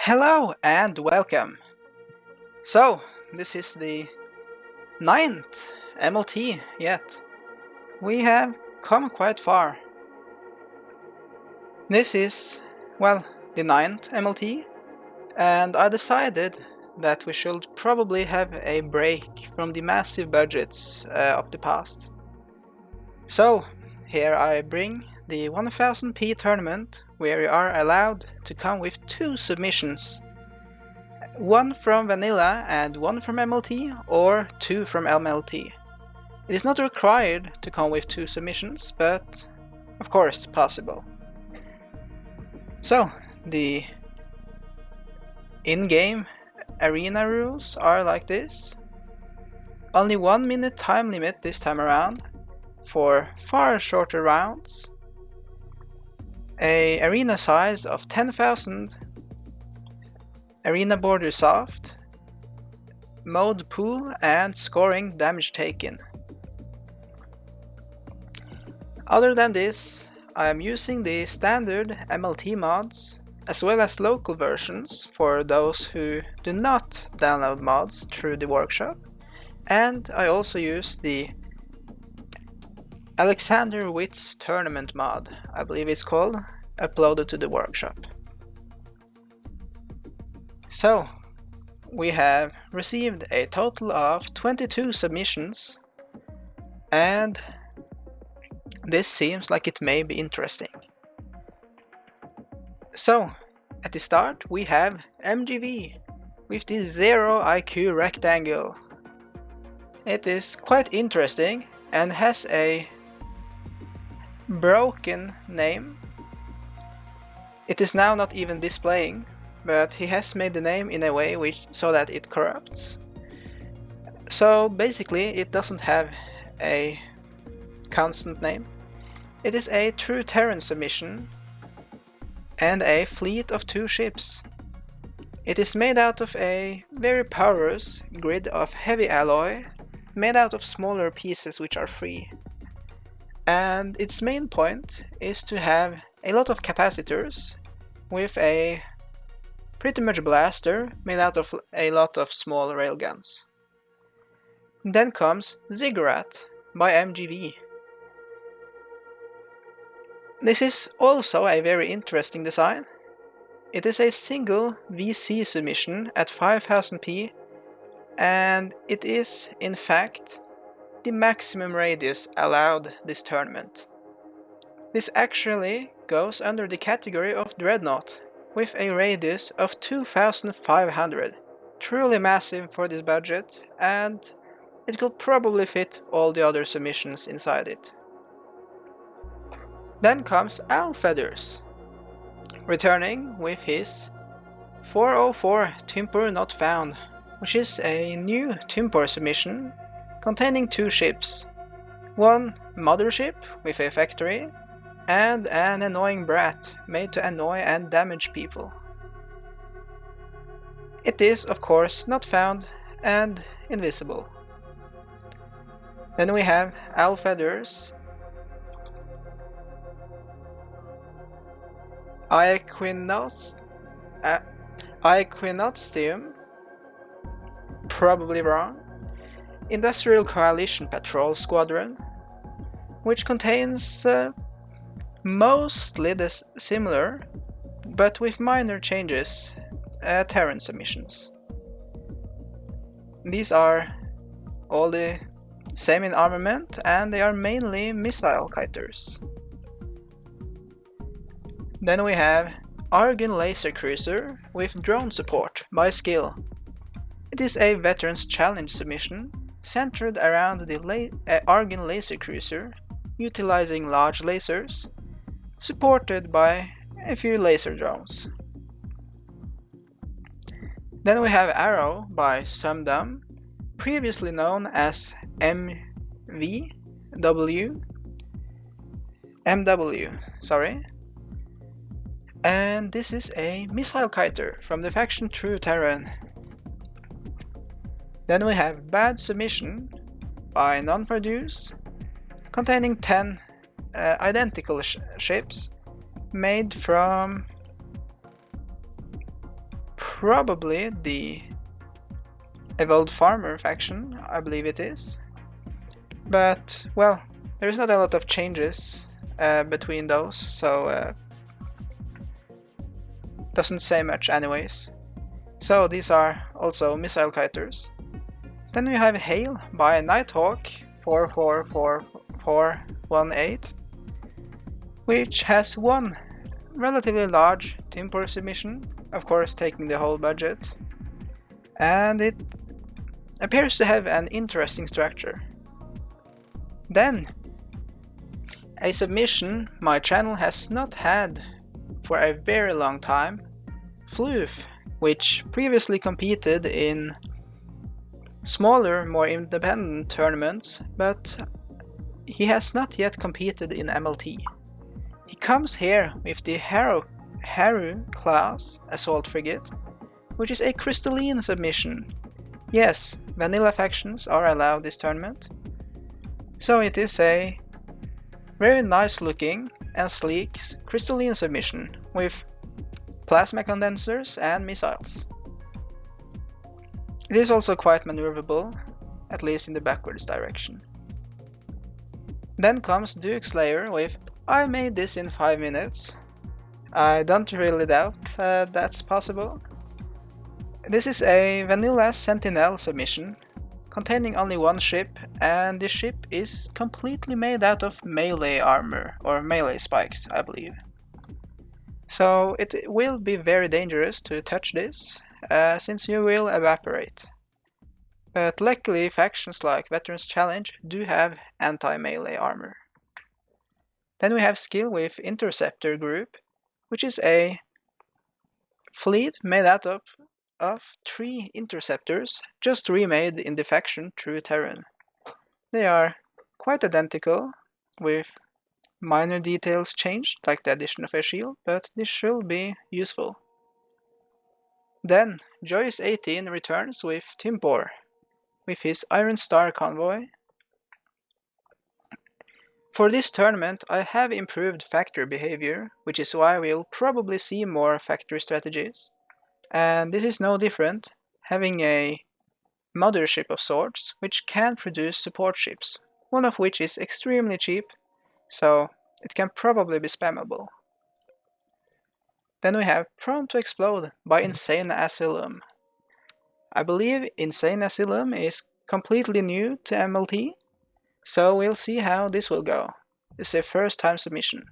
Hello and welcome. So, this is the 9th MLT yet. We have come quite far. This is, well, the 9th MLT, and I decided that we should probably have a break from the massive budgets of the past. So, here I bring the 1000p tournament, where you are allowed to come with 2 submissions. One from Vanilla and one from MLT, or 2 from MLT. It is not required to come with 2 submissions, but of course possible. So, the in-game arena rules are like this. Only 1 minute time limit this time around, for far shorter rounds. A arena size of 10,000. Arena border soft, mode pool, and scoring damage taken. Other than this, I am using the standard MLT mods, as well as local versions for those who do not download mods through the workshop, and I also use the Alexander Witt's tournament mod, I believe it's called, uploaded to the workshop. So, we have received a total of 22 submissions, and this seems like it may be interesting. So, at the start we have MGV with the 0 IQ rectangle. It is quite interesting and has a broken name. It is now not even displaying, but he has made the name in a way so that it corrupts. So basically it doesn't have a constant name. It is a true Terran submission and a fleet of 2 ships. It is made out of a very porous grid of heavy alloy, made out of smaller pieces which are free. And its main point is to have a lot of capacitors with a pretty much blaster made out of a lot of small railguns. Then comes Ziggurat by MGV. This is also a very interesting design. It is a single VC submission at 5000p, and it is in fact the maximum radius allowed this tournament. This actually goes under the category of Dreadnought, with a radius of 2500. Truly massive for this budget, and it could probably fit all the other submissions inside it. Then comes Owl Feathers, returning with his 404 Timpur Not Found, which is a new Timpur submission containing 2 ships. One mothership with a factory, and an annoying brat made to annoy and damage people. It is, of course, not found and invisible. Then we have Owl Feathers, Equinostium, probably wrong, Industrial Coalition Patrol Squadron, which contains mostly similar, but with minor changes, Terran submissions. These are all the same in armament, and they are mainly missile kiters. Then we have Argon Laser Cruiser with drone support by Skill. It is a Veterans Challenge submission centered around the Argon Laser Cruiser, utilizing large lasers, supported by a few laser drones. Then we have Arrow by Sumdum, previously known as MW, and this is a missile kiter from the faction True Terran. Then we have Bad Submission by Non-Produce, containing 10 identical ships made from probably the Evolved Farmer faction, I believe it is. But, well, there's not a lot of changes between those, so doesn't say much anyways. So these are also missile kiters. Then we have Hail by Nighthawk 444418, which has one relatively large Timber submission, of course taking the whole budget, and it appears to have an interesting structure. Then, a submission my channel has not had for a very long time, Floof, which previously competed in smaller, more independent tournaments, but he has not yet competed in MLT. He comes here with the Haru class Assault Frigate, which is a crystalline submission. Yes, vanilla factions are allowed this tournament. So it is a very nice looking and sleek crystalline submission with plasma condensers and missiles. It is also quite maneuverable, at least in the backwards direction. Then comes Duke Slayer with "I made this in 5 minutes." I don't really doubt that's possible. This is a vanilla Sentinel submission, containing only one ship, and this ship is completely made out of melee armor, or melee spikes, I believe. So it will be very dangerous to touch this, since you will evaporate. But luckily factions like Veterans Challenge do have anti-melee armor. Then we have Skill with Interceptor Group, which is a fleet made out of 3 interceptors, just remade in the faction through Terran. They are quite identical, with minor details changed, like the addition of a shield, but this should be useful. Then Joyce 18 returns with Timbor, with his Iron Star convoy. For this tournament I have improved factory behavior, which is why we'll probably see more factory strategies. And this is no different, having a mothership of sorts, which can produce support ships, one of which is extremely cheap, so it can probably be spammable. Then we have Prone to Explode by Insane Asylum. I believe Insane Asylum is completely new to MLT, so we'll see how this will go. This is a first time submission.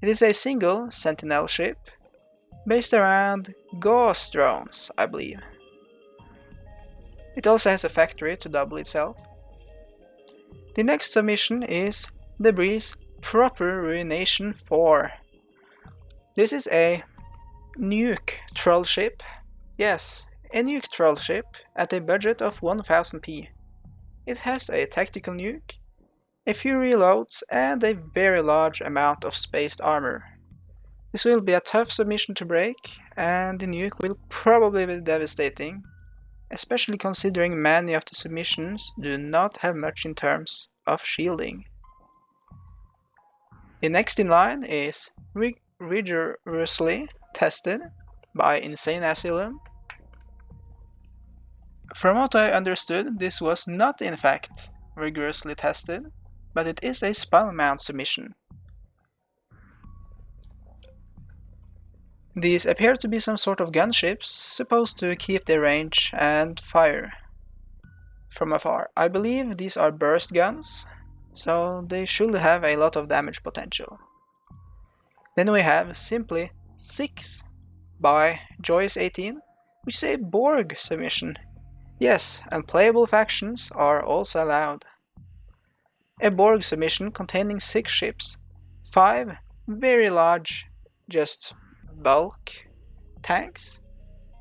It is a single Sentinel ship, based around Gauss drones, I believe. It also has a factory to double itself. The next submission is Debris Proper Ruination 4. This is a nuke troll ship. Yes, a nuke troll ship at a budget of 1000p. It has a tactical nuke, a few reloads, and a very large amount of spaced armor. This will be a tough submission to break, and the nuke will probably be devastating, especially considering many of the submissions do not have much in terms of shielding. The next in line is Rigorously Tested by Insane Asylum. From what I understood, this was not in fact rigorously tested, but it is a spell mount submission. These appear to be some sort of gunships, supposed to keep their range and fire from afar. I believe these are burst guns, so they should have a lot of damage potential. Then we have simply 6 by Joyce 18, which is a Borg submission. Yes, and playable factions are also allowed. A Borg submission containing 6 ships, 5 very large, just bulk tanks,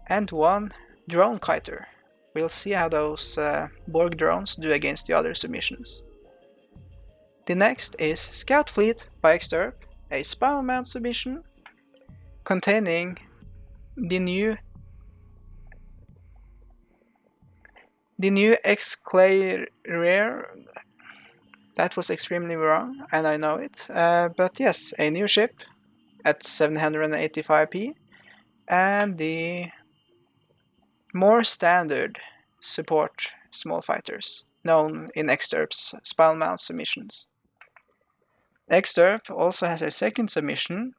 and 1 drone kiter. We'll see how those Borg drones do against the other submissions. The next is Scout Fleet by Exterp, a spell mount submission containing the new Exclairer. That was extremely wrong, and I know it, but yes, a new ship at 785p, and the more standard support small fighters, known in Exterp's spinal mount submissions. Exterp also has a second submission,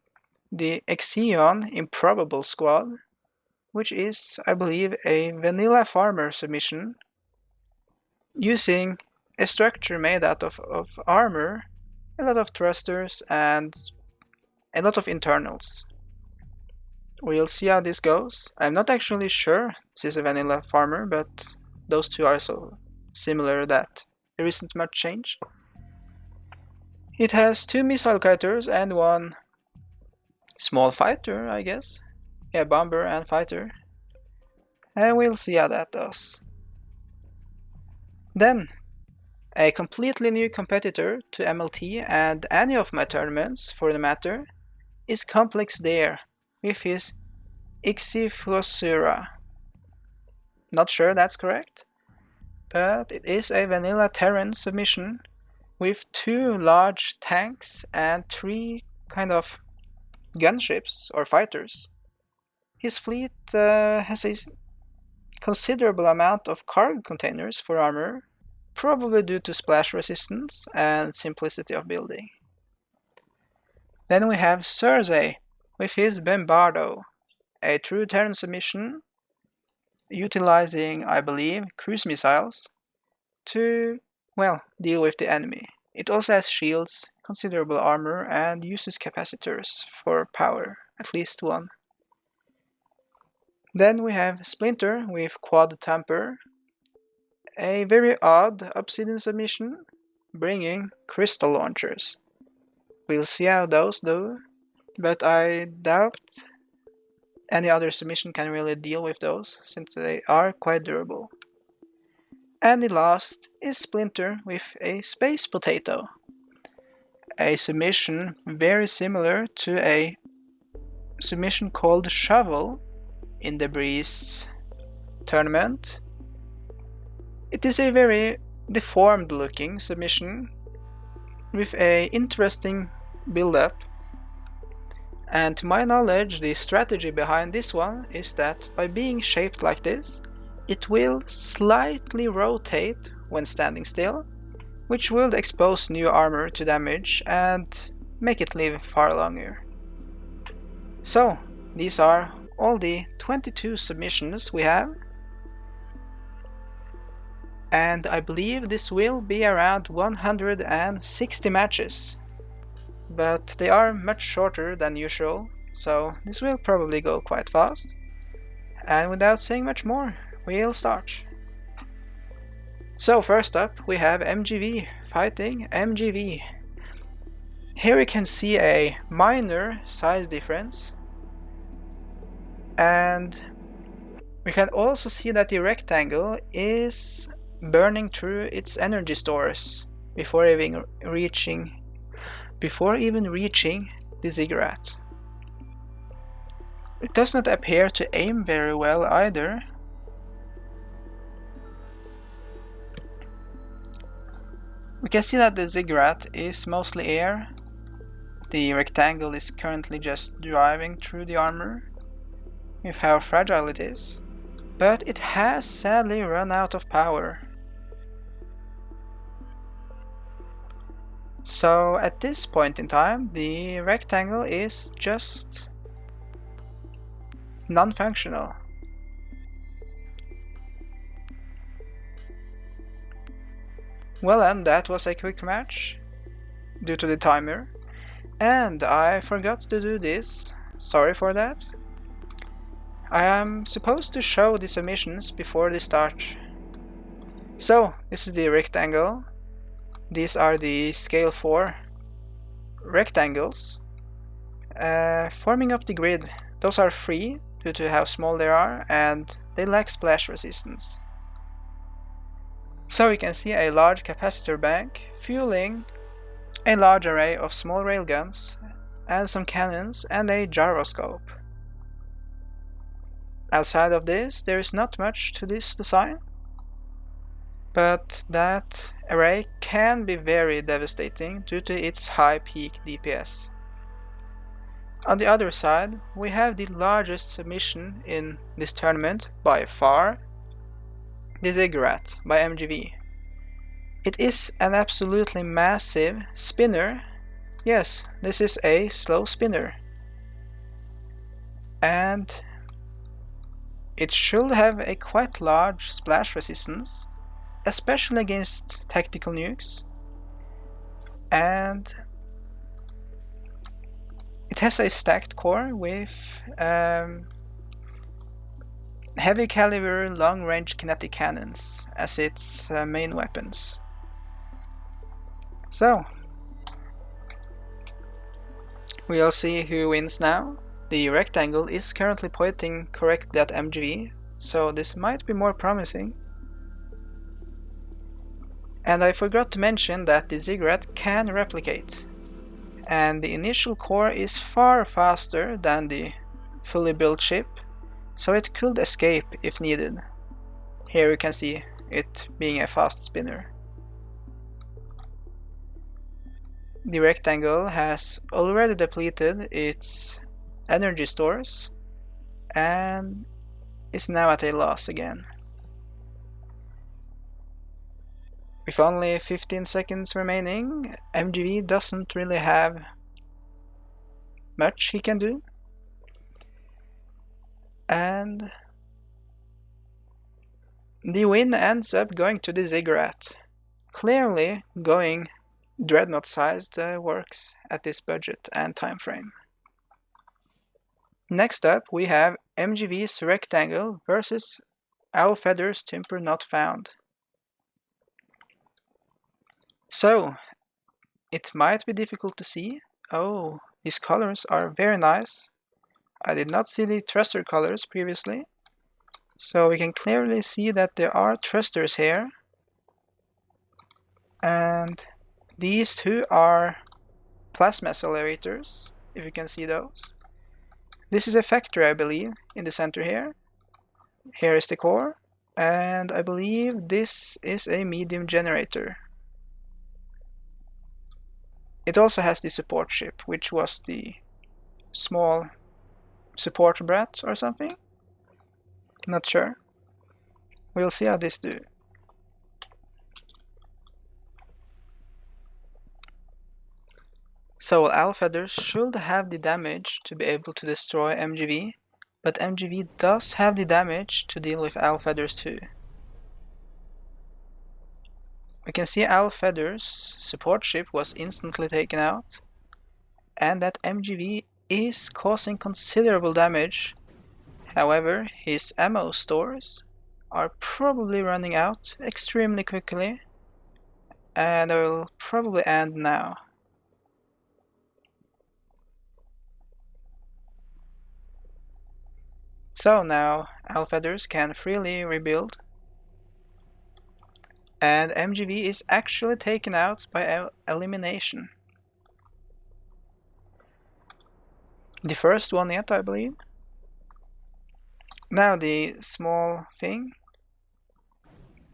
the Exion Improbable Squad, which is, I believe, a vanilla farmer submission using a structure made out of armor, a lot of thrusters, and a lot of internals. We'll see how this goes. I'm not actually sure this is a vanilla farmer, but those two are so similar that there isn't much change. It has 2 missile kiters and 1 small fighter, I guess. Yeah, bomber and fighter. And we'll see how that does. Then, a completely new competitor to MLT and any of my tournaments, for the matter, is Complex Dare with his Ixifosura. Not sure that's correct, but it is a vanilla Terran submission with 2 large tanks and 3 kind of gunships or fighters. His fleet has a considerable amount of cargo containers for armor, probably due to splash resistance and simplicity of building. Then we have Cersei with his Bombardo, a true Terran submission utilizing, I believe, cruise missiles to, well, deal with the enemy. It also has shields, considerable armor, and uses capacitors for power, at least 1. Then we have Splinter with Quad Tamper, a very odd Obsidian submission, bringing crystal launchers. We'll see how those do, but I doubt any other submission can really deal with those, since they are quite durable. And the last is Splinter with a Space Potato, a submission very similar to a submission called Shovel in the Breeze tournament. It is a very deformed looking submission with a interesting build-up, and to my knowledge the strategy behind this one is that by being shaped like this, it will slightly rotate when standing still, which will expose new armor to damage and make it live far longer. So, these are all the 22 submissions we have, and I believe this will be around 160 matches, but they are much shorter than usual, so this will probably go quite fast. And without saying much more, we'll start. So first up we have MGV fighting MGV. Here we can see a minor size difference, and we can also see that the rectangle is burning through its energy stores before even reaching the ziggurat. It does not appear to aim very well either. We can see that the ziggurat is mostly air. The rectangle is currently just driving through the armor, with how fragile it is. But it has sadly run out of power. So at this point in time, the rectangle is just non-functional. Well, and that was a quick match due to the timer, and I forgot to do this. Sorry for that. I am supposed to show the submissions before they start. So, this is the rectangle. These are the scale 4 rectangles forming up the grid. Those are free due to how small they are, and they lack splash resistance. So we can see a large capacitor bank fueling a large array of small railguns and some cannons and a gyroscope. Outside of this, there is not much to this design, but that array can be very devastating due to its high peak DPS. On the other side, we have the largest submission in this tournament by far, the Ziggurat by MGV. It is an absolutely massive spinner. Yes, this is a slow spinner. And it should have a quite large splash resistance, especially against tactical nukes. And it has a stacked core with heavy caliber long range kinetic cannons as its main weapons. So, we'll see who wins now. The rectangle is currently pointing correctly at MGV, so this might be more promising. And I forgot to mention that the Ziggurat can replicate, and the initial core is far faster than the fully built ship, so it could escape if needed. Here you can see it being a fast spinner. The rectangle has already depleted its energy stores and is now at a loss again. With only 15 seconds remaining, MGV doesn't really have much he can do. And the win ends up going to the Ziggurat. Clearly going Dreadnought-sized works at this budget and time frame. Next up we have MGV's Rectangle versus Owl Feather's Timber Not Found. So, it might be difficult to see. Oh, these colors are very nice. I did not see the thruster colors previously. So we can clearly see that there are thrusters here. And these two are plasma accelerators, if you can see those. This is a factory, I believe, in the center here. Here is the core. And I believe this is a medium generator. It also has the support ship, which was the small support brat or something. Not sure. We'll see how this do. So Owl Feathers should have the damage to be able to destroy MGV, but MGV does have the damage to deal with Owl Feathers too. We can see Owl Feathers' support ship was instantly taken out, and that MGV is causing considerable damage. However, his ammo stores are probably running out extremely quickly, and I will probably end now. So now Owl Feathers can freely rebuild, and MGV is actually taken out by elimination. The first one yet, I believe. Now the small thing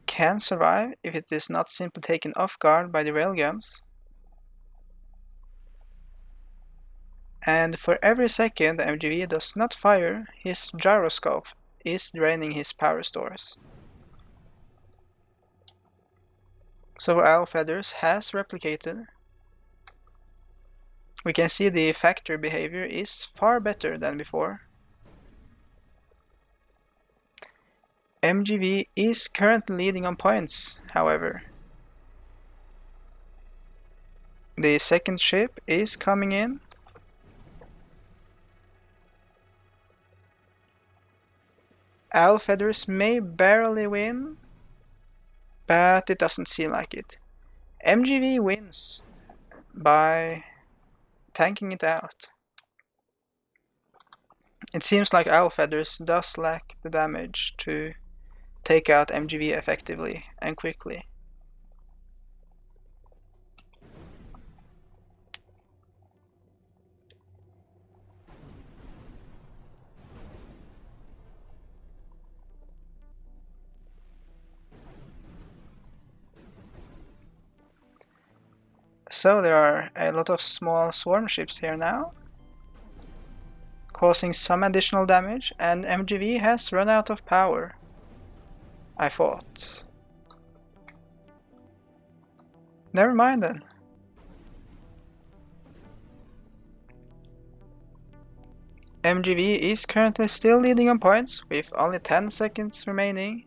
can survive if it is not simply taken off guard by the railguns. And for every second the MGV does not fire, his gyroscope is draining his power stores. So Owl Feathers has replicated. We can see the factory behavior is far better than before. MGV is currently leading on points, however. The second ship is coming in. Owl Feathers may barely win, but it doesn't seem like it. MGV wins by tanking it out. It seems like Owl Feathers does lack the damage to take out MGV effectively and quickly. So there are a lot of small swarm ships here now. causing some additional damage, and MGV has run out of power, I thought. Never mind then. MGV is currently still leading on points with only 10 seconds remaining.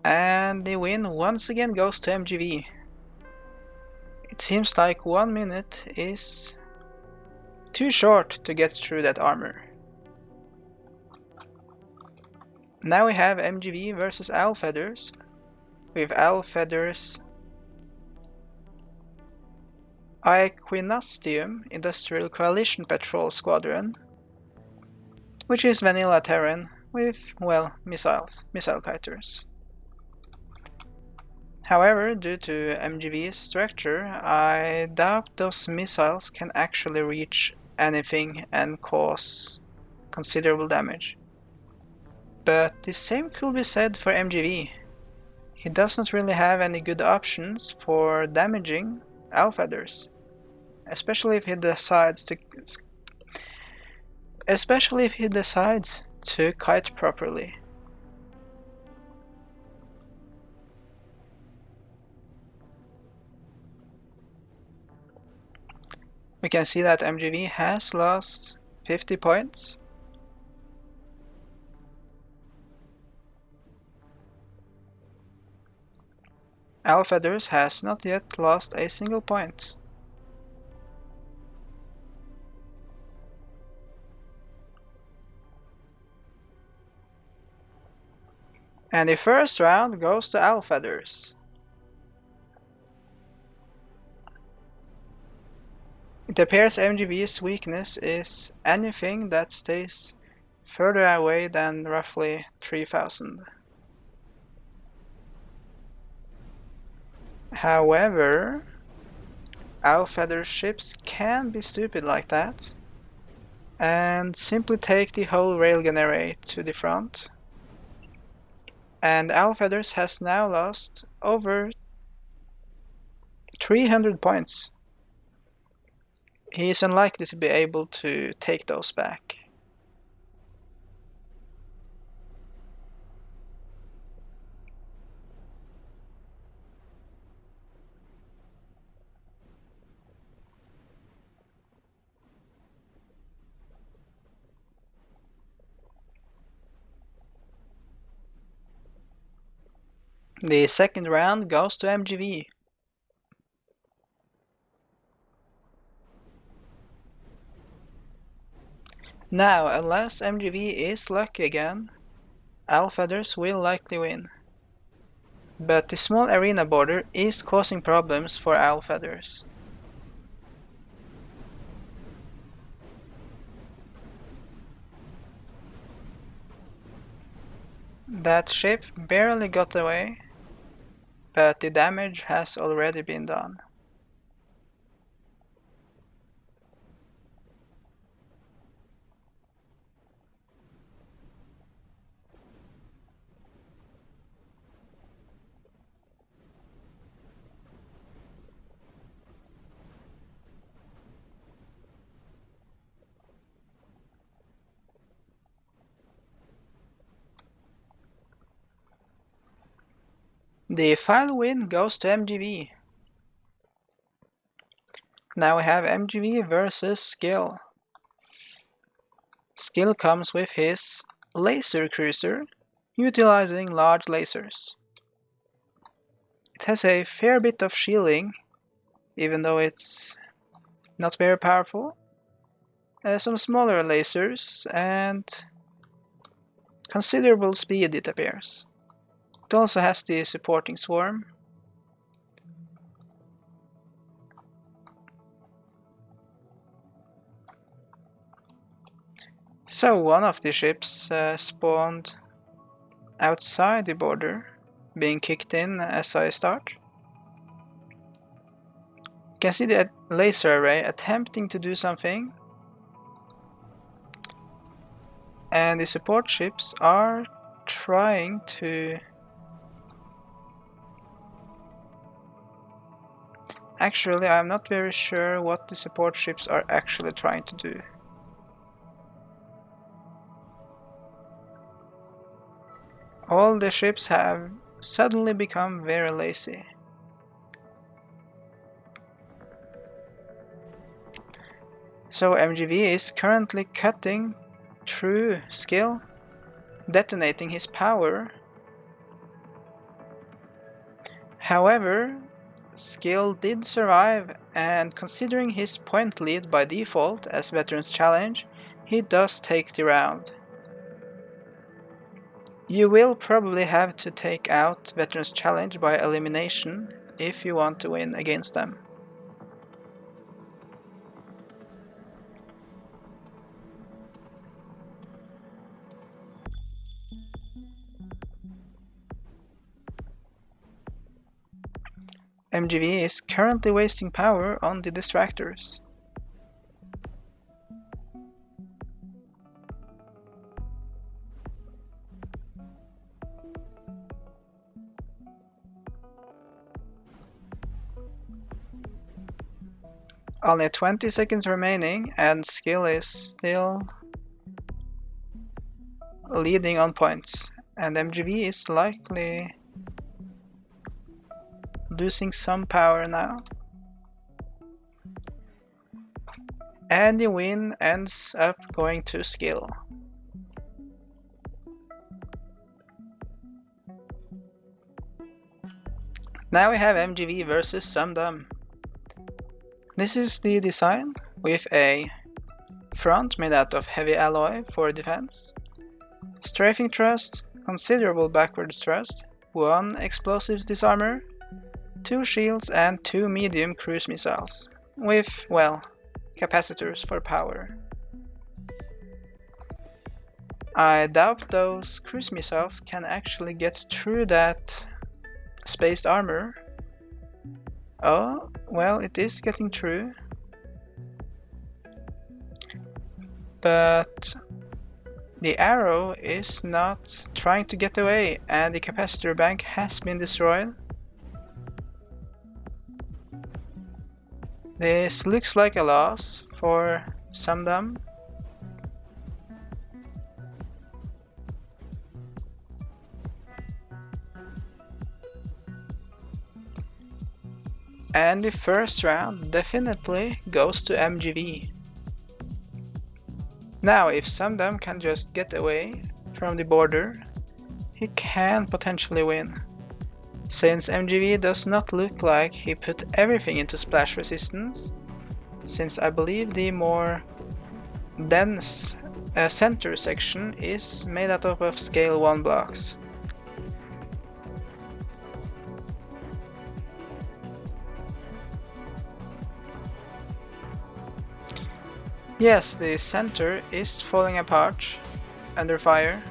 And the win once again goes to MGV. It seems like 1 minute is too short to get through that armor. Now we have MGV versus Owl Feathers, with Owl Feathers Equinastium Industrial Coalition Patrol Squadron, which is vanilla Terran with, well, missile kiters. However, due to MGV's structure, I doubt those missiles can actually reach anything and cause considerable damage. But the same could be said for MGV. He doesn't really have any good options for damaging Owl Feathers, especially if he decides to kite properly. We can see that MGV has lost 50 points. Owl Feathers has not yet lost a single point. And the first round goes to Owl Feathers. It appears MGV's weakness is anything that stays further away than roughly 3000. However, Owl Feather ships can be stupid like that and simply take the whole railgun array to the front. And Owl Feathers has now lost over 300 points. He is unlikely to be able to take those back. The second round goes to MGV. Now, unless MGV is lucky again, Owl Feathers will likely win. But the small arena border is causing problems for Owl Feathers. That ship barely got away, but the damage has already been done. The final win goes to MGV. Now we have MGV versus Skill. Skill comes with his laser cruiser, utilizing large lasers. It has a fair bit of shielding, even though it's not very powerful. Some smaller lasers and considerable speed, it appears. It also has the supporting swarm. So one of the ships spawned outside the border, being kicked in as I start. You can see the laser array attempting to do something, and the support ships are trying to Actually, I'm not very sure what the support ships are actually trying to do. All the ships have suddenly become very lazy. So MGV is currently cutting through skill, detonating his power. However, skill did survive, and considering his point lead by default as Veterans Challenge, he does take the round. You will probably have to take out Veterans Challenge by elimination if you want to win against them. MGV is currently wasting power on the distractors. Only 20 seconds remaining, and skill is still leading on points, and MGV is likely losing some power now. And the win ends up going to skill. Now we have MGV versus Sumdum. This is the design with a front made out of heavy alloy for defense, strafing thrust, considerable backwards thrust, 1 explosives disarmor, 2 shields and 2 medium cruise missiles, with, well, capacitors for power. I doubt those cruise missiles can actually get through that spaced armor. Oh, well, it is getting through. But the arrow is not trying to get away, and the capacitor bank has been destroyed. This looks like a loss for Sumdum. And the first round definitely goes to MGV. Now, if Sumdum can just get away from the border, he can potentially win. Since MGV does not look like he put everything into splash resistance, since I believe the more dense center section is made out of scale 1 blocks. Yes, the center is falling apart under fire.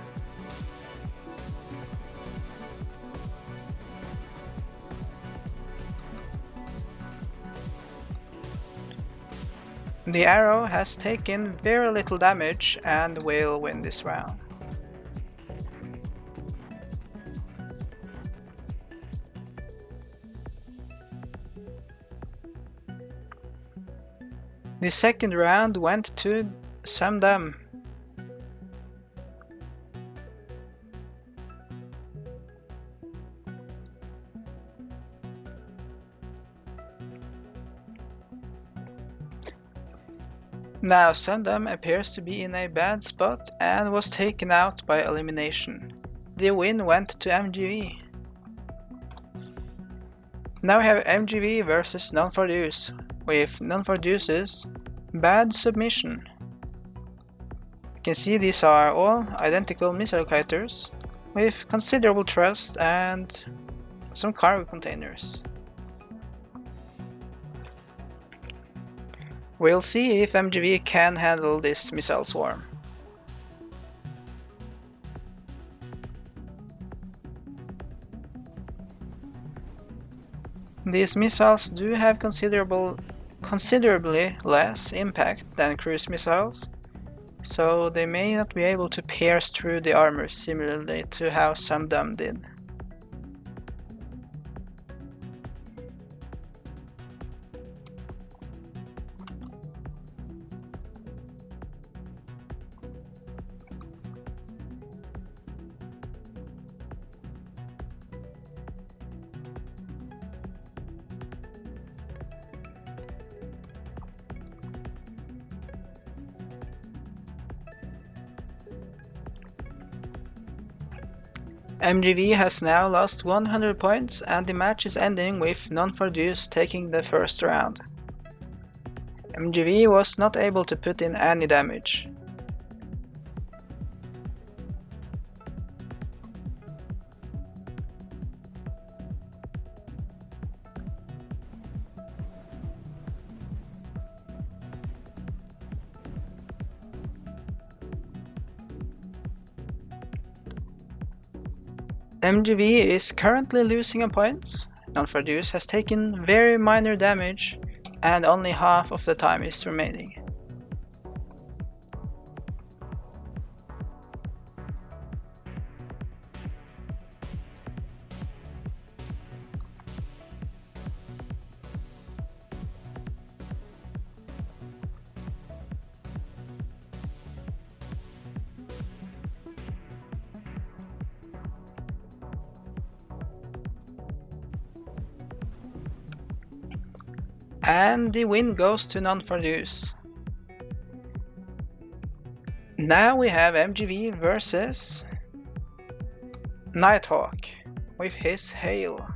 The arrow has taken very little damage and will win this round. The second round went to Sumdum. Now Sumdum appears to be in a bad spot and was taken out by elimination. The win went to MGV. Now we have MGV versus None for Deuce, with None for Deuce's bad submission. You can see these are all identical missile kiters with considerable thrust and some cargo containers. We'll see if MGV can handle this missile swarm. These missiles do have considerably less impact than cruise missiles, so they may not be able to pierce through the armor similarly to how Sumdum did. MGV has now lost 100 points and the match is ending with Non-for-Deuce taking the first round. MGV was not able to put in any damage. MGV is currently losing a point. Non-for-Deuce has taken very minor damage and only half of the time is remaining. And the win goes to Non-for-Deuce. Now we have MGV versus Nighthawk with his Hail.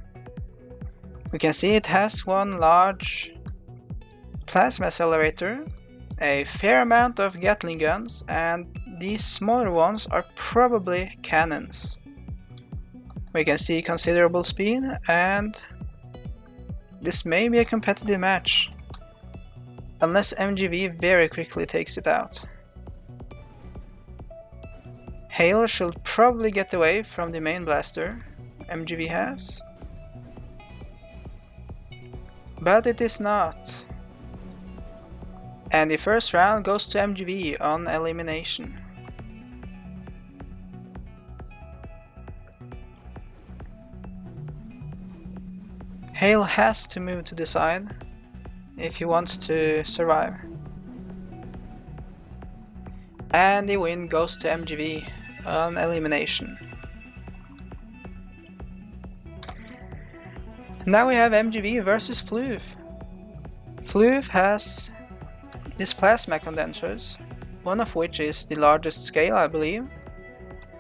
We can see it has one large plasma accelerator, a fair amount of Gatling guns, and these smaller ones are probably cannons. We can see considerable speed, and this may be a competitive match, unless MGV very quickly takes it out. Hail should probably get away from the main blaster MGV has, but it is not. And the first round goes to MGV on elimination. Hail has to move to the side if he wants to survive. And the win goes to MGV on elimination. Now we have MGV versus Floof. Floof has these plasma condensers, one of which is the largest scale, I believe,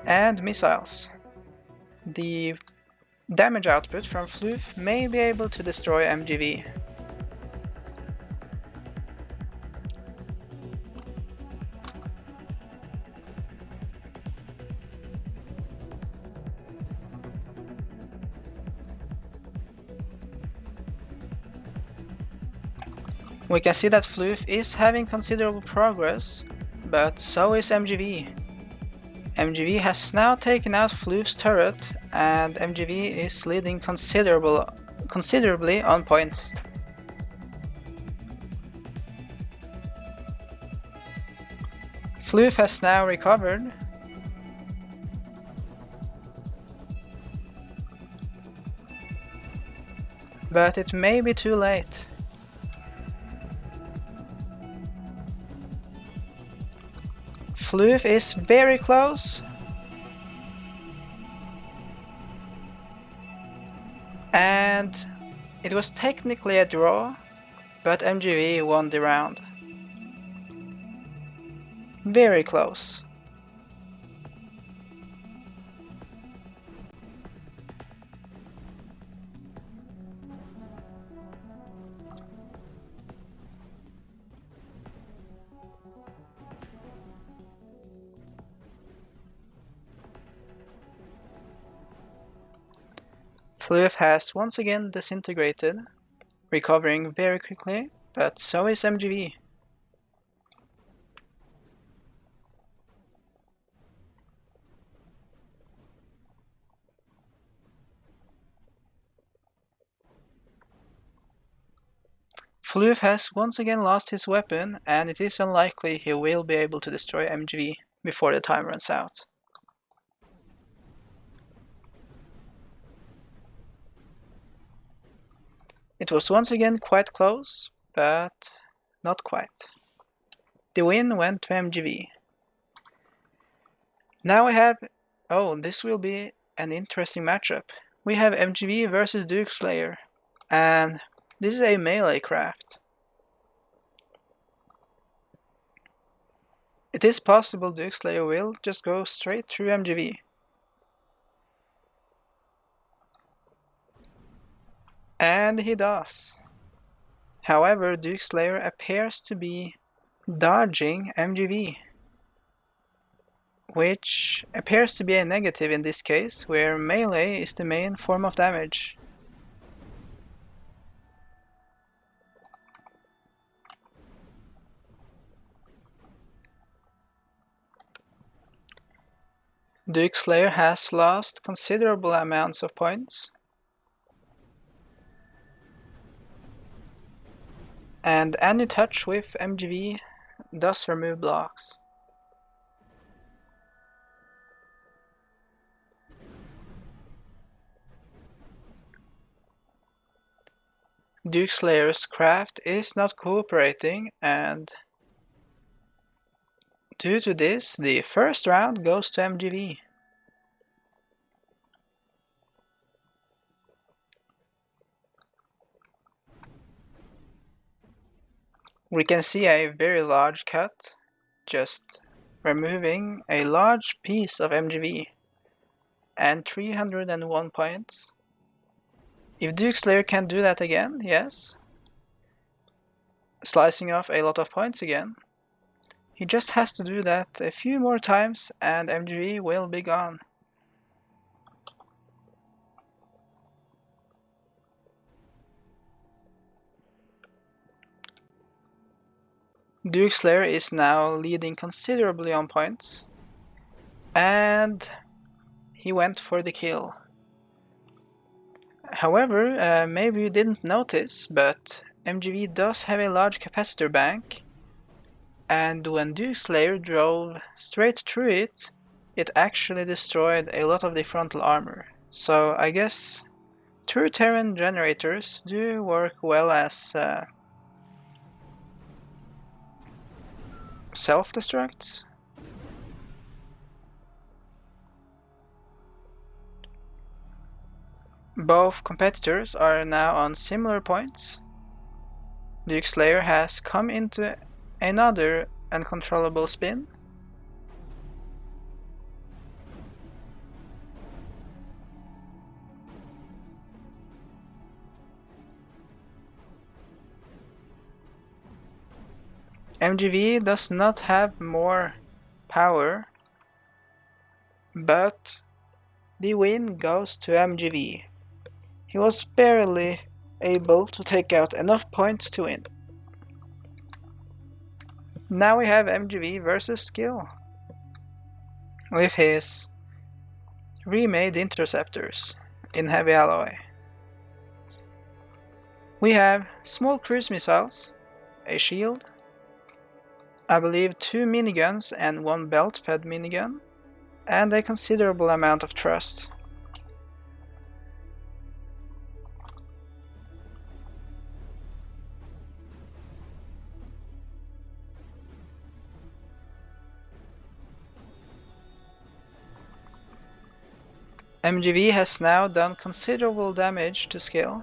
and missiles. The damage output from Floof may be able to destroy MGV. We can see that Floof is having considerable progress, but so is MGV. MGV has now taken out Floof's turret, and MGV is leading considerably on points. Floof has now recovered, but it may be too late. Floof is very close, and it was technically a draw, but MGV won the round. Very close. Floof has once again disintegrated, recovering very quickly, but so is MGV. Floof has once again lost his weapon, and it is unlikely he will be able to destroy MGV before the time runs out. It was once again quite close, but not quite. The win went to MGV. Now we have... oh, this will be an interesting matchup. We have MGV versus Duke Slayer, and this is a melee craft. It is possible Duke Slayer will just go straight through MGV. And he does. However, Duke Slayer appears to be dodging MGV, which appears to be a negative in this case, where melee is the main form of damage. Duke Slayer has lost considerable amounts of points, and any touch with MGV does remove blocks. Duke Slayer's craft is not cooperating, and due to this, the first round goes to MGV. We can see a very large cut, just removing a large piece of MGV, and 301 points. If Duke Slayer can do that again, yes, slicing off a lot of points again, he just has to do that a few more times and MGV will be gone. Duke Slayer is now leading considerably on points, and he went for the kill. However, maybe you didn't notice, but MGV does have a large capacitor bank, and when Duke Slayer drove straight through it, it actually destroyed a lot of the frontal armor. So I guess true Terran generators do work well as self-destructs. Both competitors are now on similar points. Duke Slayer has come into another uncontrollable spin. MGV does not have more power, but the win goes to MGV. He was barely able to take out enough points to win. Now we have MGV versus Skill with his remade interceptors in heavy alloy. We have small cruise missiles, a shield, I believe 2 miniguns and 1 belt-fed minigun, and a considerable amount of thrust. MGV has now done considerable damage to Skill,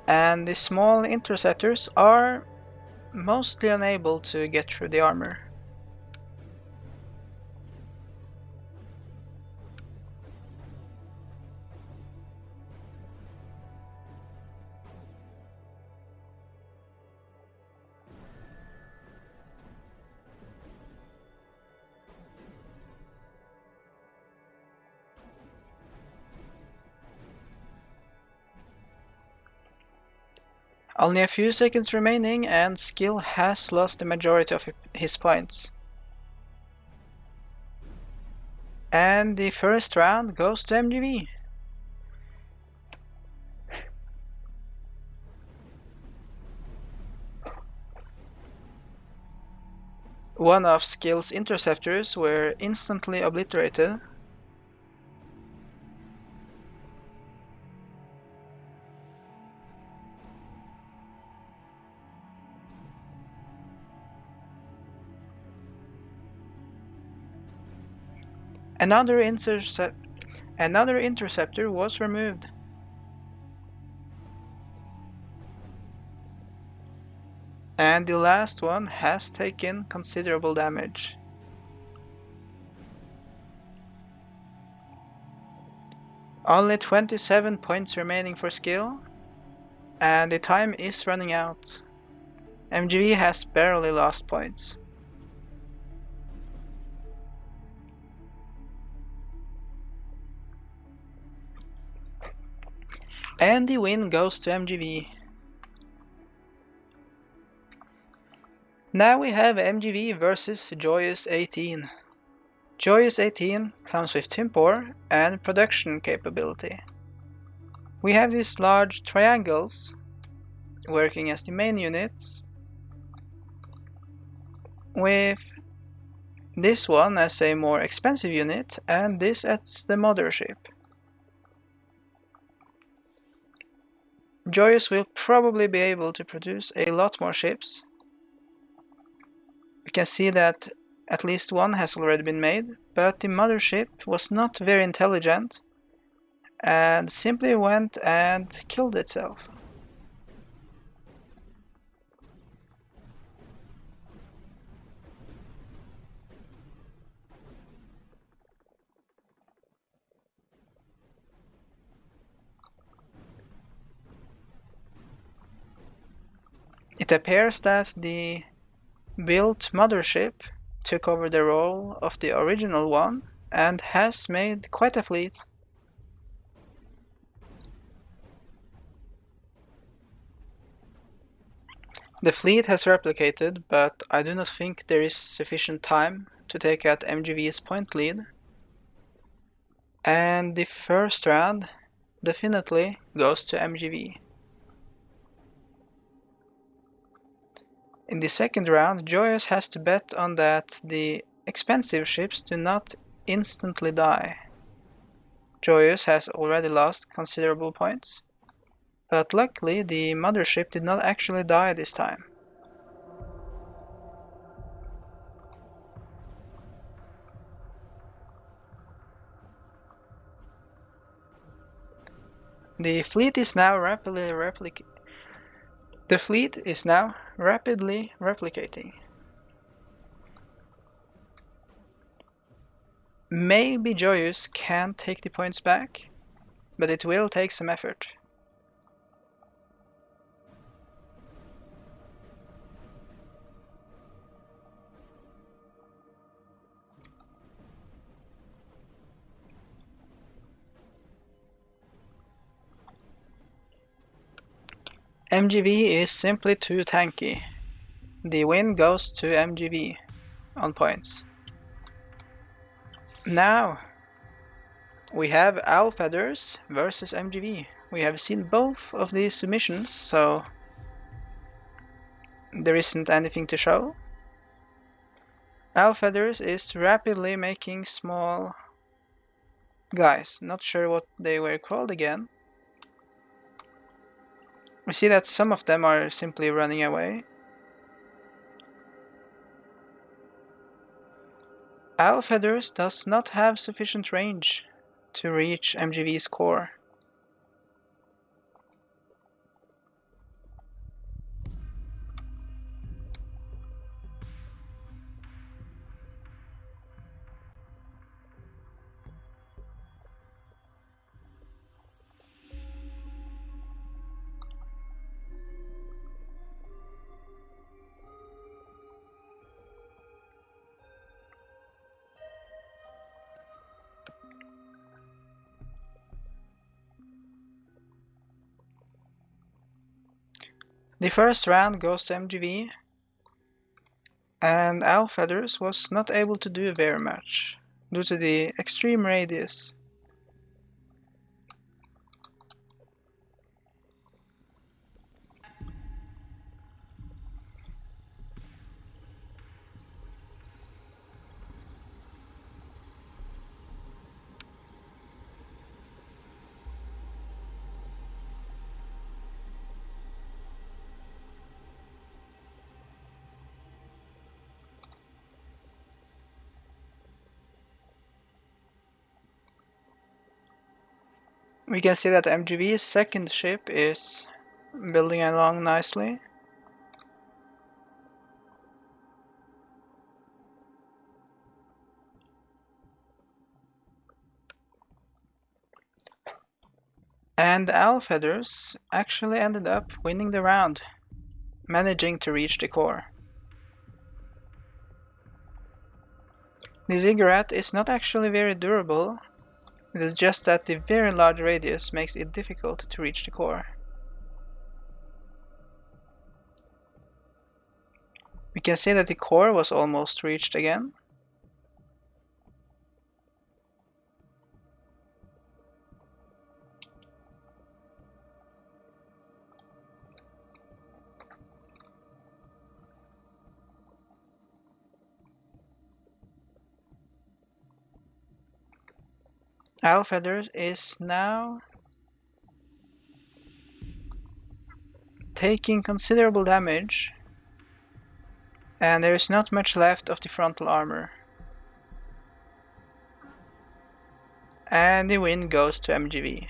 and the small interceptors are mostly unable to get through the armor. Only a few seconds remaining and Skill has lost the majority of his points. And the first round goes to MGV. One of Skill's interceptors were instantly obliterated. Another interceptor was removed. And the last one has taken considerable damage. Only 27 points remaining for Skill, And the time is running out. MGV has barely lost points. And the win goes to MGV. Now we have MGV versus Joyous 18. Joyous 18 comes with Timpor and production capability. We have these large triangles working as the main units, with this one as a more expensive unit and this as the mothership. Joyous will probably be able to produce a lot more ships. We can see that at least one has already been made, but the mothership was not very intelligent and simply went and killed itself. It appears that the built mothership took over the role of the original one and has made quite a fleet. The fleet has replicated, but I do not think there is sufficient time to take out MGV's point lead. And the first round definitely goes to MGV. In the second round, Joyous has to bet on that the expensive ships do not instantly die. Joyous has already lost considerable points, but luckily the mothership did not actually die this time. The fleet is now rapidly replicating. Maybe Joyous can take the points back, but it will take some effort. MGV is simply too tanky. The win goes to MGV on points. Now we have Owl Feathers versus MGV. We have seen both of these submissions, so there isn't anything to show. Owl Feathers is rapidly making small guys. Not sure what they were called again. We see that some of them are simply running away. Owl Feathers does not have sufficient range to reach MGV's core. The first round goes to MGV, and Owl Feathers was not able to do very much due to the extreme radius. We can see that MGV's second ship is building along nicely. And the Owl Feathers actually ended up winning the round, managing to reach the core. The Ziggurat is not actually very durable, it is just that the very large radius makes it difficult to reach the core. We can see that the core was almost reached again. Owl Feathers is now taking considerable damage, and there is not much left of the frontal armor. And the win goes to MGV.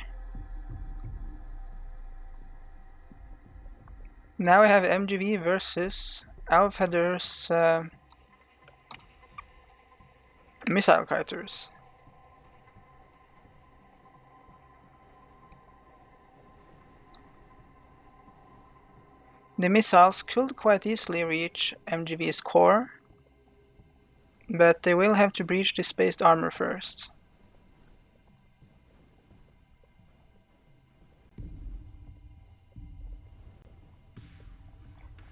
Now we have MGV versus Owl Feathers missile kiters. The missiles could quite easily reach MGV's core, but they will have to breach the spaced armor first.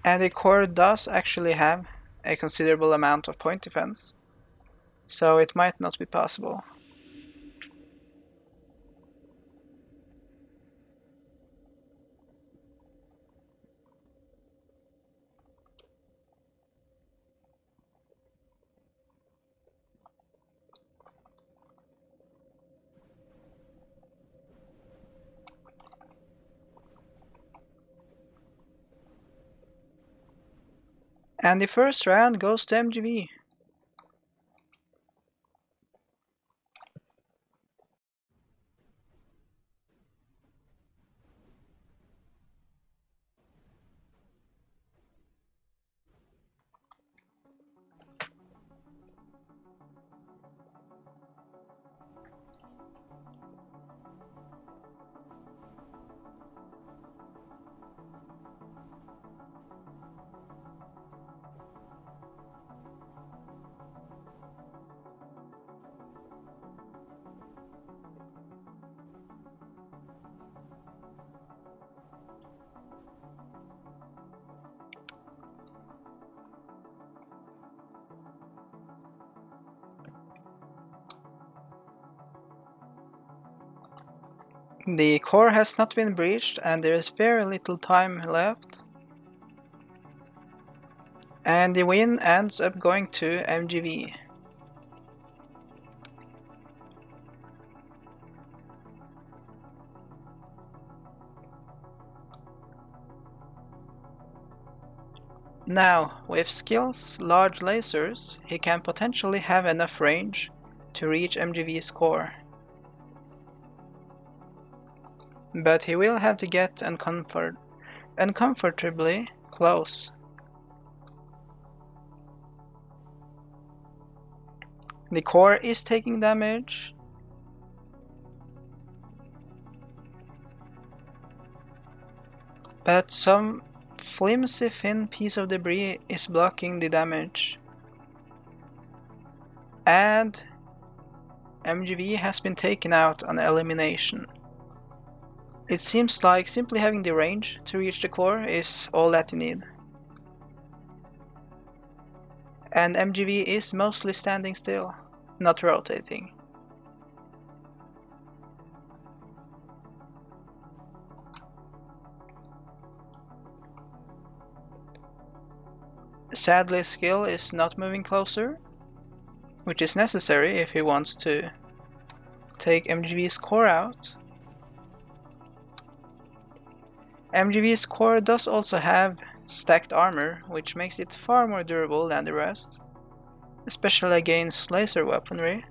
And the core does actually have a considerable amount of point defense, so it might not be possible. And the first round goes to MGV. The core has not been breached and there is very little time left. And the win ends up going to MGV. Now, with Skill's large lasers, he can potentially have enough range to reach MGV's core. But he will have to get uncomfortably close. The core is taking damage. But some flimsy thin piece of debris is blocking the damage. And MGV has been taken out on elimination. It seems like simply having the range to reach the core is all that you need. And MGV is mostly standing still, not rotating. Sadly, Skill is not moving closer, which is necessary if he wants to take MGV's core out. MGV's core does also have stacked armor, which makes it far more durable than the rest, especially against laser weaponry.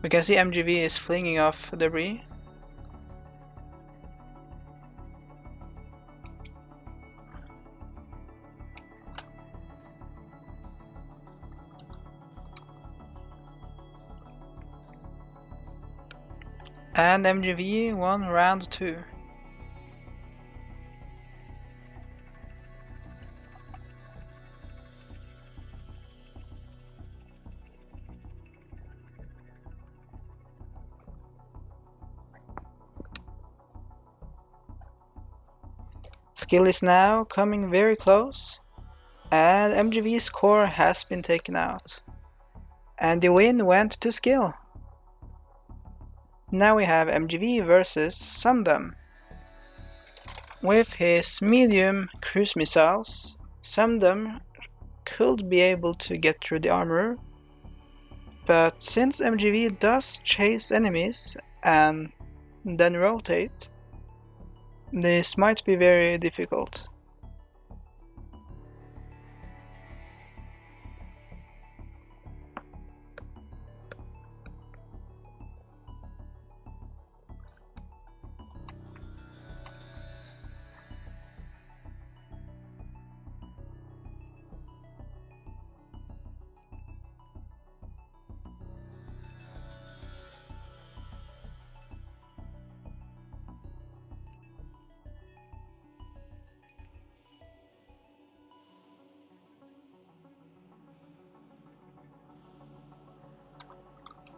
We can see MGV is flinging off debris. And MGV won round 2. Skill is now coming very close, and MGV's core has been taken out. And the win went to skill. Now we have MGV versus Sumdum. With his medium cruise missiles, Sumdum could be able to get through the armor, but since MGV does chase enemies and then rotate, this might be very difficult.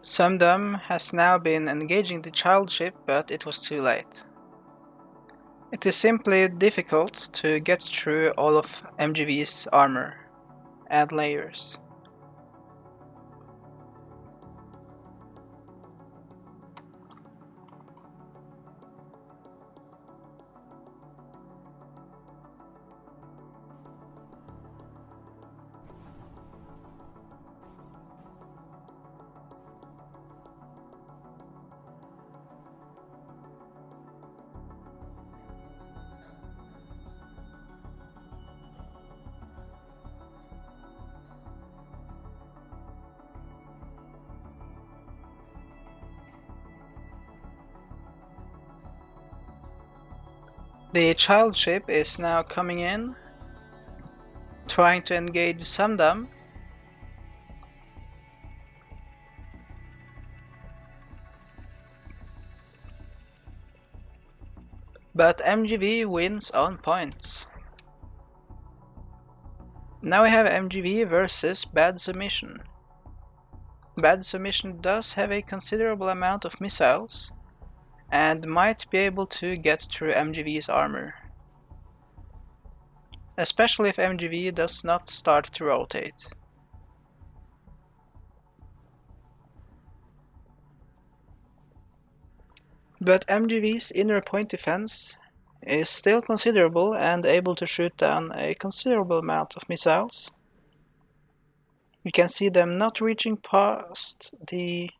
Sumdum has now been engaging the child ship, but it was too late. It is simply difficult to get through all of MGV's armor and layers. The child ship is now coming in, trying to engage Sumdum. But MGV wins on points. Now we have MGV versus Bad Submission. Bad Submission does have a considerable amount of missiles, and might be able to get through MGV's armor. Especially if MGV does not start to rotate. But MGV's inner point defense is still considerable and able to shoot down a considerable amount of missiles. You can see them not reaching past the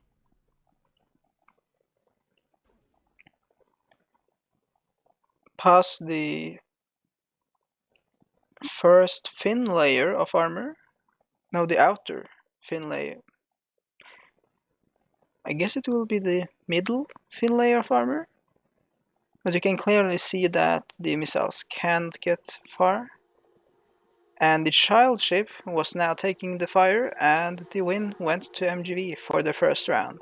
first fin layer of armor. No, the outer fin layer. I guess it will be the middle fin layer of armor. But you can clearly see that the missiles can't get far. And the child ship was now taking the fire, and the win went to MGV for the first round.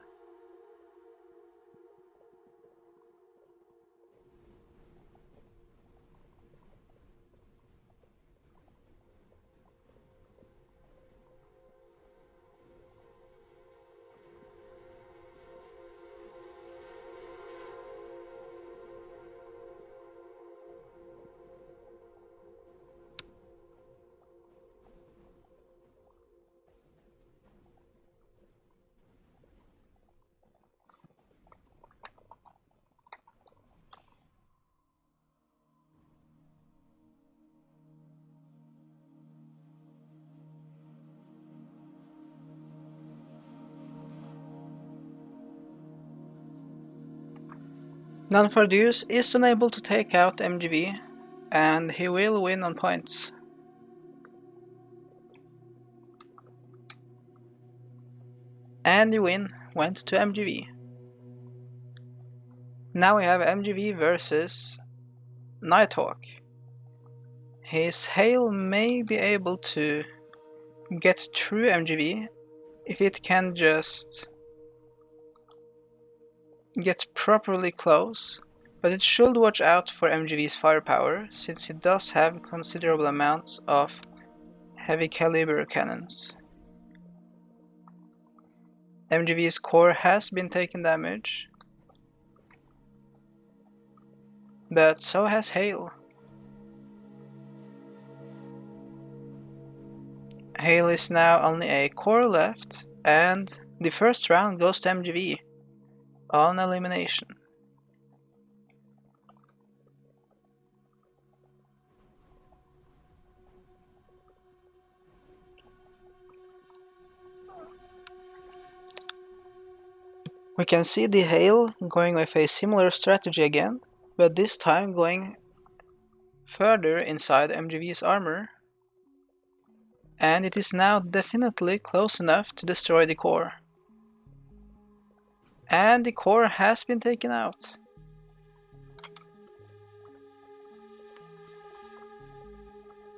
Nonfardeus is unable to take out MGV, and he will win on points. And the win went to MGV. Now we have MGV versus Nighthawk. His Hail may be able to get through MGV if it can just get properly close, but it should watch out for MGV's firepower, since it does have considerable amounts of heavy caliber cannons. MGV's core has been taking damage, but so has Hale. Hale is now only a core left, and the first round goes to MGV on elimination. We can see the Hale going with a similar strategy again, but this time going further inside MGV's armor, and it is now definitely close enough to destroy the core. And the core has been taken out.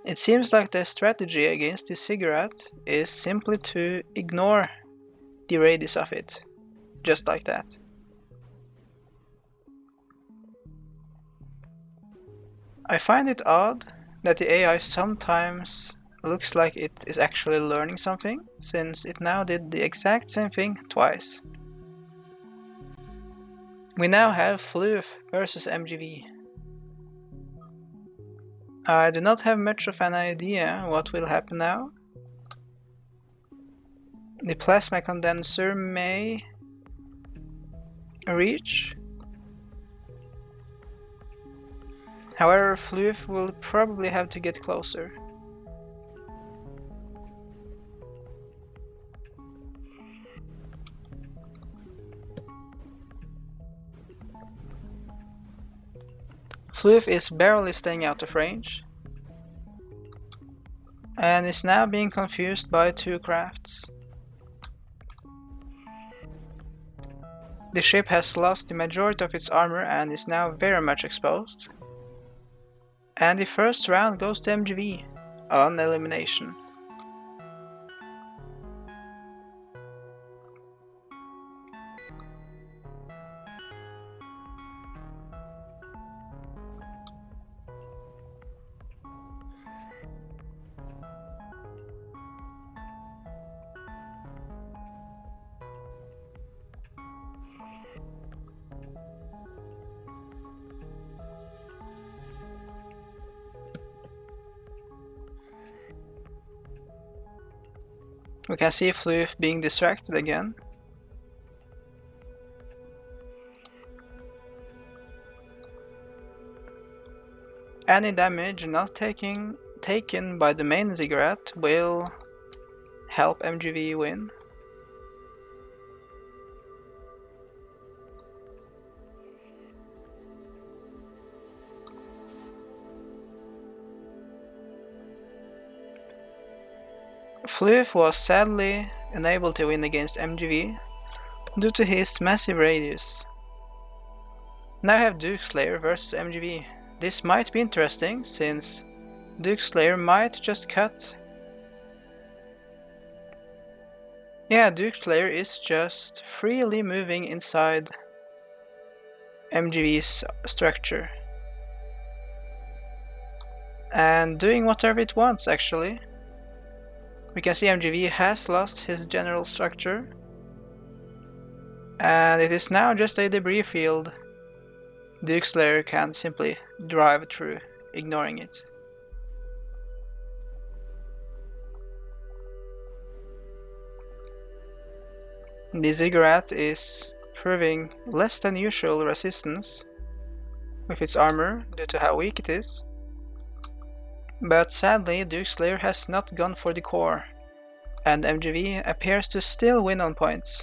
It seems like the strategy against the cigarette is simply to ignore the radius of it, just like that. I find it odd that the AI sometimes looks like it is actually learning something, since it now did the exact same thing twice. We now have Floof versus MGV. I do not have much of an idea what will happen now. The plasma condenser may reach. However, Floof will probably have to get closer. Floof is barely staying out of range, and is now being confused by two crafts. The ship has lost the majority of its armor and is now very much exposed. And the first round goes to MGV on elimination. We can see Floof being distracted again. Any damage not taken by the main ziggurat will help MGV win. Floof was sadly unable to win against MGV due to his massive radius. Now I have Duke Slayer versus MGV. This might be interesting, since Duke Slayer might just cut. Yeah, Duke Slayer is just freely moving inside MGV's structure. And doing whatever it wants, actually. We can see MGV has lost his general structure, and it is now just a debris field. Duke Slayer can simply drive through, ignoring it. The ziggurat is proving less than usual resistance with its armor due to how weak it is. But sadly, Duke Slayer has not gone for the core, and MGV appears to still win on points,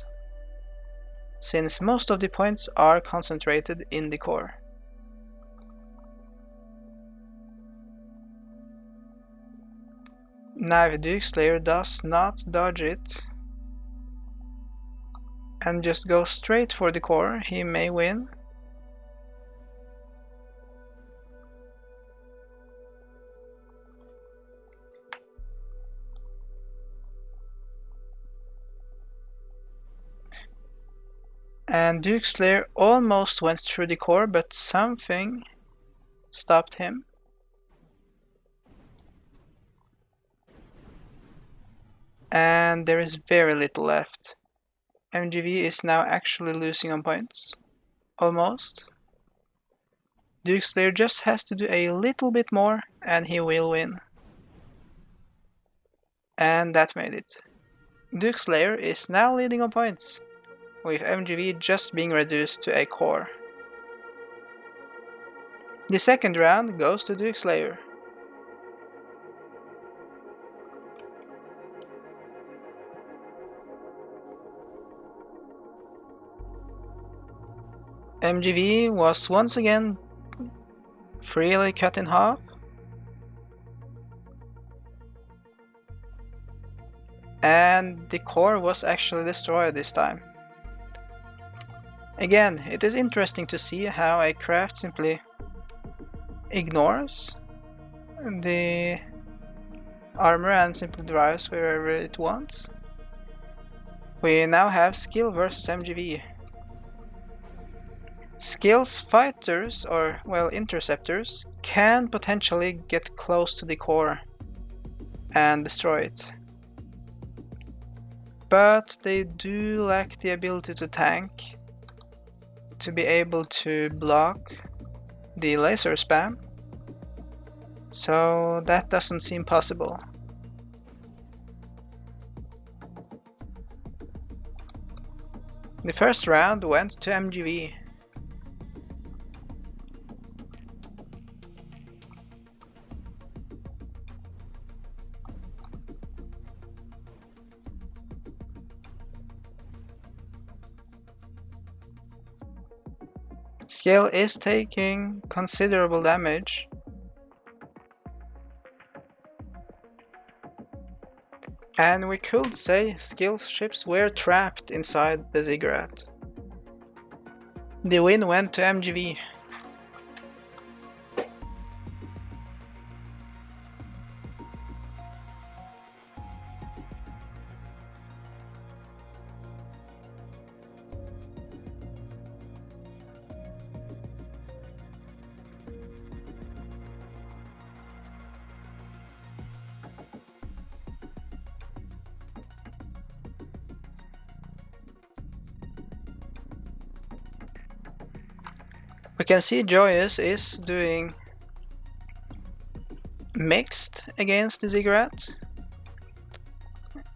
since most of the points are concentrated in the core. Now if Duke Slayer does not dodge it and just go straight for the core, he may win. And Duke Slayer almost went through the core, but something stopped him. And there is very little left. MGV is now actually losing on points. Almost. Duke Slayer just has to do a little bit more and he will win. And that made it. Duke Slayer is now leading on points, with MGV just being reduced to a core. The second round goes to Duke Slayer. MGV was once again freely cut in half. And the core was actually destroyed this time. Again, it is interesting to see how a craft simply ignores the armor and simply drives wherever it wants. We now have skill versus MGV. Skills fighters, or well, interceptors, can potentially get close to the core and destroy it. But they do lack the ability to tank, to be able to block the laser spam, so that doesn't seem possible. The first round went to MGV. Scale is taking considerable damage. And we could say Skill's ships were trapped inside the ziggurat. The win went to MGV. We can see Joyous is doing mixed against the ziggurat.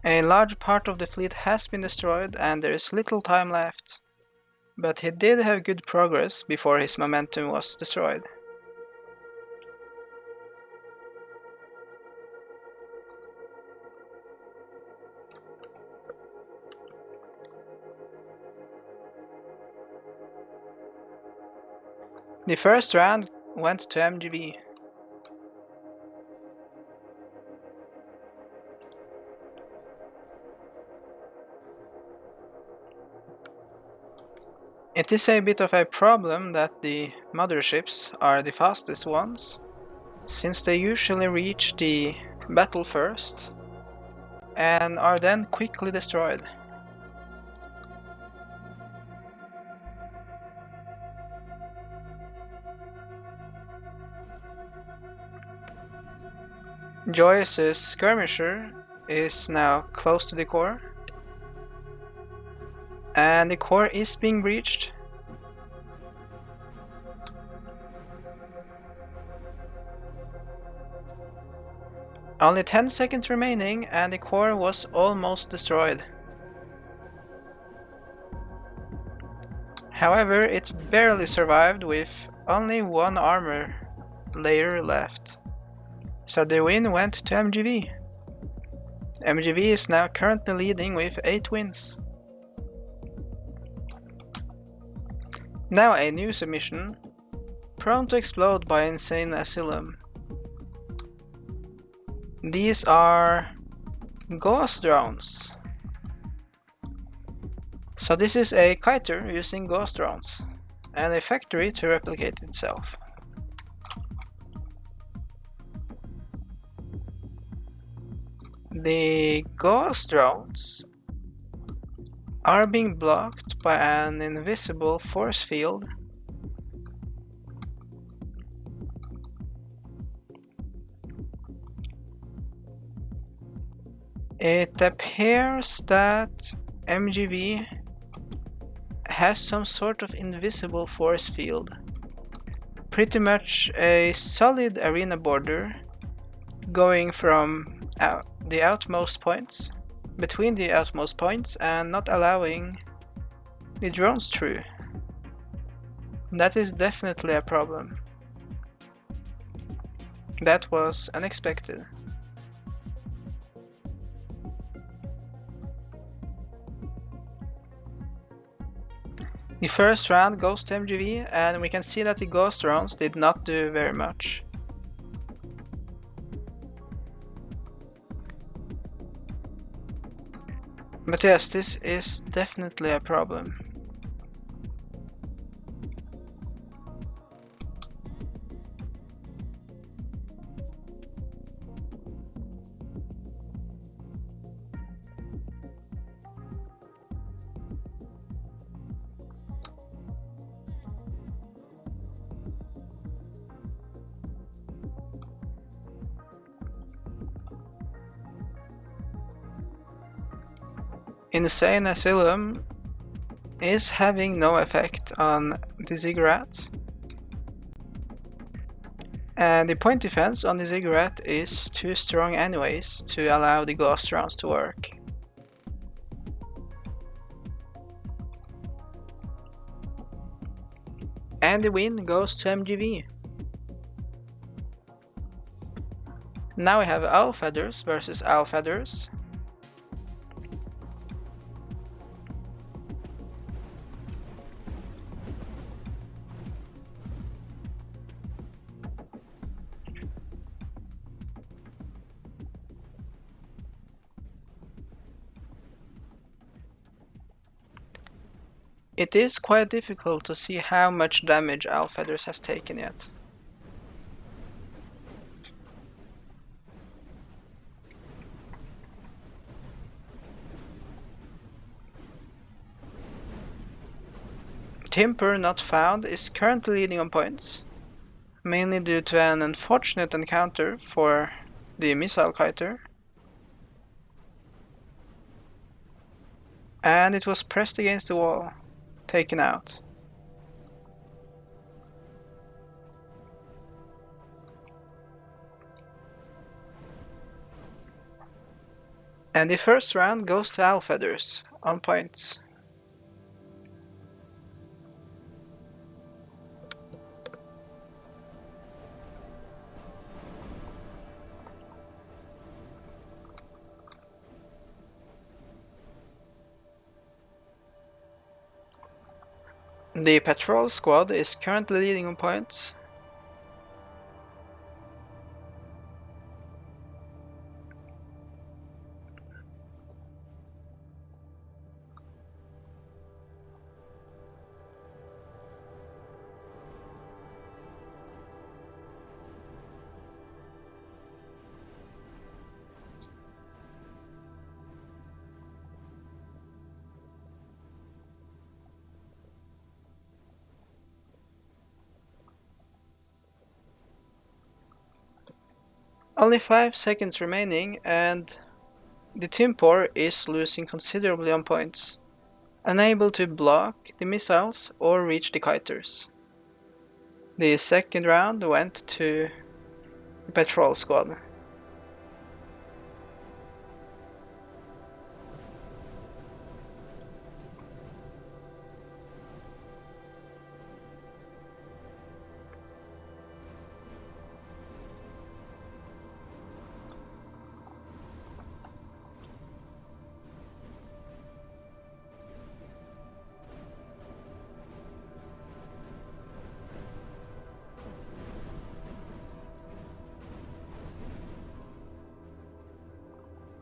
A large part of the fleet has been destroyed and there is little time left. But he did have good progress before his momentum was destroyed. The first round went to MGV. It is a bit of a problem that the motherships are the fastest ones, since they usually reach the battle first and are then quickly destroyed. Joyce's skirmisher is now close to the core, and the core is being breached. Only 10 seconds remaining and the core was almost destroyed. However, it barely survived with only one armor layer left. So the win went to MGV. MGV is now currently leading with 8 wins. Now a new submission, prone to explode by insane asylum. These are ghost drones. So this is a kiter using ghost drones and a factory to replicate itself. The ghost drones are being blocked by an invisible force field. It appears that MGV has some sort of invisible force field. Pretty much a solid arena border going from the outmost points, between the outmost points, and not allowing the drones through. That is definitely a problem. That was unexpected. The first round goes to MGV, and we can see that the ghost drones did not do very much. But yes, this is definitely a problem. Insane Asylum is having no effect on the Ziggurat. And the point defense on the Ziggurat is too strong anyways to allow the ghost rounds to work. And the win goes to MGV. Now we have Owl Feathers versus Owl Feathers. It is quite difficult to see how much damage Owl Feathers has taken yet. Timper Not Found is currently leading on points, mainly due to an unfortunate encounter for the missile kiter. And it was pressed against the wall, taken out. And the first round goes to Owl Feathers, on points. The patrol squad is currently leading on points. Only 5 seconds remaining, and the Timpor is losing considerably on points, unable to block the missiles or reach the kiters. The second round went to the patrol squad.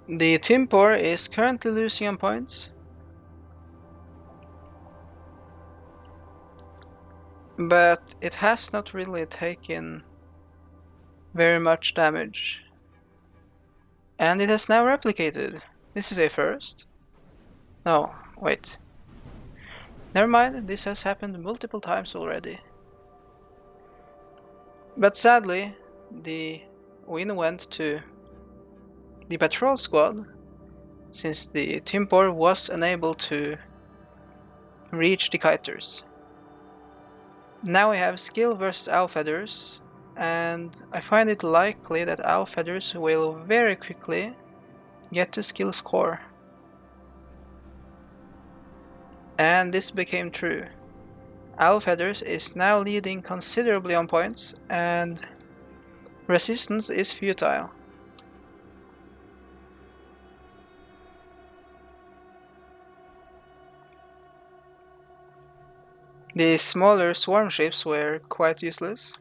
The Timpor is currently losing on points, but it has not really taken very much damage. And it has now replicated. This is a first. No, wait. Never mind, this has happened multiple times already. But sadly, the win went to the patrol squad, since the Timpor was unable to reach the kiters. Now we have skill versus Alfeathers, and I find it likely that Alfeathers will very quickly get to skill score. And this became true. Alfeathers is now leading considerably on points, and resistance is futile. The smaller swarm ships were quite useless.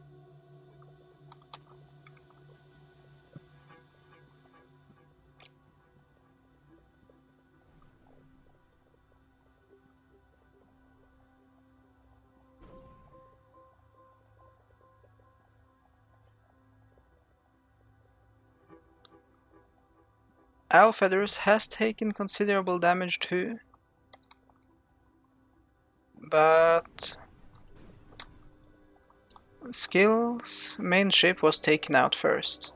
Alfeathers has taken considerable damage too, but Skill's main ship was taken out first.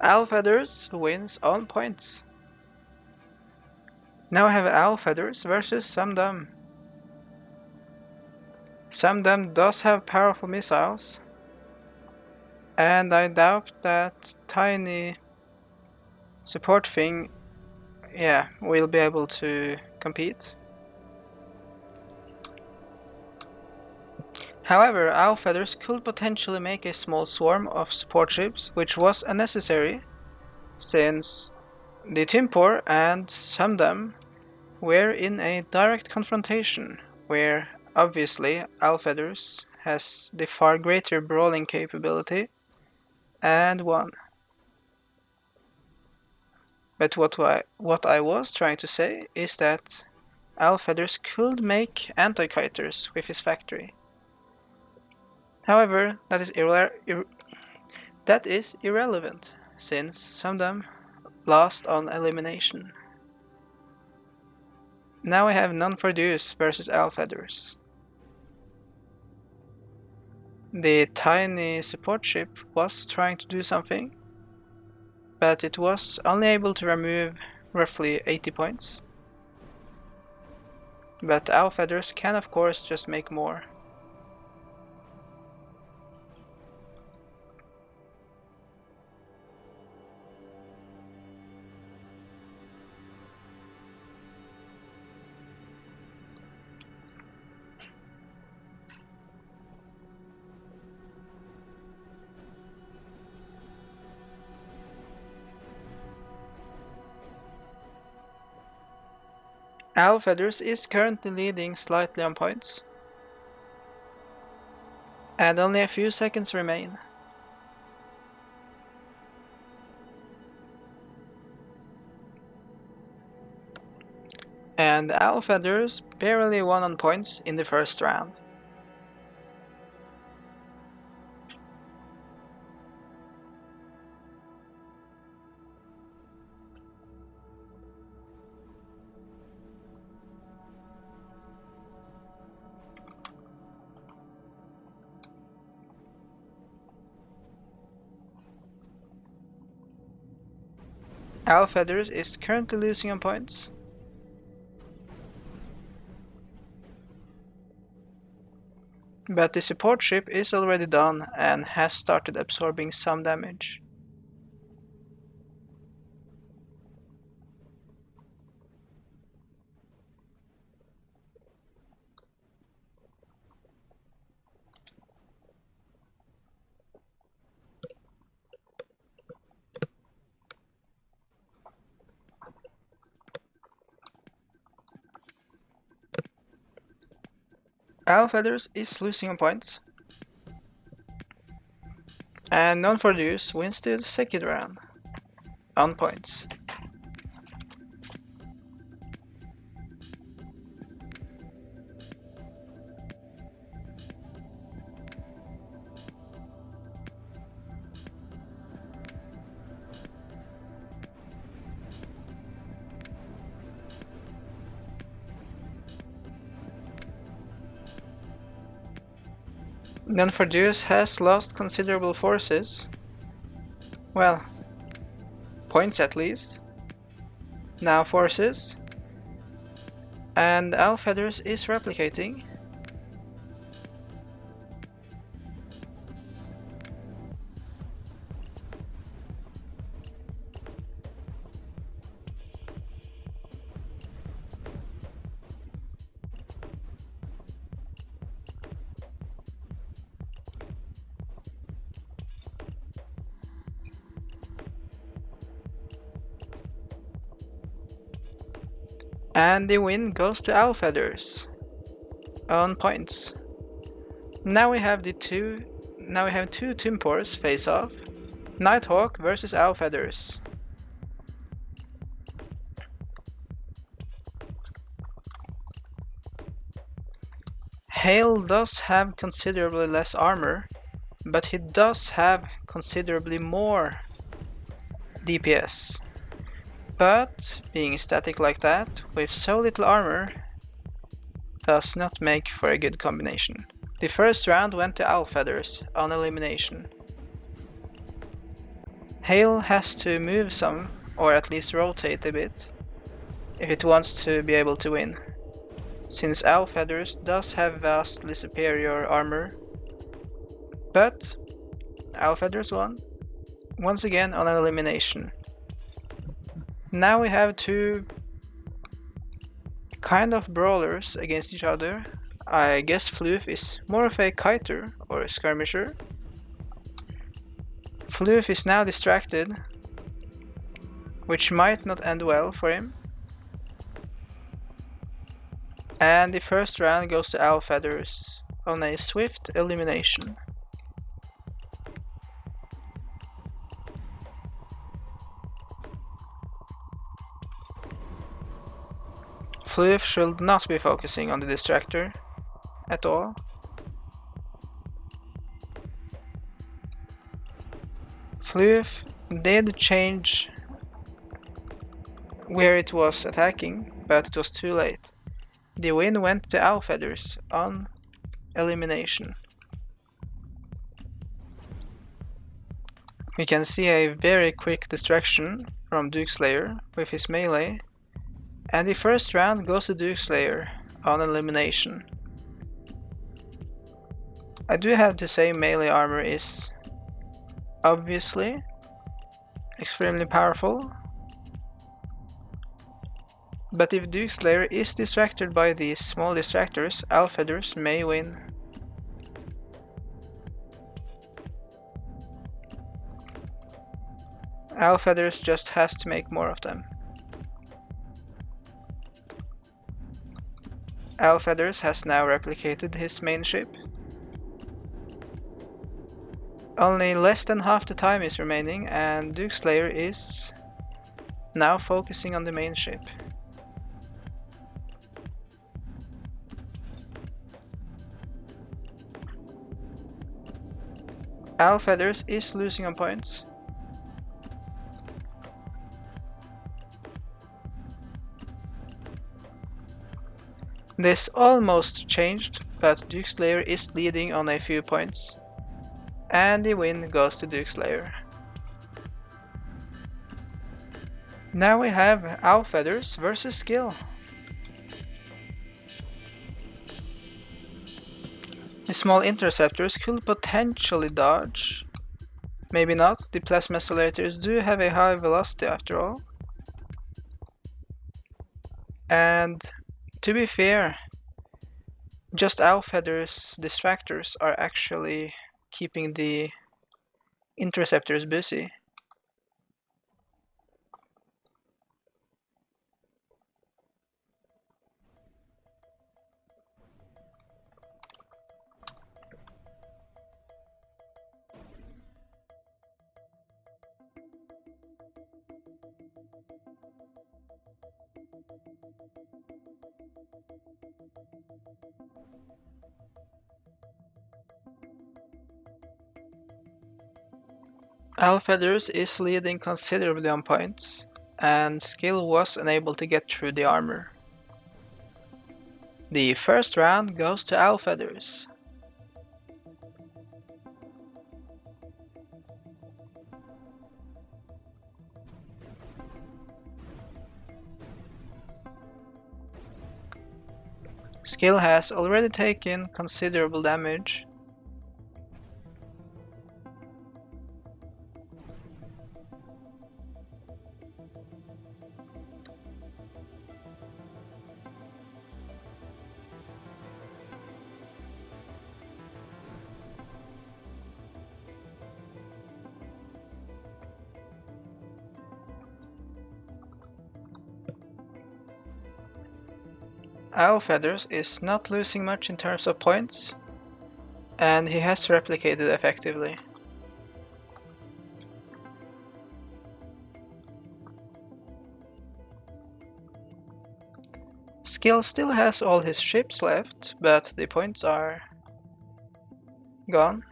Alfeathers wins on points. Now I have Alfeathers versus Sumdum. Sumdum does have powerful missiles, and I doubt that tiny support thing, will be able to compete. However, Alfeathers could potentially make a small swarm of support ships, which was unnecessary, since the Timpor and Sumdum were in a direct confrontation, where obviously Alfeathers has the far greater brawling capability and won. But what I was trying to say is that Alfeathers could make anti-kiters with his factory. However, that is irrelevant, since Sumdum lost on elimination. Now I have Non-Produce versus Alfeathers. The tiny support ship was trying to do something, but it was only able to remove roughly 80 points. But Alfeathers can of course just make more. Alfeathers is currently leading slightly on points, and only a few seconds remain. And Alfeathers barely won on points in the first round. Alfeathers is currently losing on points. But the support ship is already done and has started absorbing some damage. Alfeathers is losing on points, and Non-Produce wins the second round on points. Then for Deuce has lost considerable forces. Well, points at least. Now forces. And Alfeathers is replicating. And the win goes to Alfeathers on points. Now we have two Timpors face off. Nighthawk versus Alfeathers. Hail does have considerably less armor, but he does have considerably more DPS. But being static like that, with so little armor, does not make for a good combination. The first round went to Alfeathers on elimination. Hail has to move some, or at least rotate a bit, if it wants to be able to win, since Alfeathers does have vastly superior armor. But Alfeathers won, once again on an elimination. Now we have two kind of brawlers against each other. I guess Floof is more of a kiter or a skirmisher. Floof is now distracted, which might not end well for him. And the first round goes to Alfeathers on a swift elimination. Floof should not be focusing on the distractor at all. Floof did change where it was attacking, but it was too late. The win went to Alfeathers on elimination. We can see a very quick distraction from Dukeslayer with his melee, and the first round goes to Dukeslayer on elimination. I do have to say melee armor is obviously extremely powerful, but if Dukeslayer is distracted by these small distractors, Alfeathers may win. Alfeathers just has to make more of them. Alfeathers has now replicated his main ship. Only less than half the time is remaining, and Dukeslayer is now focusing on the main ship. Alfeathers is losing on points. This almost changed, but Dukeslayer is leading on a few points, and the win goes to Dukeslayer. Now we have Alfeathers versus skill. The small interceptors could potentially dodge. Maybe not, the plasma accelerators do have a high velocity after all. And to be fair, just Alfeathers' distractors are actually keeping the interceptors busy. Alfeathers is leading considerably on points, and skill was unable to get through the armor. The first round goes to Alfeathers. Skill has already taken considerable damage. Owl Feathers is not losing much in terms of points, and he has replicated effectively. Skill still has all his ships left, but the points are gone.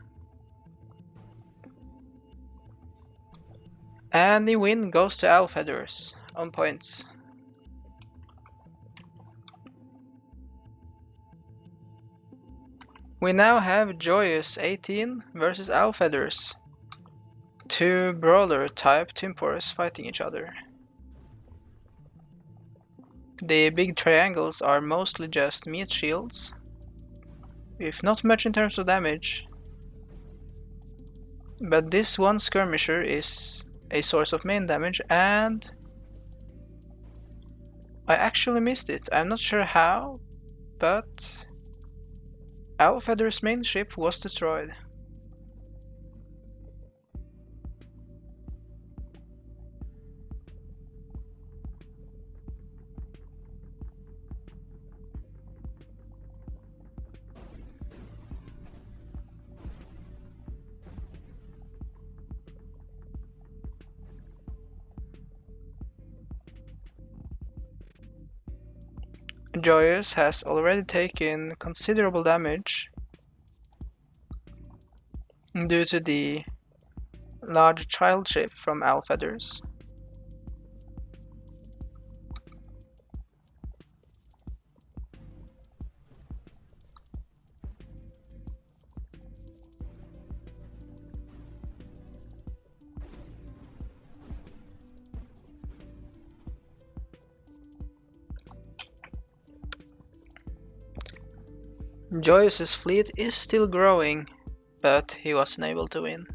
And the win goes to Owl Feathers on points. We now have Joyous 18 versus Owl Feathers. Two brawler type Timpors fighting each other. The big triangles are mostly just meat shields, if not much in terms of damage. But this one skirmisher is a source of main damage, and I actually missed it. I'm not sure how, but Owl Feather's main ship was destroyed. Joyous has already taken considerable damage due to the large child ship from Owl Feathers. Joyous's fleet is still growing, but he wasn't able to win.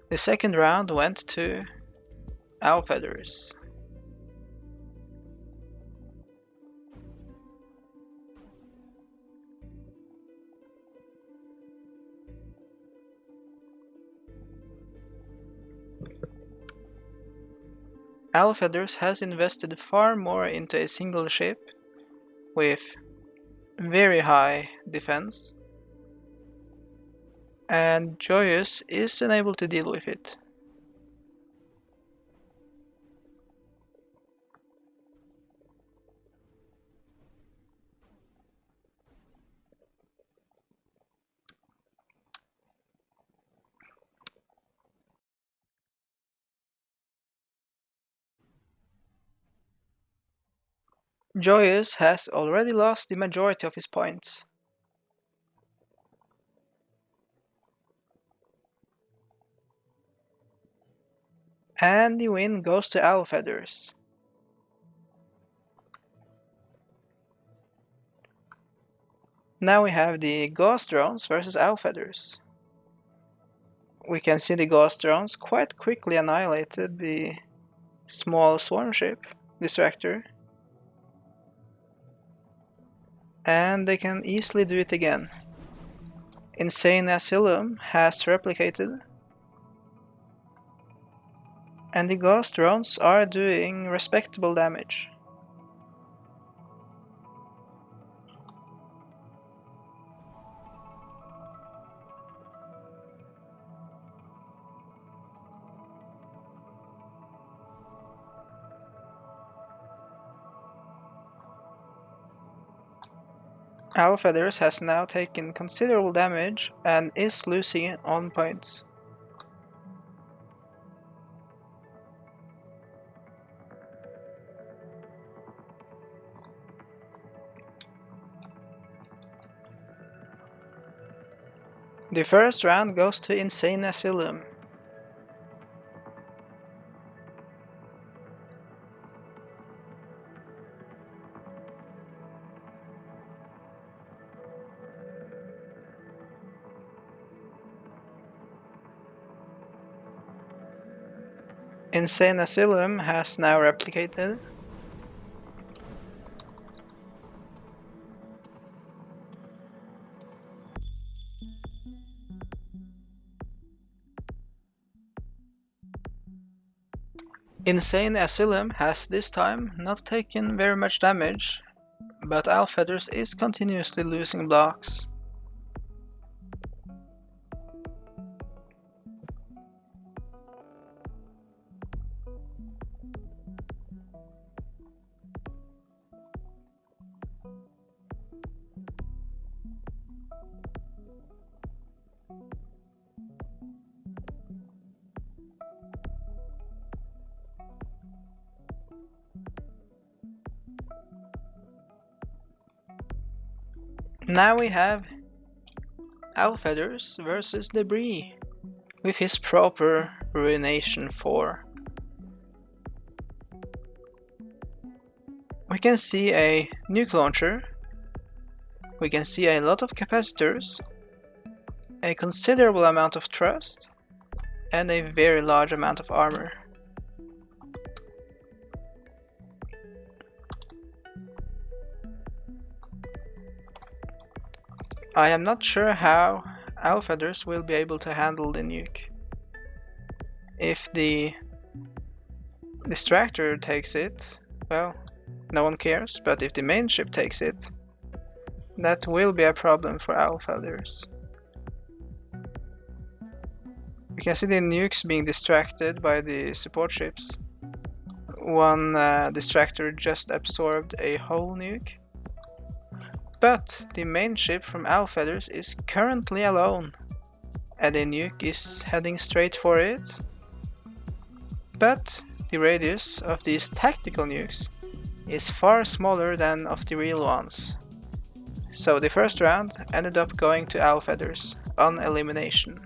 The second round went to Owl Feathers. Owl Feathers has invested far more into a single ship with very high defense, and Joyous is unable to deal with it. Joyous has already lost the majority of his points. And the win goes to Owl Feathers. Now we have the Ghost Drones versus Owl Feathers. We can see the Ghost Drones quite quickly annihilated the small swarm ship distractor, and they can easily do it again. Insane Asylum has replicated, and the Ghost Drones are doing respectable damage. Owl Feathers has now taken considerable damage and is losing on points. The first round goes to Insane Asylum. Insane Asylum has now replicated. Insane Asylum has this time not taken very much damage, but Alfeathers is continuously losing blocks. Now we have Alfeathers versus Debris, with his proper Ruination 4. We can see a nuke launcher, we can see a lot of capacitors, a considerable amount of thrust, and a very large amount of armor. I am not sure how Alfeathers will be able to handle the nuke. If the distractor takes it, well, no one cares, but if the main ship takes it, that will be a problem for Alfeathers. You can see the nukes being distracted by the support ships. One distractor just absorbed a whole nuke. But the main ship from Alfeathers is currently alone, and a nuke is heading straight for it. But the radius of these tactical nukes is far smaller than of the real ones. So the first round ended up going to Alfeathers on elimination.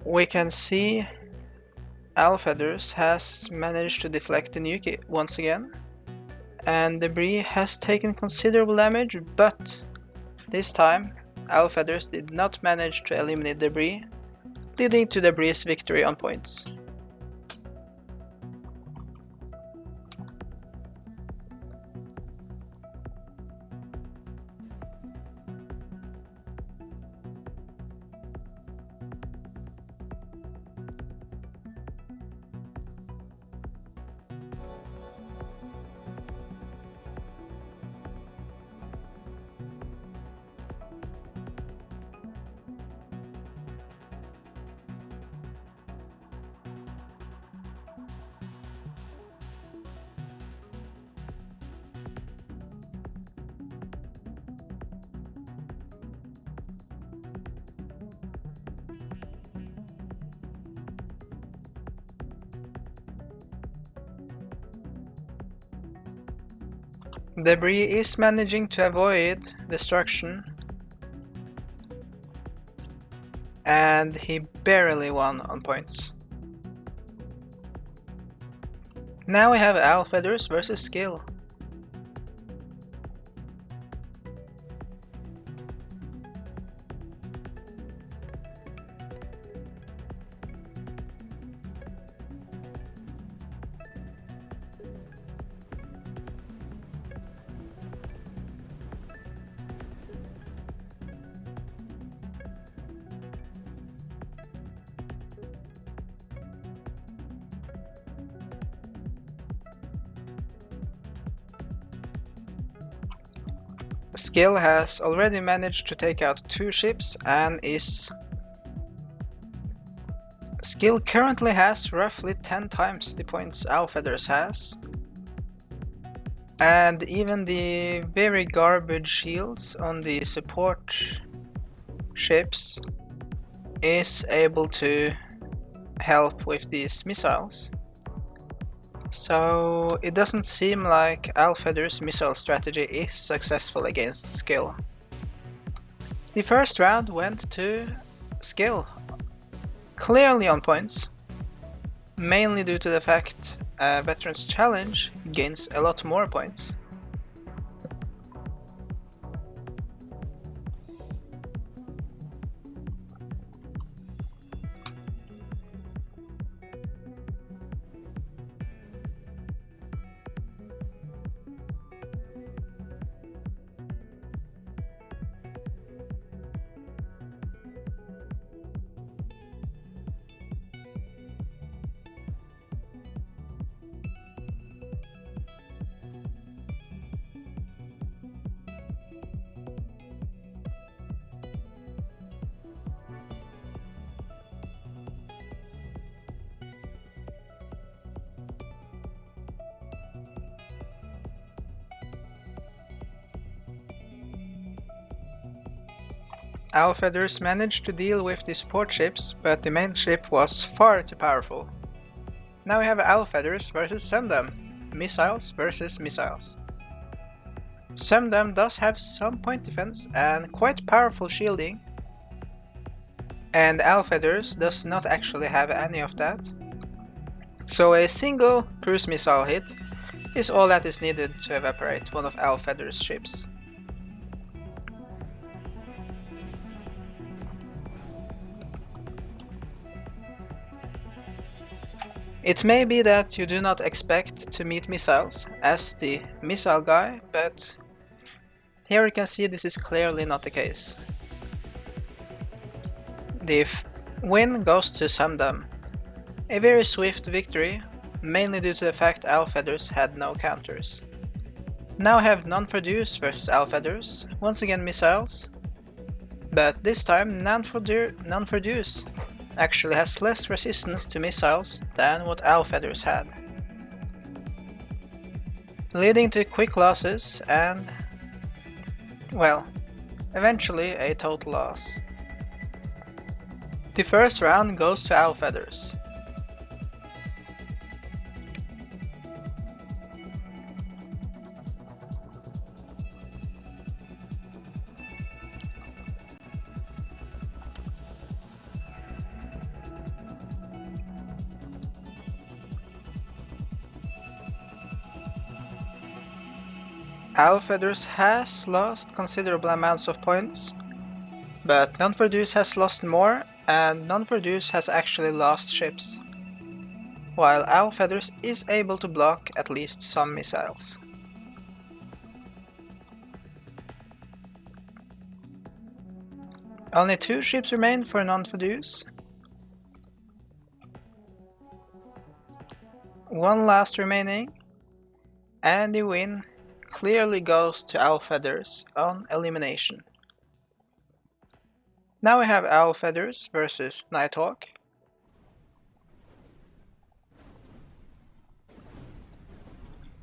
We can see Alfeathers has managed to deflect the nuke once again, and Debris has taken considerable damage, but this time Alfeathers did not manage to eliminate Debris, leading to Debris' victory on points. Debris is managing to avoid destruction, and he barely won on points. Now we have Alfeathers versus Skill. Skill has already managed to take out 2 ships and is... Skill currently has roughly 10 times the points Alfeathers has. And even the very garbage shields on the support ships is able to help with these missiles. So it doesn't seem like Alfeather's missile strategy is successful against Skill. The first round went to Skill, clearly on points, mainly due to the fact Veteran's Challenge gains a lot more points. Alfeathers managed to deal with the support ships, but the main ship was far too powerful. Now we have Alfeathers versus Sumdam, missiles versus missiles. Sumdam does have some point defense and quite powerful shielding, and Alfeathers does not actually have any of that. So a single cruise missile hit is all that is needed to evaporate one of Alfeathers' ships. It may be that you do not expect to meet missiles as the missile guy, but here you can see this is clearly not the case. The win goes to Sumdam. A very swift victory, mainly due to the fact Alfeathers had no counters. Now we have Non-Produce versus Alfeathers, once again missiles, but this time Non-Produce actually has less resistance to missiles than what Alfeathers had, leading to quick losses and, well, eventually a total loss. The first round goes to Alfeathers. Alfeathers has lost considerable amounts of points, but Non-Produce has lost more, and Non-Produce has actually lost ships, while Alfeathers is able to block at least some missiles. Only 2 ships remain for Non-Produce. One last remaining, and the win clearly goes to Alfeathers on elimination. Now we have Alfeathers versus Nighthawk.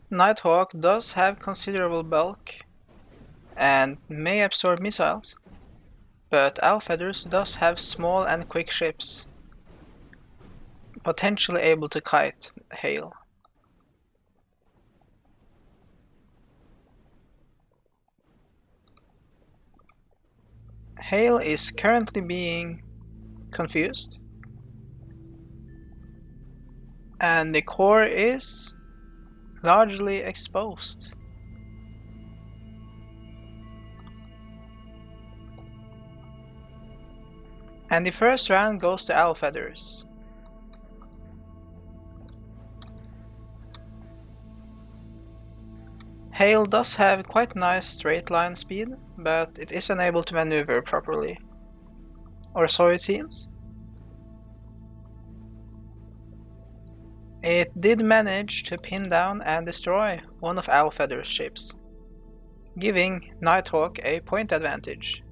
Nighthawk does have considerable bulk and may absorb missiles, but Alfeathers does have small and quick ships, potentially able to kite hail. Hail is currently being confused, and the core is largely exposed. And the first round goes to Alfeathers. Hail does have quite nice straight line speed, but it is unable to maneuver properly. Or so it seems. It did manage to pin down and destroy one of Alfeathers' ships. giving Nighthawk a point advantage.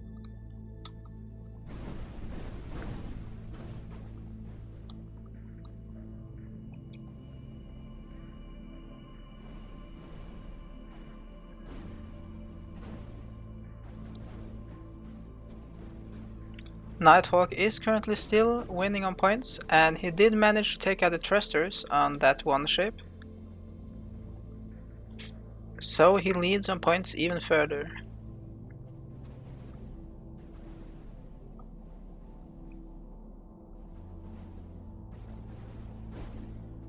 Nighthawk is currently still winning on points, and he did manage to take out the thrusters on that one ship. So he leads on points even further.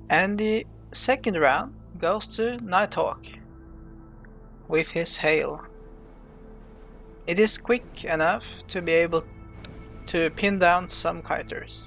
And the second round goes to Nighthawk with his hail. It is quick enough to be able to pin down some kiters.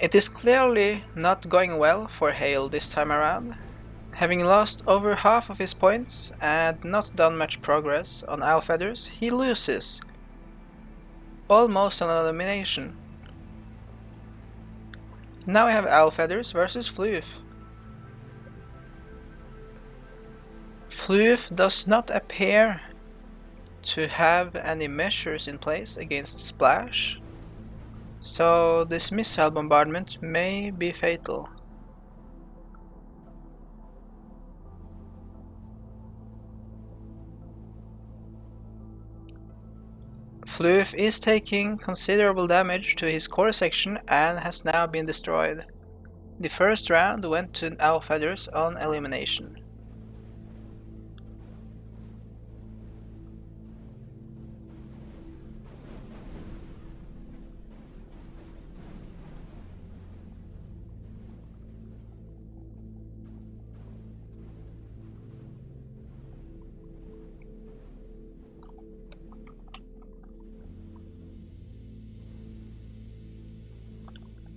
It is clearly not going well for Hale this time around. Having lost over half of his points and not done much progress on Alfeathers, he loses. Almost an elimination. Now we have Alfeathers versus Floof. Floof does not appear to have any measures in place against Splash, so this missile bombardment may be fatal. Floof is taking considerable damage to his core section and has now been destroyed. The first round went to Alfeathers on elimination.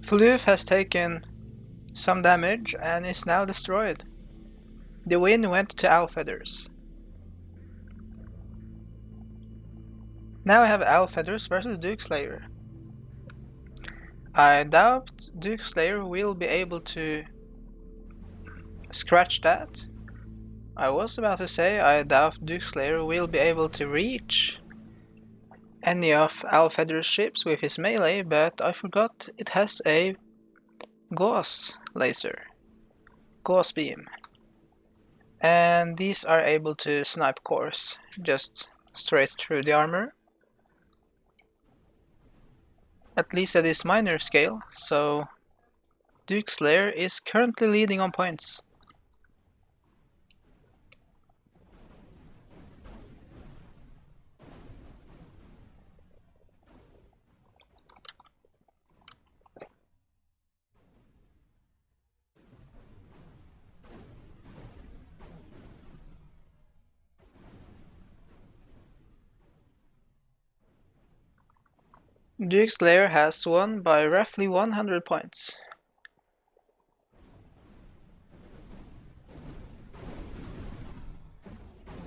Floof has taken some damage and is now destroyed. The win went to Alfeathers. Now I have Alfeathers versus Dukeslayer. I doubt Dukeslayer will be able to scratch that. I was about to say I doubt Dukeslayer will be able to reach any of Alfeather's ships with his melee, but I forgot it has a Gauss laser. Gauss beam. And these are able to snipe cores just straight through the armor. At least at this minor scale, so Dukeslayer is currently leading on points. Dukeslayer has won by roughly 100 points.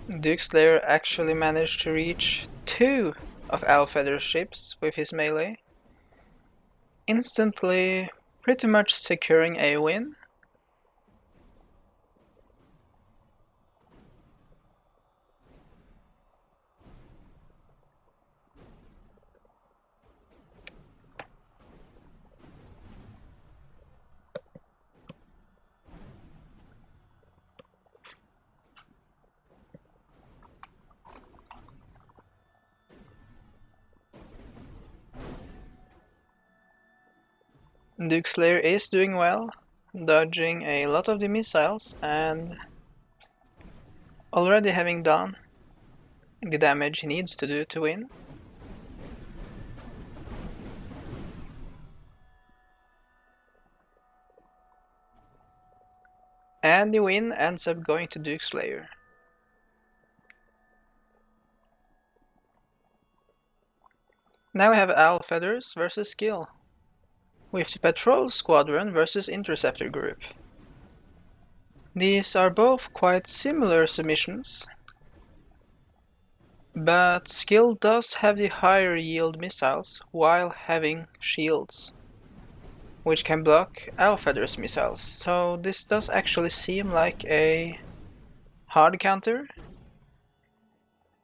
Dukeslayer actually managed to reach 2 of Alfeather's ships with his melee, instantly pretty much securing a win. Dukeslayer is doing well, dodging a lot of the missiles and already having done the damage he needs to do to win. And the win ends up going to Duke Slayer. Now we have Owl Feathers versus Skill, with the Patrol Squadron versus Interceptor Group. These are both quite similar submissions, but Skill does have the higher yield missiles while having shields, which can block Owl Feathers missiles, so this does actually seem like a hard counter,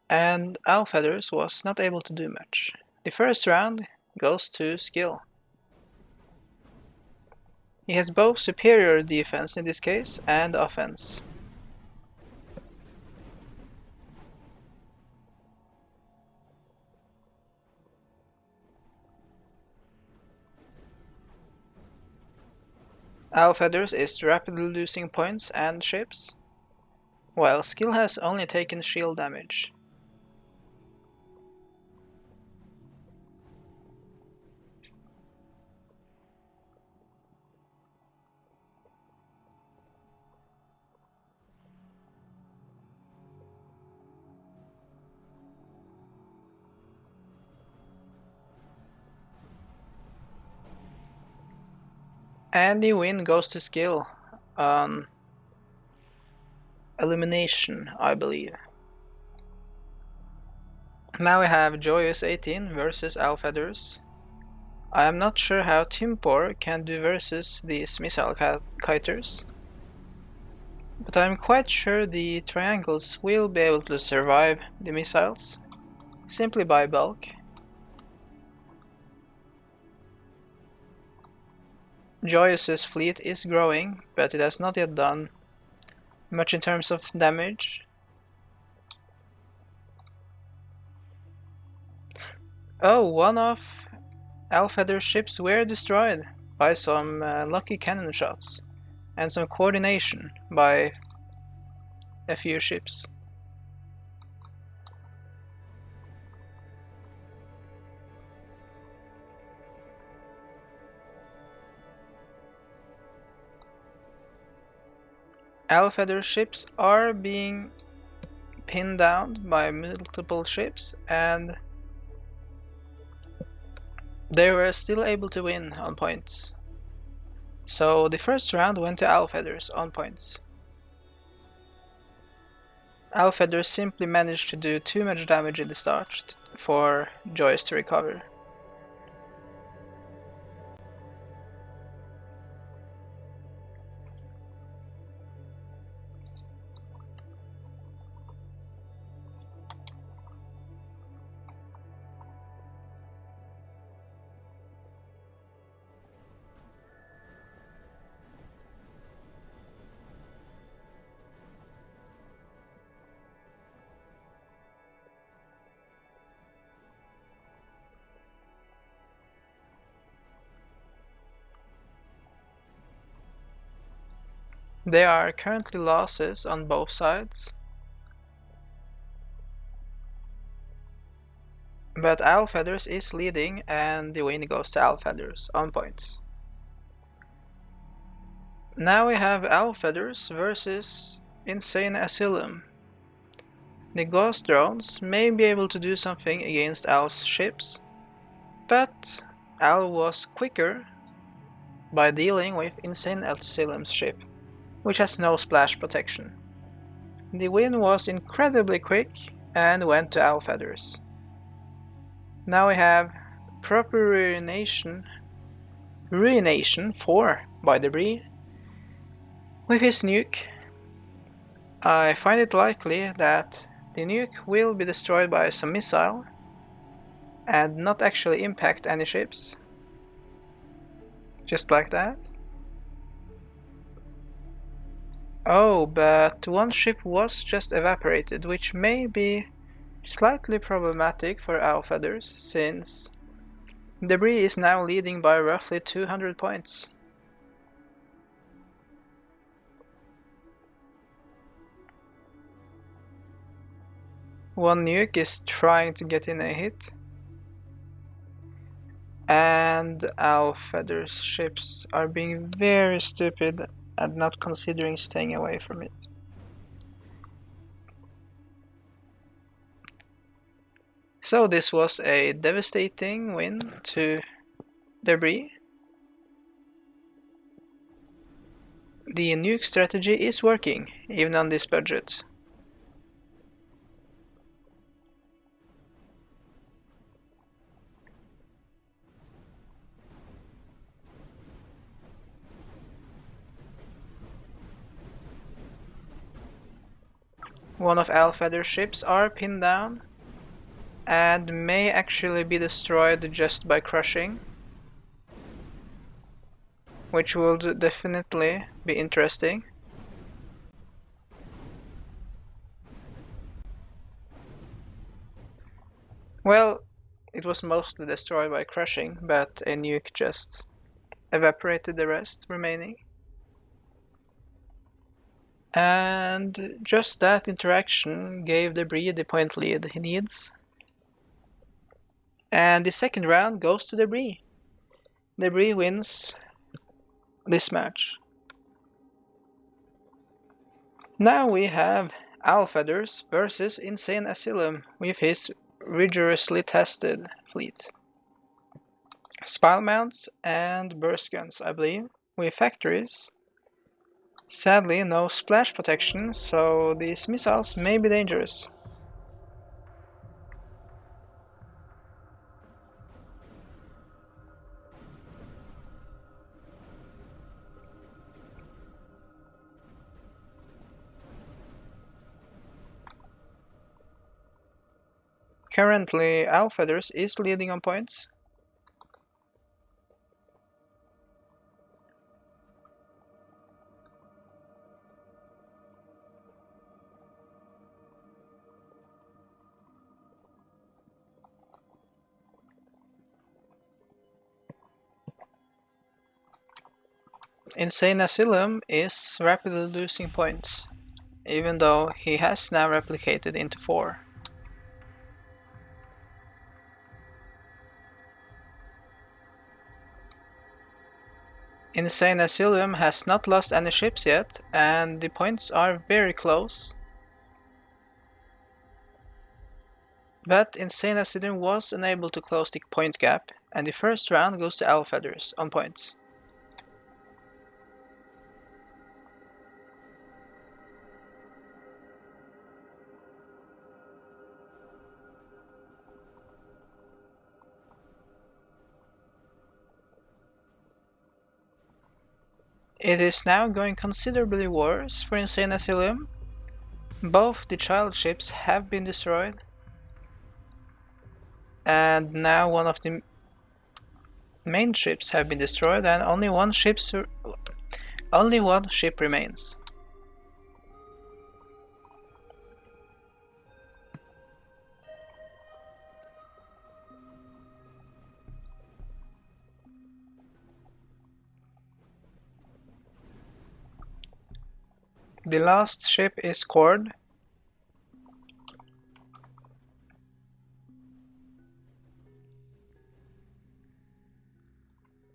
and Owl Feathers was not able to do much. The first round goes to Skill. He has both superior defense in this case and offense. Owl Feathers is rapidly losing points and ships, while Skill has only taken shield damage. And the win goes to Skill on elimination, I believe. Now we have Joyous 18 versus Owl Feathers. I am not sure how Timpor can do versus these missile kiters, but I'm quite sure the triangles will be able to survive the missiles, simply by bulk. Joyous's fleet is growing, but it has not yet done much in terms of damage. Oh, one of Alfeather's ships were destroyed by some lucky cannon shots and some coordination by a few ships. Alfeather's ships are being pinned down by multiple ships, and they were still able to win on points. So the first round went to Alfeathers on points. Alfeathers simply managed to do too much damage in the start for Joyce to recover. There are currently losses on both sides, but Alfeathers is leading and the win goes to Alfeathers on points. Now we have Alfeathers versus Insane Asylum. The Ghost Drones may be able to do something against Al's ships, but Al was quicker by dealing with Insane Asylum's ship, which has no splash protection. The win was incredibly quick and went to Alfeathers. Now we have Proper Ruination 4 by Debris. With his nuke, I find it likely that the nuke will be destroyed by some missile and not actually impact any ships. Just like that. Oh, but one ship was just evaporated, which may be slightly problematic for Alfeathers, since Debris is now leading by roughly 200 points. One nuke is trying to get in a hit. And Alfeather's ships are being very stupid and not considering staying away from it. So this was a devastating win to Debris. The nuke strategy is working, even on this budget. One of Alfeather's ships are pinned down and may actually be destroyed just by crushing, which would definitely be interesting. Well, it was mostly destroyed by crushing, but a nuke just evaporated the rest remaining. And just that interaction gave Debris the point lead he needs. And the second round goes to Debris. Debris wins this match. Now we have Alfeathers versus Insane Asylum with his rigorously tested fleet. Spile mounts and burst guns, I believe, with factories. Sadly, no splash protection, so these missiles may be dangerous. Currently, Alfeathers is leading on points. Insane Asylum is rapidly losing points, even though he has now replicated into 4. Insane Asylum has not lost any ships yet, and the points are very close. But Insane Asylum was unable to close the point gap, and the first round goes to Alfeathers on points. It is now going considerably worse for Insane Asylum. Both the child ships have been destroyed, and now one of the main ships have been destroyed, and only one ship remains. The last ship is scored.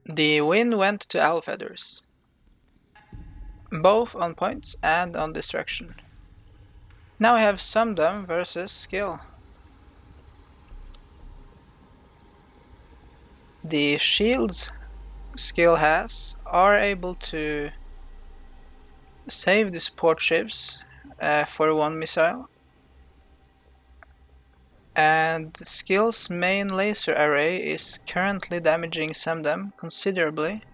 The win went to Alfeathers, both on points and on destruction. Now we have Sumdom versus Skill. The shields Skill has are able to save the support ships for one missile, and Skill's main laser array is currently damaging Sumdom considerably,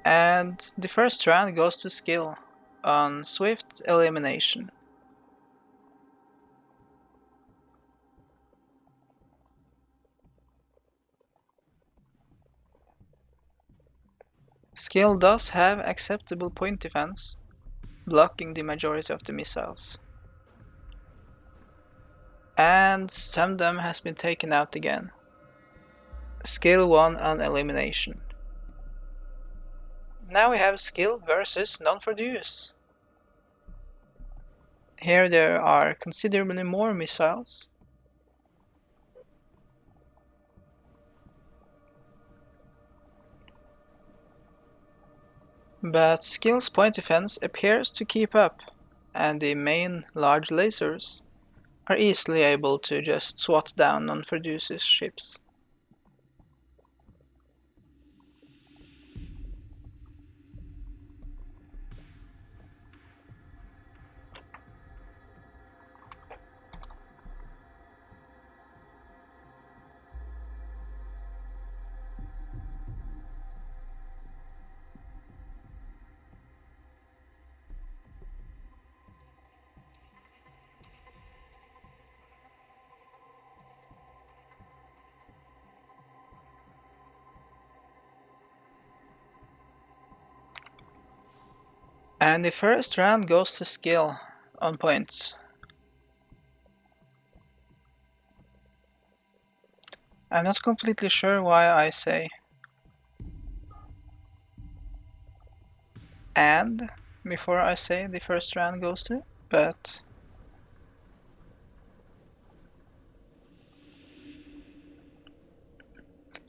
and the first round goes to Skill on swift elimination. Skill does have acceptable point defense, blocking the majority of the missiles. And Sumdom has been taken out again. Skill won on elimination. Now we have Skill versus Non-for-Deuce. Here there are considerably more missiles. But Skill's point defense appears to keep up, and the main large lasers are easily able to just swat down non-Ferduce's ships. And the first round goes to Skill on points. I'm not completely sure why I say and before I say the first round goes to, but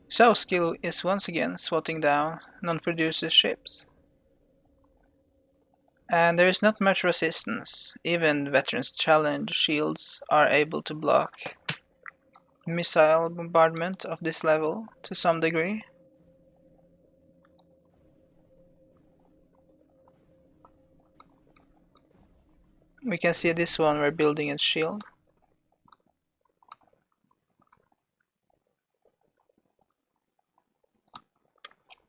so Skill is once again swatting down non-Ferduce's ships. And there is not much resistance, even Veteran's Challenge shields are able to block missile bombardment of this level to some degree. We can see this one we're building its shield.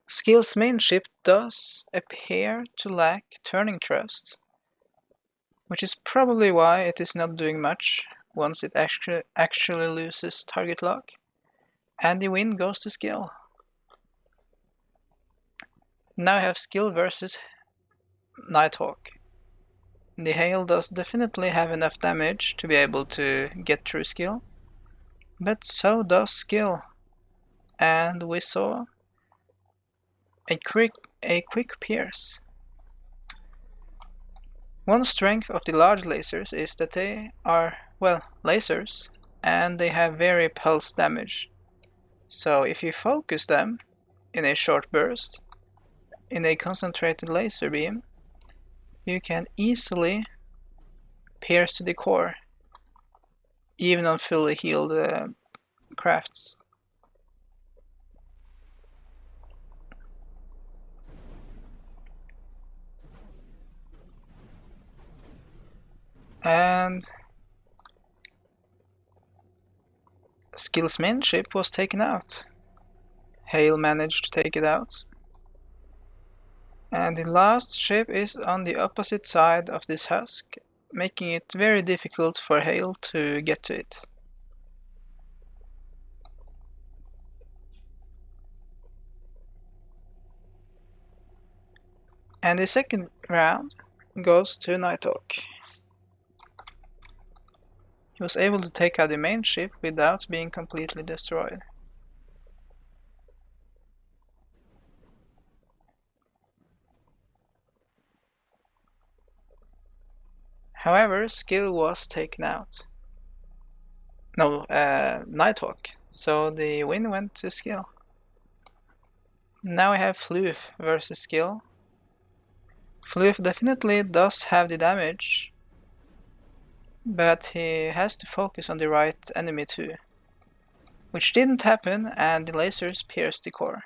Skill's main ship does appear to lack turning thrust, which is probably why it is not doing much once it actually loses target lock, and the win goes to Skill. Now I have Skill versus Nighthawk. The hail does definitely have enough damage to be able to get through Skill, but so does Skill, and we saw a quick pierce. One strength of the large lasers is that they are, well, lasers, and they have very pulse damage. So if you focus them in a short burst, in a concentrated laser beam, you can easily pierce to the core, even on fully healed crafts. And Skill's main ship was taken out. Hale managed to take it out. And the last ship is on the opposite side of this husk, making it very difficult for Hale to get to it. And the second round goes to Nighthawk. He was able to take out the main ship without being completely destroyed. However, Skill was taken out. No, Nighthawk. So the win went to Skill. Now we have Floof versus Skill. Floof definitely does have the damage, but he has to focus on the right enemy too, which didn't happen, and the lasers pierced the core.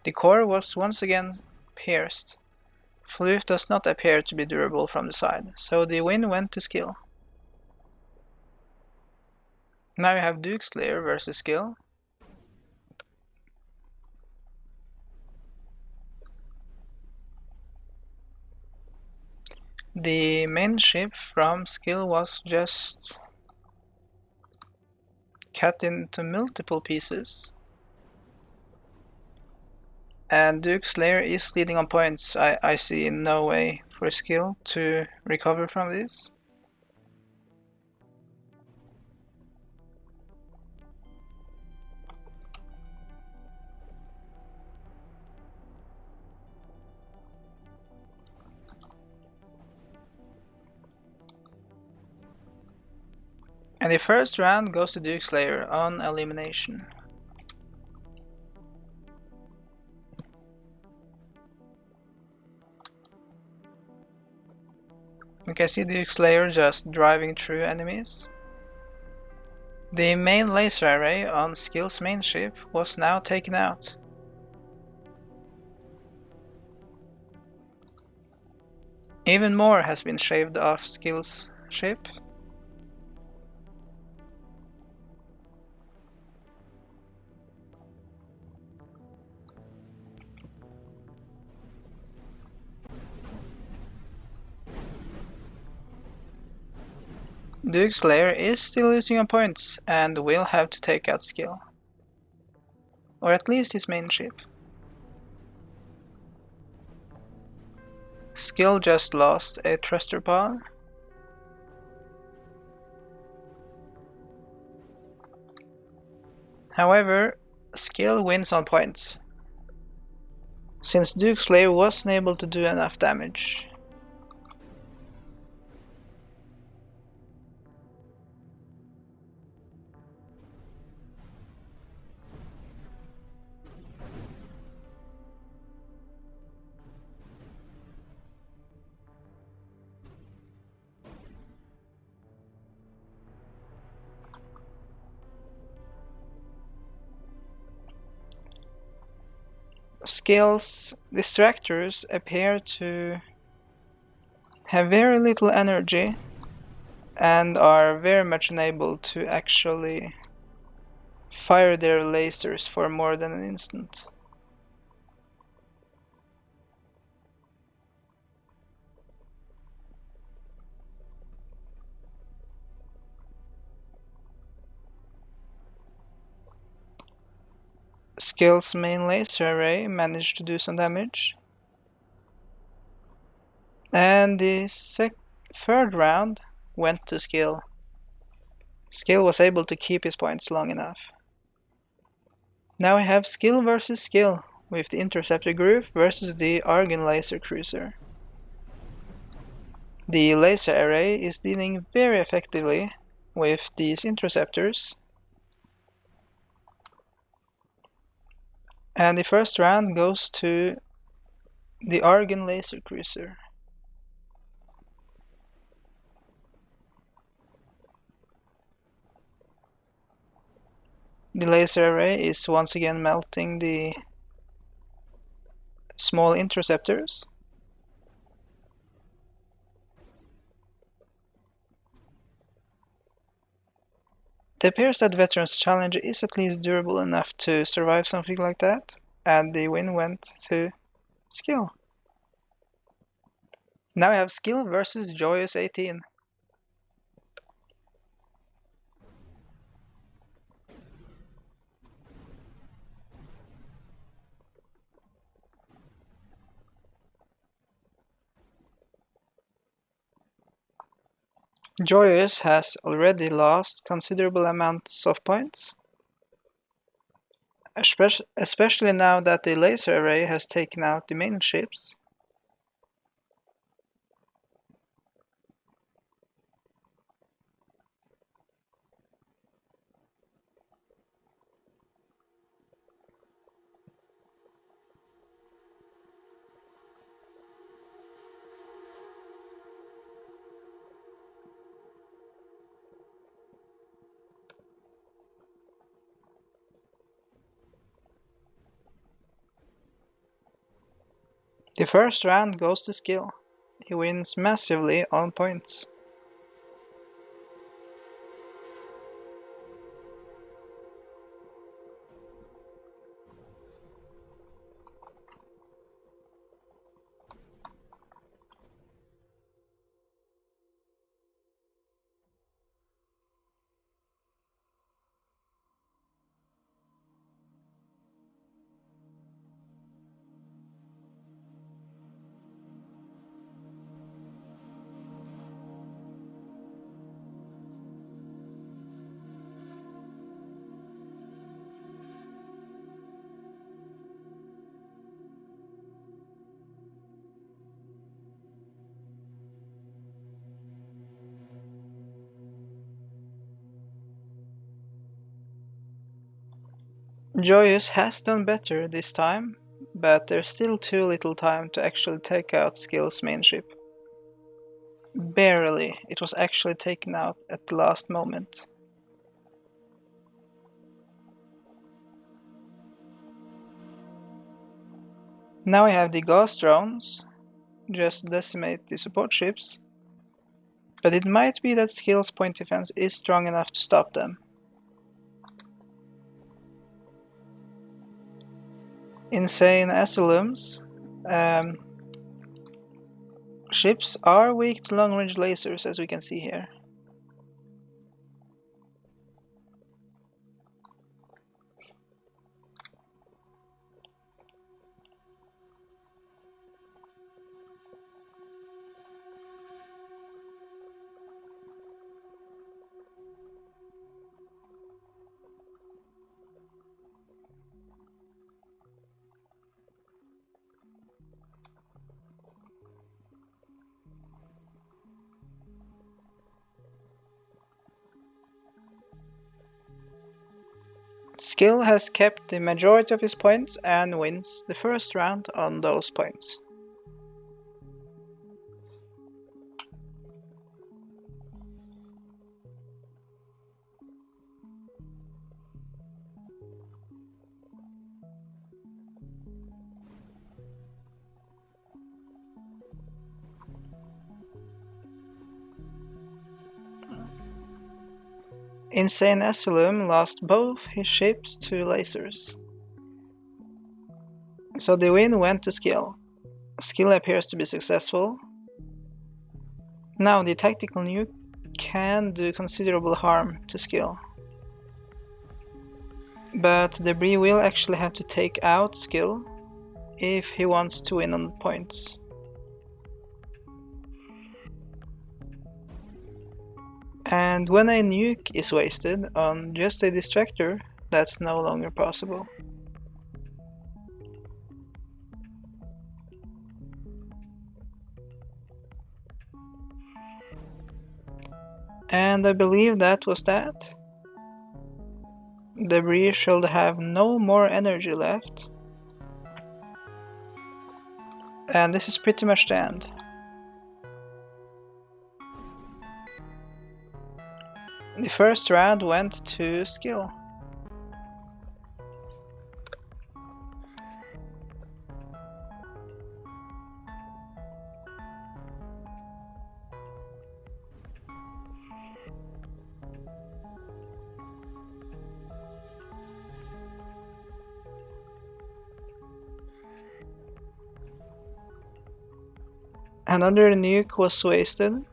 The core was once again pierced. Floof does not appear to be durable from the side, so the win went to Skill. Now we have Duke Slayer versus Skill. The main ship from Skill was just cut into multiple pieces. And Duke Slayer is leading on points. I see no way for Skill to recover from this. And the first round goes to Duke Slayer on elimination. You can see Duke Slayer just driving through enemies. The main laser array on Skill's main ship was now taken out. Even more has been shaved off Skill's ship. Duke Slayer is still losing on points and will have to take out Skill. Or at least his main ship. Skill just lost a thruster pod. However, Skill wins on points, since Duke Slayer wasn't able to do enough damage. Skill's distractors appear to have very little energy and are very much unable to actually fire their lasers for more than an instant. Skill's main laser array managed to do some damage. And the third round went to Skill. Skill was able to keep his points long enough. Now we have Skill versus Skill, with the Interceptor group versus the Argon Laser Cruiser. The laser array is dealing very effectively with these interceptors. And the first round goes to the Argon Laser Cruiser. The laser array is once again melting the small interceptors. It appears that Veteran's Challenge is at least durable enough to survive something like that, and the win went to Skill. Now we have Skill versus Joyous 18. Joyous has already lost considerable amounts of points, especially now that the laser array has taken out the main ships. The first round goes to Skill. He wins massively on points. Joyous has done better this time, but there's still too little time to actually take out Skill's main ship. Barely, it was actually taken out at the last moment. Now we have the ghost drones, just decimate the support ships, but it might be that Skill's point defense is strong enough to stop them. Insane Asylums. Ships are weak to long-range lasers, as we can see here. Skill has kept the majority of his points and wins the first round on those points. Insane Asylum lost both his ships to lasers, so the win went to Skill. Skill appears to be successful. Now the tactical nuke can do considerable harm to Skill, but Debris will actually have to take out Skill if he wants to win on points. And when a nuke is wasted on just a distractor, that's no longer possible. And I believe that was that. Debris should have no more energy left. And this is pretty much the end. The first round went to Skill. Another nuke was wasted.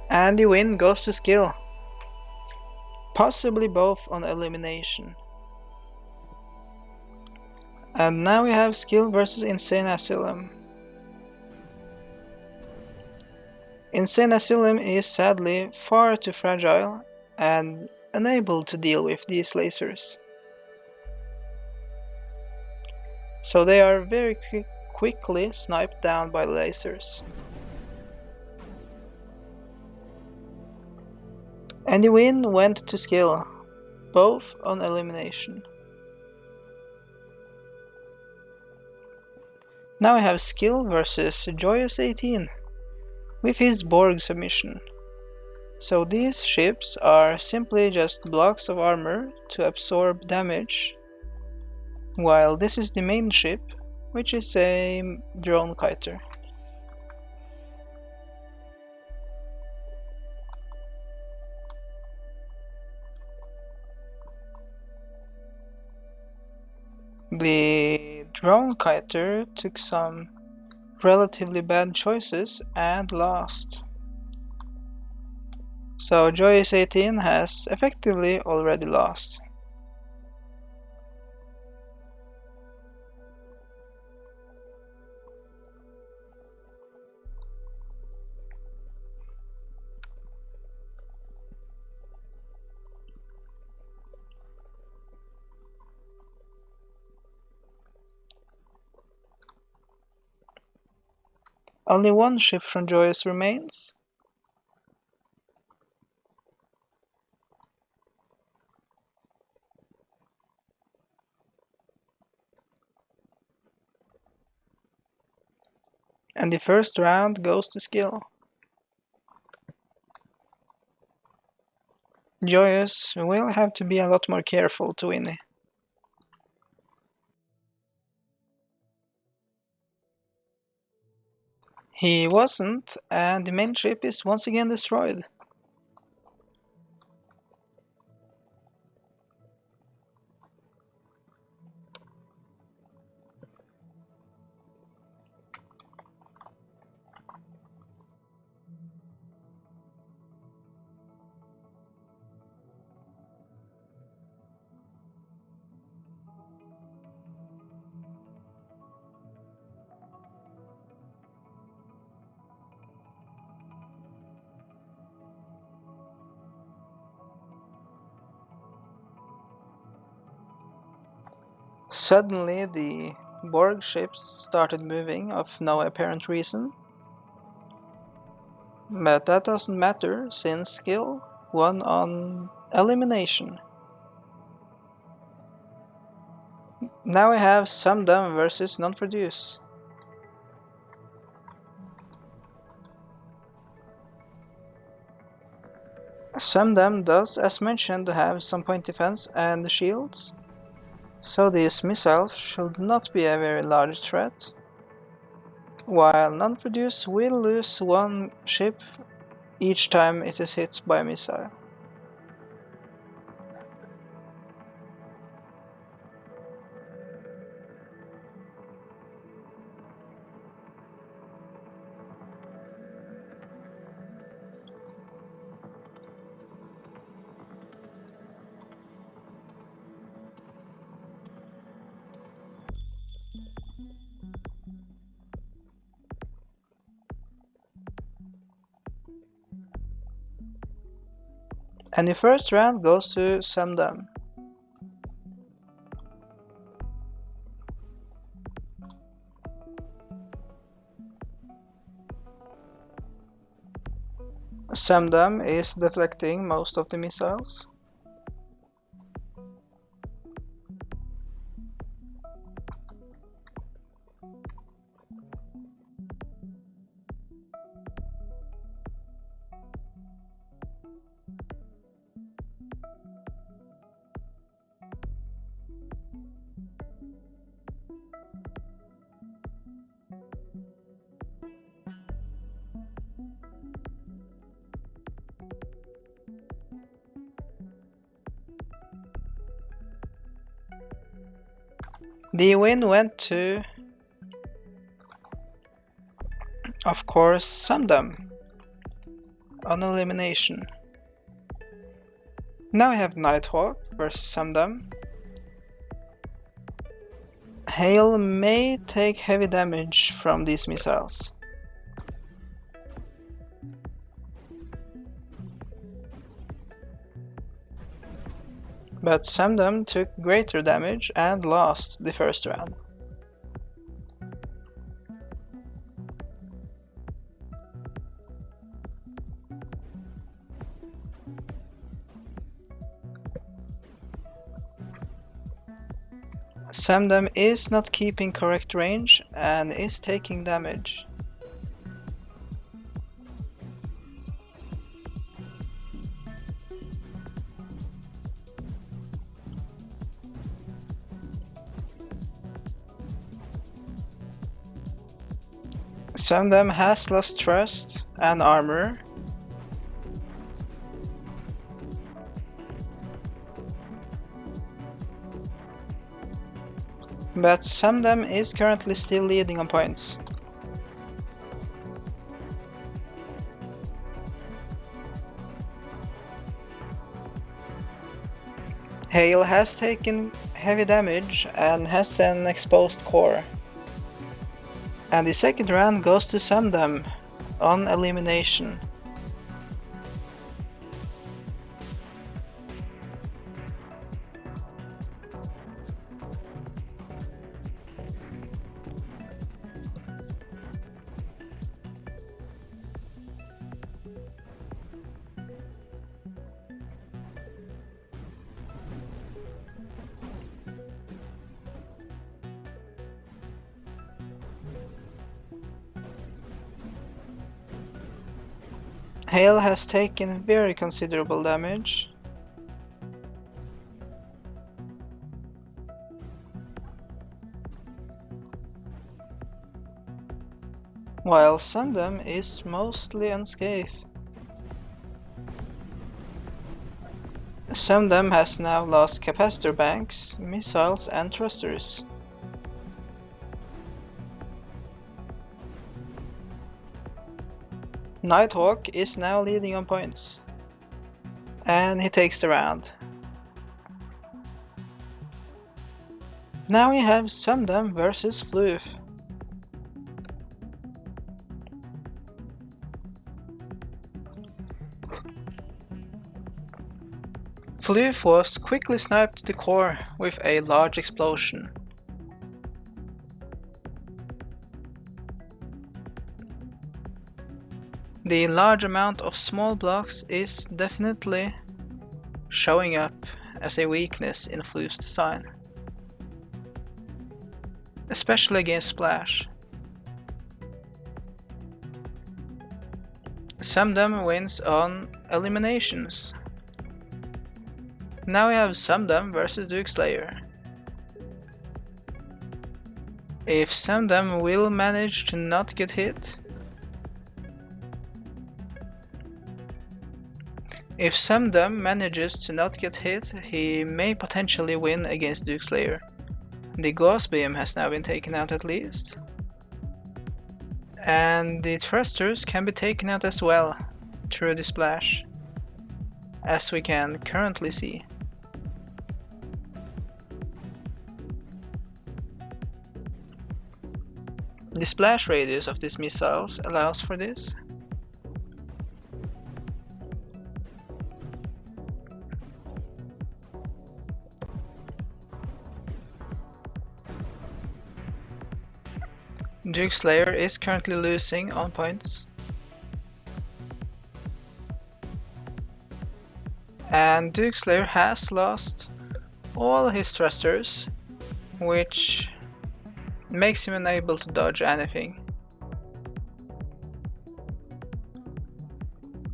And the win goes to Skill. Possibly both on elimination. And now we have Skill versus Insane Asylum. Insane Asylum is sadly far too fragile and unable to deal with these lasers. So they are very quickly sniped down by lasers. And the win went to Skill, both on elimination. Now we have Skill versus Joyous 18 with his Borg submission. So these ships are simply just blocks of armor to absorb damage, while this is the main ship, which is a drone kiter. The drone kiter took some relatively bad choices and lost. So Joyous 18 has effectively already lost. Only one ship from Joyous remains. And the first round goes to skill. Joyous will have to be a lot more careful to win. He wasn't, and the main ship is once again destroyed. Suddenly, the Borg ships started moving of no apparent reason. But that doesn't matter, since skill won on elimination. Now we have Sumdum versus Non-Produce. Sumdum does, as mentioned, have some point defense and shields, so these missiles should not be a very large threat, while Non-Produce will lose one ship each time it is hit by a missile. And the first round goes to Sumdum. Sumdum is deflecting most of the missiles. The win went to, of course, Sumdum on elimination. Now we have Nighthawk versus Sumdum. Hail may take heavy damage from these missiles. But Sumdum took greater damage and lost the first round. Sumdum is not keeping correct range and is taking damage. Sumdum has lost trust and armor. But Sumdum is currently still leading on points. Hail has taken heavy damage and has an exposed core. And the second round goes to Sumdum on elimination. Hail has taken very considerable damage. While Sundom is mostly unscathed. Sundom has now lost capacitor banks, missiles and thrusters. Nighthawk is now leading on points. And he takes the round. Now we have Sundom versus Floof. Floof was quickly sniped to the core with a large explosion. The large amount of small blocks is definitely showing up as a weakness in Floof's design, especially against Splash. Sundom wins on eliminations. Now we have Sundom versus Duke Slayer. If Sundom will manage to not get hit, if Sundom manages to not get hit, he may potentially win against Duke Slayer. The Gauss Beam has now been taken out at least. And the thrusters can be taken out as well through the splash, as we can currently see. The splash radius of these missiles allows for this. Duke Slayer is currently losing on points. And Duke Slayer has lost all his thrusters, which makes him unable to dodge anything.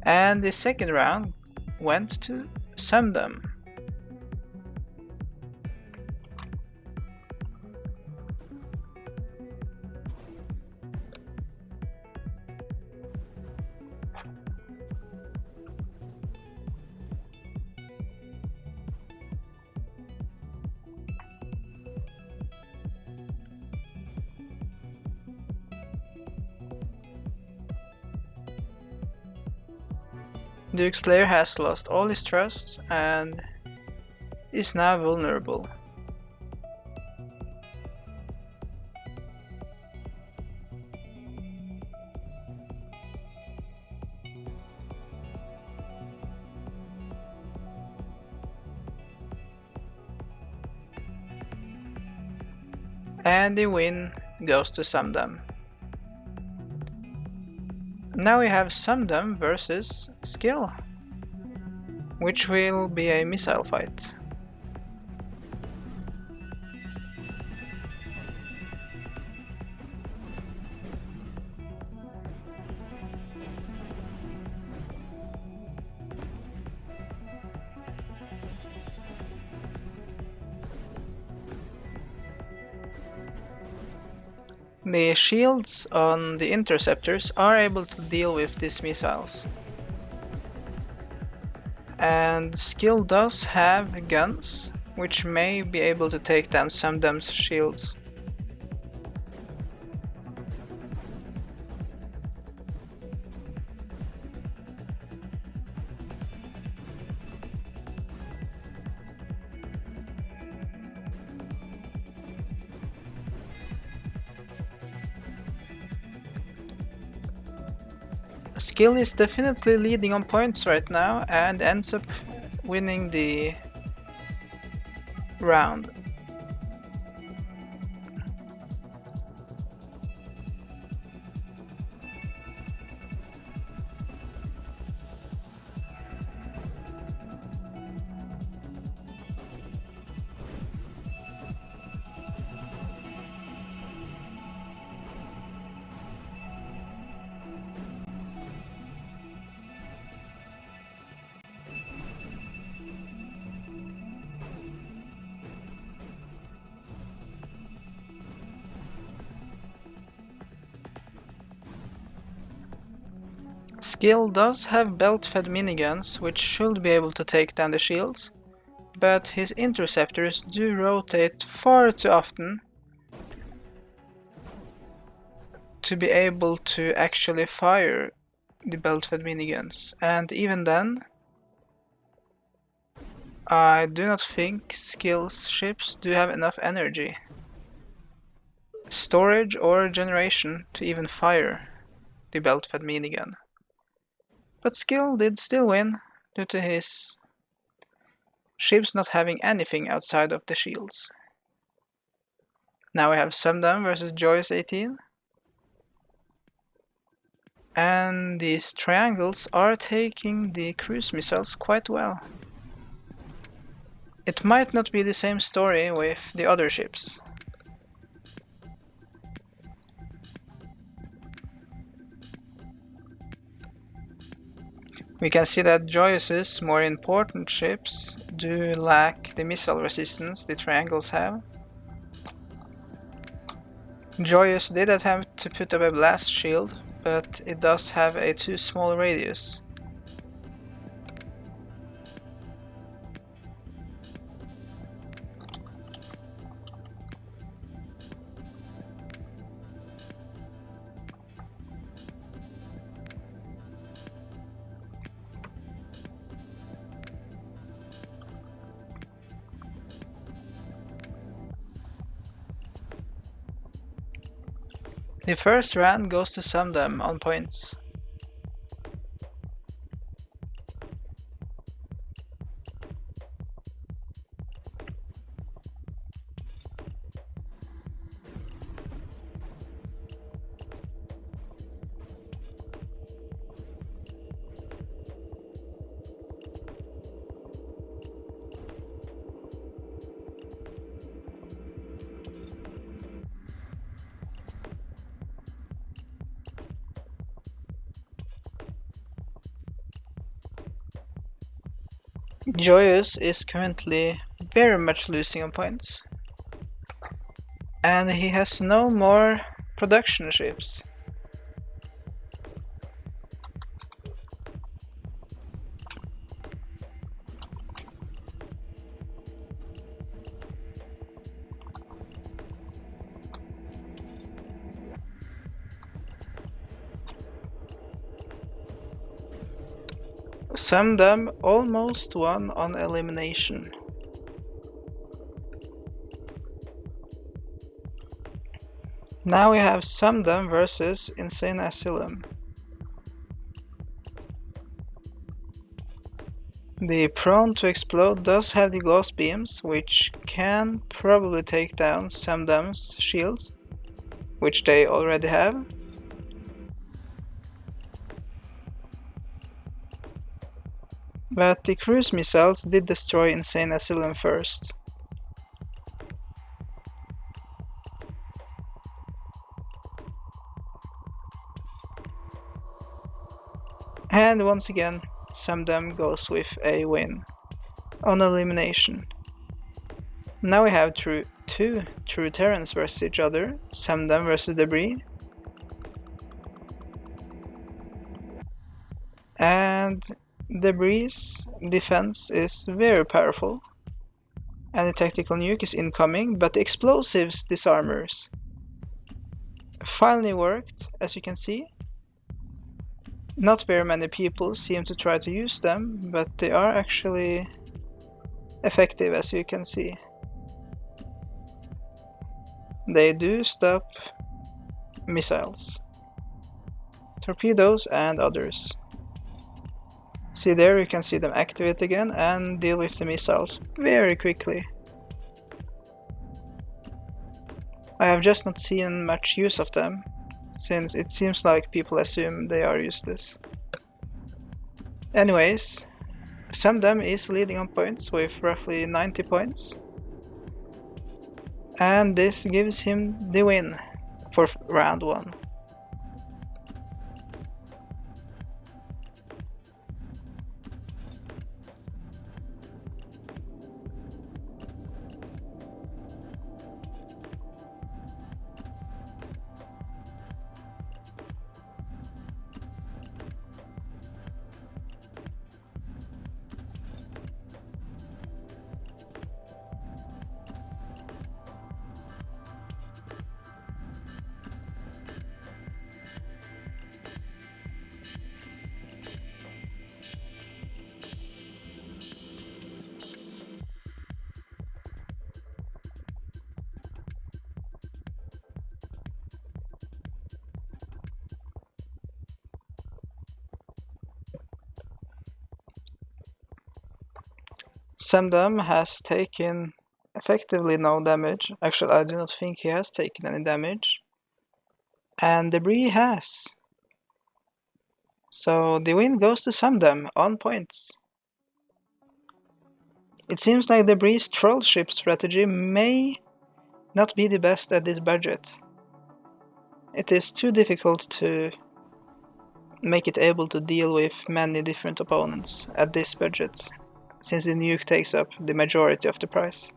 And the second round went to Sundom. Duke Slayer has lost all his trust and is now vulnerable. And the win goes to Sundom. Now we have Sundom versus Skill, which will be a missile fight. The shields on the interceptors are able to deal with these missiles. And Skill does have guns, which may be able to take down Sundom's shields. Skill is definitely leading on points right now and ends up winning the round. Skill does have belt-fed miniguns, which should be able to take down the shields, but his interceptors do rotate far too often to be able to actually fire the belt-fed miniguns, and even then, I do not think Skill's ships do have enough energy, storage or generation to even fire the belt-fed minigun. But Skill did still win due to his ships not having anything outside of the shields. Now we have Sumdam versus Joyous 18. And these triangles are taking the cruise missiles quite well. It might not be the same story with the other ships. We can see that Joyous's more important ships do lack the missile resistance the triangles have. Joyous did attempt to put up a blast shield, but it does have a too small radius. The first round goes to Sumdam on points. Joyous is currently very much losing on points, and he has no more production ships. Sumdam almost won on elimination. Now we have Sumdam versus Insane Asylum. The Prone to Explode does have the Ghost Beams, which can probably take down Sumdam's shields, which they already have. But the cruise missiles did destroy Insane Asylum first. And once again, Sumdam goes with a win on elimination. Now we have two True Terrans versus each other, Sumdam versus Debris. And Debris' defense is very powerful, and the tactical nuke is incoming, but the explosives disarmers finally worked, as you can see. Not very many people seem to try to use them, but they are actually effective, as you can see. They do stop missiles, torpedoes, and others. See there, you can see them activate again and deal with the missiles very quickly. I have just not seen much use of them, since it seems like people assume they are useless. Anyways, Sumdam is leading on points with roughly 90 points. And this gives him the win for round 1. Samdam has taken effectively no damage. Actually, I do not think he has taken any damage. And Debris has. So the win goes to Samdam on points. It seems like Debris' troll ship strategy may not be the best at this budget. It is too difficult to make it able to deal with many different opponents at this budget, since the nuke takes up the majority of the price.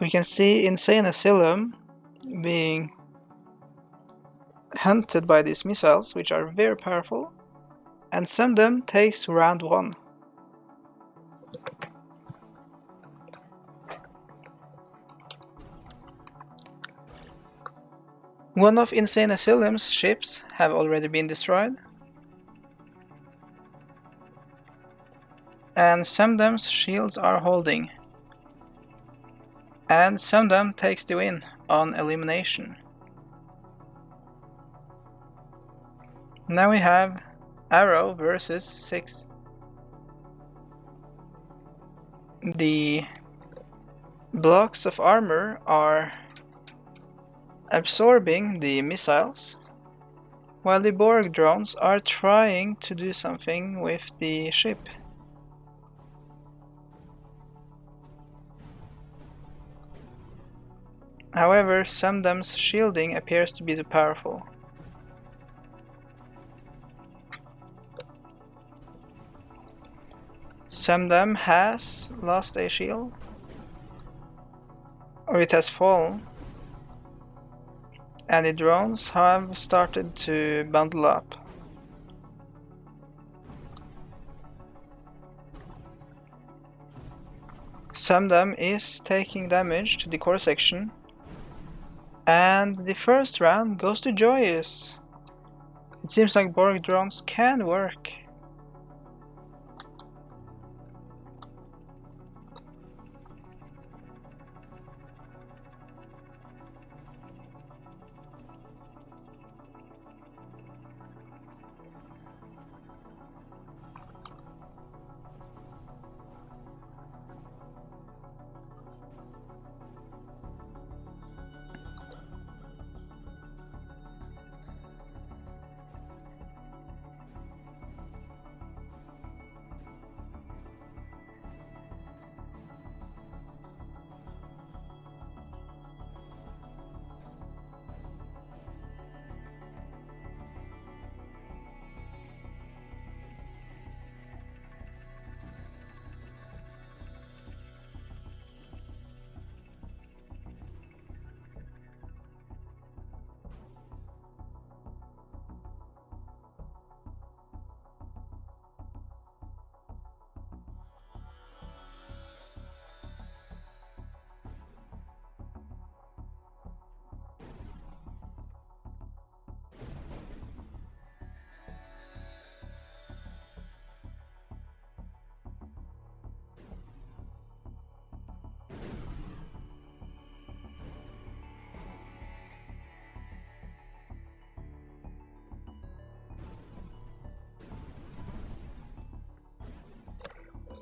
We can see Insane Asylum being hunted by these missiles, which are very powerful, and Samdam takes round 1. One of Insane Asylum's ships have already been destroyed, and Samdam's shields are holding, and Samdam takes the win on elimination. Now we have Arrow versus 6. The blocks of armor are absorbing the missiles, while the Borg drones are trying to do something with the ship. However, Samdam's shielding appears to be too powerful. Samdam has lost a shield, or it has fallen, and the drones have started to bundle up. Samdam is taking damage to the core section, and the first round goes to Joyous. It seems like Borg drones can work.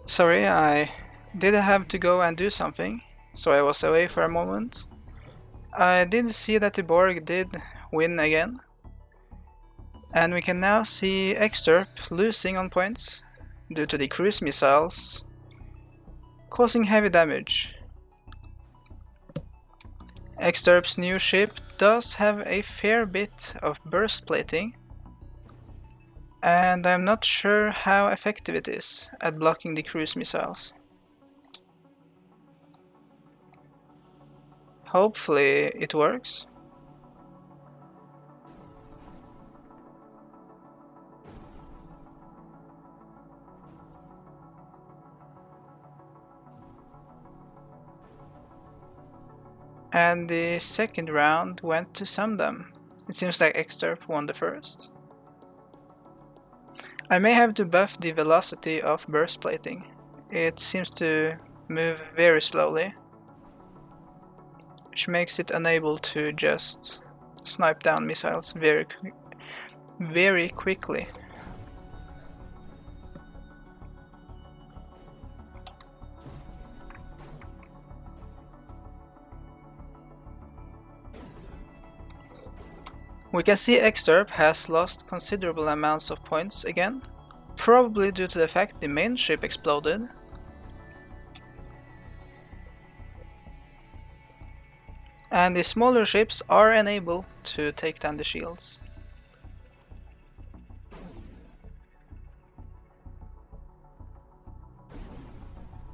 Sorry, I did have to go and do something, so I was away for a moment. I did see that the Borg did win again, and we can now see Exterp losing on points due to the cruise missiles causing heavy damage. Exterp's new ship does have a fair bit of burst plating, and I'm not sure how effective it is at blocking the cruise missiles. Hopefully it works. And the second round went to Samdam. It seems like Exterp won the first. I may have to buff the velocity of burst plating. It seems to move very slowly, which makes it unable to just snipe down missiles very quickly. We can see Exterp has lost considerable amounts of points again, probably due to the fact the main ship exploded. And the smaller ships are unable to take down the shields.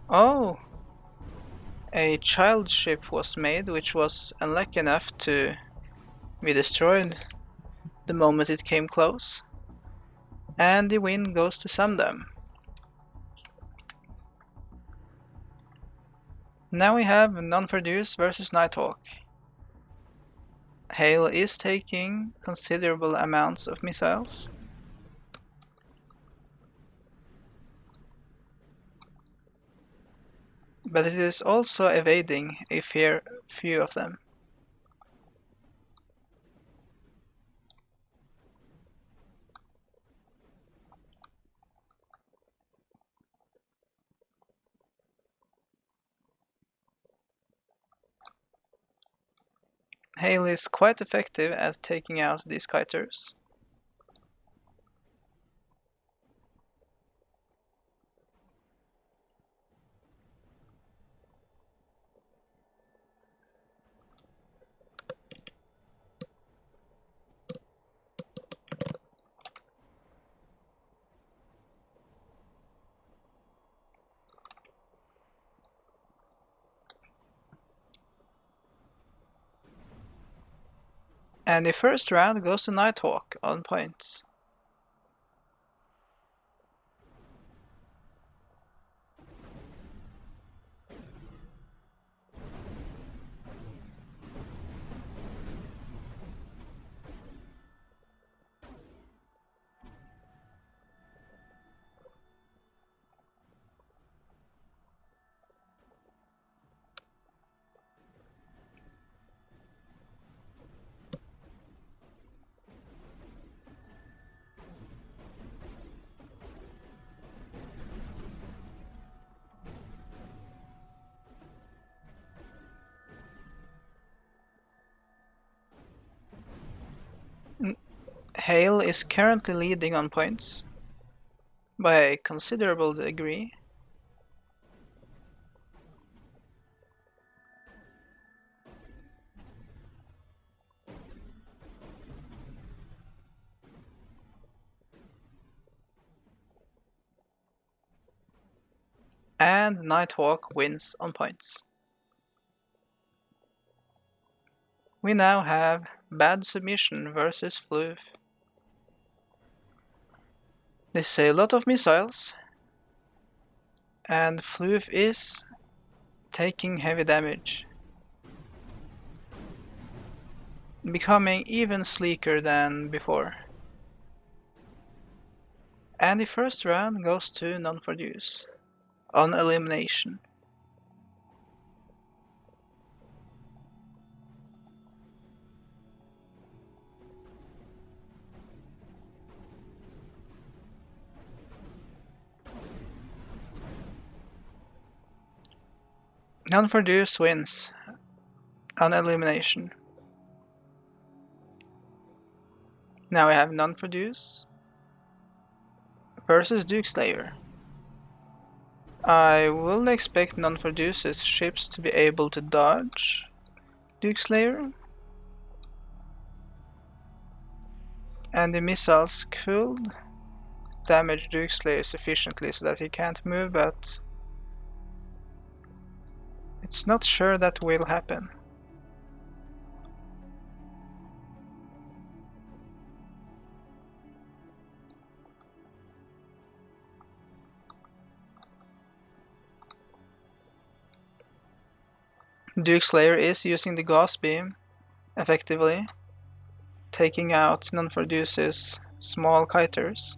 Oh! A child ship was made, which was unlucky enough to be destroyed the moment it came close. And the win goes to Sundom. Now we have Non-Produce versus Nighthawk. Hale is taking considerable amounts of missiles. But it is also evading a fair few of them. Hale is quite effective at taking out these kiters. And the first round goes to Nighthawk on points. Hale is currently leading on points by a considerable degree. And Nighthawk wins on points. We now have Bad Submission versus Floof. This is a lot of missiles, and Floof is taking heavy damage, becoming even sleeker than before. And the first round goes to Non-Produce on elimination. Non-Produce wins on elimination. Now we have Non-Produce versus Duke Slayer. I will expect Non-Produce's ships to be able to dodge Duke Slayer, and the missiles could damage Duke Slayer sufficiently so that he can't move, but it's not sure that will happen. Duke Slayer is using the Gauss Beam effectively, taking out Non-Produce's small kiters.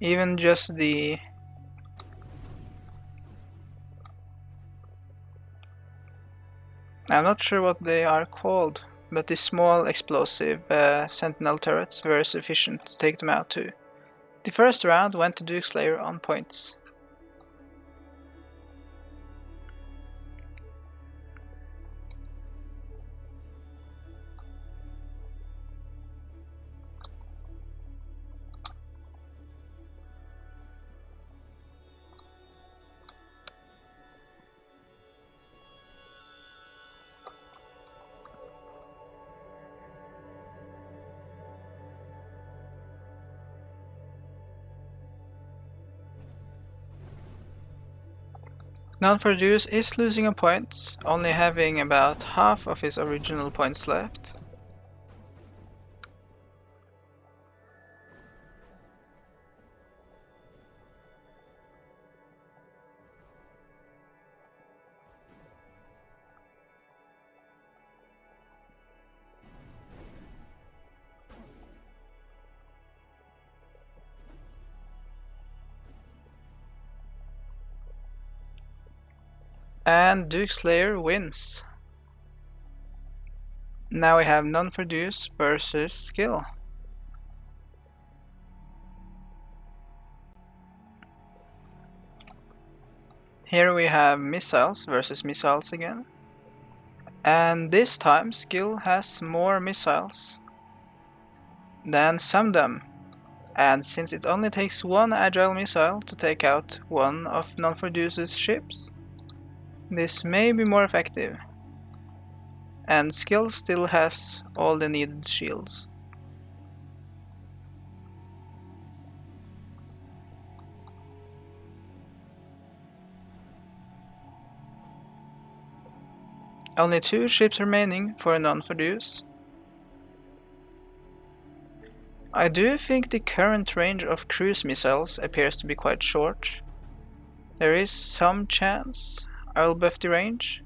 Even just the I'm not sure what they are called, but the small explosive sentinel turrets were sufficient to take them out too. The first round went to Duke Slayer on points. Non-produce is losing a point, only having about half of his original points left. And Duke Slayer wins. Now we have non-produce versus skill. Here we have missiles versus missiles again. And this time skill has more missiles than Sumdum. And since it only takes one agile missile to take out one of non-produce's ships, this may be more effective. And skill still has all the needed shields. Only 2 ships remaining for a non-produce. I do think the current range of cruise missiles appears to be quite short. There is some chance I'll buff the range.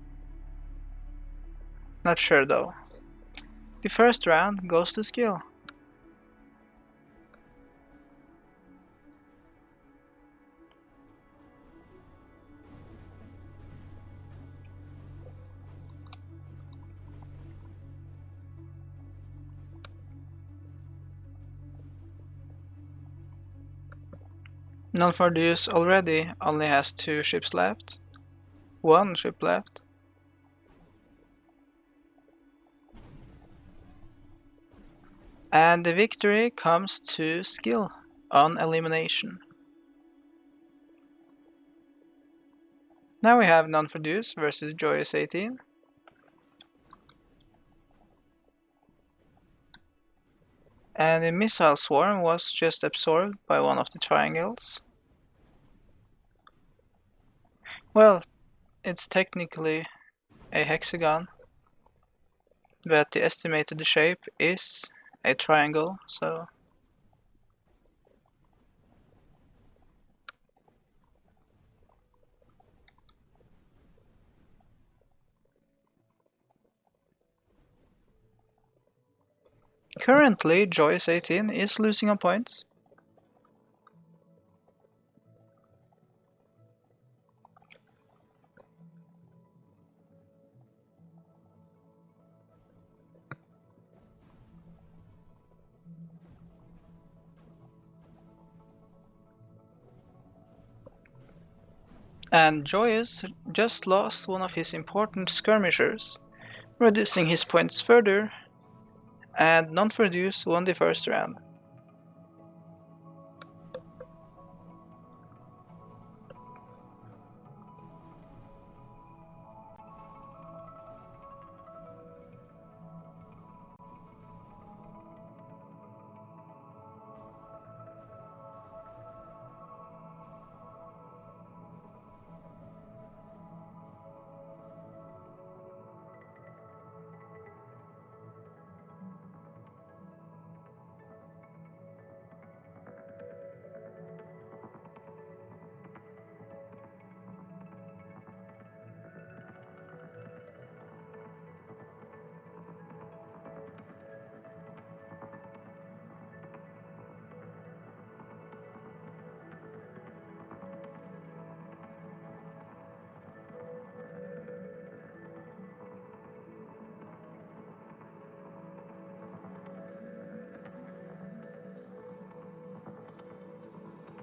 Not sure though. The first round goes to skill. Non-produce already only has 2 ships left. 1 ship left. And the victory comes to skill on elimination. Now we have non-produce versus Joyous 18. And the missile swarm was just absorbed by one of the triangles. Well, it's technically a hexagon, but the estimated shape is a triangle, so currently Joyous 18 is losing on points. And Joyous just lost one of his important skirmishers, reducing his points further, and non-produce won the first round.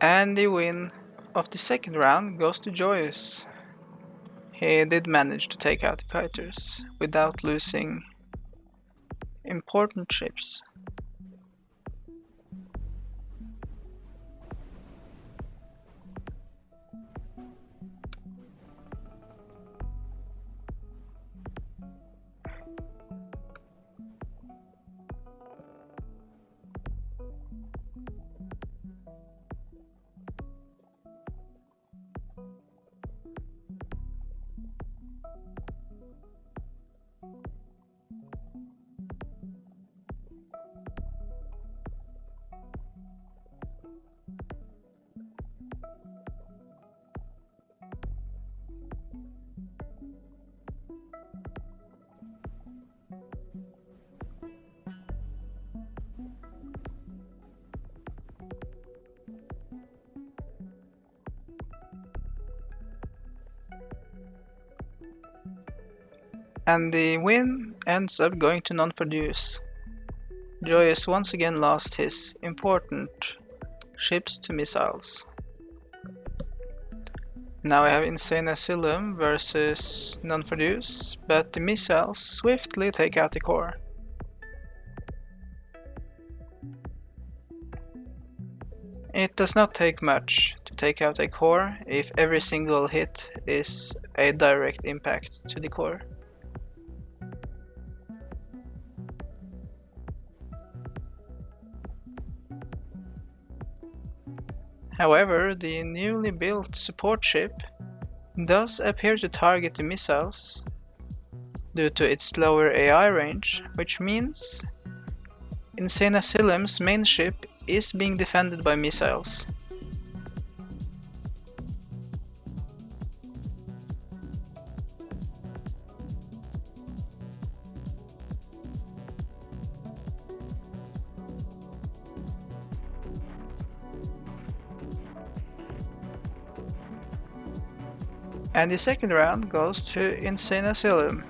And the win of the second round goes to Joyous. He did manage to take out the kiters without losing important ships. And the win ends up going to non-produce. Joyous once again lost his important ships to missiles. Now we have Insane Asylum versus non-produce, but the missiles swiftly take out the core. It does not take much to take out a core if every single hit is a direct impact to the core. However, the newly built support ship does appear to target the missiles due to its lower AI range, which means Insane Asylum's main ship is being defended by missiles. And the second round goes to Insane Asylum.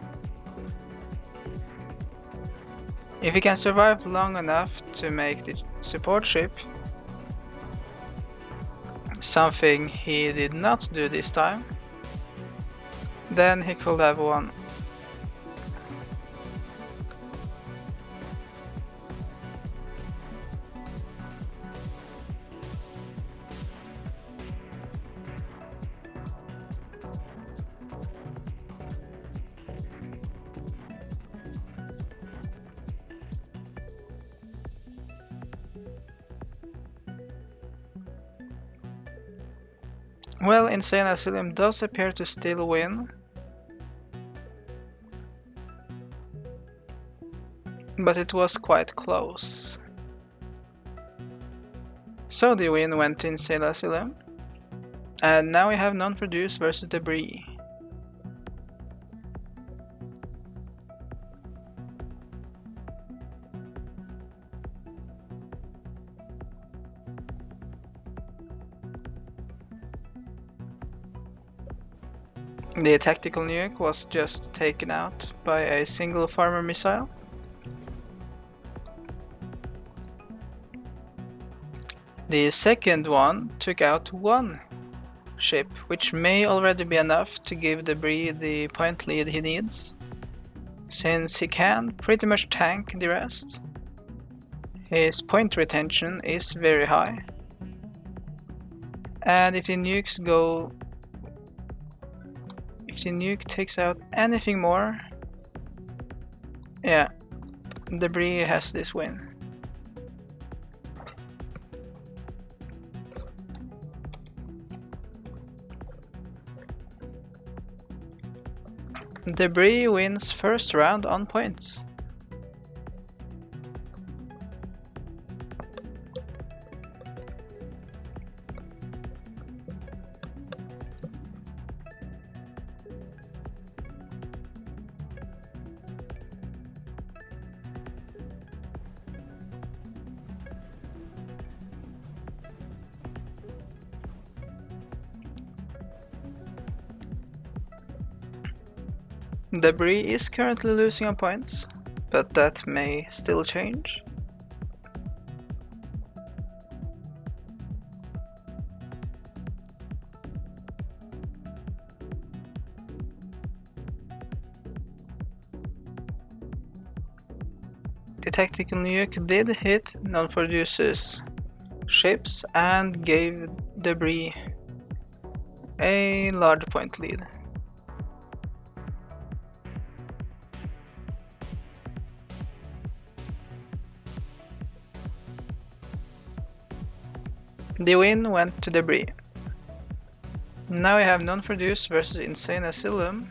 If he can survive long enough to make the support ship, something he did not do this time, then he could have won. Well, Insane Asylum does appear to still win, but it was quite close. So the win went to Insane Asylum, and now we have non-produce versus debris. The tactical nuke was just taken out by a single farmer missile. The second one took out one ship, which may already be enough to give Debris the point lead he needs, since he can pretty much tank the rest. His point retention is very high, and if the nuke takes out anything more, yeah, Debris has this win. Debris wins first round on points. Debris is currently losing on points, but that may still change. The tactical nuke did hit non-producer's ships and gave Debris a large point lead. The win went to Debris. Now we have non-produce versus Insane Asylum.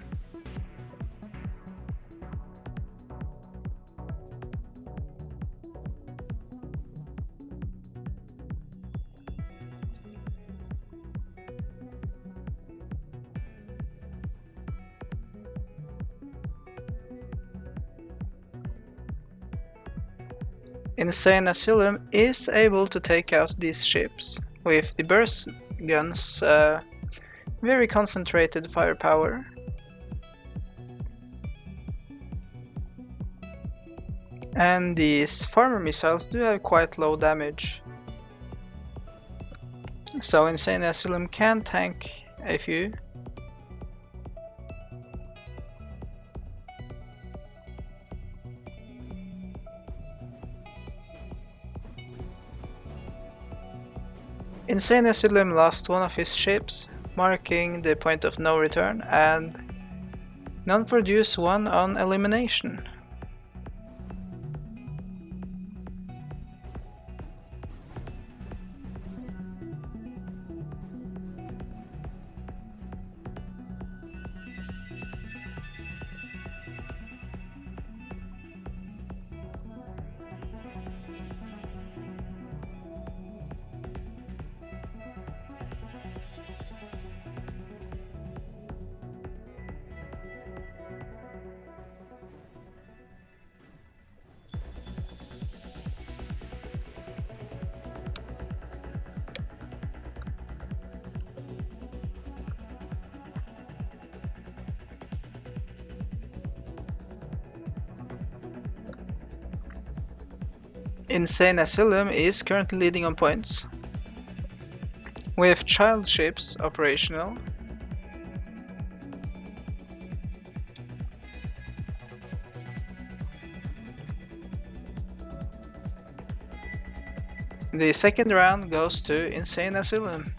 Insane Asylum is able to take out these ships with the burst guns' very concentrated firepower. And these farmer missiles do have quite low damage. So Insane Asylum can tank a few. Insane Asylum lost one of his ships, marking the point of no return, and non-produce one on elimination. Insane Asylum is currently leading on points, with child ships operational. The second round goes to Insane Asylum.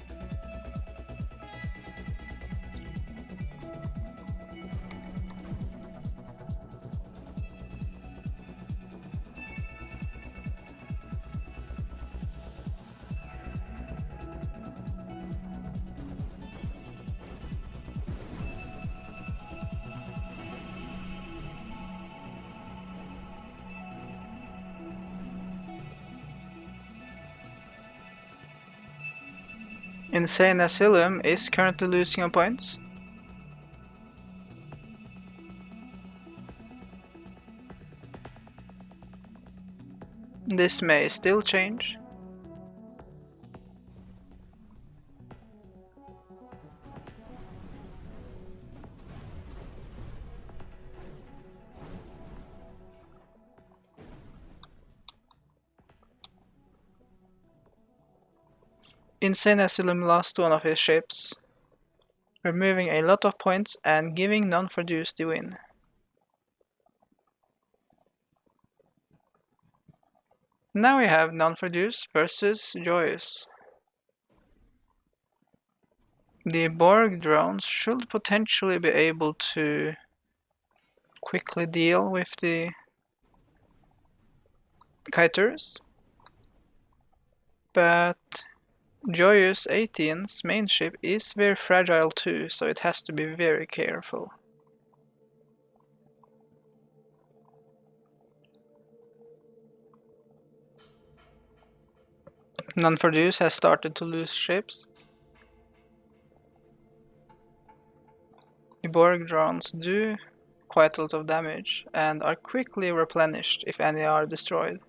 Insane Asylum is currently losing on points. This may still change. Insane Asylum lost one of his ships, removing a lot of points and giving non-produce the win. Now we have non-produce versus Joyous. The Borg drones should potentially be able to quickly deal with the kiters, but Joyous 18's main ship is very fragile too, so it has to be very careful. Non-produce has started to lose ships. The Borg drones do quite a lot of damage and are quickly replenished if any are destroyed.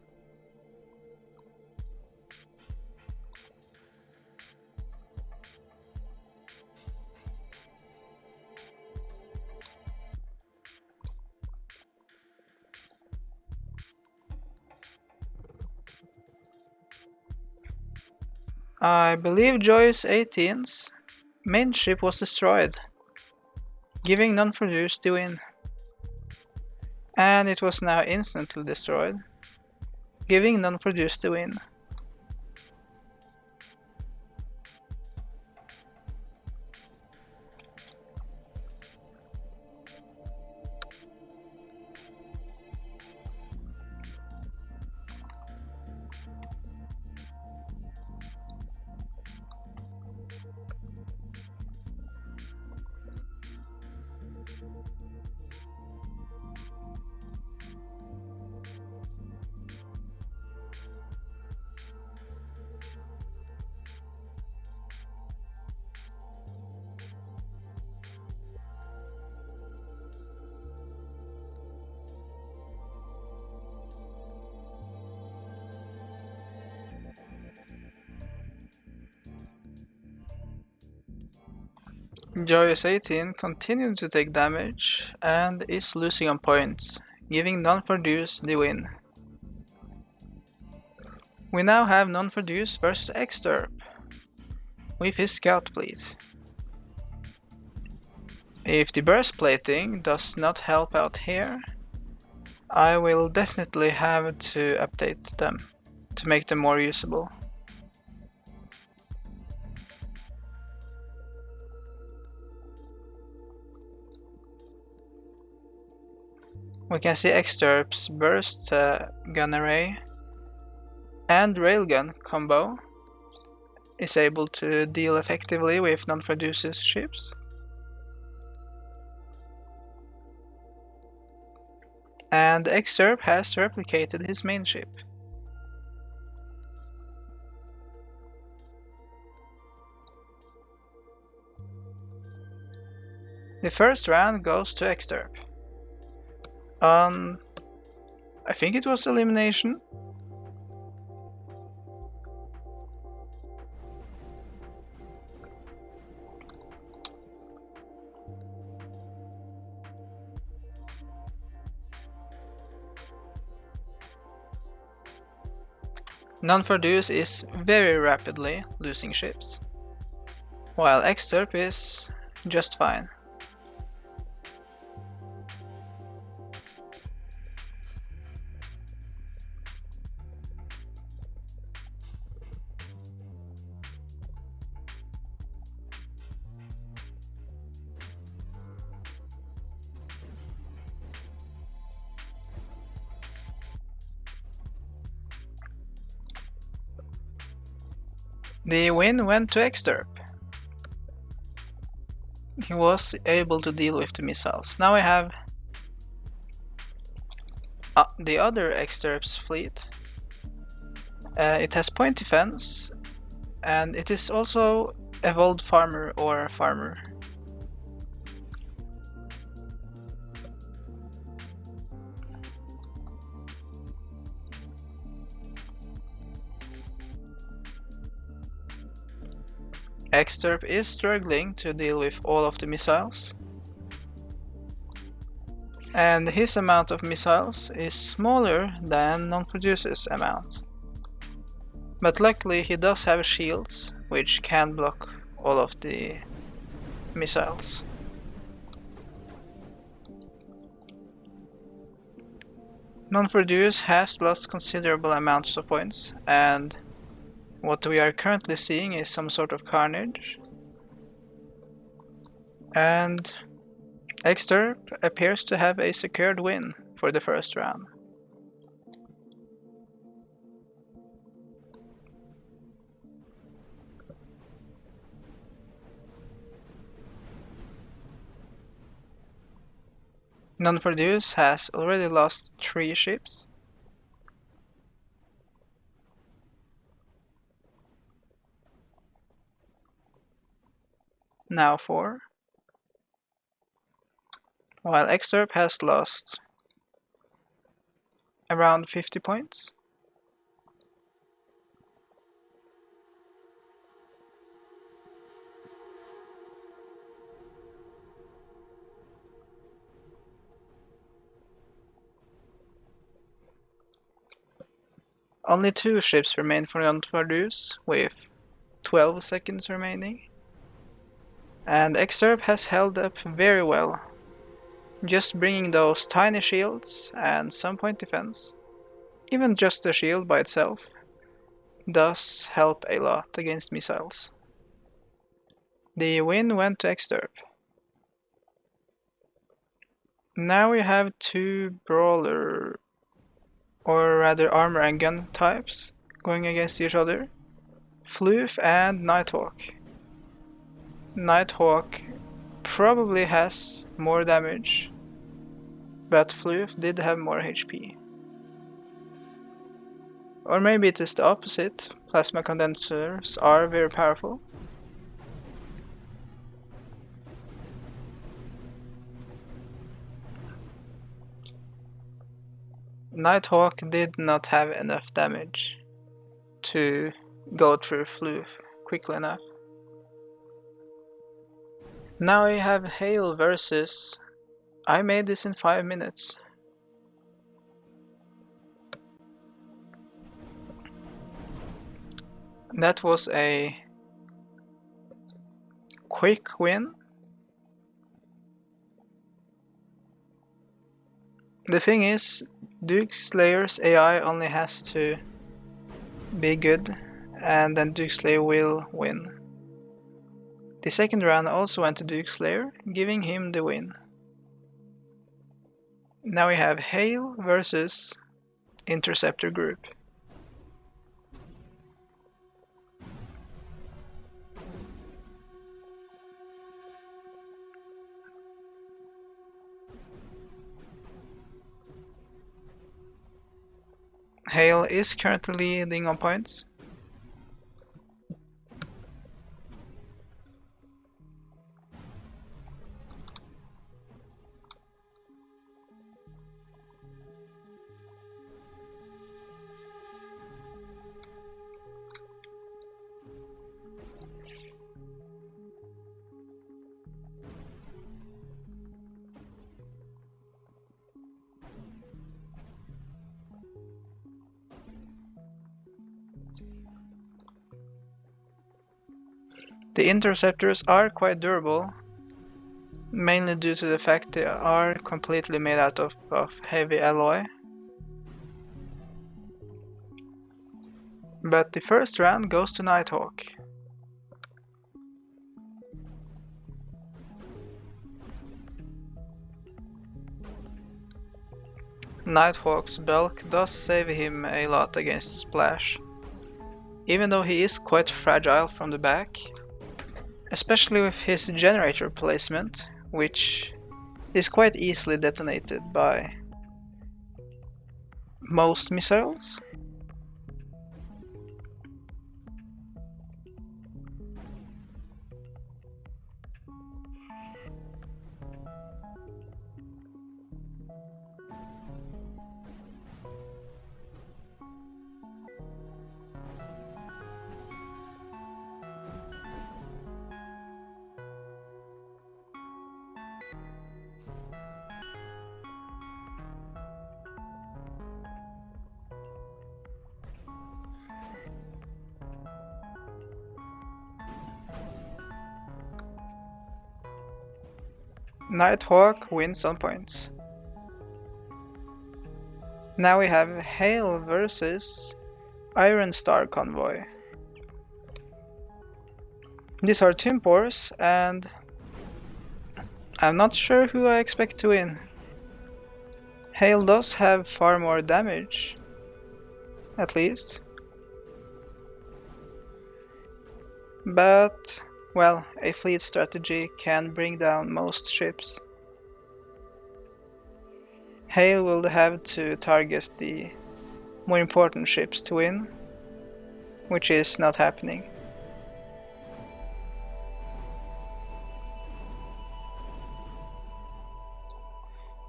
I believe Joyous 18's main ship was destroyed, giving non-produce the win. And it was now instantly destroyed, giving non-produce the win. Joyous 18 continued to take damage and is losing on points, giving Non-for-Deuce the win. We now have Non-for-Deuce versus Exterp with his scout fleet. If the burst plating does not help out here, I will definitely have to update them to make them more usable. We can see Exterp's burst gun array and railgun combo is able to deal effectively with Non-for-Deuce's ships. And Exterp has replicated his main ship. The first round goes to Exterp. I think it was elimination. Non-for-Deuce is very rapidly losing ships, while Exterp is just fine. The win went to Exterp. He was able to deal with the missiles. Now I have the other Exterp's fleet. It has point defense, and it is also evolved farmer or farmer. Exterp is struggling to deal with all of the missiles, and his amount of missiles is smaller than Non-for-Deuce's amount. But luckily he does have shields, which can block all of the missiles. Non-for-Deuce has lost considerable amounts of points, and what we are currently seeing is some sort of carnage. And Exterp appears to have a secured win for the first round. Non-for-Deuce has already lost 3 ships. Now 4. While Exterp has lost around 50 points. Only 2 ships remain for Non-for-Deuce, with 12 seconds remaining. And Exterp has held up very well, just bringing those tiny shields and some point defense. Even just a shield by itself does help a lot against missiles. The win went to Exterp. Now we have 2 brawler, or rather armor and gun types going against each other. Floof and Nighthawk. Nighthawk probably has more damage, but Floof did have more HP. Or maybe it is the opposite. Plasma condensers are very powerful. Nighthawk did not have enough damage to go through Floof quickly enough. Now I have Hail versus... I made this in 5 minutes. That was a quick win. The thing is, Duke Slayer's AI only has to be good, and then Duke Slayer will win. The second round also went to Duke Slayer, giving him the win. Now we have Hail versus Interceptor Group. Hail is currently leading on points. The interceptors are quite durable, mainly due to the fact they are completely made out of heavy alloy. But the first round goes to Nighthawk. Nighthawk's bulk does save him a lot against Splash, even though he is quite fragile from the back, especially with his generator placement, which is quite easily detonated by most missiles. Nighthawk wins on points. Now we have Hail versus Iron Star Convoy. These are Timpors, and I'm not sure who I expect to win. Hail does have far more damage, at least. But, well, a fleet strategy can bring down most ships. Hail will have to target the more important ships to win, which is not happening.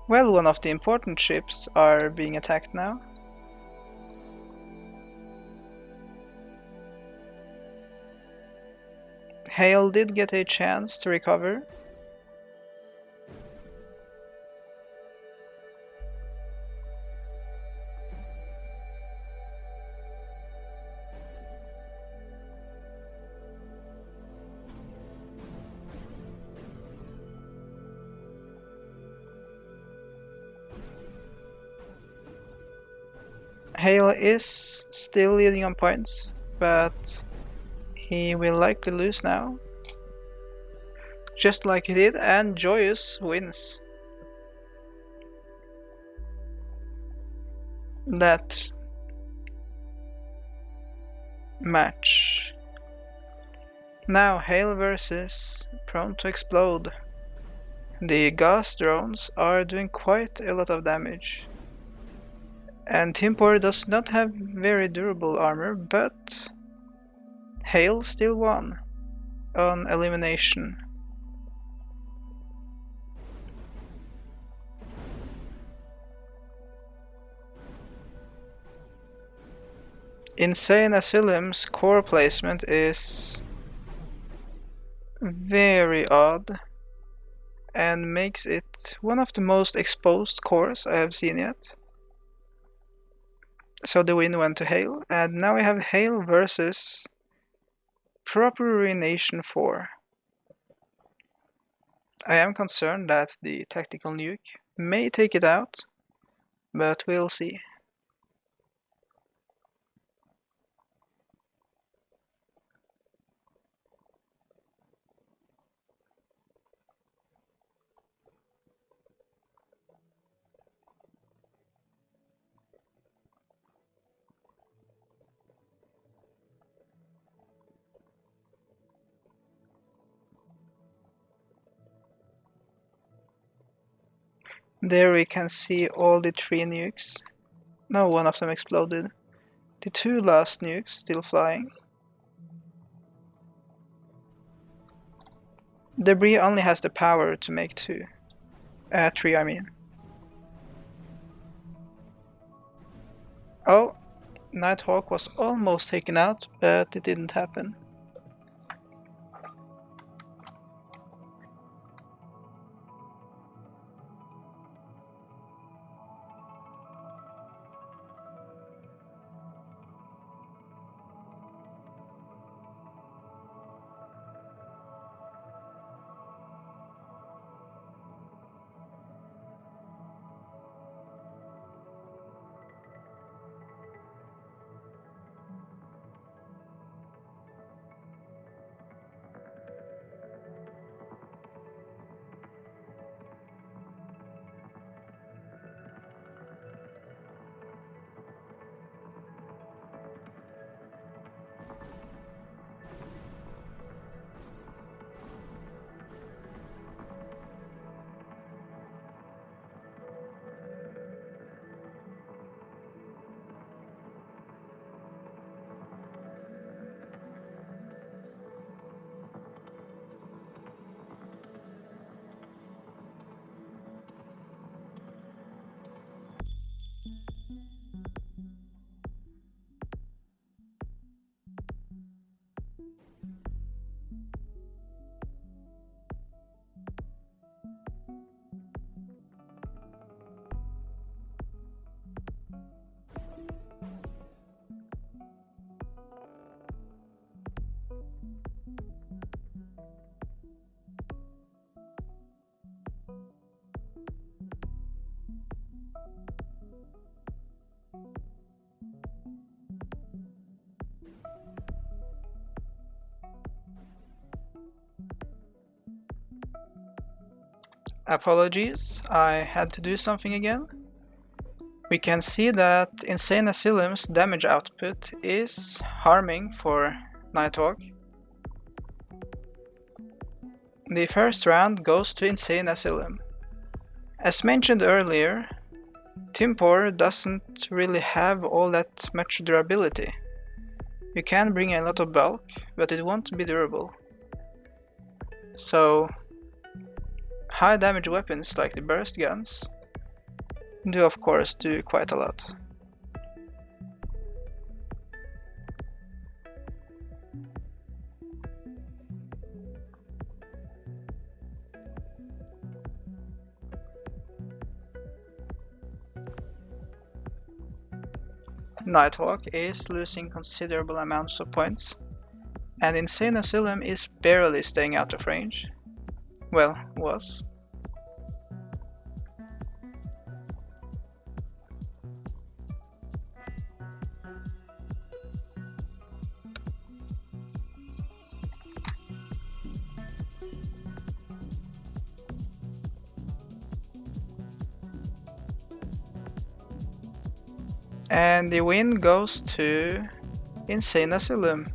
Well, one of the important ships are being attacked now. Hail did get a chance to recover. Hail is still leading on points, but he will likely lose now. Just like he did, and Joyous wins that match. Now Hail versus Prone to Explode. The gas drones are doing quite a lot of damage. And Timpor does not have very durable armor, but Hail still won on elimination. Insane Asylum's core placement is very odd. and makes it one of the most exposed cores I have seen yet. So the win went to Hail, and now we have Hail versus Proper Ruination 4. I am concerned that the tactical nuke may take it out, but we'll see. There we can see all the 3 nukes. No, one of them exploded. The 2 last nukes still flying. Debris only has the power to make 2. 3 I mean. Oh, Nighthawk was almost taken out, but it didn't happen. Apologies, I had to do something again. We can see that Insane Asylum's damage output is harming for Nighthawk. The first round goes to Insane Asylum. As mentioned earlier, Timpor doesn't really have all that much durability. You can bring a lot of bulk, but it won't be durable. So, high damage weapons like the burst guns do of course do quite a lot. Nighthawk is losing considerable amounts of points, and Insane Asylum is barely staying out of range. Well, was. And the win goes to Insane Asylum.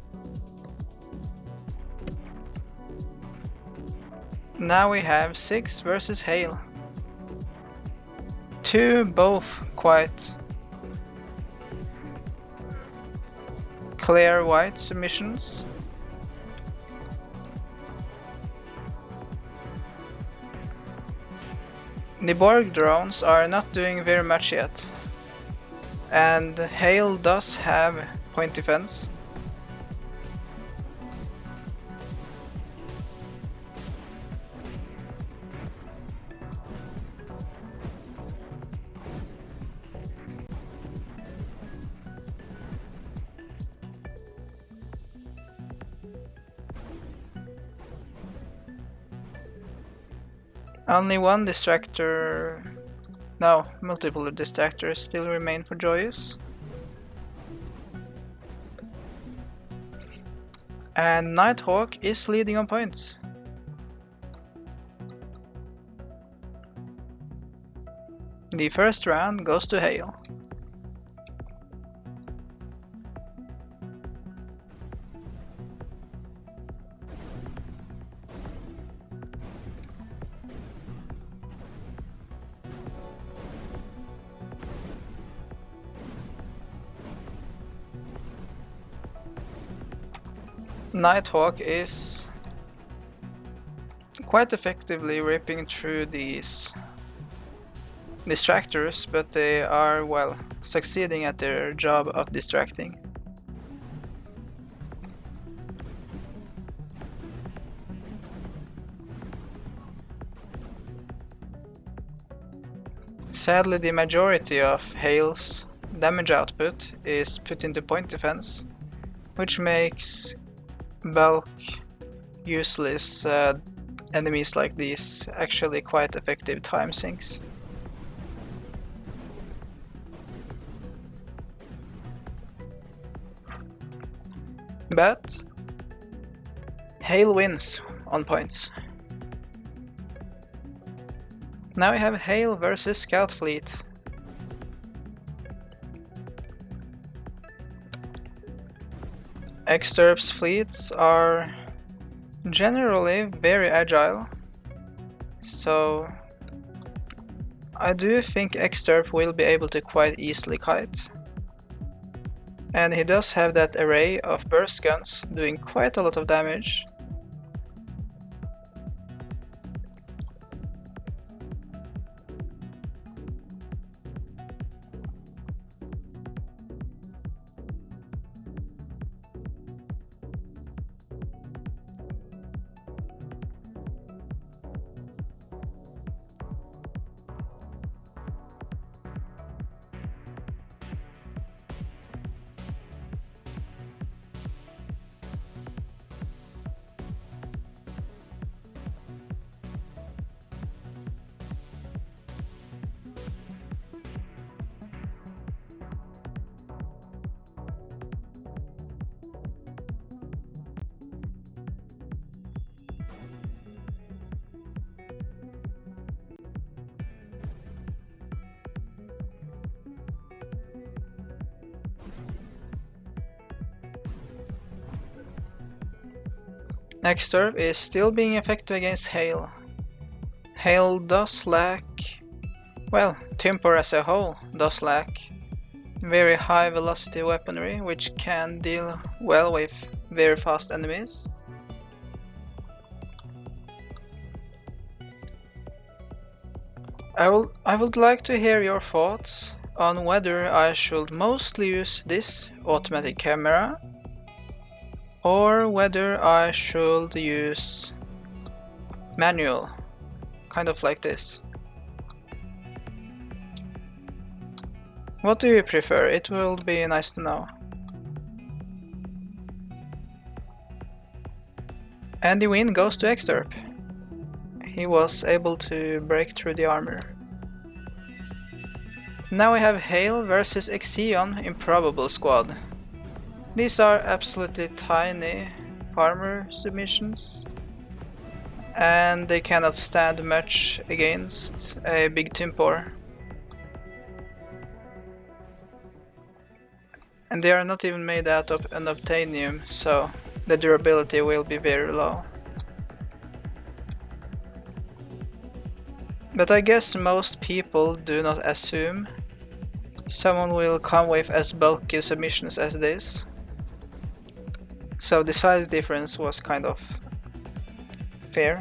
Now we have 6 versus Hail. 2 both quite clear white submissions. The Borg drones are not doing very much yet, and Hail does have point defense. Only one distractor... No, multiple distractors still remain for Joyous. And Nighthawk is leading on points. The first round goes to Hale. Nighthawk is quite effectively ripping through these distractors, but they are, well, succeeding at their job of distracting. Sadly, the majority of Hale's damage output is put into point defense, which makes bulk useless enemies like these actually quite effective time sinks. But Hale wins on points. Now we have Hale versus Scout Fleet. Exterp's fleets are generally very agile, so I do think Exterp will be able to quite easily kite. And he does have that array of burst guns doing quite a lot of damage. Exterp is still being effective against Hale. Hale does lack, well, Timper as a whole does lack very high velocity weaponry, which can deal well with very fast enemies. I would like to hear your thoughts on whether I should mostly use this automatic camera or whether I should use manual, kind of like this. What do you prefer? It will be nice to know. And the win goes to Exterp. He was able to break through the armor. Now we have Hale versus Exion Improbable Squad. These are absolutely tiny farmer submissions, and they cannot stand much against a big Timpor. And they are not even made out of unobtainium, so the durability will be very low. But I guess most people do not assume someone will come with as bulky submissions as this. So the size difference was kind of fair.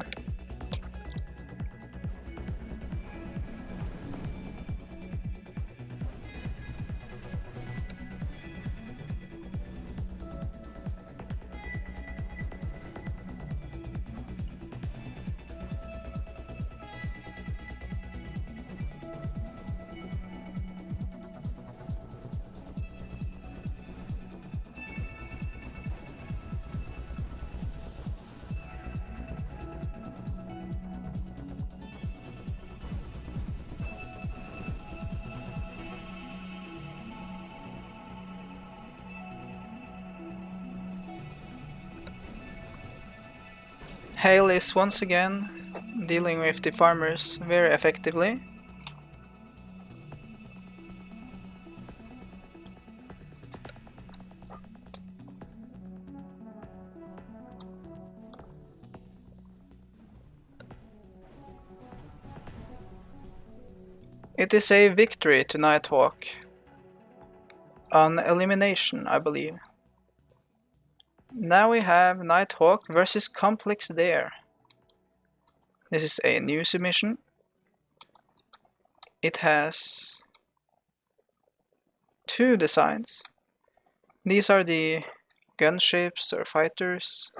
Hail is once again dealing with the farmers very effectively. It is a victory to Nighthawk. On elimination, I believe. Now we have Nighthawk versus Complex Dare. This is a new submission. It has two designs. These are the gunships or fighters.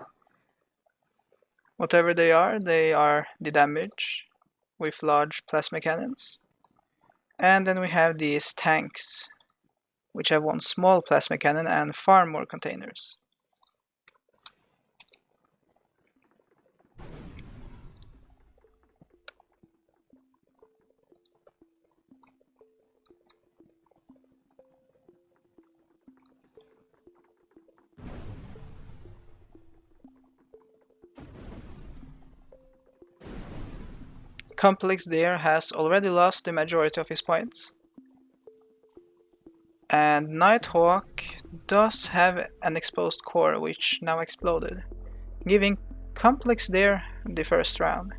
Whatever they are the damage with large plasma cannons. And then we have these tanks, which have one small plasma cannon and far more containers. Complex Dare has already lost the majority of his points. And Nighthawk does have an exposed core which now exploded, giving Complex Dare the first round.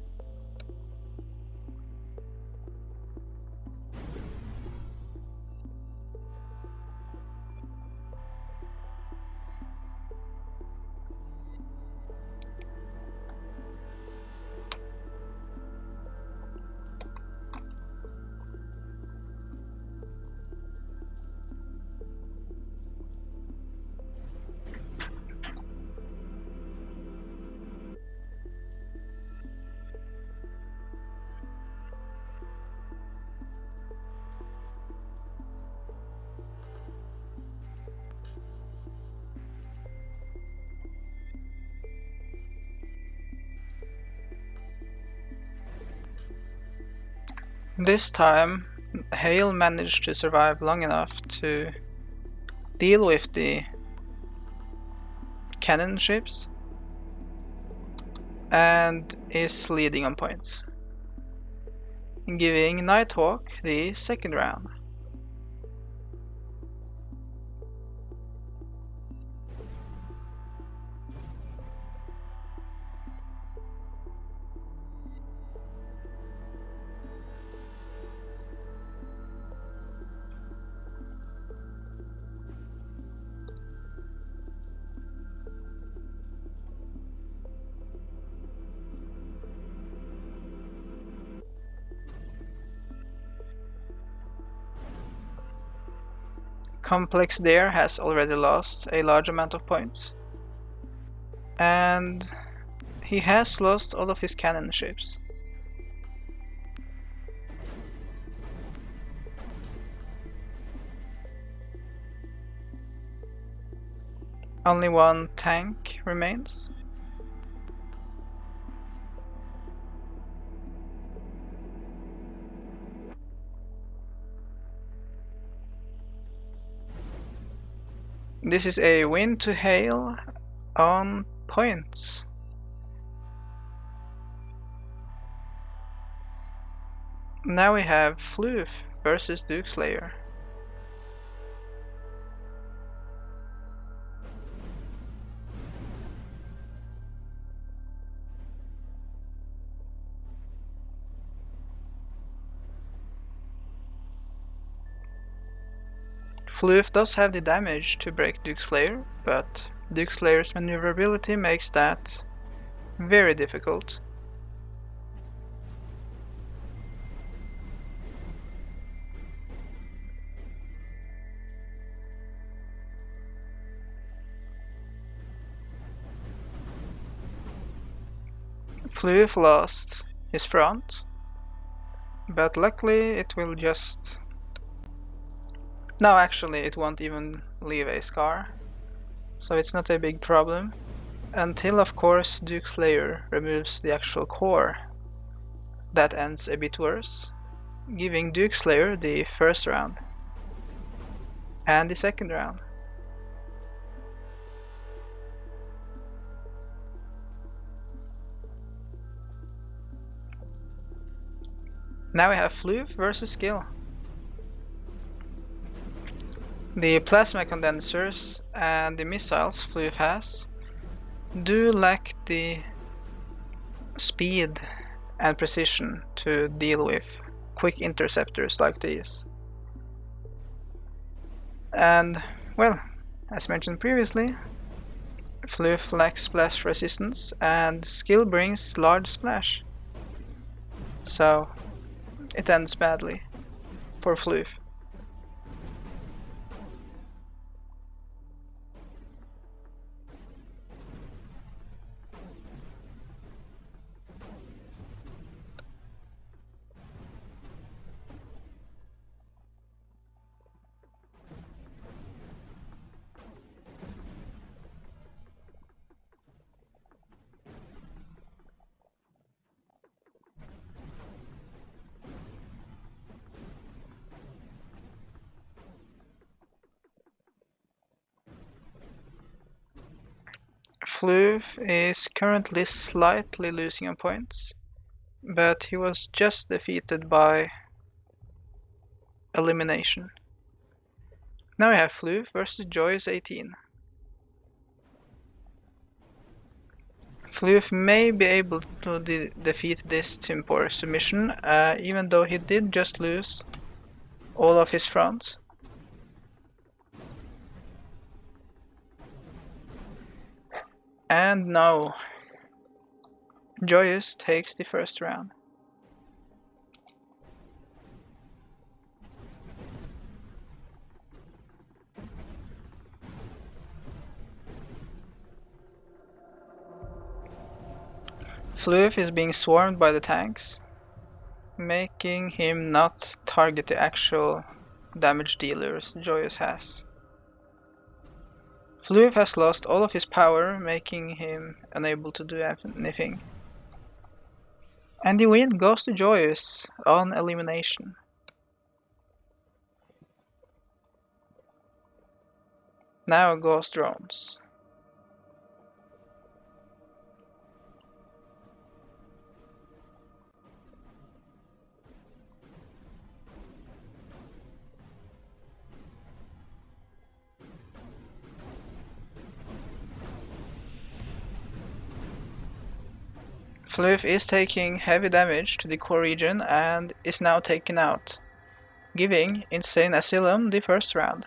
This time, Hale managed to survive long enough to deal with the cannon ships and is leading on points, giving Nighthawk the second round. Complex Dare has already lost a large amount of points, and he has lost all of his cannon ships. Only one tank remains. This is a win to Hale on points. Now we have Floof versus Duke Slayer. Floof does have the damage to break Duke Slayer, but Duke Slayer's maneuverability makes that very difficult. Floof lost his front, but luckily it will just... No, actually it won't even leave a scar, so it's not a big problem. Until of course Duke Slayer removes the actual core. That ends a bit worse, giving Duke Slayer the first round and the second round. Now we have Floof versus Skill. The plasma condensers and the missiles Floof has do lack the speed and precision to deal with quick interceptors like these. And, well, as mentioned previously, Floof lacks splash resistance and Skill brings large splash. So it ends badly for Floof. Floof is currently slightly losing on points, but he was just defeated by elimination. Now we have Floof versus Joyous 18. Floof may be able to defeat this Timpor submission, even though he did just lose all of his front. And no, Joyous takes the first round. Floof is being swarmed by the tanks, making him not target the actual damage dealers Joyous has. Floof has lost all of his power, making him unable to do anything. And the win goes to Joyous on elimination. Now Ghost Drones. Floof is taking heavy damage to the core region and is now taken out, giving Insane Asylum the first round.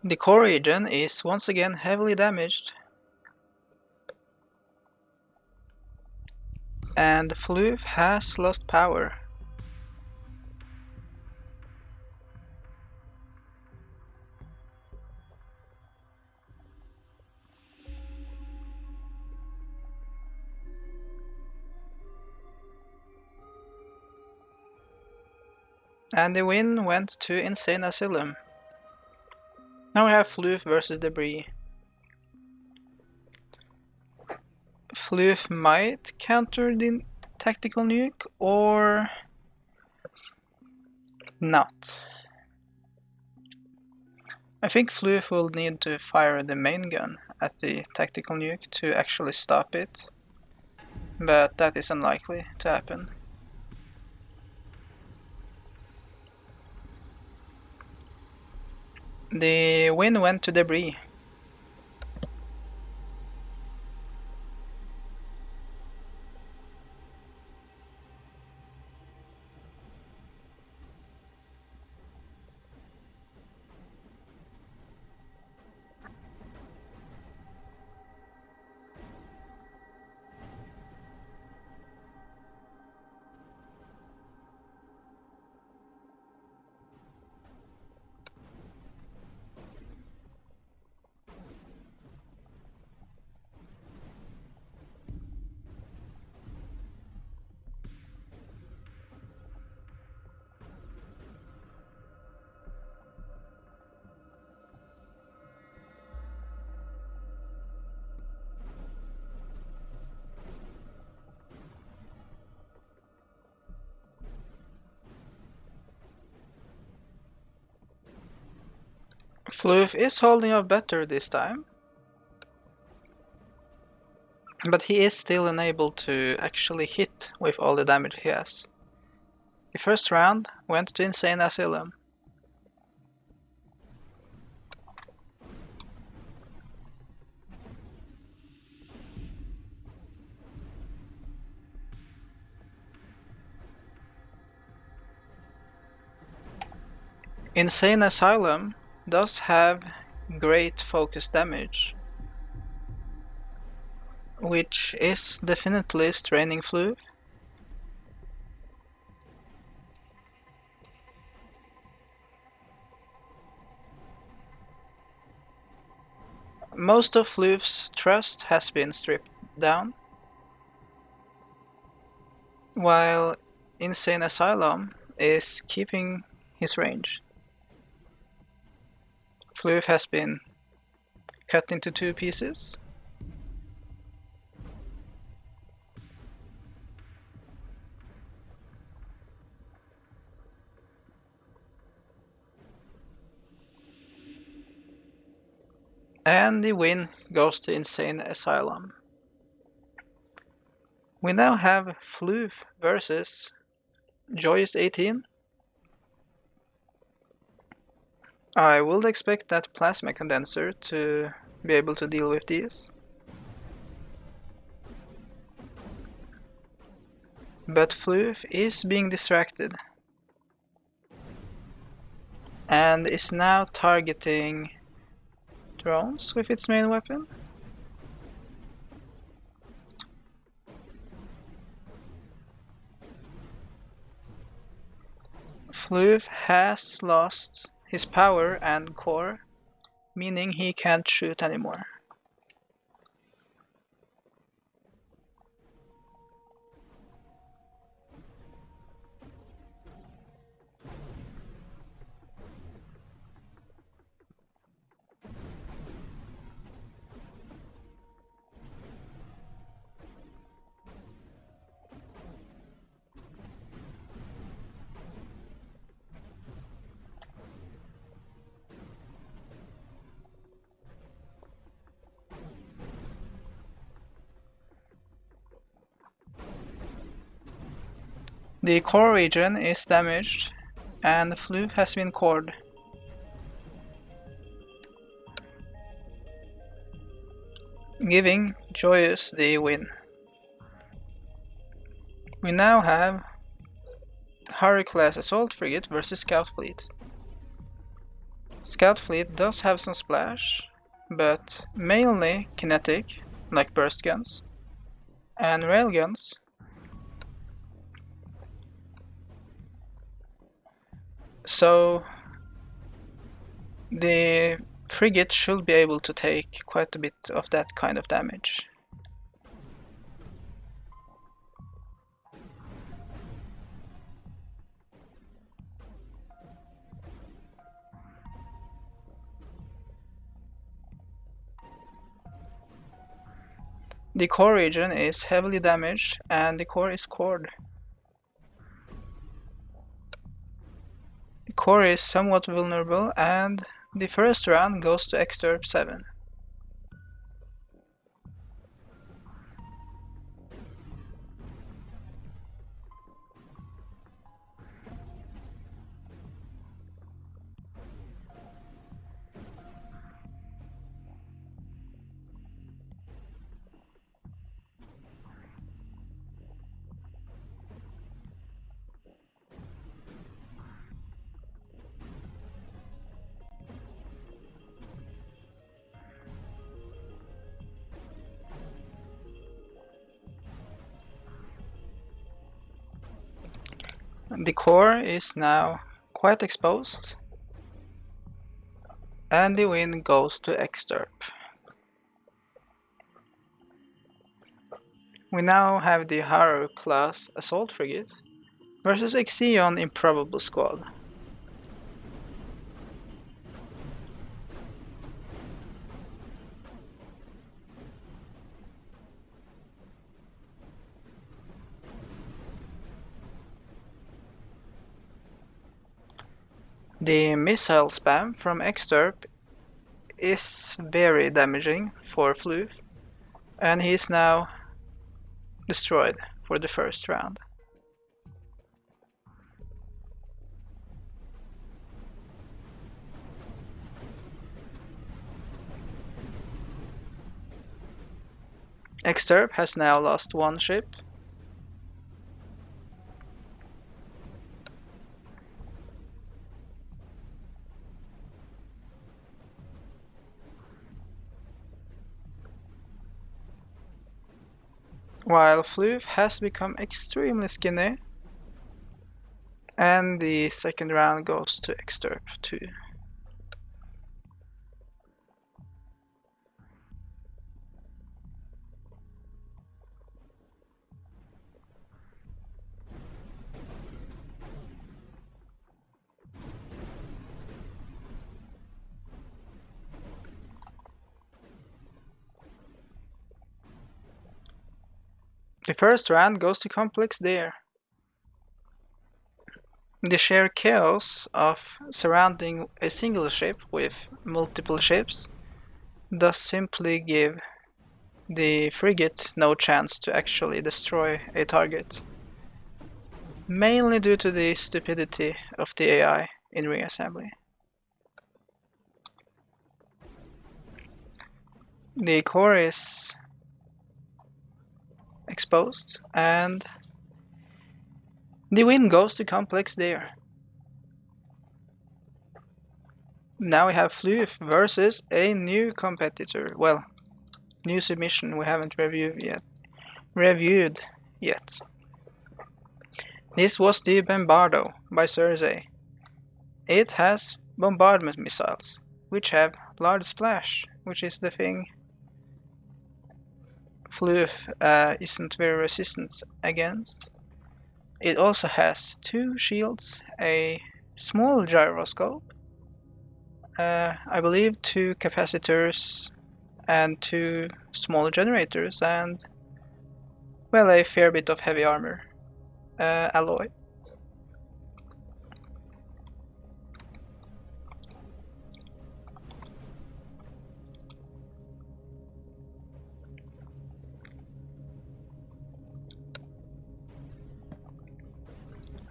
The core region is once again heavily damaged, and Floof has lost power. And the win went to Insane Asylum. Now we have Floof versus Debris. Floof might counter the tactical nuke or not. I think Floof will need to fire the main gun at the tactical nuke to actually stop it, but that is unlikely to happen. The win went to Debris. Floof is holding up better this time, but he is still unable to actually hit with all the damage he has. The first round went to Insane Asylum. Insane Asylum does have great focus damage, which is definitely straining Floof. Most of Floof's trust has been stripped down, while Insane Asylum is keeping his range. Floof has been cut into 2 pieces. And the win goes to Insane Asylum. We now have Floof versus Joyous 18. I would expect that Plasma Condenser to be able to deal with these. But Floof is being distracted and is now targeting drones with its main weapon. Floof has lost his power and core, meaning he can't shoot anymore. The core region is damaged, and Floof has been cored. Giving Joyous the win. We now have Harry-class Assault Frigate versus Scout Fleet. Scout Fleet does have some splash, but mainly kinetic, like burst guns, and railguns. So the frigate should be able to take quite a bit of that kind of damage. The core region is heavily damaged and the core is cored. The core is somewhat vulnerable and the first round goes to Exterp 7. The core is now quite exposed, and the win goes to Exterp. We now have the Harrow-class Assault Frigate versus Ixion Improbable Squad. The missile spam from Exterp is very damaging for Floof, and he is now destroyed for the first round. Exterp has now lost one ship. While Floof has become extremely skinny, and the second round goes to Exterp too. The first round goes to Complex Dare. The sheer chaos of surrounding a single ship with multiple ships does simply give the frigate no chance to actually destroy a target, mainly due to the stupidity of the AI in reassembly. The core is exposed, and the win goes to Complex Dare. Now we have Floof versus a new competitor. Well, new submission we haven't reviewed yet. This was the Bombardo by Cersei. It has bombardment missiles, which have large splash, which is the thing Floof isn't very resistant against. It also has 2 shields, a small gyroscope, I believe 2 capacitors and 2 small generators, and, well, a fair bit of heavy armor alloy.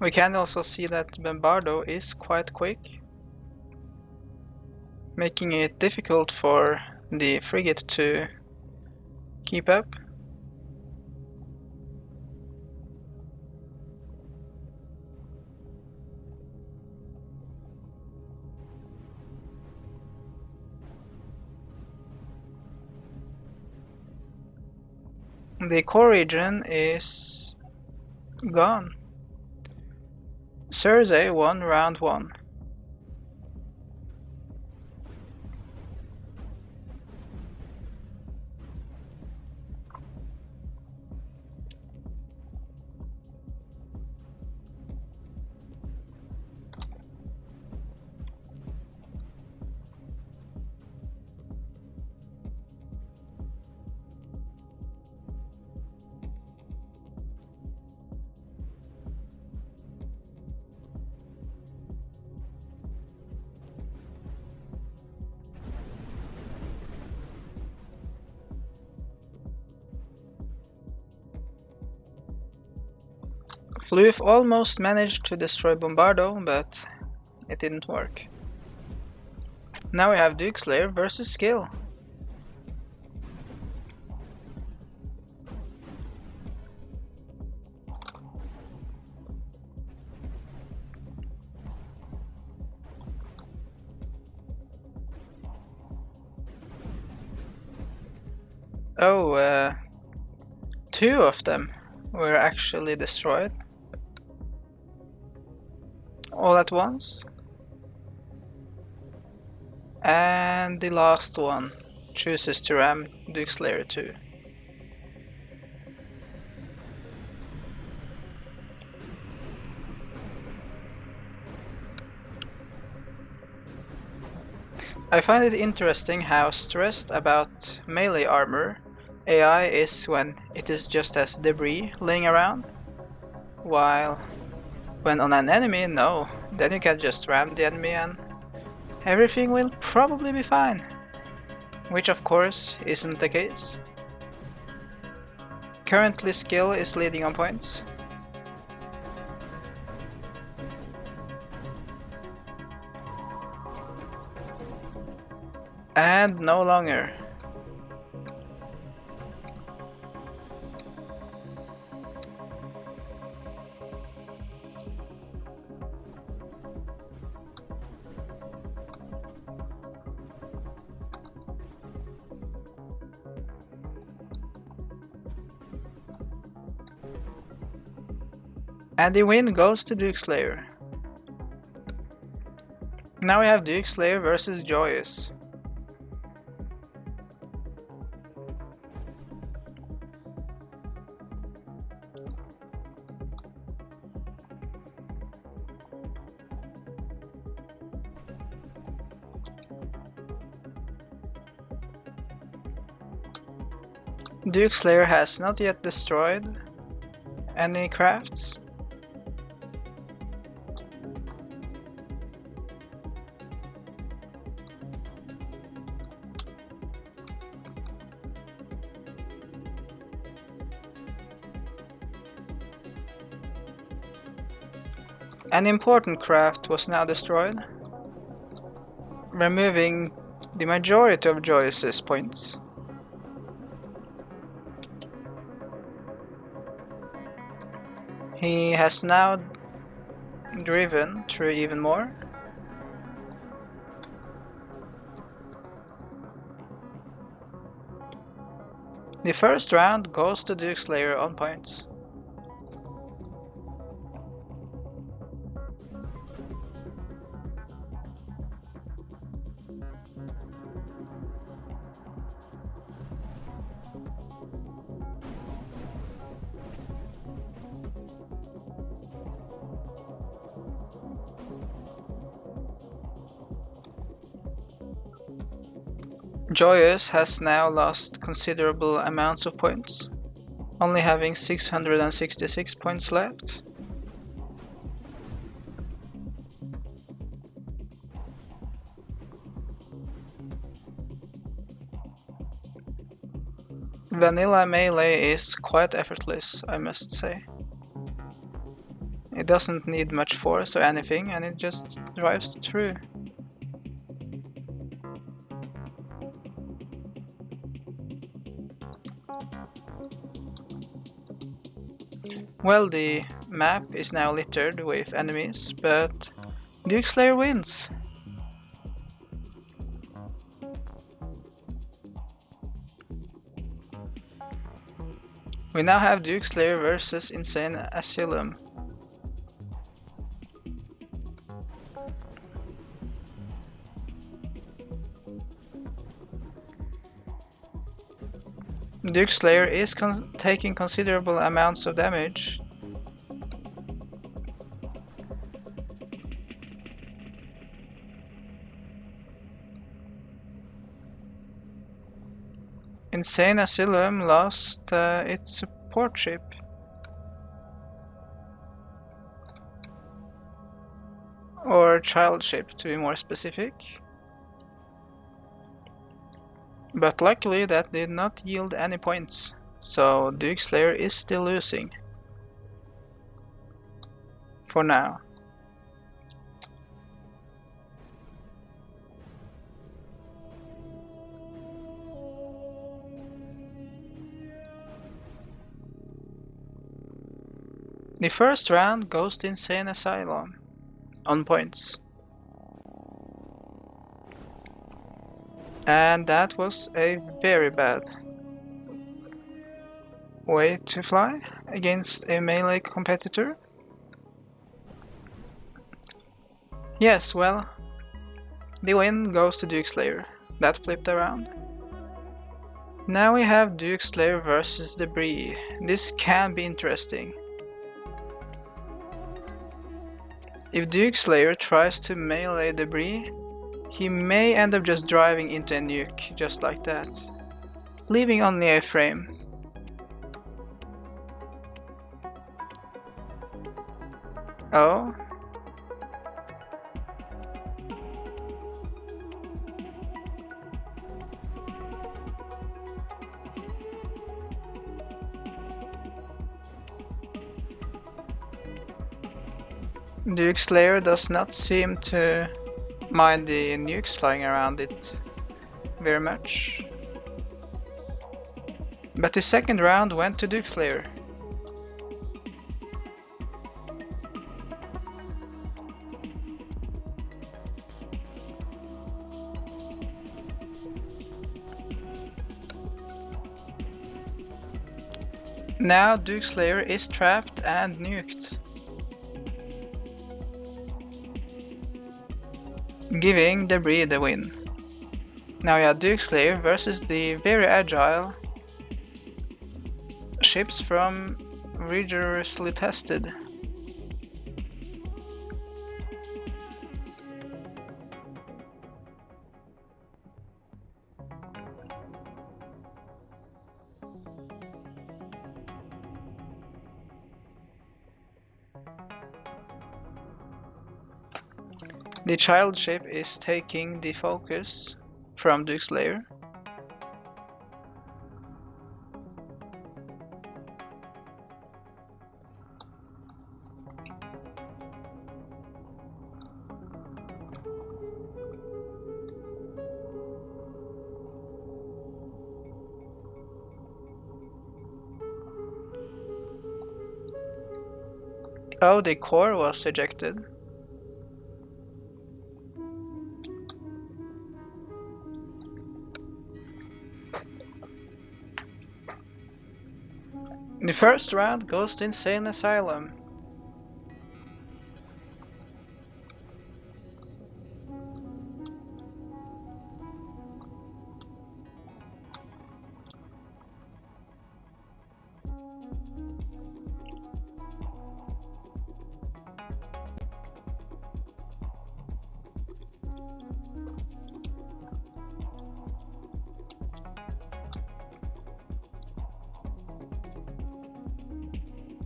We can also see that Bombardo is quite quick, making it difficult for the frigate to keep up. The core region is gone. Cersei won round 1. Floof almost managed to destroy Bombardo, but it didn't work. Now we have Duke Slayer versus Skill. Oh, 2 of them were actually destroyed all at once. And the last one chooses to ram Duke Slayer 2. I find it interesting how stressed about melee armor AI is when it is just as debris laying around, while when on an enemy, no, then you can just ram the enemy and everything will probably be fine. which of course isn't the case. Currently skill is leading on points. And no longer. And the win goes to Duke Slayer. Now we have Duke Slayer versus Joyous. Duke Slayer has not yet destroyed any crafts. An important craft was now destroyed, removing the majority of Joyce's points. He has now driven through even more. The first round goes to Duke Slayer on points. Joyous has now lost considerable amounts of points, only having 666 points left. Vanilla melee is quite effortless, I must say. It doesn't need much force or anything, and it just drives through. Well, the map is now littered with enemies, but Duke Slayer wins. We now have Duke Slayer versus Insane Asylum. Duke Slayer is taking considerable amounts of damage. Insane Asylum lost its support ship. Or child ship, to be more specific. But luckily that did not yield any points, so Duke Slayer is still losing. For now. The first round goes to Insane Asylum, on points. And that was a very bad way to fly against a melee competitor. Yes, well, the win goes to Duke Slayer. That flipped around. Now we have Duke Slayer versus Debris. This can be interesting. If Duke Slayer tries to melee Debris, he may end up just driving into a nuke, just like that, leaving only a frame. Oh? Duke Slayer does not seem to mind the nukes flying around it very much. But the second round went to Duke Slayer. Now Duke Slayer is trapped and nuked, giving Debris the win. Now yeah, Duke Slayer versus the very agile ships from rigorously tested. The child ship is taking the focus from Duke Slayer. Oh, the core was ejected. The first round goes to Insane Asylum.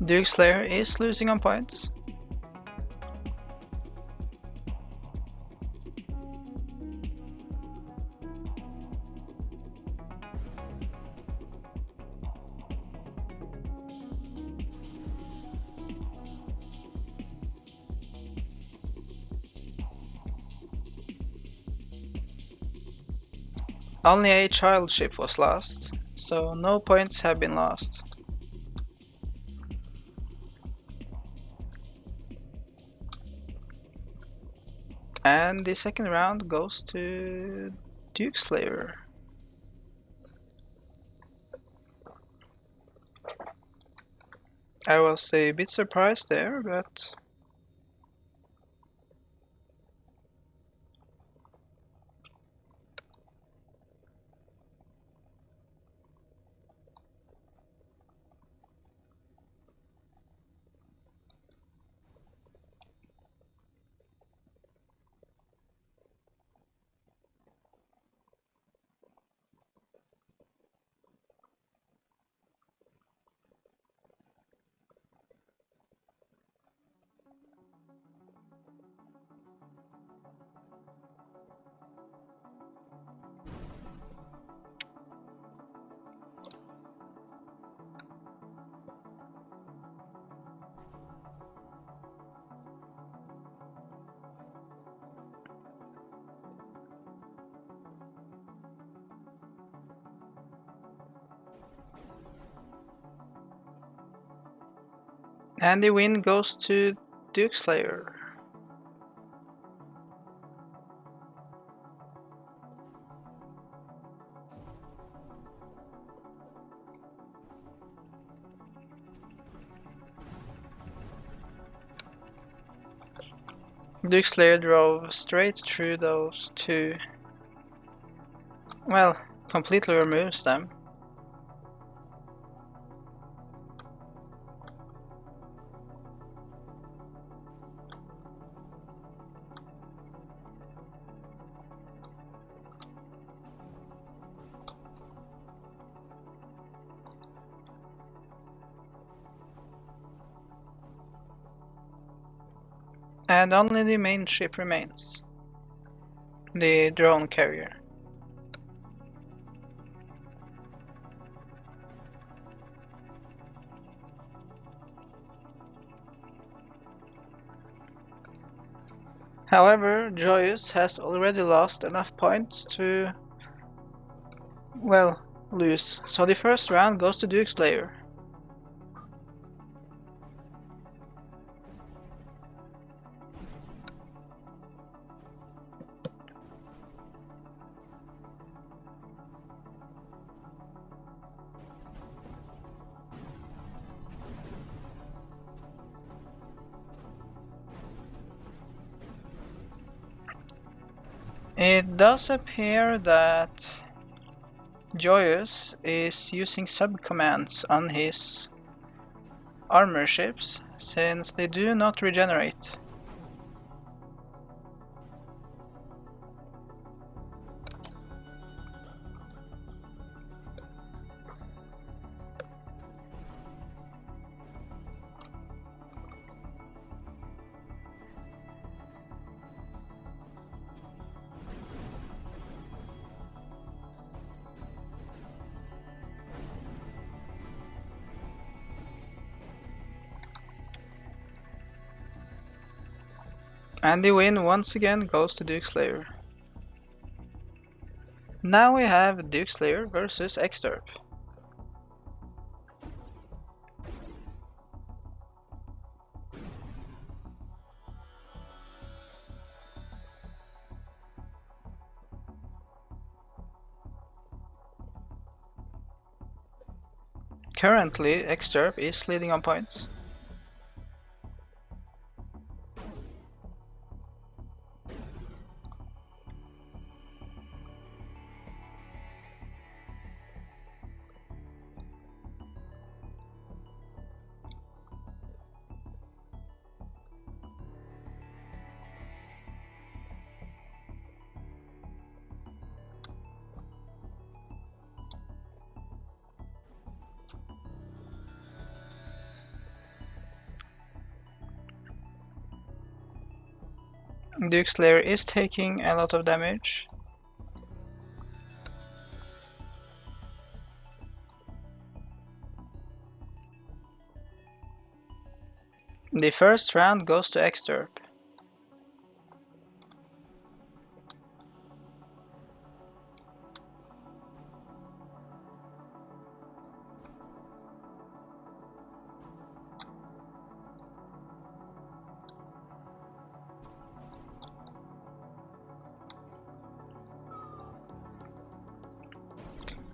Duke Slayer is losing on points. Only a child ship was lost, so no points have been lost. And the second round goes to Duke Slayer. I was a bit surprised there, but and the win goes to Duke Slayer. Duke Slayer drove straight through those two. Well, completely removes them. And only the main ship remains. The drone carrier. However, Joyous has already lost enough points to, well, lose. So the first round goes to Duke Slayer. It does appear that Joyous is using sub-commands on his armor ships, since they do not regenerate. And the win once again goes to Duke Slayer. Now we have Duke Slayer versus Exterp. Currently, Exterp is leading on points. Duke Slayer is taking a lot of damage. The first round goes to Exterp.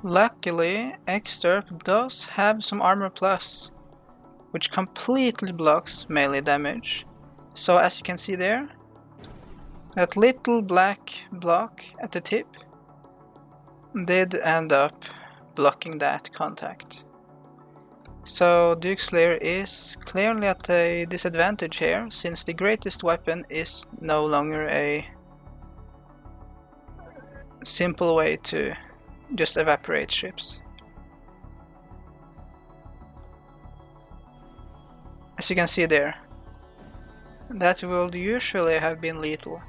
Luckily, Exterp does have some armor plus, which completely blocks melee damage. So as you can see there, that little black block at the tip did end up blocking that contact. So Duke Slayer is clearly at a disadvantage here, since the greatest weapon is no longer a simple way to just evaporate ships. As you can see there, that would usually have been lethal.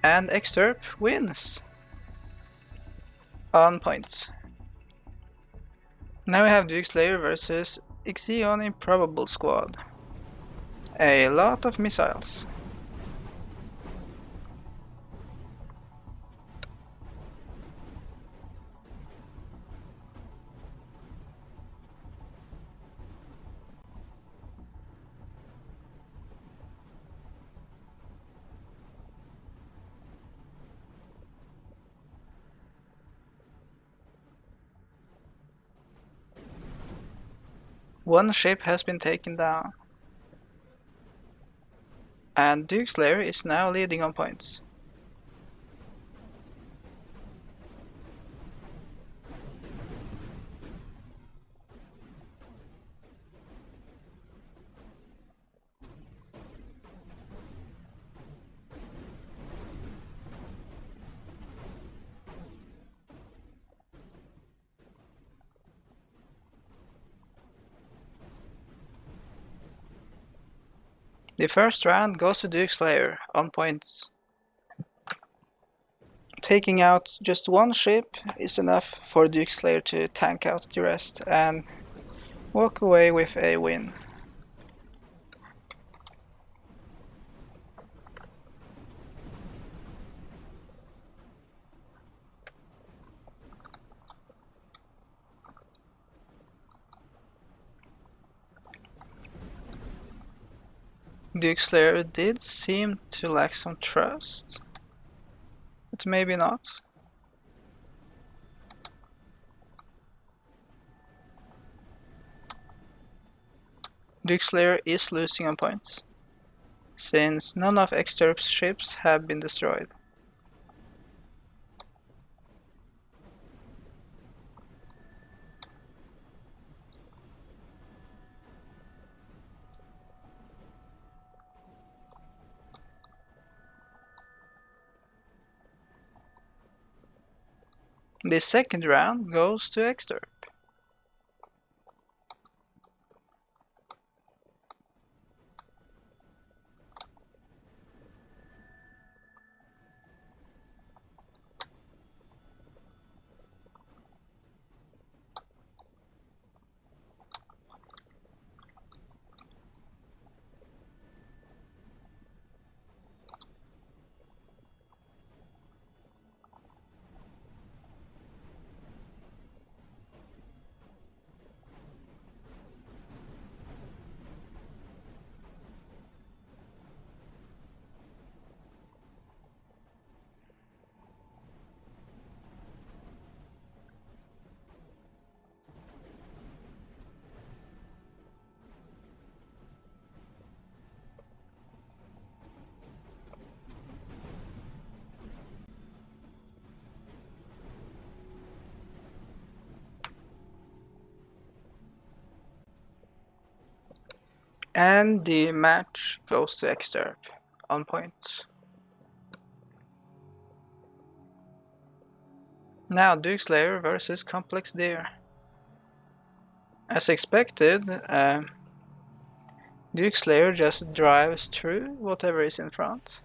And Exterp wins on points. Now we have Duke Slayer versus Ixion Improbable Squad. A lot of missiles. One ship has been taken down, and Duke Slayer is now leading on points. The first round goes to Duke Slayer on points. Taking out just one ship is enough for Duke Slayer to tank out the rest and walk away with a win. Duke Slayer did seem to lack some trust, but maybe not. Duke Slayer is losing on points, since none of Exterp's ships have been destroyed. The second round goes to Exterp. And the match goes to Exterp on points. Now Duke Slayer versus Complex Deer. As expected, Duke Slayer just drives through whatever is in front.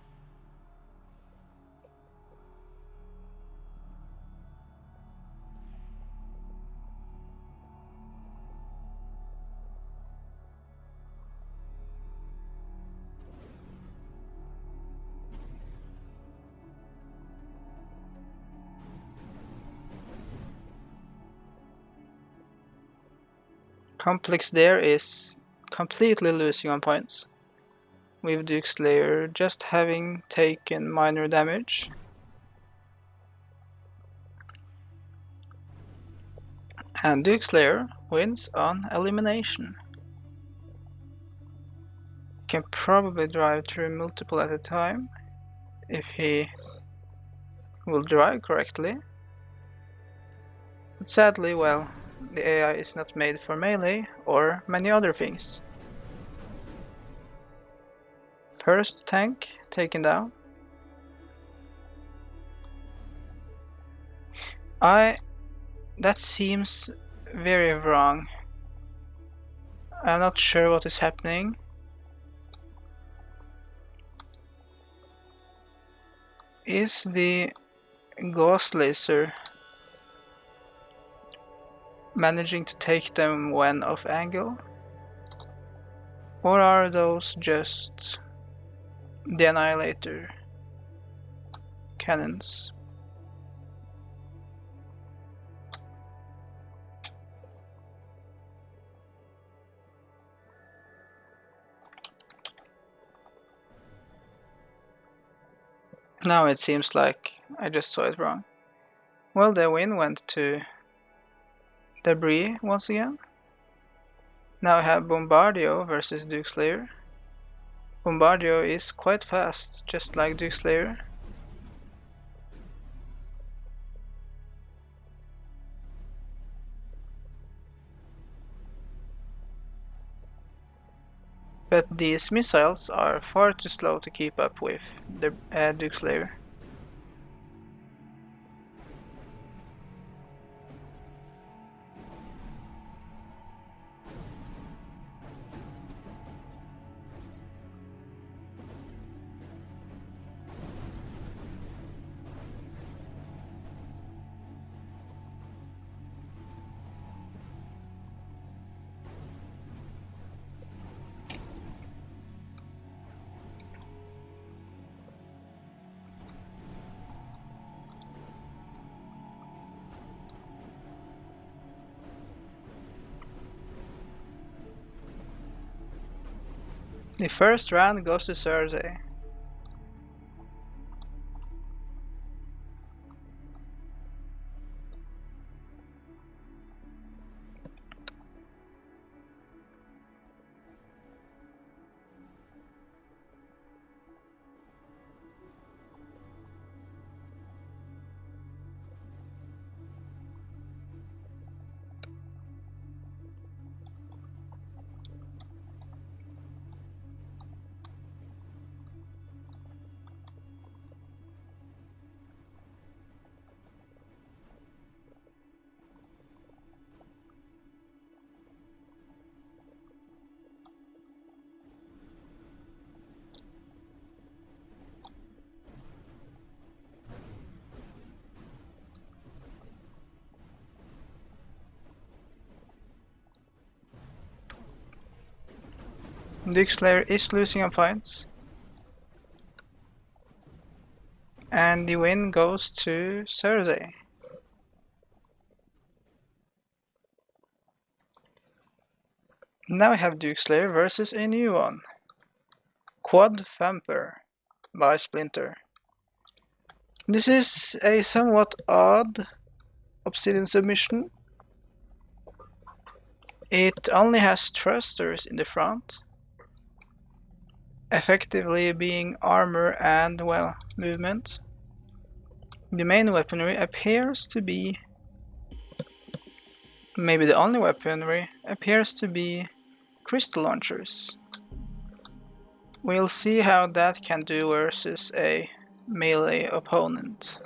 Complex Deer is completely losing on points, with Duke Slayer just having taken minor damage. And Duke Slayer wins on elimination. He can probably drive through multiple at a time if he will drive correctly. But sadly, well, the AI is not made for melee or many other things. First tank taken down. That seems very wrong. I'm not sure what is happening. Is the Gauss laser managing to take them when off angle? Or are those just the Annihilator cannons? Now it seems like I just saw it wrong. Well, the win went to Debris once again. Now I have Bombardio versus Duke Slayer. Bombardio is quite fast, just like Duke Slayer. But these missiles are far too slow to keep up with the Duke Slayer. The first round goes to Cersei. Duke Slayer is losing on points. And the win goes to Cersei. Now we have Duke Slayer versus a new one. Quad Thumper by Splinter. This is a somewhat odd Obsidian submission. It only has thrusters in the front, effectively being armor and, well, movement. The main weaponry appears to be, maybe the only weaponry, appears to be crystal launchers. We'll see how that can do versus a melee opponent.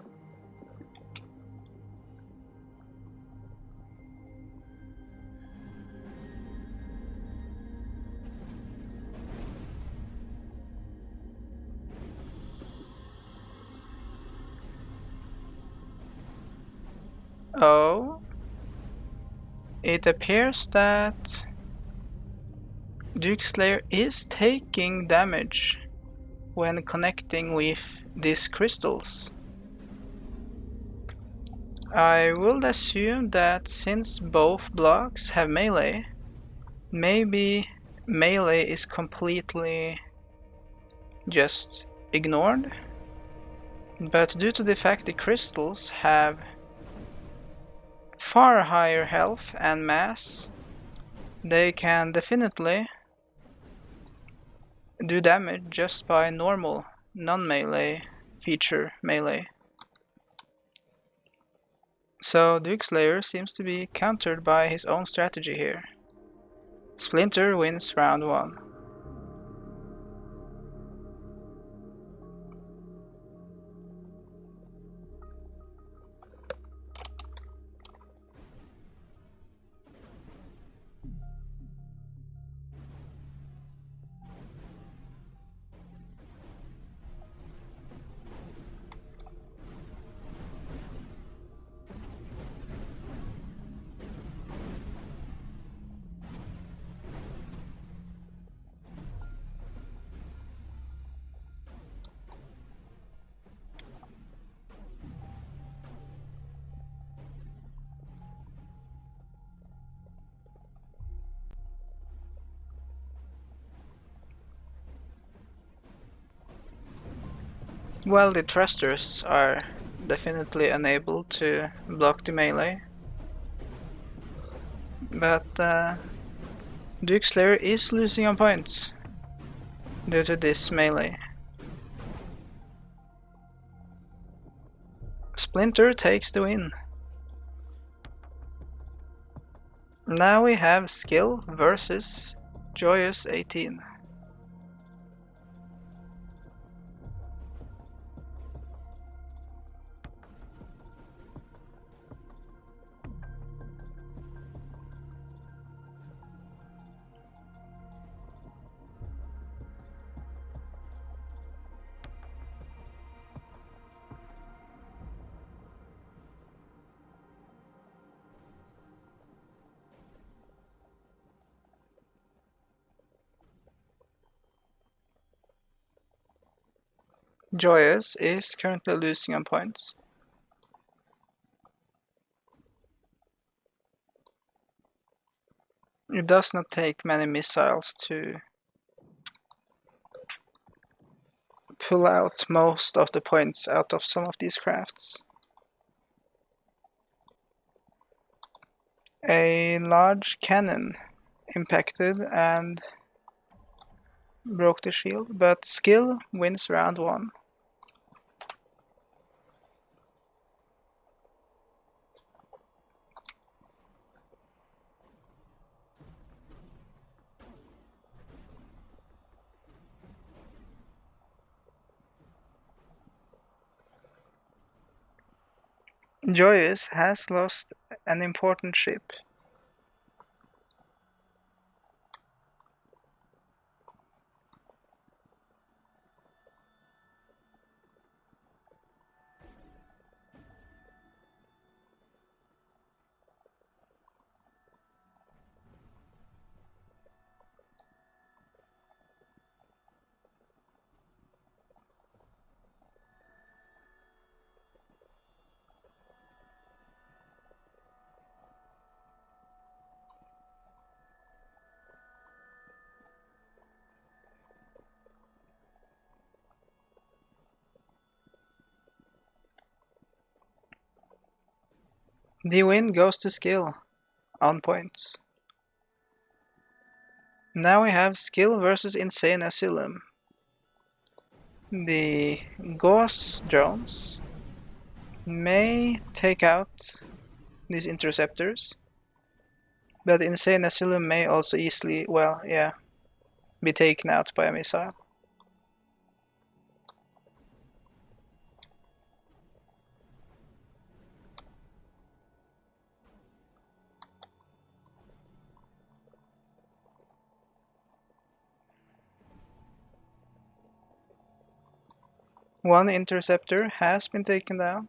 Oh, it appears that Duke Slayer is taking damage when connecting with these crystals. I will assume that since both blocks have melee, maybe melee is completely just ignored. But due to the fact the crystals have far higher health and mass, they can definitely do damage just by normal, non-melee feature melee. So Duke Slayer seems to be countered by his own strategy here. Splinter wins round 1. Well, the thrusters are definitely unable to block the melee, but Duke Slayer is losing on points due to this melee. Splinter takes the win. Now we have skill versus Joyous 18. Joyous is currently losing on points. It does not take many missiles to pull out most of the points out of some of these crafts. A large cannon impacted and broke the shield, but skill wins round 1. Joyous has lost an important ship. The win goes to skill, on points. Now we have skill versus insane asylum. The gauss drones may take out these interceptors, but insane asylum may also easily, be taken out by a missile. One interceptor has been taken down.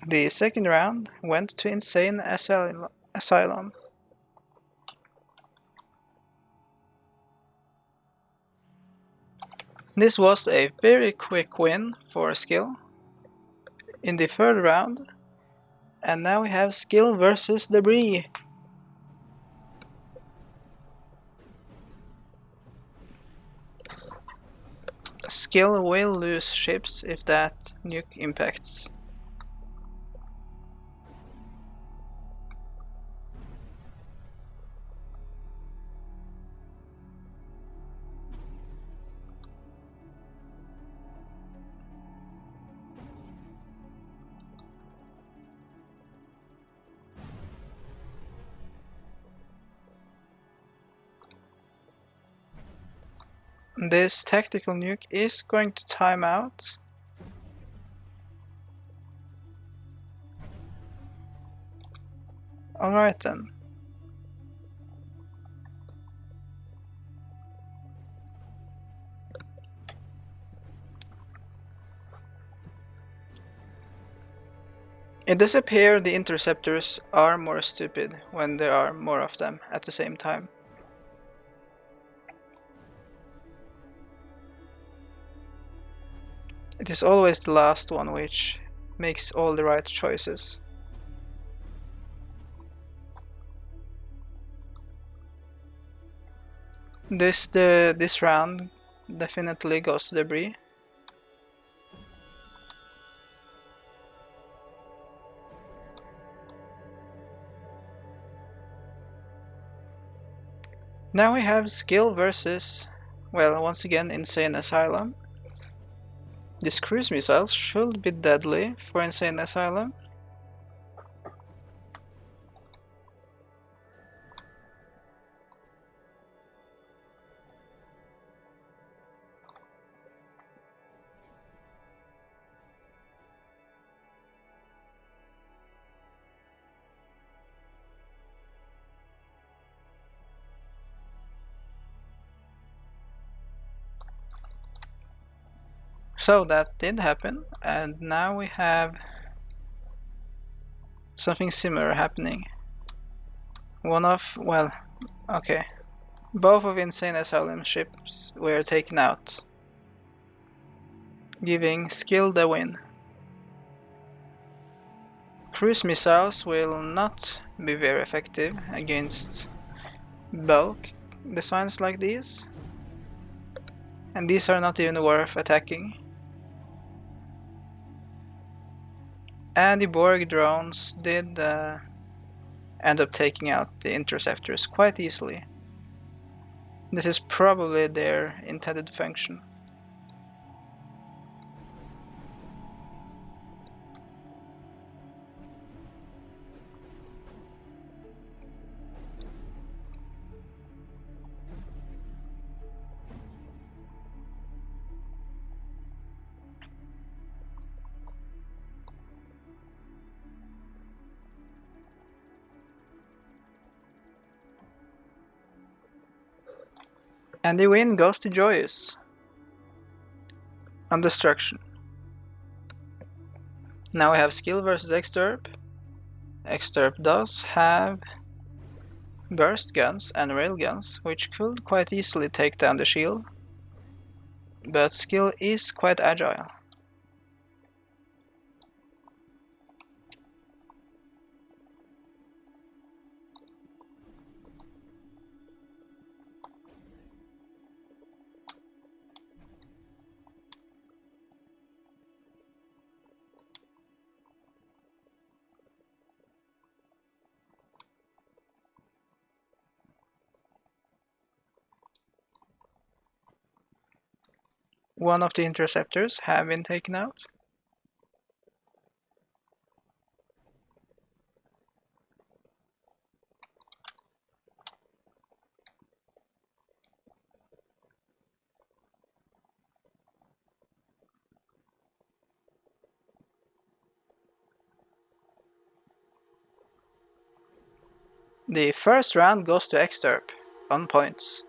The second round went to insane asylum. This was a very quick win for skill in the third round, and now we have skill versus debris. Skill will lose ships if that nuke impacts. This tactical nuke is going to time out. Alright then. It does appear the interceptors are more stupid when there are more of them at the same time. It is always the last one which makes all the right choices. This round definitely goes to debris. Now we have skill versus, well, once again, insane asylum. These cruise missiles should be deadly for insane asylum. So that did happen, and now we have something similar happening. Both of insane asylum ships were taken out, giving skill the win. cruise missiles will not be very effective against bulk designs like these. And these are not even worth attacking. And the Borg drones did end up taking out the interceptors quite easily. This is probably their intended function. And the win goes to Joyous on Destruction. Now we have skill versus Exturb. Exturb does have burst guns and railguns, which could quite easily take down the shield, but skill is quite agile. One of the interceptors have been taken out. The first round goes to Exturb on points.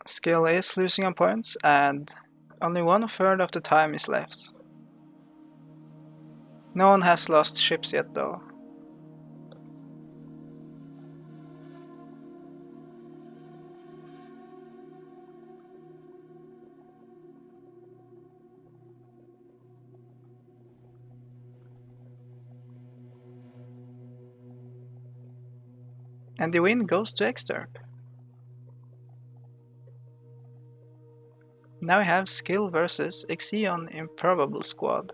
Skill is losing on points, and only 1/3 of the time is left. No one has lost ships yet though. And the win goes to Exturb. Now we have skill versus Ixion Improbable Squad.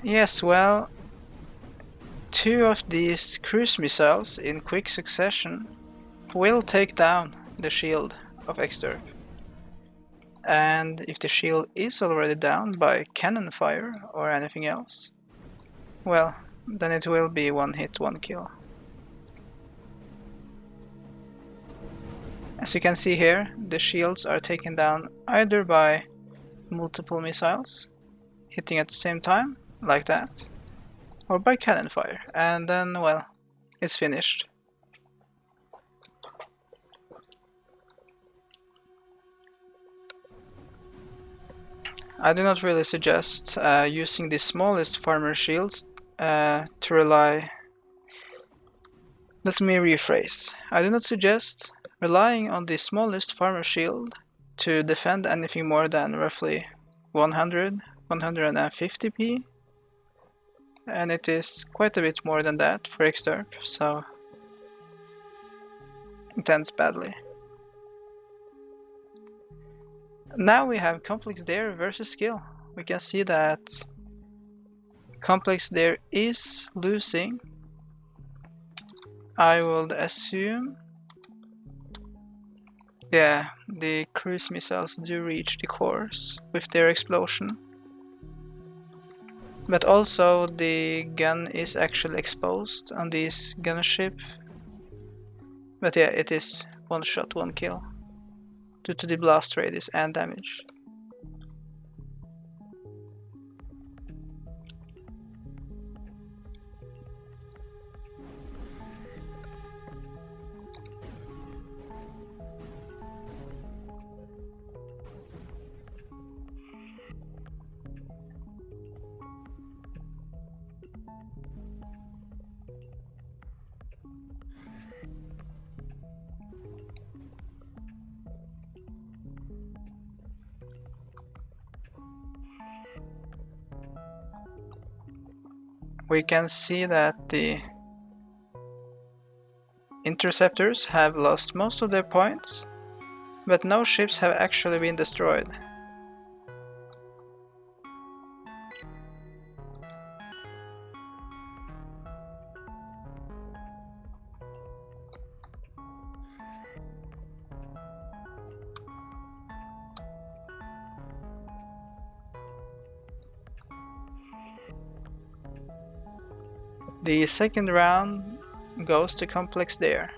Yes, well, 2 of these cruise missiles in quick succession will take down the shield of Exturb. And if the shield is already down by cannon fire or anything else, well, then it will be 1 hit, 1 kill. As you can see here, the shields are taken down either by multiple missiles hitting at the same time, like that, or by cannon fire, and then, well, it's finished. I do not really suggest using the smallest farmer shields to rely. Let me rephrase. I do not suggest relying on the smallest farmer shield to defend anything more than roughly 100, 150p, and it is quite a bit more than that for Exturb, so it ends badly. Now we have Complex Dare versus Skill. We can see that Complex Dare is losing. I would assume, yeah, the cruise missiles do reach the cores with their explosion. But also the gun is actually exposed on this gunship. But yeah, it is one shot, one kill, due to the blast radius and damage. We can see that the interceptors have lost most of their points, but no ships have actually been destroyed. The second round goes to complex there.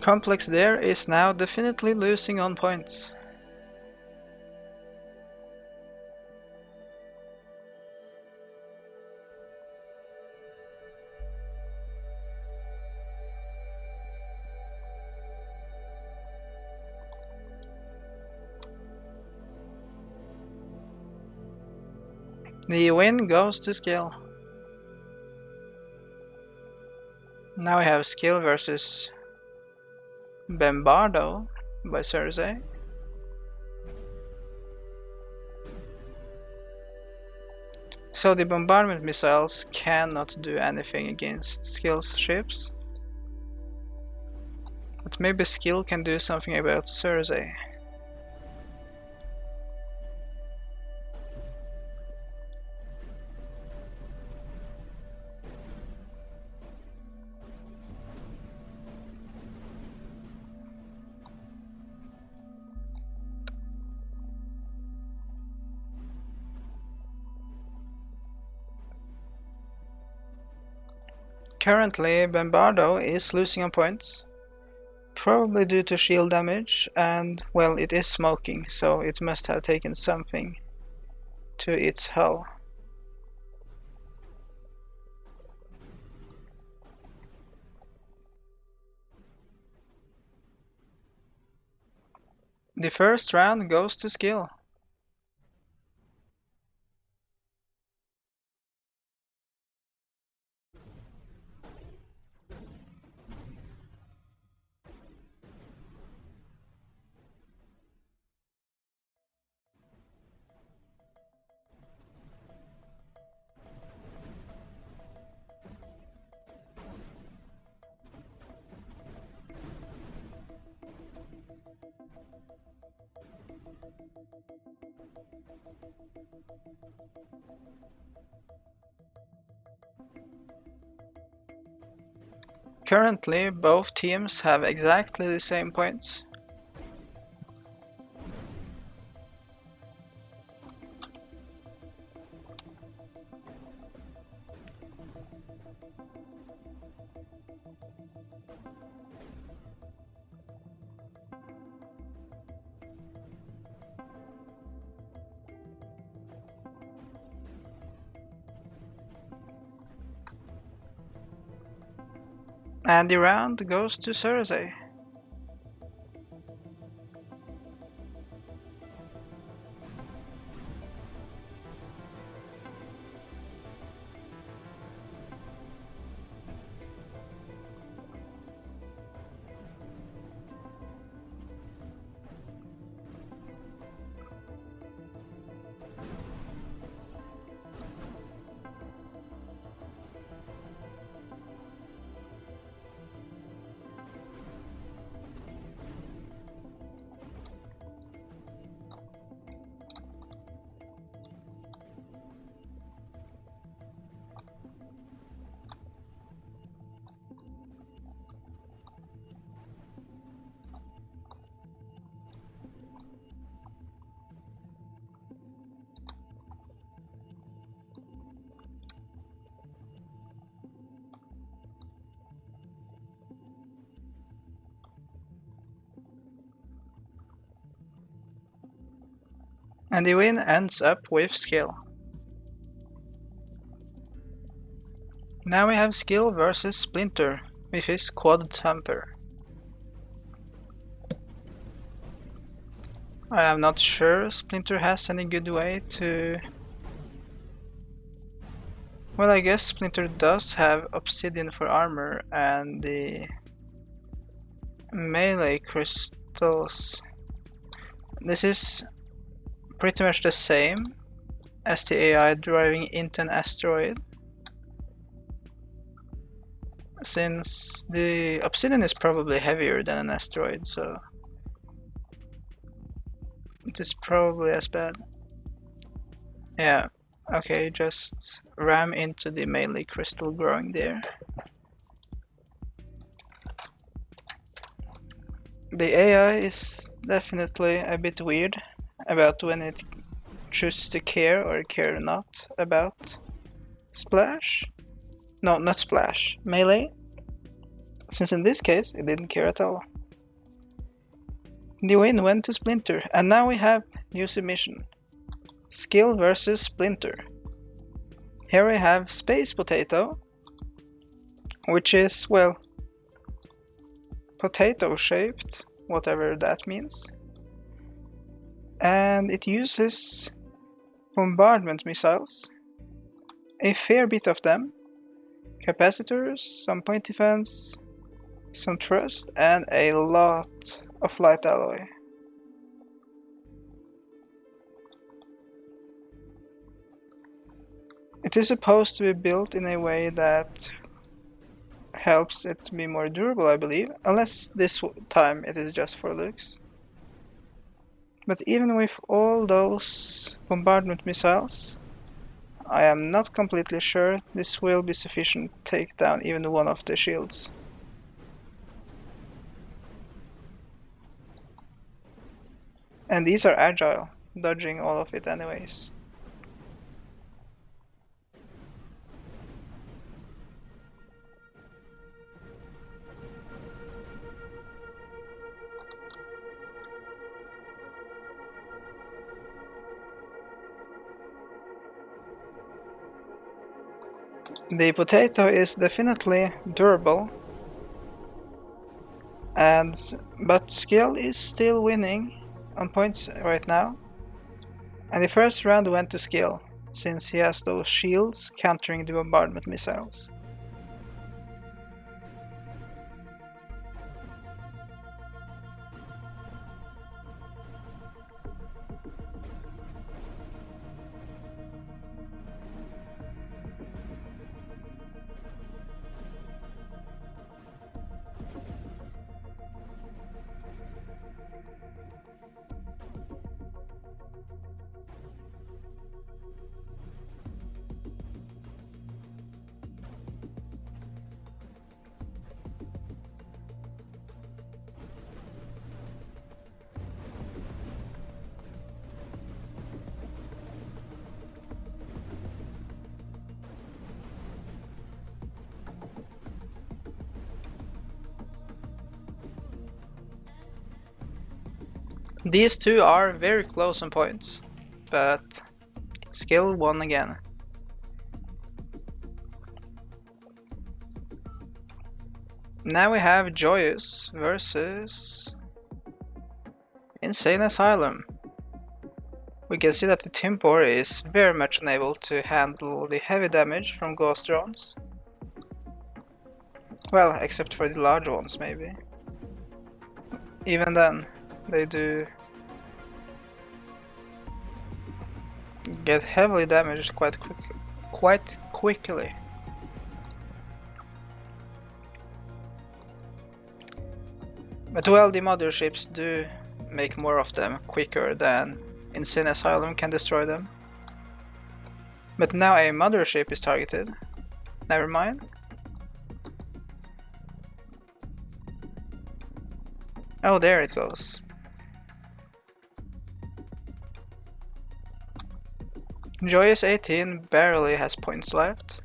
Complex there is now definitely losing on points. The win goes to skill. Now we have skill versus Bombardo by Cersei. So the bombardment missiles cannot do anything against Skill's ships. But maybe Skill can do something about Cersei. Currently, Bombardo is losing on points, probably due to shield damage, and well, it is smoking, so it must have taken something to its hull. The first round goes to skill. Currently, both teams have exactly the same points. And the round goes to Cersei. And the win ends up with skill. Now we have skill versus Splinter with his quad temper. I am not sure Splinter has any good way to... Well, I guess Splinter does have obsidian for armor and the melee crystals. This is pretty much the same as the AI driving into an asteroid, since the obsidian is probably heavier than an asteroid, so it is probably as bad. Yeah, okay, just ram into the melee crystal growing there. The AI is definitely a bit weird about when it chooses to care or care not about Splash. No, not Splash, Melee. Since in this case, it didn't care at all. The win went to Splinter, and now we have new submission. Skill versus Splinter. Here we have Space Potato, which is, well, potato shaped, whatever that means. And it uses bombardment missiles, a fair bit of them, capacitors, some point defense, some thrust, and a lot of light alloy. It is supposed to be built in a way that helps it be more durable, I believe, unless this time it is just for looks. But even with all those bombardment missiles, I am not completely sure this will be sufficient to take down even one of the shields. And these are agile, dodging all of it anyways. The potato is definitely durable, but skill is still winning on points right now. And the first round went to skill, since he has those shields countering the bombardment missiles. These two are very close on points, but skill won again. Now we have Joyous versus Insane Asylum. We can see that the Timpor is very much unable to handle the heavy damage from ghost drones. Well, except for the large ones maybe. Even then, they do get heavily damaged quite quickly. But well, the motherships do make more of them quicker than Insane Asylum can destroy them. But now a mothership is targeted. Never mind. Oh, there it goes. Joyous 18 barely has points left.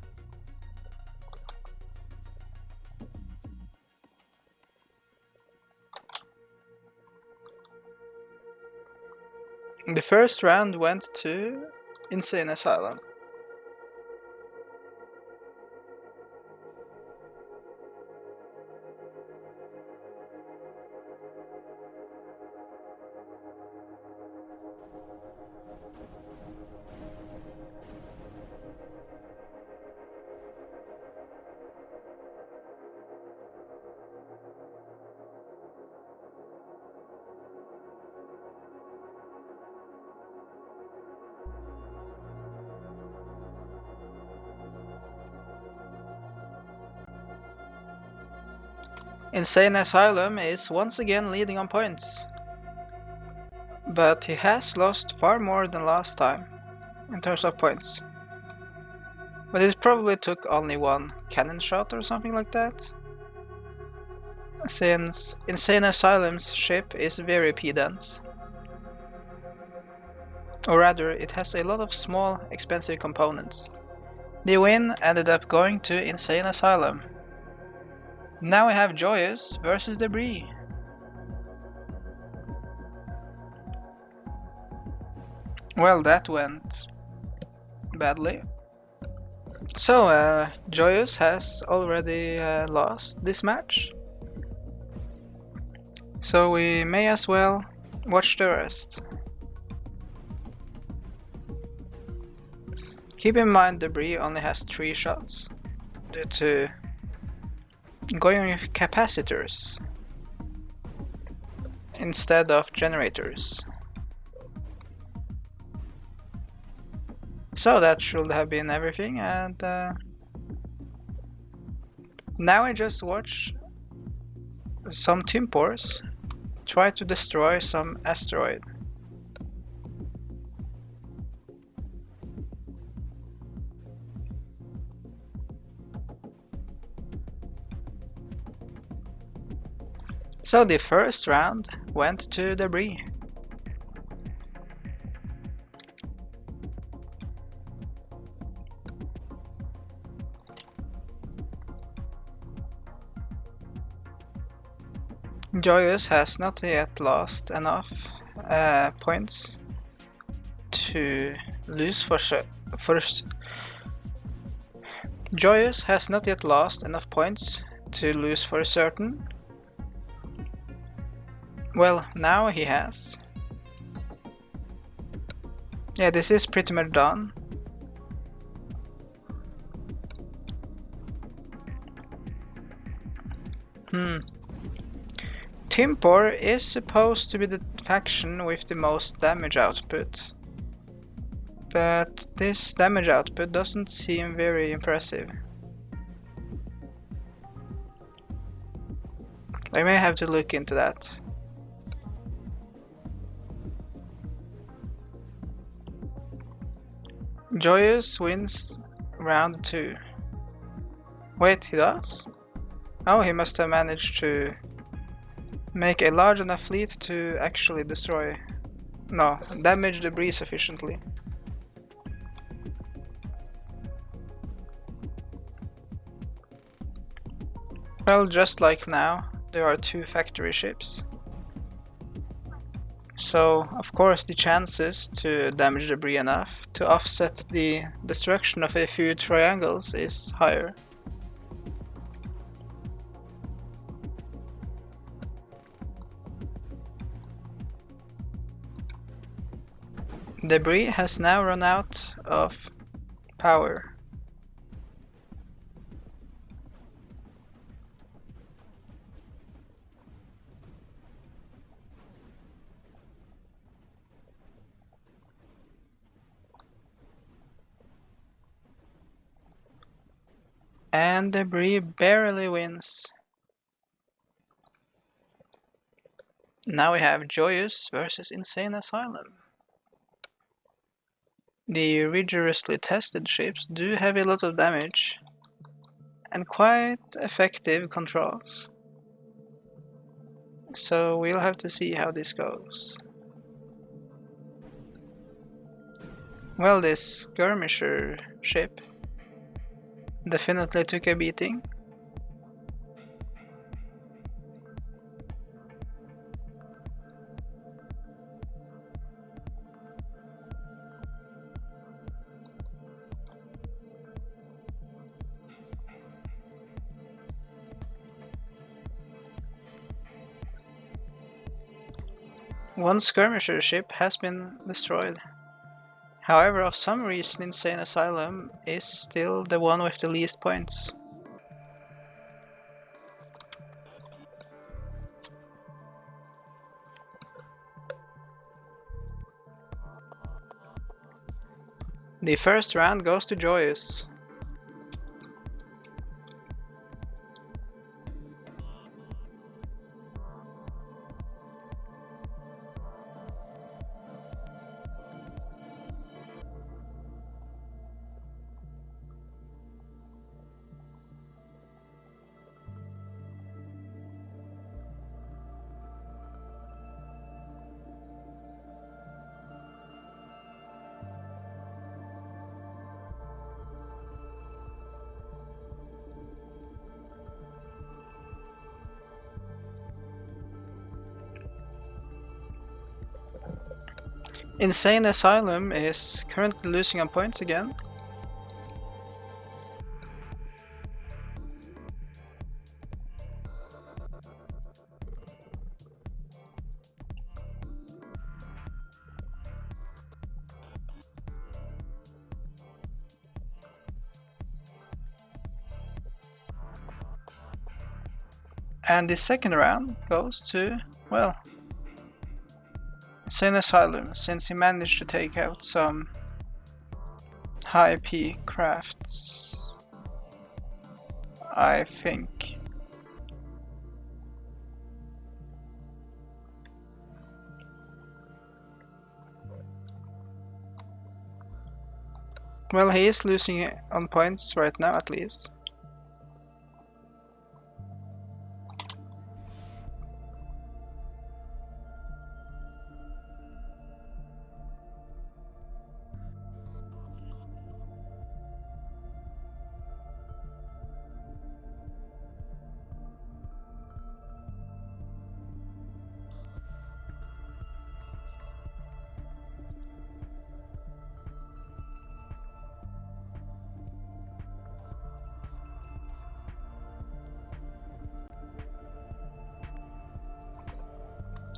The first round went to Insane Asylum. Insane Asylum is once again leading on points. But he has lost far more than last time, in terms of points. But it probably took only one cannon shot or something like that. Since Insane Asylum's ship is very P-dense. Or rather, it has a lot of small, expensive components. The win ended up going to Insane Asylum. Now we have Joyous versus Debris. Well, that went badly. So, Joyous has already lost this match. So we may as well watch the rest. Keep in mind Debris only has 3 shots due to going with capacitors instead of generators. So that should have been everything, and now I just watch some Timpors try to destroy some asteroid. So the first round went to Debris. Joyous has not yet lost enough points to lose for Joyous has not yet lost enough points to lose for certain. Well, now he has. Yeah, this is pretty much done. Timpor is supposed to be the faction with the most damage output. But this damage output doesn't seem very impressive. I may have to look into that. Joyous wins round 2. Wait, he does? Oh, he must have managed to make a large enough fleet to actually destroy... No, damage Debris sufficiently. Well, just like now, there are 2 factory ships. So, of course, the chances to damage Debris enough to offset the destruction of a few triangles is higher. Debris has now run out of power. And Debris barely wins. Now we have Joyous versus Insane Asylum. The rigorously tested ships do have a lot of damage and quite effective controls. So we'll have to see how this goes. Well, this skirmisher ship definitely took a beating. One skirmisher ship has been destroyed. However, of some reason Insane Asylum is still the one with the least points. The first round goes to Joyous. Insane Asylum is currently losing on points again. And the second round goes to, well, Insane Asylum, since he managed to take out some high P crafts, I think. Well, he is losing on points right now at least.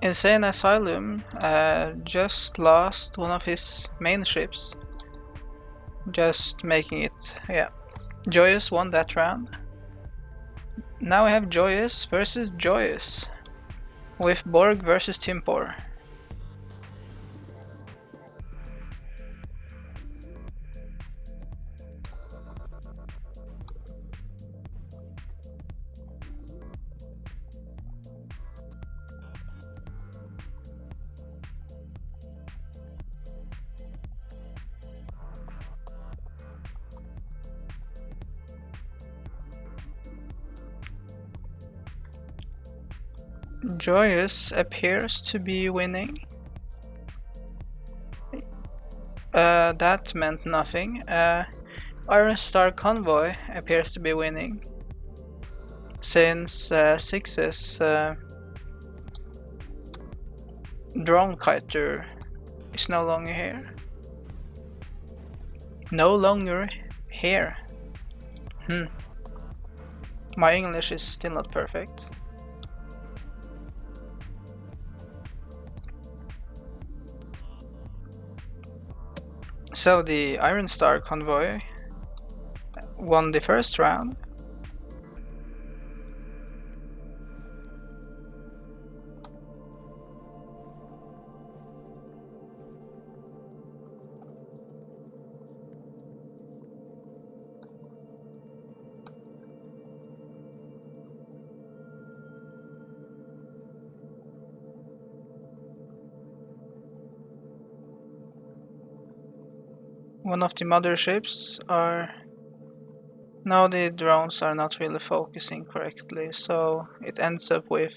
Insane Asylum just lost one of his main ships, just making it, yeah. Joyous won that round. Now we have Joyous versus Joyous, with Borg versus Timpor. Joyous appears to be winning. That meant nothing. Iron Star Convoy appears to be winning, since Six's drone kiter is no longer here. No longer here. My English is still not perfect. So the Iron Star Convoy won the first round. One of the motherships are... Now the drones are not really focusing correctly, so it ends up with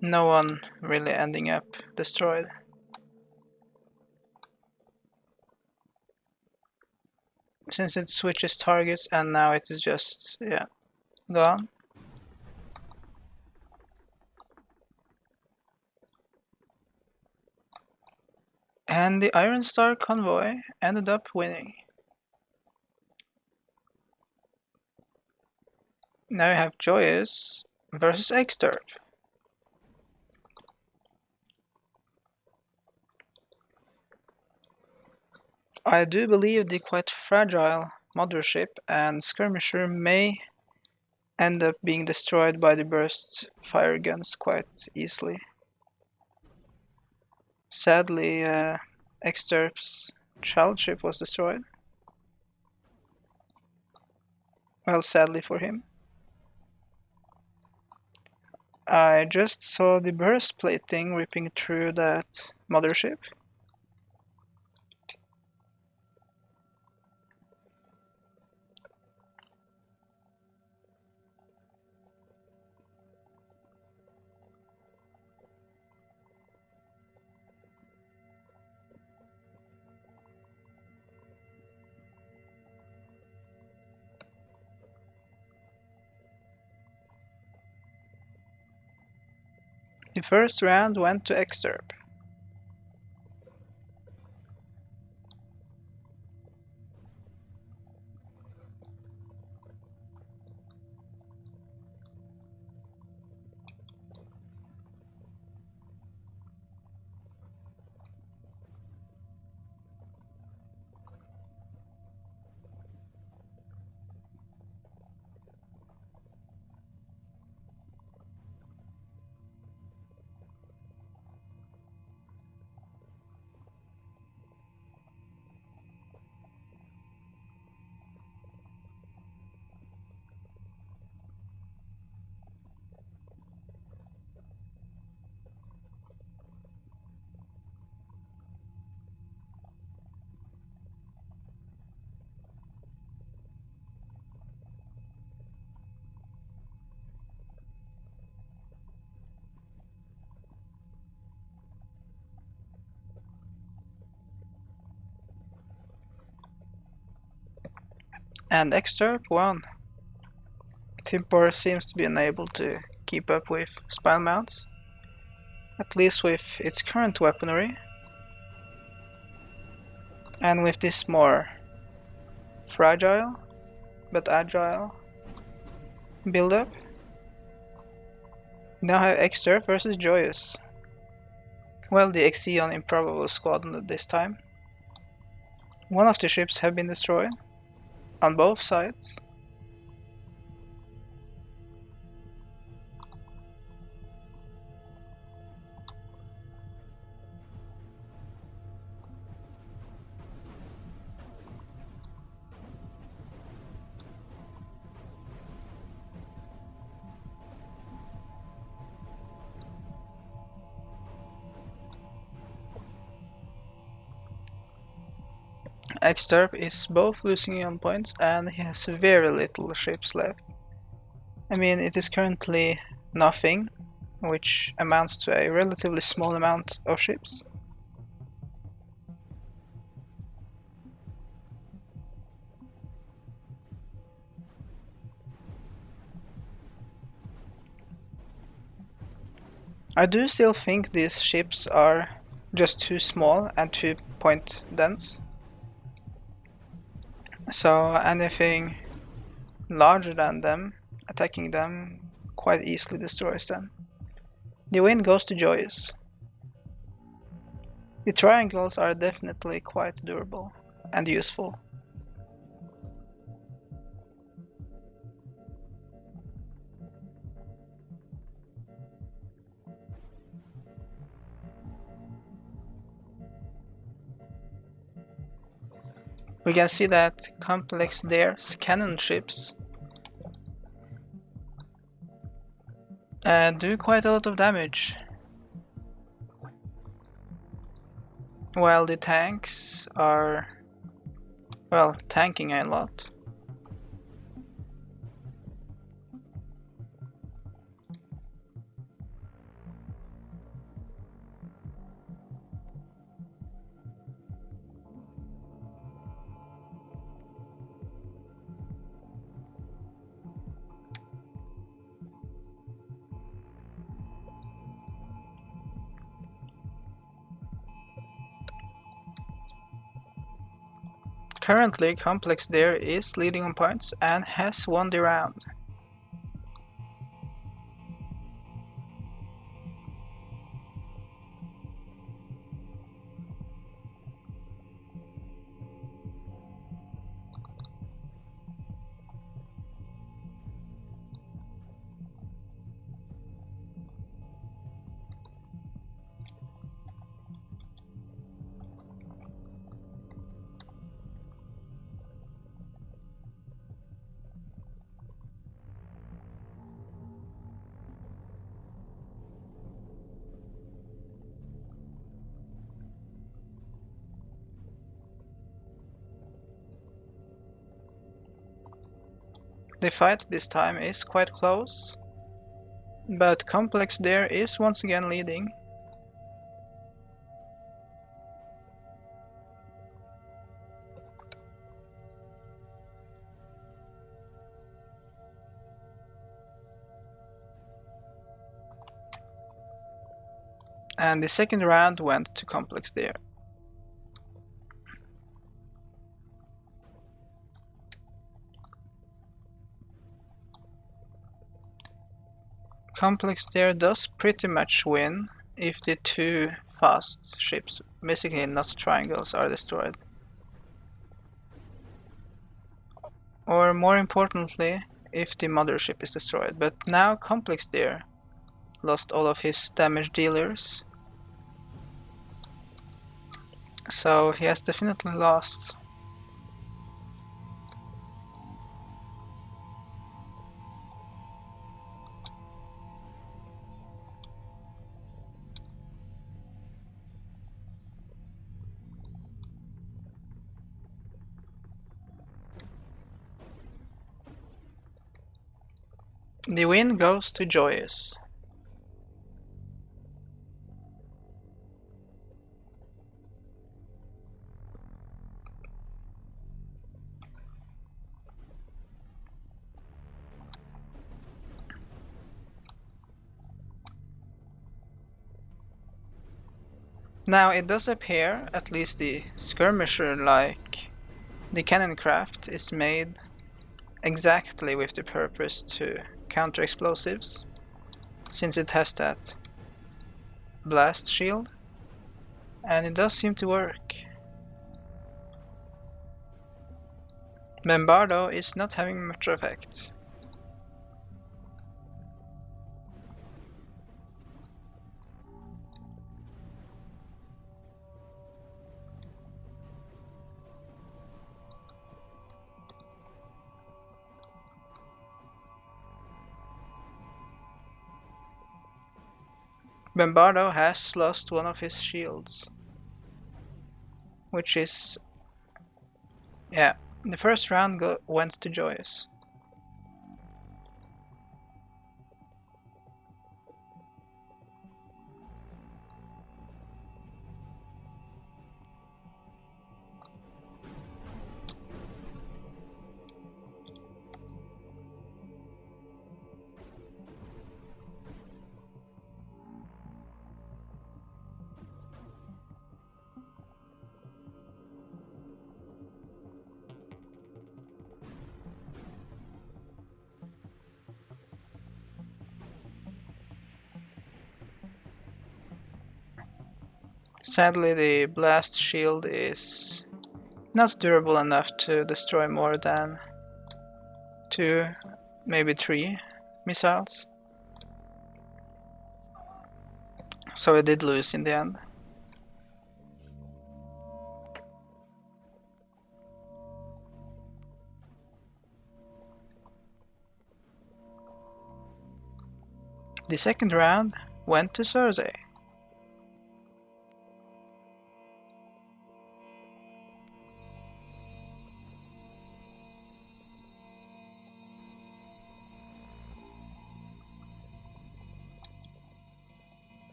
no one really ending up destroyed. Since it switches targets and now it is just, yeah, gone. And the Iron Star Convoy ended up winning. Now you have Joyous versus Exturb. I do believe the quite fragile mothership and skirmisher may end up being destroyed by the burst fire guns quite easily. Sadly, Exterp's child ship was destroyed. Well, sadly for him. I just saw the burst plating ripping through that mothership. The first round went to Exterp. And Exterp won. Timpor seems to be unable to keep up with spine mounts, at least with its current weaponry, and with this more fragile but agile build-up. We now have Exterp versus Joyous. Well, the Exion Improbable Squadron at this time. One of the ships have been destroyed, on both sides. Exterp is both losing on points and he has very little ships left. I mean, it is currently nothing, which amounts to a relatively small amount of ships. I do still think these ships are just too small and too point dense. So anything larger than them, attacking them quite easily destroys them. The win goes to Joyous. The triangles are definitely quite durable and useful. We can see that Complex Dare's cannon ships do quite a lot of damage, while the tanks are, well, tanking a lot. Currently, Complex Dare is leading on points and has won the round. The fight this time is quite close, but Complex there is once again leading. And the second round went to Complex there. Complex there does pretty much win if the two fast ships, basically not triangles, are destroyed. Or more importantly, if the mothership is destroyed. But now Complex there lost all of his damage dealers. So he has definitely lost. The win goes to Joyous. Now it does appear, at least the skirmisher like the cannon craft is made exactly with the purpose to counter explosives, since it has that blast shield, and it does seem to work. Bombardo is not having much effect. Bombardo has lost one of his shields, which is, yeah, the first round went to Joyous. Sadly, the blast shield is not durable enough to destroy more than 2, maybe 3 missiles. So it did lose in the end. The second round went to Cersei.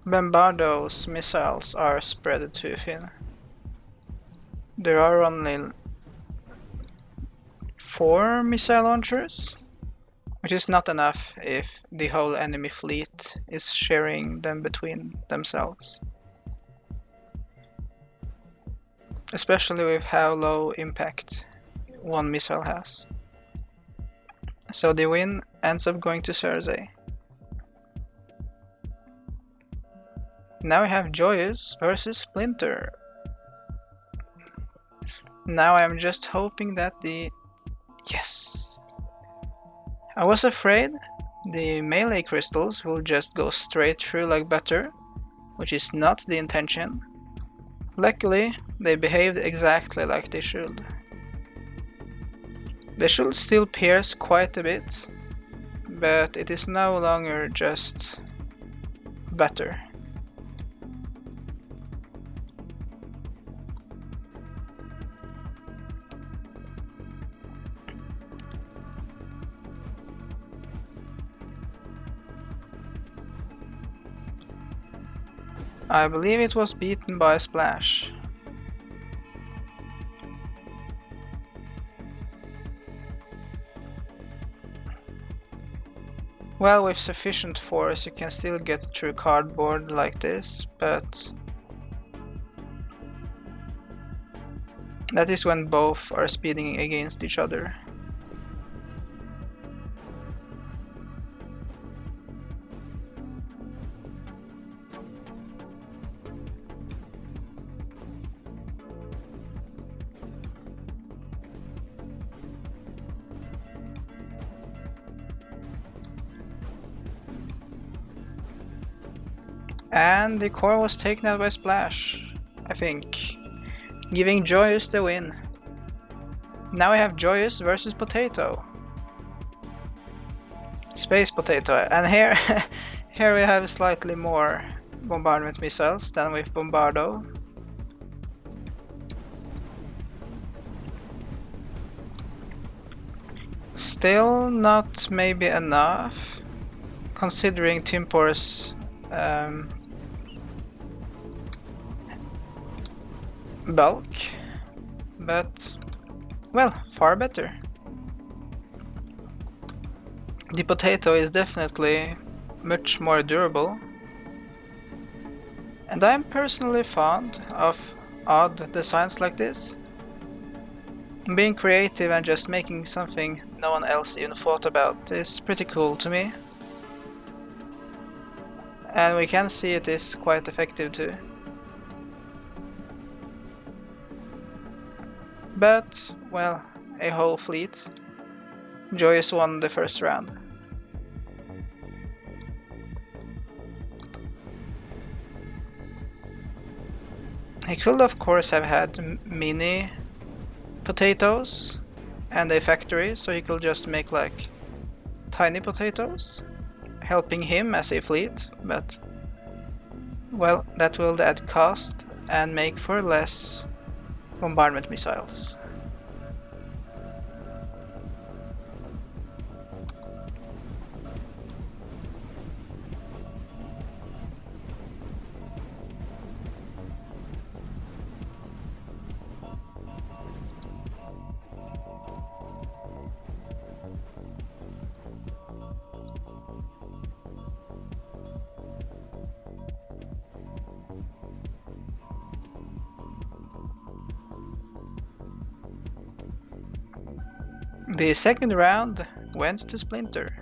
Bombardo's missiles are spread too thin. There are only 4 missile launchers, which is not enough if the whole enemy fleet is sharing them between themselves. Especially with how low impact one missile has. So the win ends up going to Cersei. Now we have Joyous versus Splinter. Now I'm just hoping that the... Yes! I was afraid The melee crystals will just go straight through like butter, which is not the intention. Luckily, they behaved exactly like they should. They should still pierce quite a bit, but it is no longer just butter. I believe it was beaten by Splash. Well, with sufficient force you can still get through cardboard like this, but that is when both are speeding against each other. And the core was taken out by Splash, I think, giving Joyous the win. Now we have Joyous versus Potato. Space Potato, and here, here we have slightly more bombardment missiles than with Bombardo. Still not maybe enough, considering Timpor's bulk, but well, far better. The Potato is definitely much more durable, and I'm personally fond of odd designs like this. Being creative and just making something no one else even thought about is pretty cool to me. And we can see it is quite effective too. But, well, a whole fleet. Joyous won the first round. He could of course have had mini potatoes and a factory, so he could just make like tiny potatoes, helping him as a fleet, but well, that will add cost and make for less bombardment missiles. The second round went to Splinter.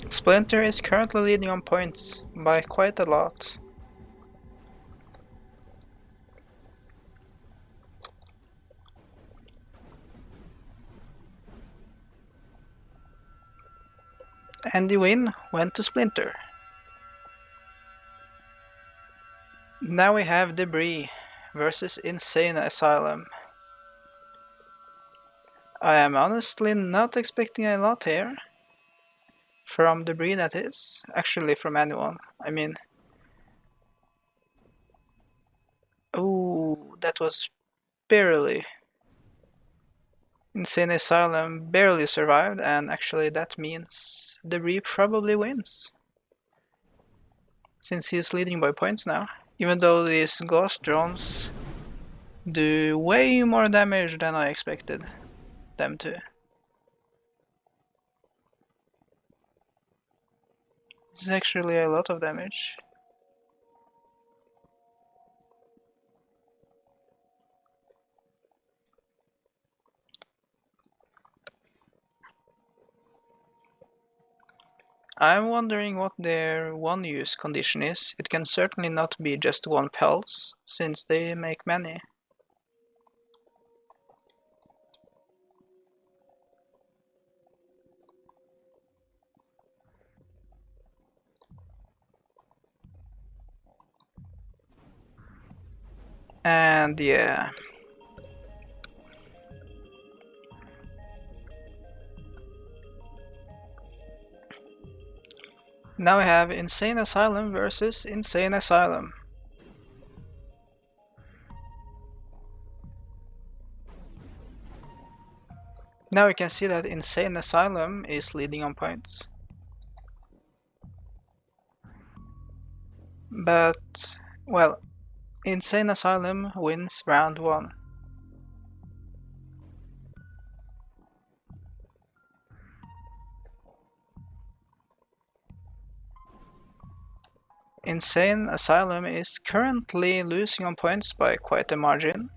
Splinter is currently leading on points by quite a lot. And the win went to Splinter. Now we have Debris versus Insane Asylum. I am honestly not expecting a lot here. From Debris, that is. Actually, from anyone. I mean... Ooh, that was barely... Insane Asylum barely survived, and actually that means Debris probably wins. since he's leading by points now, even though these ghost drones do way more damage than I expected them to. This is actually a lot of damage. I'm wondering what their one-use condition is. It can certainly not be just one pulse, since they make many. And yeah. Now we have Insane Asylum versus Insane Asylum. Now we can see that Insane Asylum is leading on points. But, well, Insane Asylum wins round 1. Insane Asylum is currently losing on points by quite a margin.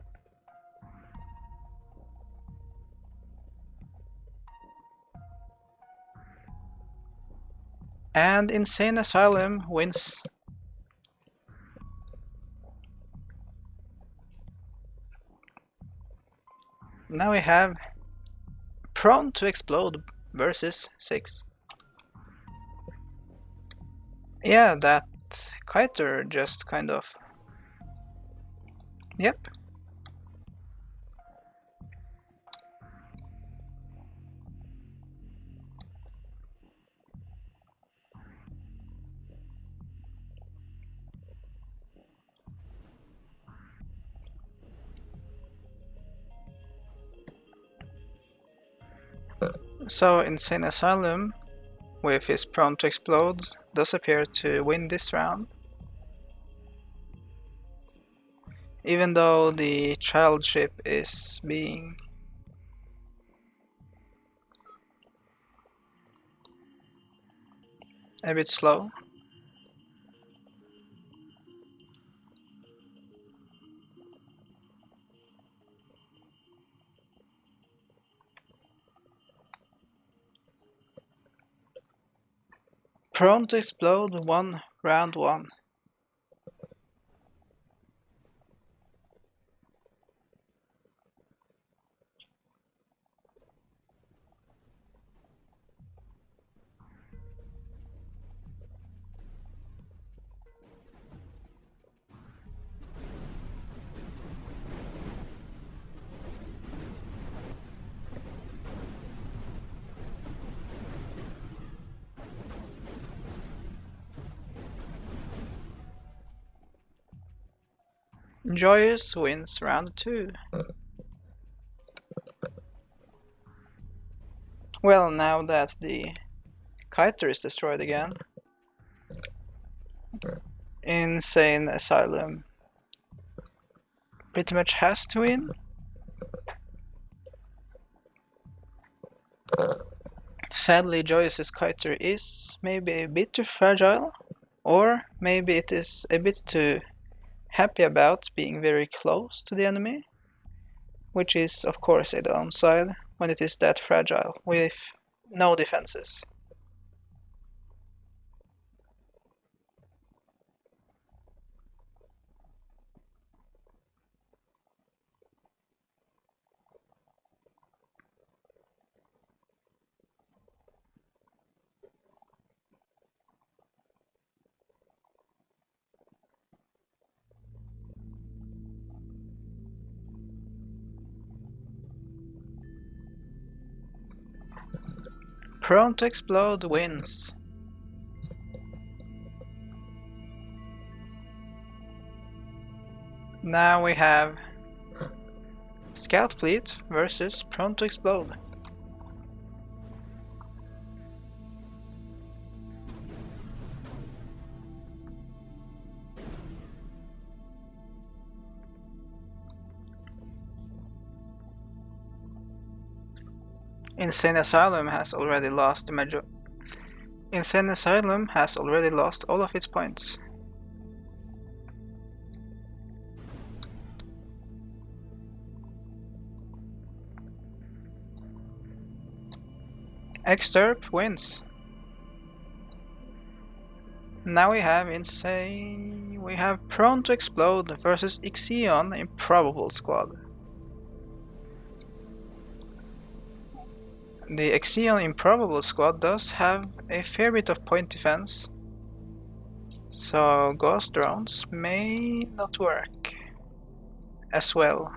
And Insane Asylum wins. Now we have Prone to Explode versus 6. Yeah, that kiter just kind of... Yep. So Insane Asylum, with his Prone to Explode, does appear to win this round. Even though the child ship is being a bit slow. Prone to Explode won round 1. Joyous wins round 2. Well, now that the kiter is destroyed again, Insane Asylum pretty much has to win. Sadly, Joyce's kiter is maybe a bit too fragile, or maybe it is a bit too happy about being very close to the enemy, which is of course a downside when it is that fragile with no defenses. Prone to Explode wins. Now we have Scout Fleet versus Prone to Explode. Insane Asylum has already lost Insane Asylum has already lost all of its points. Exterp wins. Now we have Prone to Explode versus Ixion Improbable Squad. The Ixion Improbable Squad does have a fair bit of point defense, so Ghost Drones may not work as well.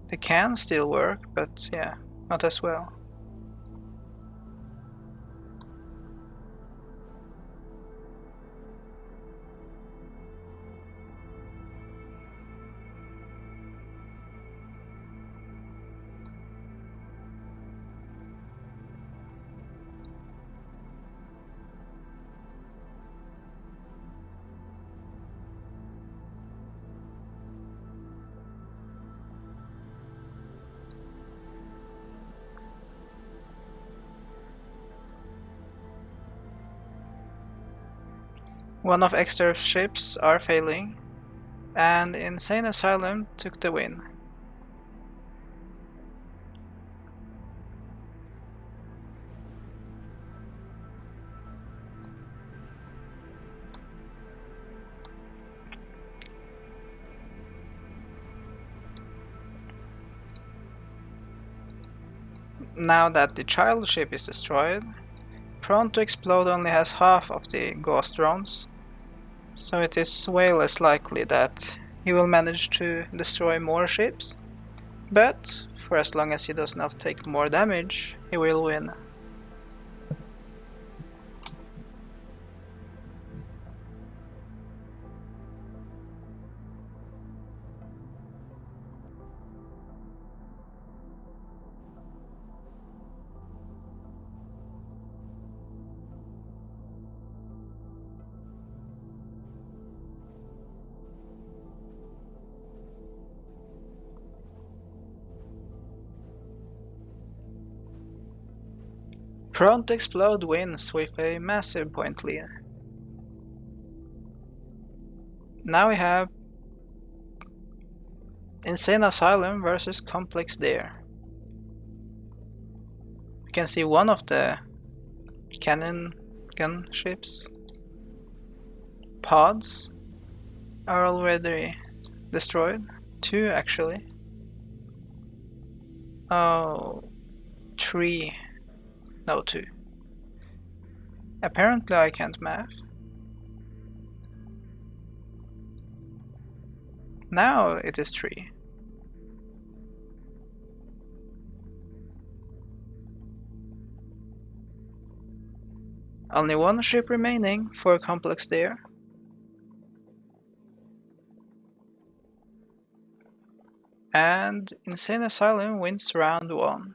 They can still work, but yeah, not as well. One of Exterp's ships are failing, and Insane Asylum took the win. Now that the child ship is destroyed, Prone to Explode only has half of the Ghost Drones, so it is way less likely that he will manage to destroy more ships, but for as long as he does not take more damage, he will win. Prone to Explode wins with a massive point lead. Now we have Insane Asylum versus Complex Dare. You can see one of the cannon gun ships pods are already destroyed. Two actually. Oh, three. No, two. Apparently I can't math. Now it is three. Only one ship remaining for Complex Dare. And Insane Asylum wins round 1.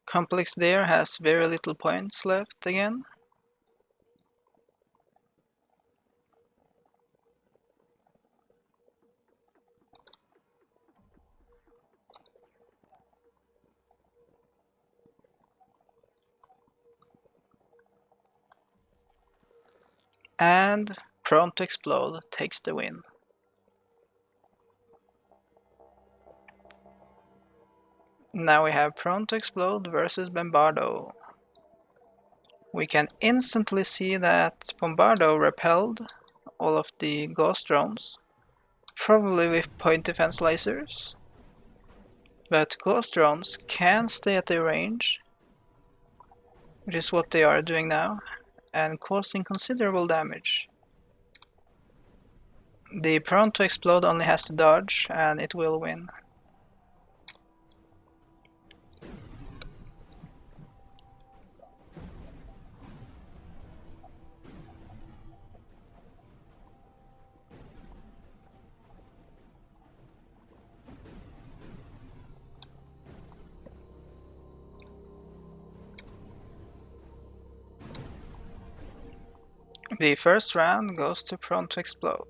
Complex Dare has very little points left again. And Prone to Explode takes the win. Now we have Prone to Explode versus Bombardo. We can instantly see that Bombardo repelled all of the Ghost Drones, probably with point defense lasers. But Ghost Drones can stay at their range, which is what they are doing now, and causing considerable damage. The prone to explode only has to dodge, and it will win. The first round goes to prone to explode.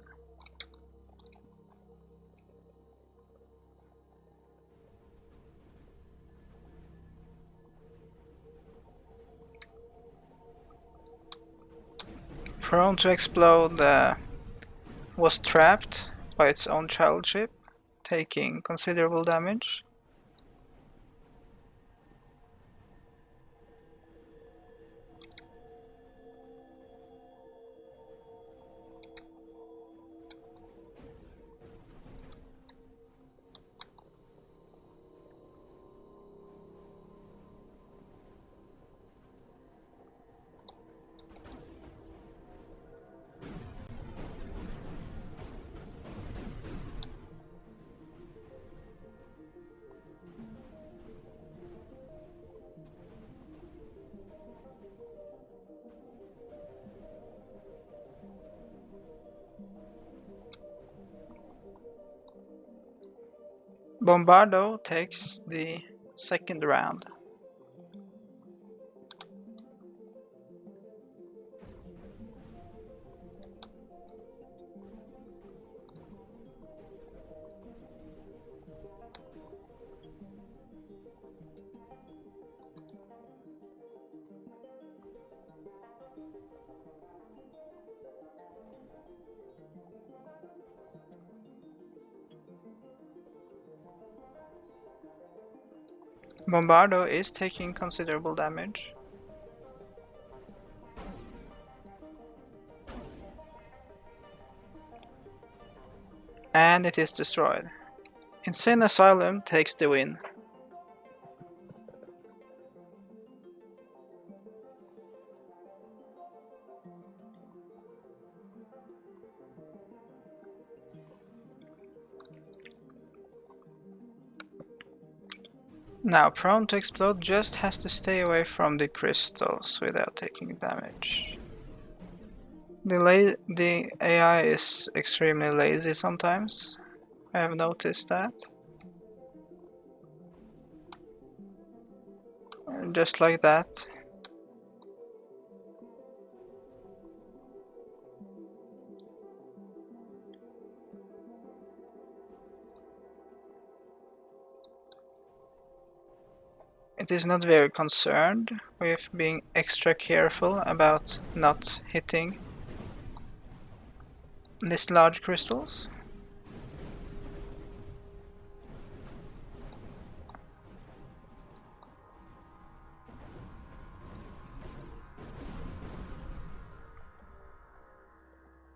Prone to explode was trapped by its own child ship, taking considerable damage. Bombardo takes the second round. Bombardo is taking considerable damage. And it is destroyed. Insane Asylum takes the win. Now, prone to explode just has to stay away from the crystals without taking damage. The AI is extremely lazy sometimes. I have noticed that. Just like that. It is not very concerned with being extra careful about not hitting these large crystals.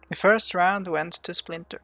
The first round went to Splinter.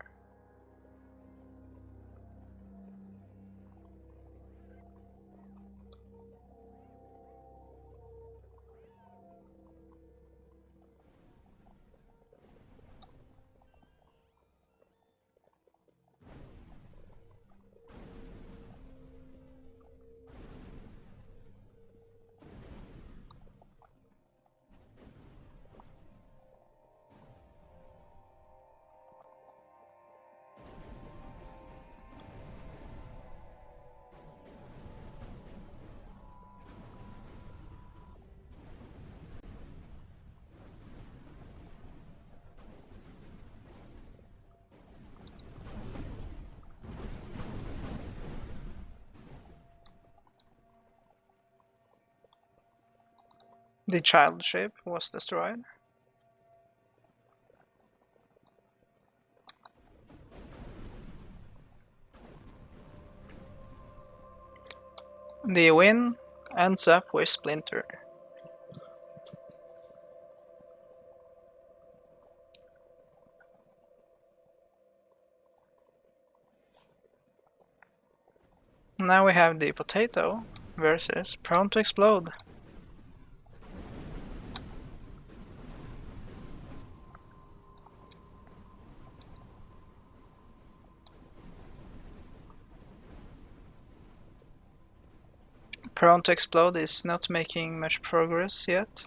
The child ship was destroyed. The win ends up with Splinter. Now we have the Potato versus Prone to Explode. Prone to Explode is not making much progress yet.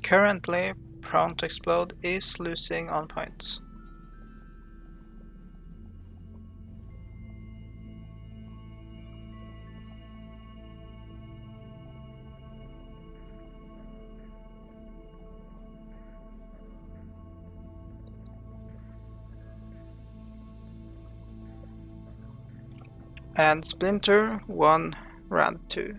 Currently, Prone to Explode is losing on points. And Splinter won round 2.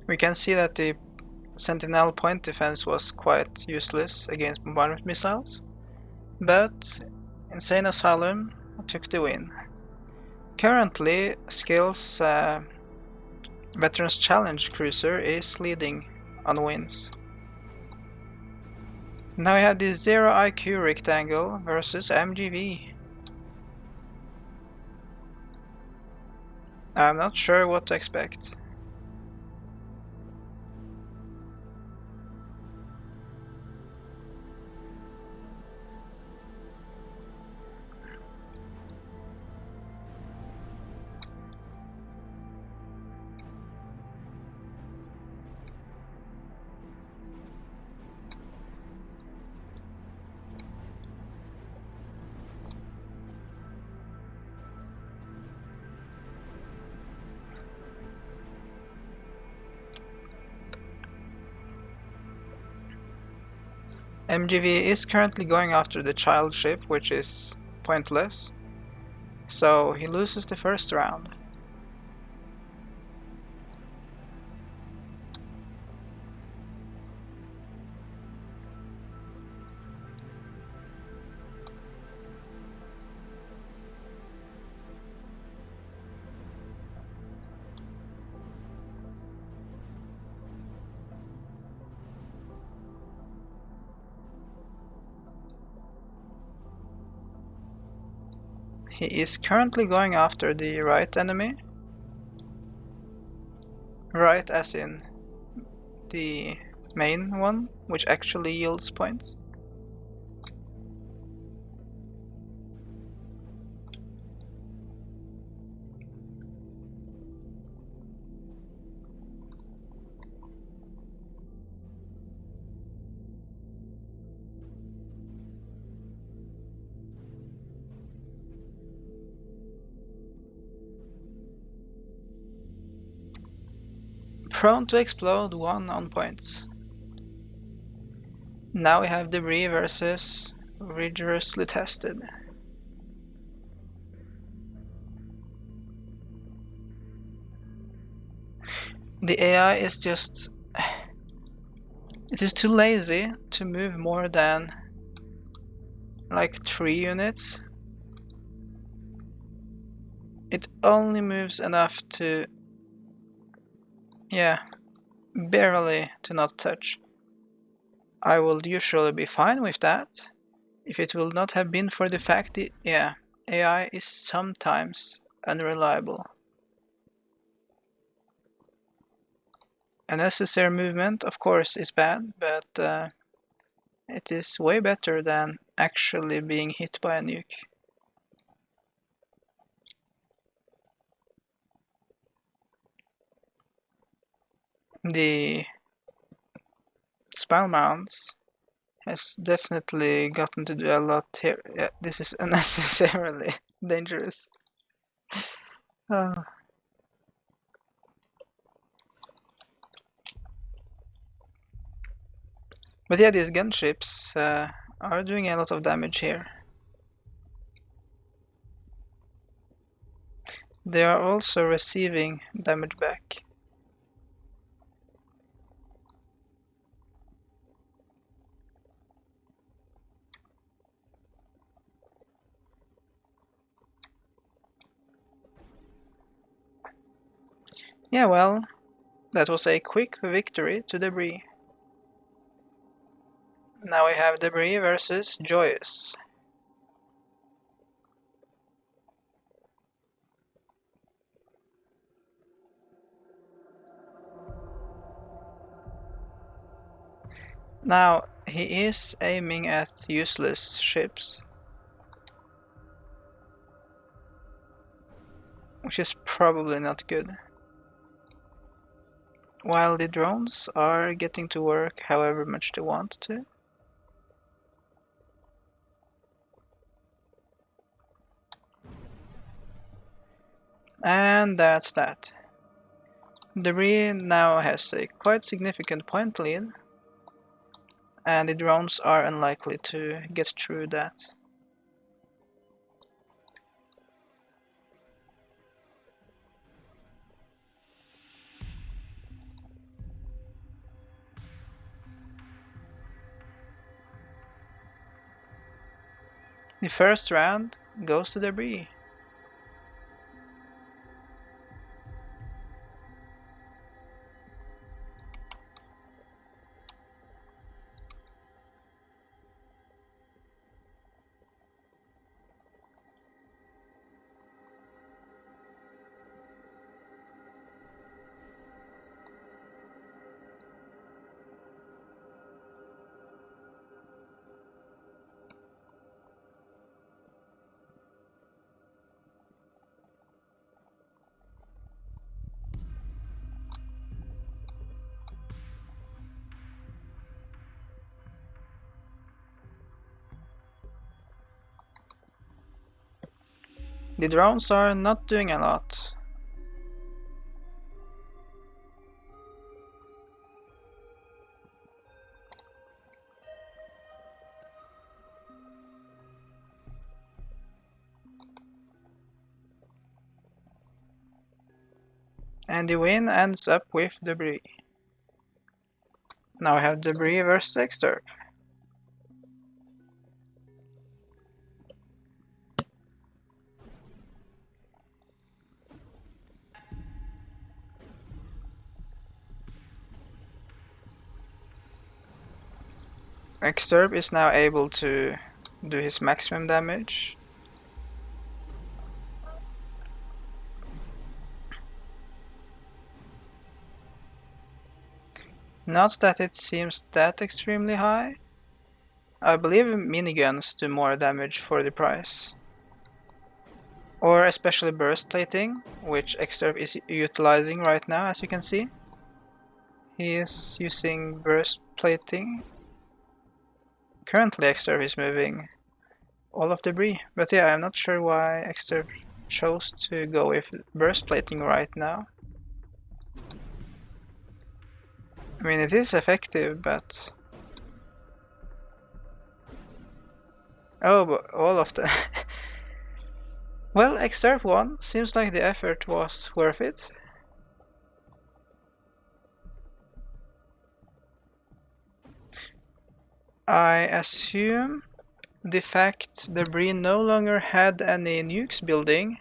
We can see that the Sentinel point defense was quite useless against bombardment missiles, but Insane Asylum took the win. Currently, Skill's Veterans Challenge Cruiser is leading on wins. Now we have the 0 IQ Rectangle versus MGV. I'm not sure what to expect. MGV is currently going after the child ship, which is pointless, so he loses the first round. He is currently going after the right enemy. Right as in the main one, which actually yields points. Prone to Explode 1 on points. Now we have Debris versus Rigorously Tested. The AI is just... It is too lazy to move more than like 3 units. It only moves enough to... yeah, barely to not touch. I will usually be fine with that, if it will not have been for the fact that, yeah, AI is sometimes unreliable. Unnecessary movement, of course, is bad, but it is way better than actually being hit by a nuke. The spell mounts has definitely gotten to do a lot here. Yeah, this is unnecessarily dangerous. Oh. But yeah, these gunships are doing a lot of damage here. They are also receiving damage back. Yeah, well, that was a quick victory to Debris. Now we have Debris versus Joyous. Now, he is aiming at useless ships, which is probably not good. While the drones are getting to work however much they want to. And that's that. Debris now has a quite significant point lead, and the drones are unlikely to get through that. The first round goes to Debris. The drones are not doing a lot. And the win ends up with Debris. Now we have Debris versus Exter. Exterb is now able to do his maximum damage. Not that it seems that extremely high. I believe miniguns do more damage for the price. Or especially burst plating, which Exterb is utilizing right now, as you can see. He is using burst plating. Currently Exterb is moving all of Debris, but yeah, I'm not sure why Exterb chose to go with burst plating right now. I mean, it is effective, but... oh, but all of the... well, Exterb won. Seems like the effort was worth it. I assume the fact debris no longer had any nukes building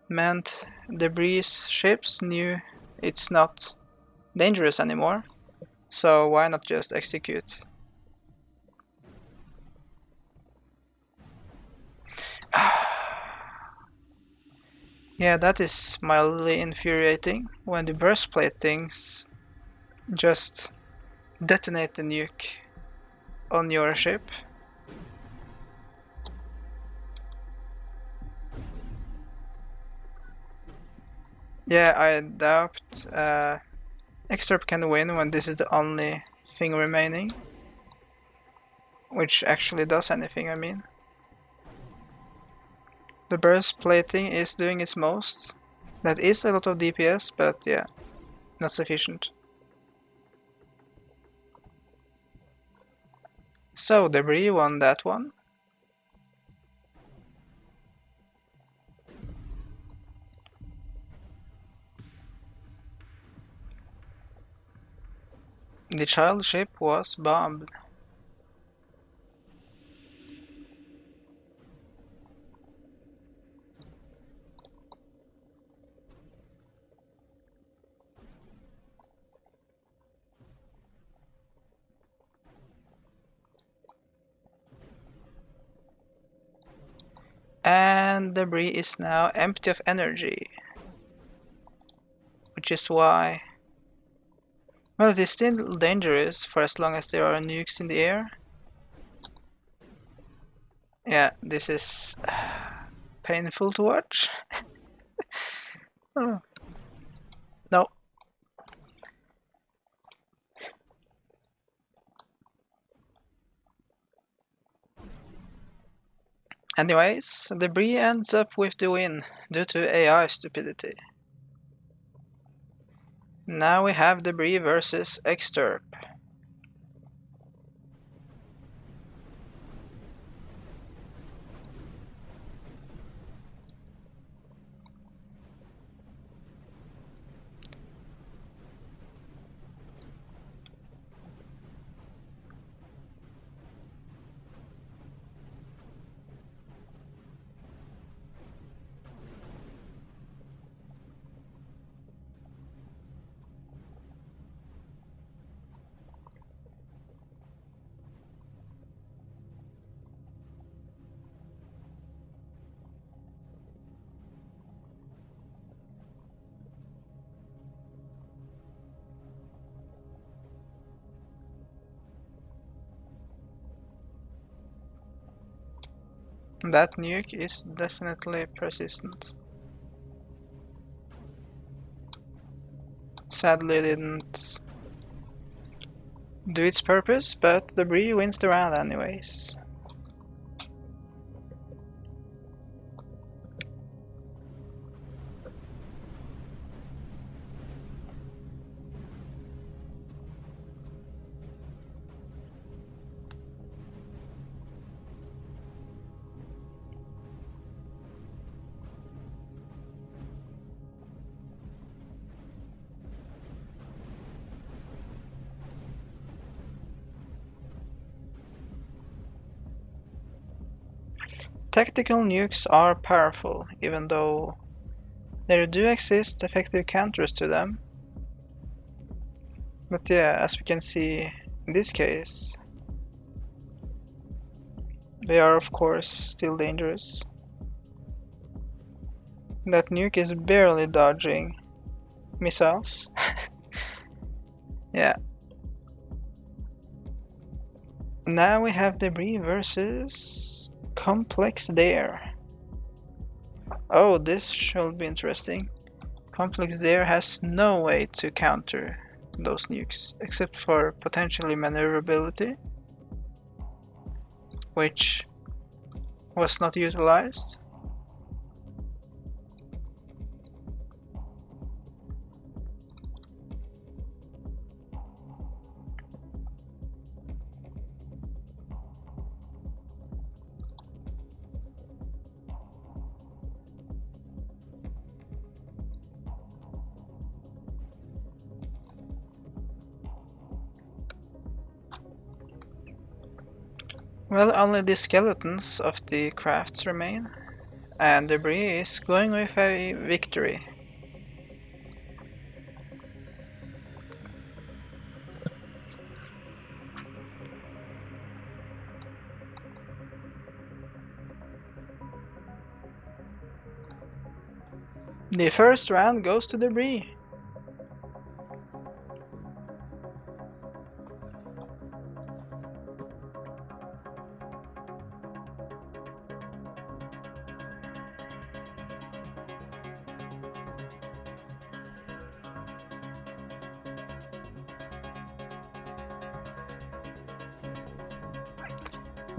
meant debris ships knew it's not dangerous anymore, so why not just execute? Yeah, that is mildly infuriating when the burst plate things just detonate the nuke on your ship. Yeah, I doubt Excerpt can win when this is the only thing remaining. Which actually does anything, I mean. The burst plating is doing its most. That is a lot of DPS, but yeah, not sufficient. So, Debris won that one. The child ship was bombed. And Debris is now empty of energy. Which is why... Well, it is still dangerous for as long as there are nukes in the air. Yeah, this is painful to watch. Oh. No. Anyways, Debris ends up with the win due to AI stupidity. Now we have Debris versus Exterp. That nuke is definitely persistent. Sadly didn't do its purpose, but Debris wins the round anyways. Tactical nukes are powerful, even though there do exist effective counters to them. But yeah, as we can see in this case, they are of course still dangerous. That nuke is barely dodging missiles. Yeah. Now we have Debris versus Complex Dare. Oh, this should be interesting. Complex Dare has no way to counter those nukes, except for potentially maneuverability, which was not utilized. Well, only the skeletons of the crafts remain, and debris is going with a victory. The first round goes to debris.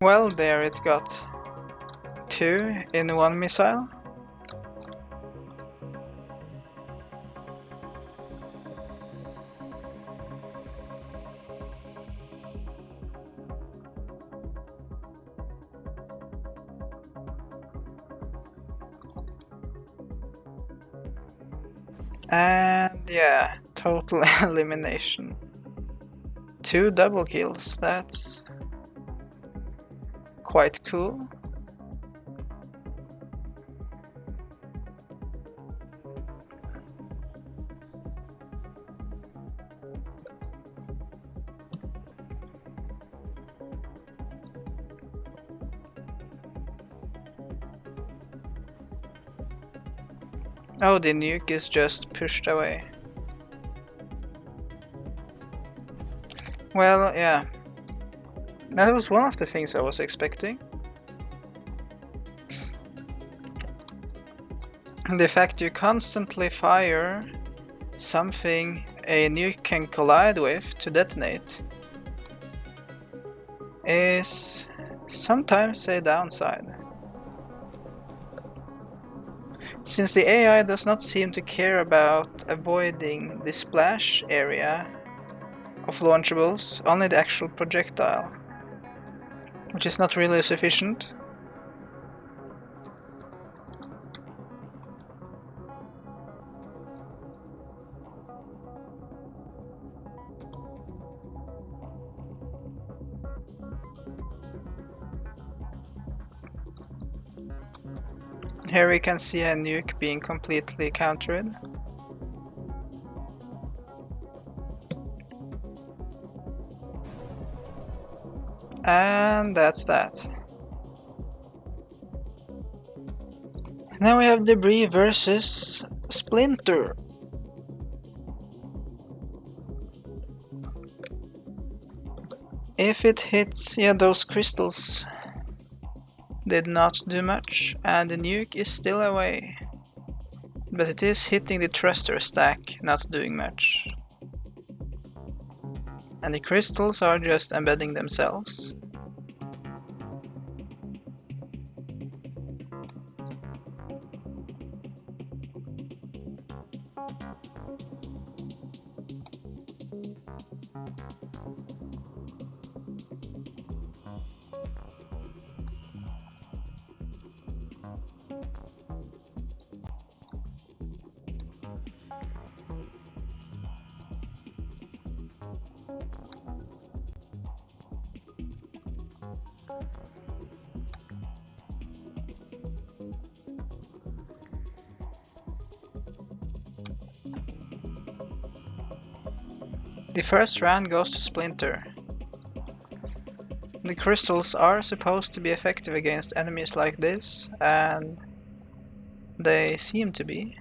Well, there it got 2 in 1 missile. And yeah, total elimination. 2 double kills, that's quite cool. Oh, the nuke is just pushed away. Well, yeah. That was one of the things I was expecting. The fact you constantly fire something a nuke can collide with to detonate is sometimes a downside. Since the AI does not seem to care about avoiding the splash area of launchables, only the actual projectile, which is not really sufficient. Here we can see a nuke being completely countered. And that's that. Now we have Debris versus Splinter. If it hits, yeah, those crystals did not do much, and the nuke is still away. But it is hitting the thruster stack, not doing much. And the crystals are just embedding themselves. The first round goes to Splinter. The crystals are supposed to be effective against enemies like this, and they seem to be.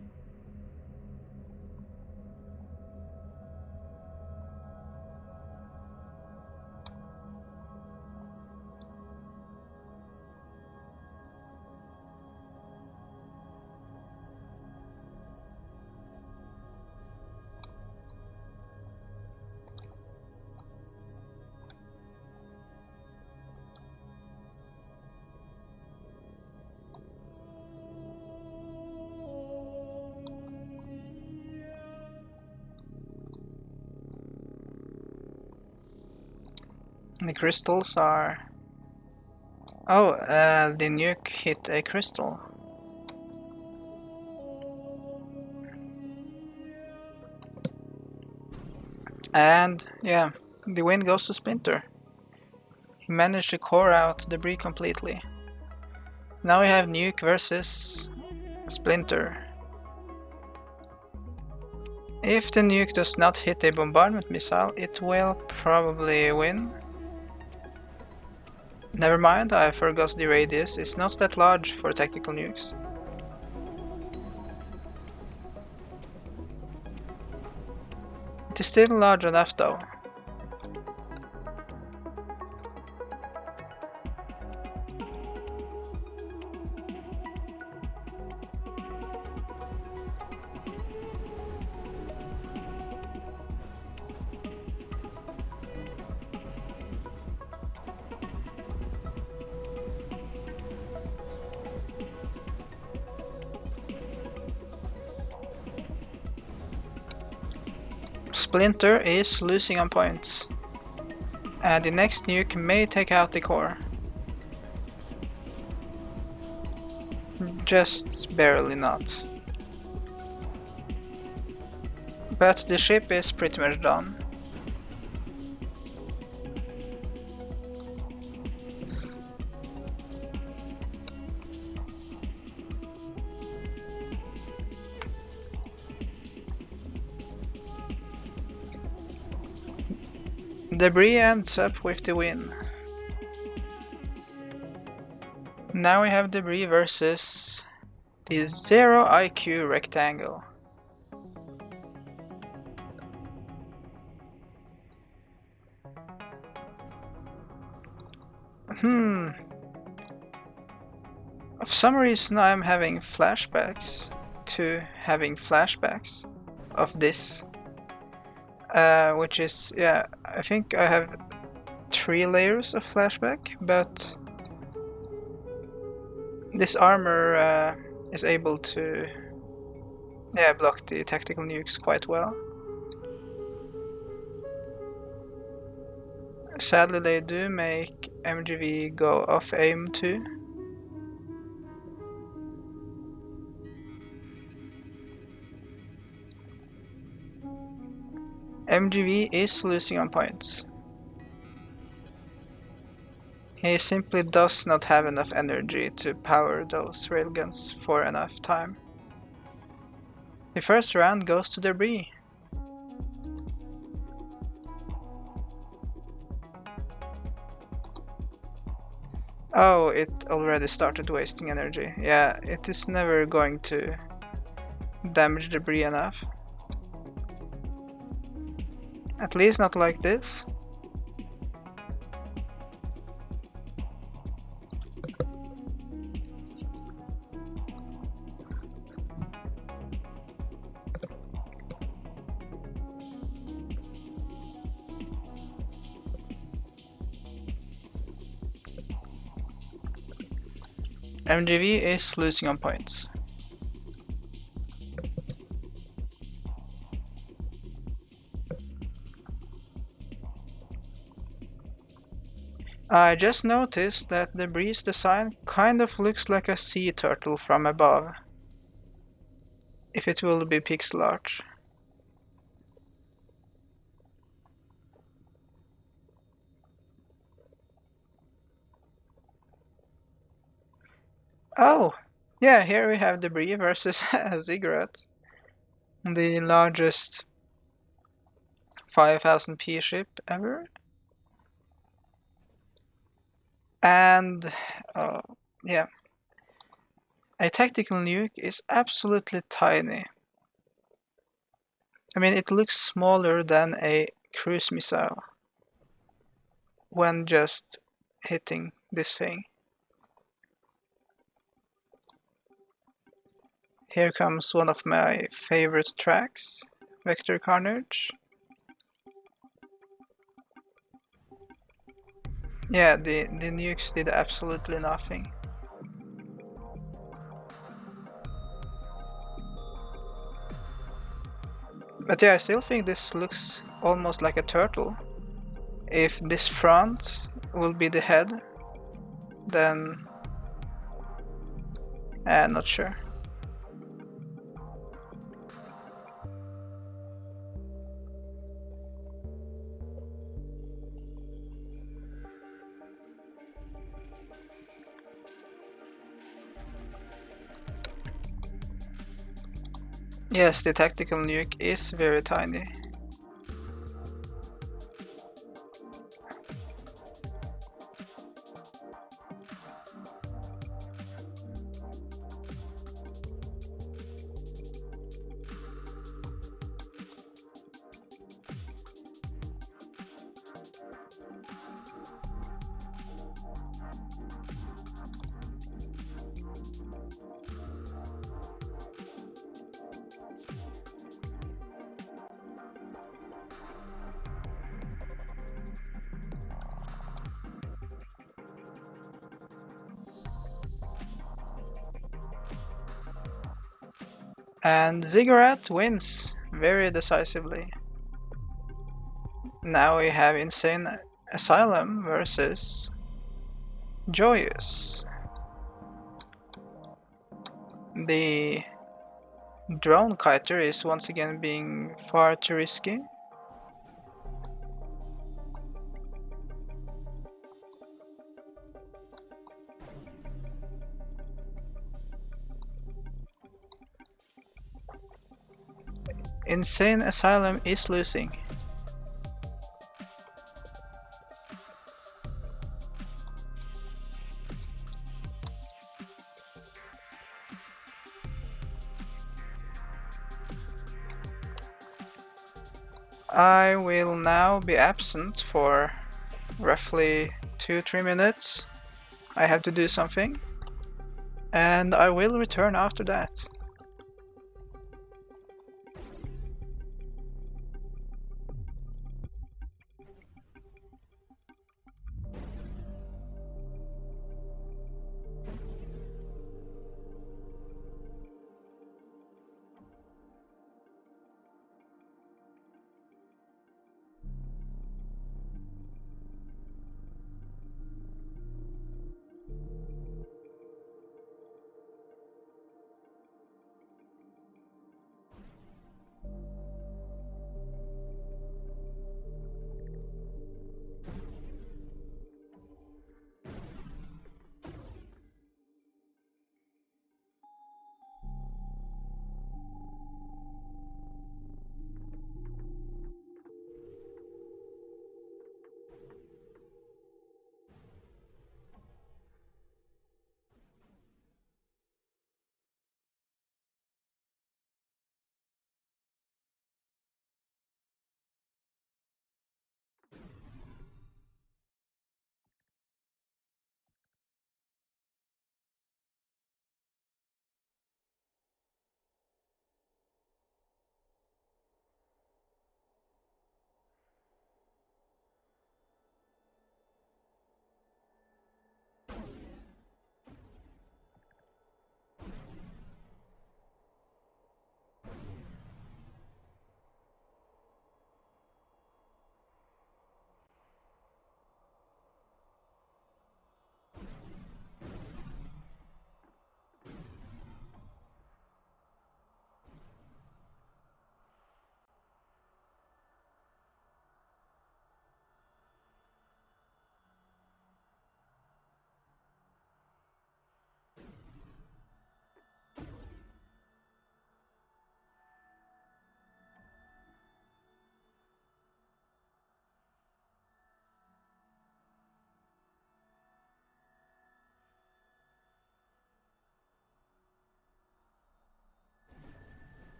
The crystals are... Oh, the nuke hit a crystal. And yeah, the win goes to Splinter. He managed to core out debris completely. Now we have Nuke versus Splinter. If the nuke does not hit a bombardment missile, it will probably win. Never mind, I forgot the radius is not that large for tactical nukes. It is still large enough though. Splinter is losing on points. And the next nuke may take out the core. Just barely not. But the ship is pretty much done. Debris ends up with the win. Now we have Debris versus the 0 IQ rectangle. For some reason I'm having flashbacks of this. Which is, yeah, I think I have 3 layers of flashback, but this armor is able to, yeah, block the tactical nukes quite well. Sadly, they do make MGV go off aim too. MGV is losing on points. He simply does not have enough energy to power those railguns for enough time. The first round goes to Debris. Oh, it already started wasting energy. Yeah, it is never going to damage Debris enough. At least not like this. MGV is losing on points. I just noticed that Debris' design kind of looks like a sea turtle from above. If it will be pixel art. Oh! Yeah, here we have Debris versus Ziggurat. The largest 5000p ship ever. And, yeah. A tactical nuke is absolutely tiny. I mean, it looks smaller than a cruise missile when just hitting this thing. Here comes one of my favorite tracks, Vector Carnage. Yeah, the nukes did absolutely nothing. But yeah, I still think this looks almost like a turtle. If this front will be the head, then not sure. Yes, the tactical nuke is very tiny. And Ziggurat wins very decisively. Now we have Insane Asylum versus Joyous. The drone kiter is once again being far too risky. Insane Asylum is losing. I will now be absent for roughly 2-3 minutes. I have to do something, and I will return after that.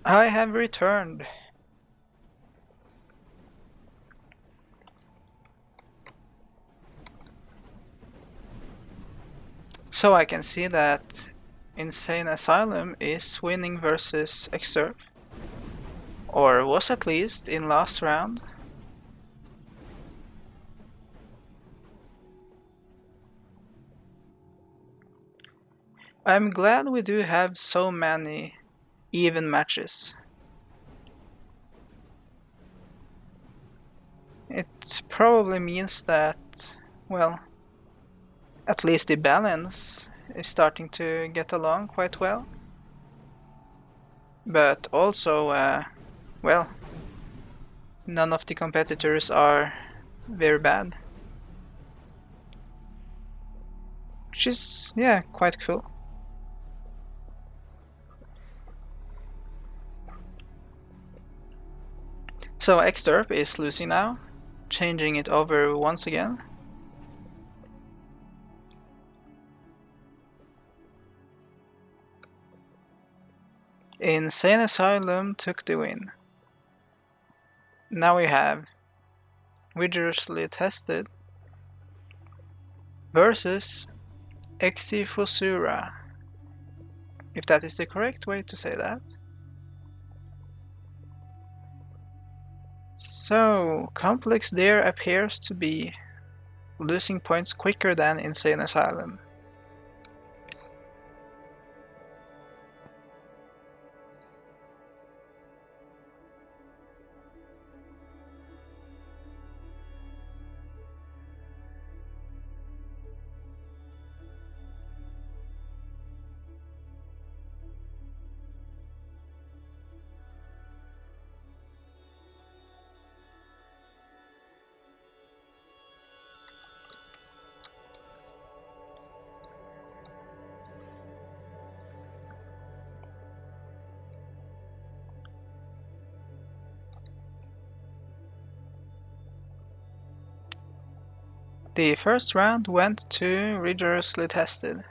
I have returned. So I can see that Insane Asylum is winning versus Excerpt, or was at least in last round. I'm glad we do have so many even matches. It probably means that, well, at least the balance is starting to get along quite well. But also, well, none of the competitors are very bad. Which is, yeah, quite cool. So Xderp is losing now, changing it over once again. Insane Asylum took the win. Now we have Vigorously Tested versus Exifusura, if that is the correct way to say that. So, Complex there appears to be losing points quicker than Insane Asylum. The first round went to Rigorously Tested.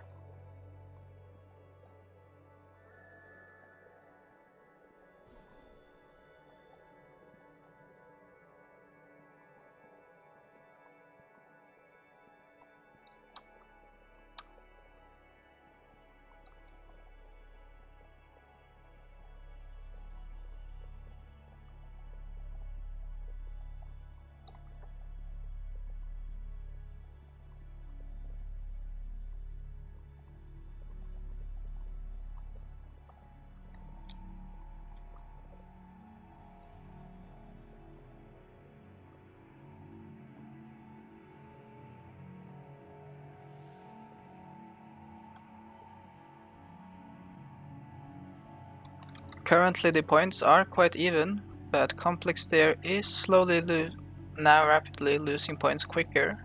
Currently the points are quite even, but Complex there is slowly now rapidly losing points quicker.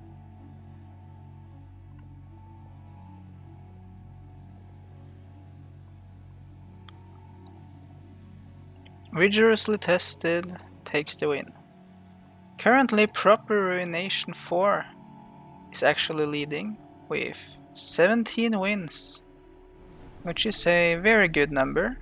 Rigorously Tested takes the win. Currently Proper Ruination 4 is actually leading with 17 wins, which is a very good number.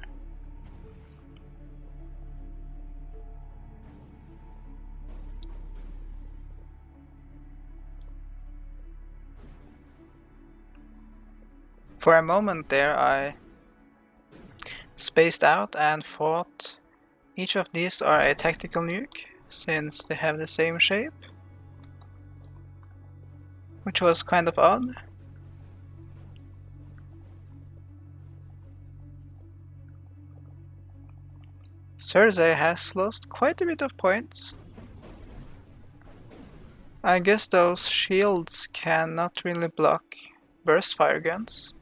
For a moment there I spaced out and thought each of these are a tactical nuke, since they have the same shape, which was kind of odd. Cersei has lost quite a bit of points. I guess those shields cannot really block burst fire guns.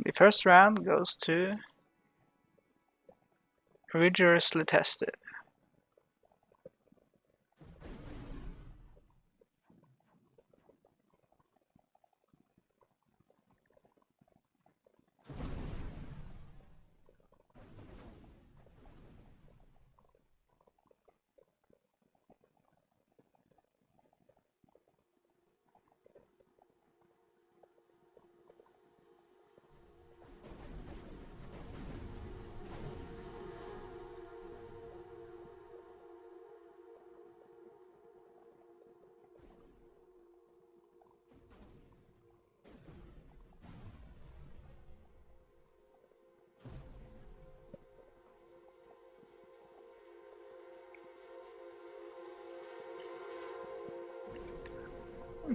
The first round goes to Rigorously Tested.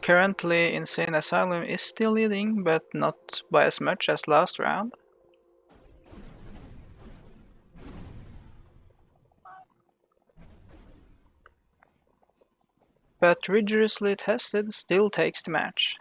Currently, Insane Asylum is still leading, but not by as much as last round. But Rigorously Tested still takes the match.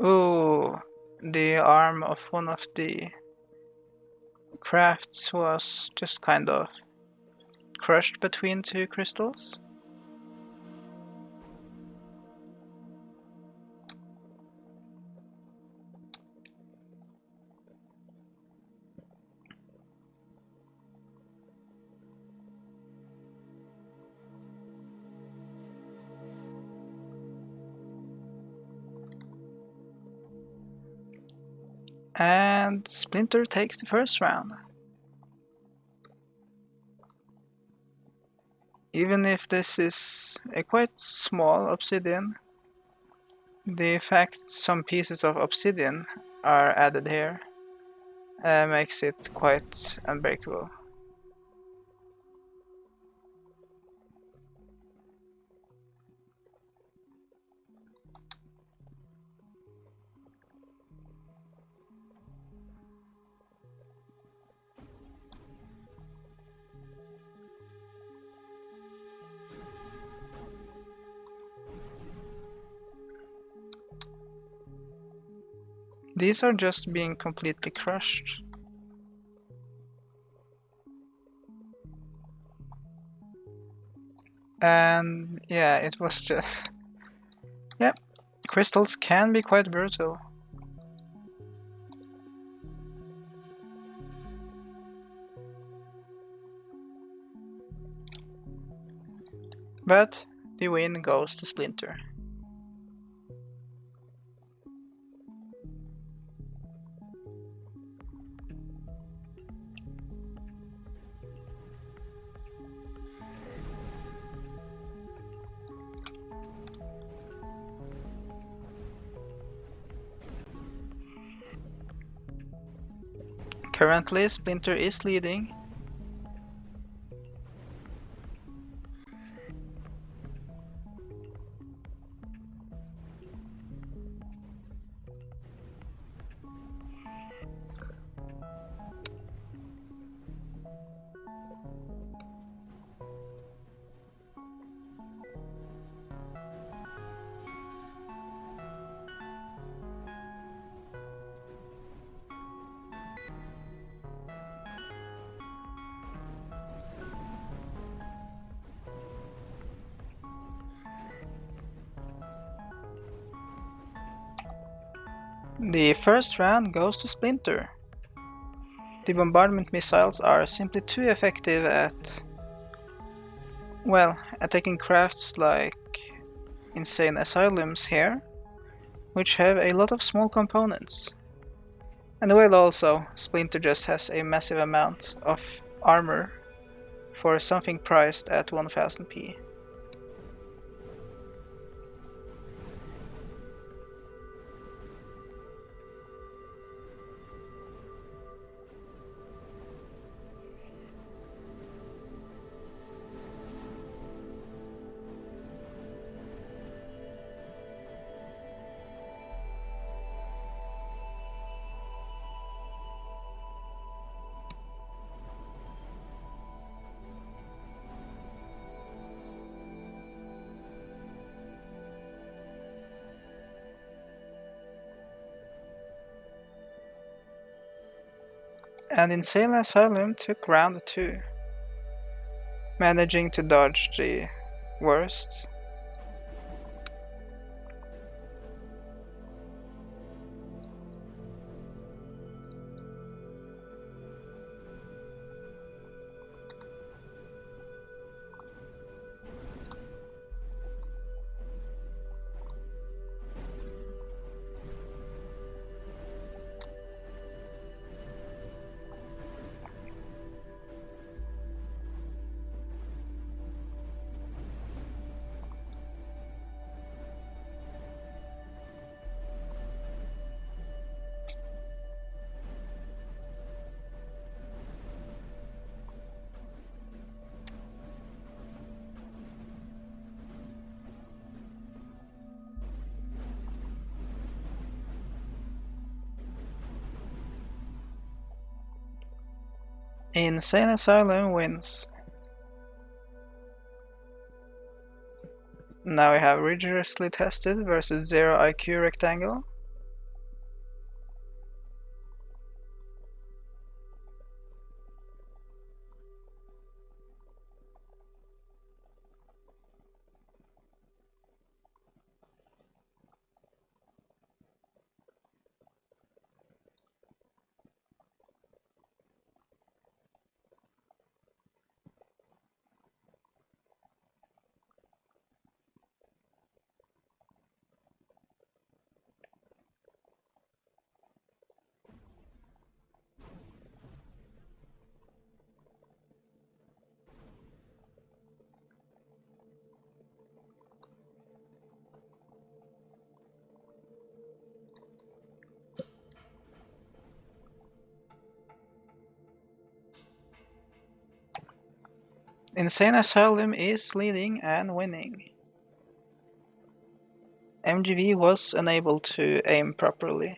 Ooh, the arm of one of the crafts was just kind of crushed between two crystals. And Splinter takes the first round. Even if this is a quite small obsidian, the fact some pieces of obsidian are added here makes it quite unbreakable. These are just being completely crushed. And yeah, it was just... Yep, crystals can be quite brutal. But the win goes to Splinter. Currently, Splinter is leading. The first round goes to Splinter. The bombardment missiles are simply too effective at, well, attacking crafts like Insane Asylums here, which have a lot of small components. And well, also, Splinter just has a massive amount of armor for something priced at 1000p. And Insane Asylum took round 2, managing to dodge the worst. Insane Asylum wins. Now we have rigorously tested versus Zero IQ Rectangle. Insane Asylum is leading and winning. MGV was unable to aim properly.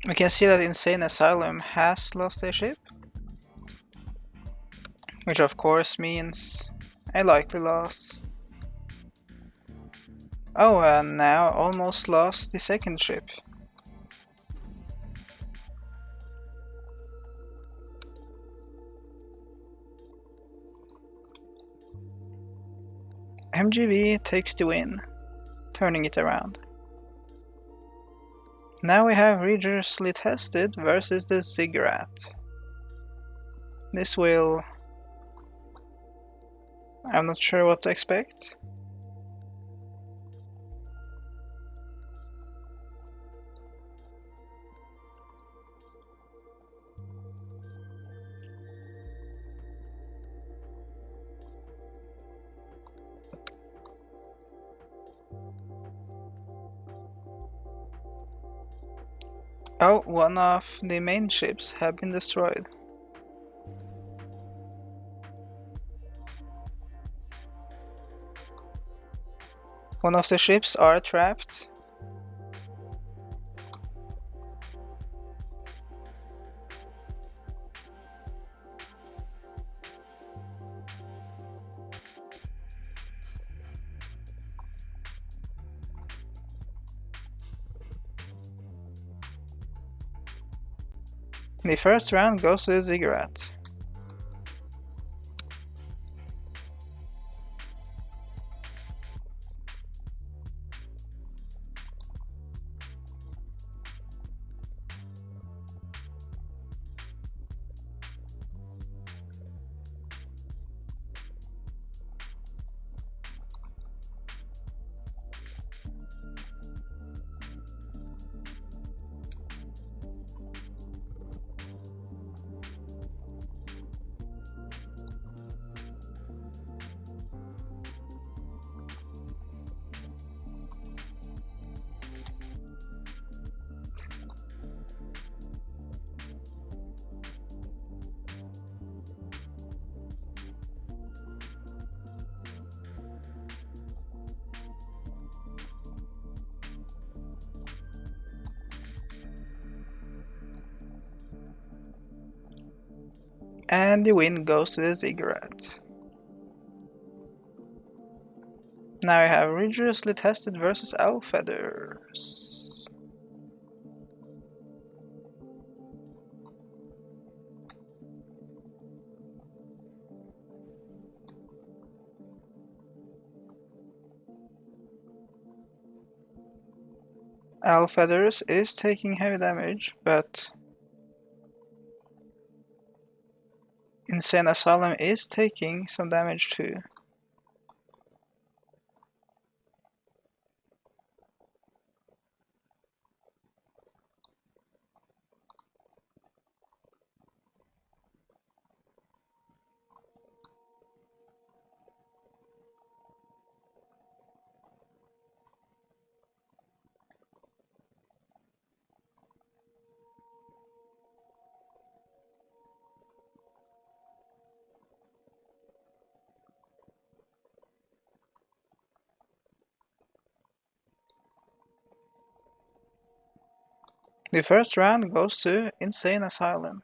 We can see that Insane Asylum has lost their ship, which of course means a likely loss. Oh, and now almost lost the second ship. MGV takes the win, turning it around. Now we have rigorously tested versus the Ziggurat. This will... I'm not sure what to expect. Oh, one of the main ships have been destroyed. One of the ships are trapped. The first round goes to the Ziggurat. And the win goes to the ziggurat. Now I have rigorously tested versus owl feathers. Owl feathers is taking heavy damage, but Insane Asylum is taking some damage too. The first round goes to Insane Asylum.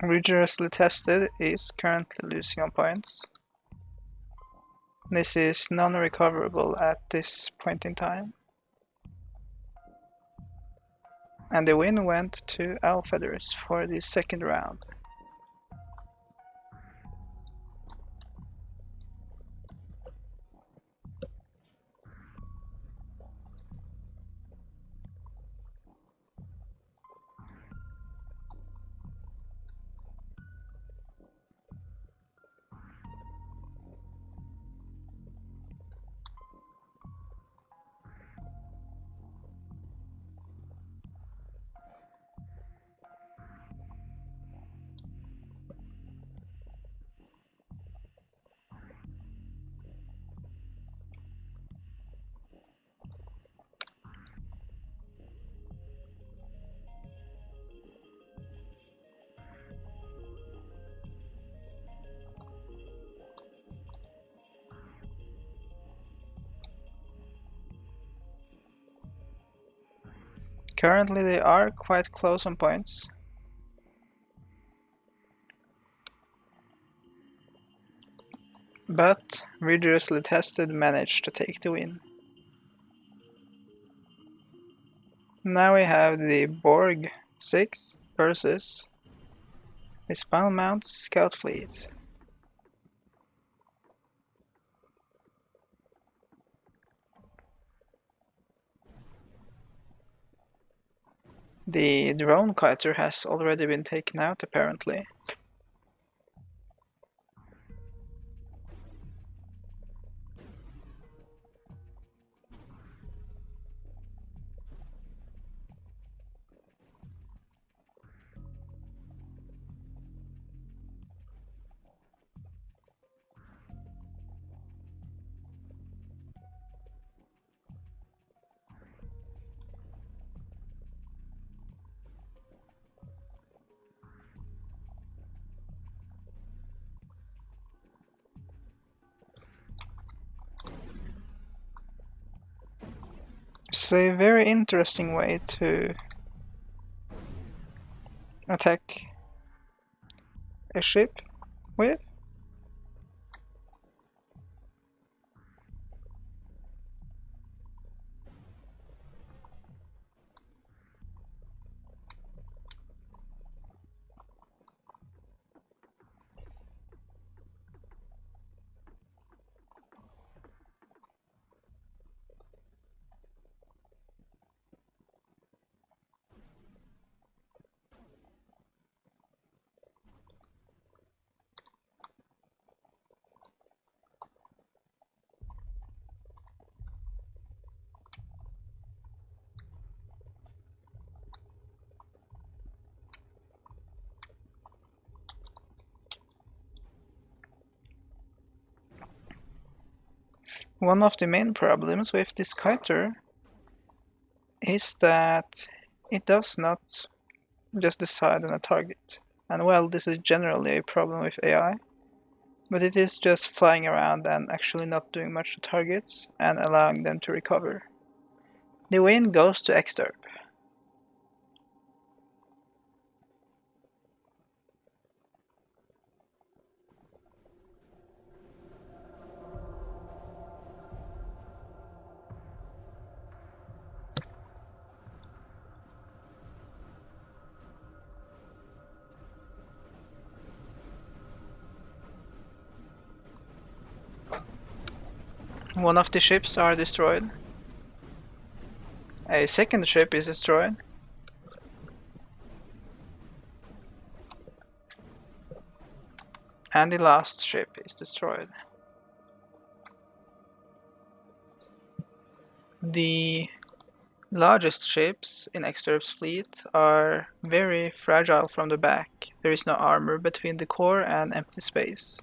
Rigorously Tested is currently losing on points. This is non-recoverable at this point in time. And the win went to Owl Feathers for the second round. Currently they are quite close on points. But Rigorously Tested managed to take the win. Now we have the Borg 6 versus the Spinal Mount Scout Fleet. The drone kiter has already been taken out apparently. It's a very interesting way to attack a ship with. One of the main problems with this kiter is that it does not just decide on a target. And well, this is generally a problem with AI, but it is just flying around and actually not doing much to targets and allowing them to recover. The win goes to Exterp. One of the ships are destroyed. A second ship is destroyed. And the last ship is destroyed. The largest ships in Exterp's fleet are very fragile from the back. There is no armor between the core and empty space.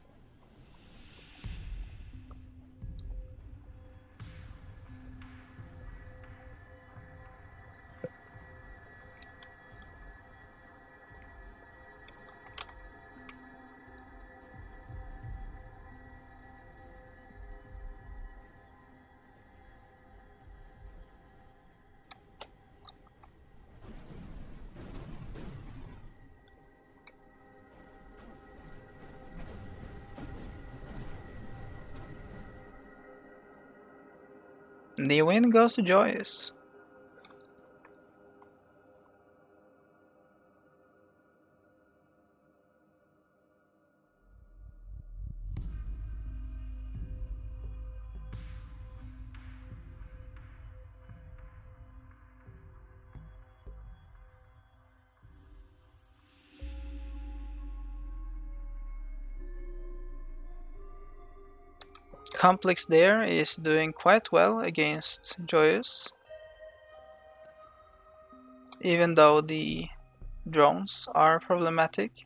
The win goes to Joyous. Complex there is doing quite well against Joyous, even though the drones are problematic.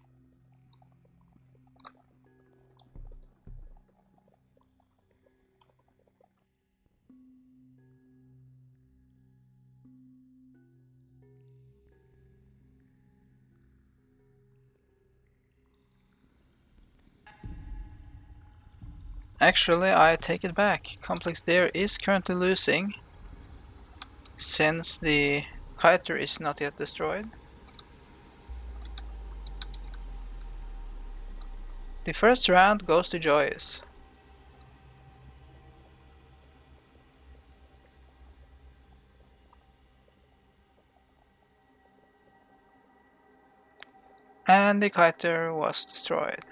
Actually, I take it back. Complex there is currently losing, since the kiter is not yet destroyed. The first round goes to Joyous. And the kiter was destroyed,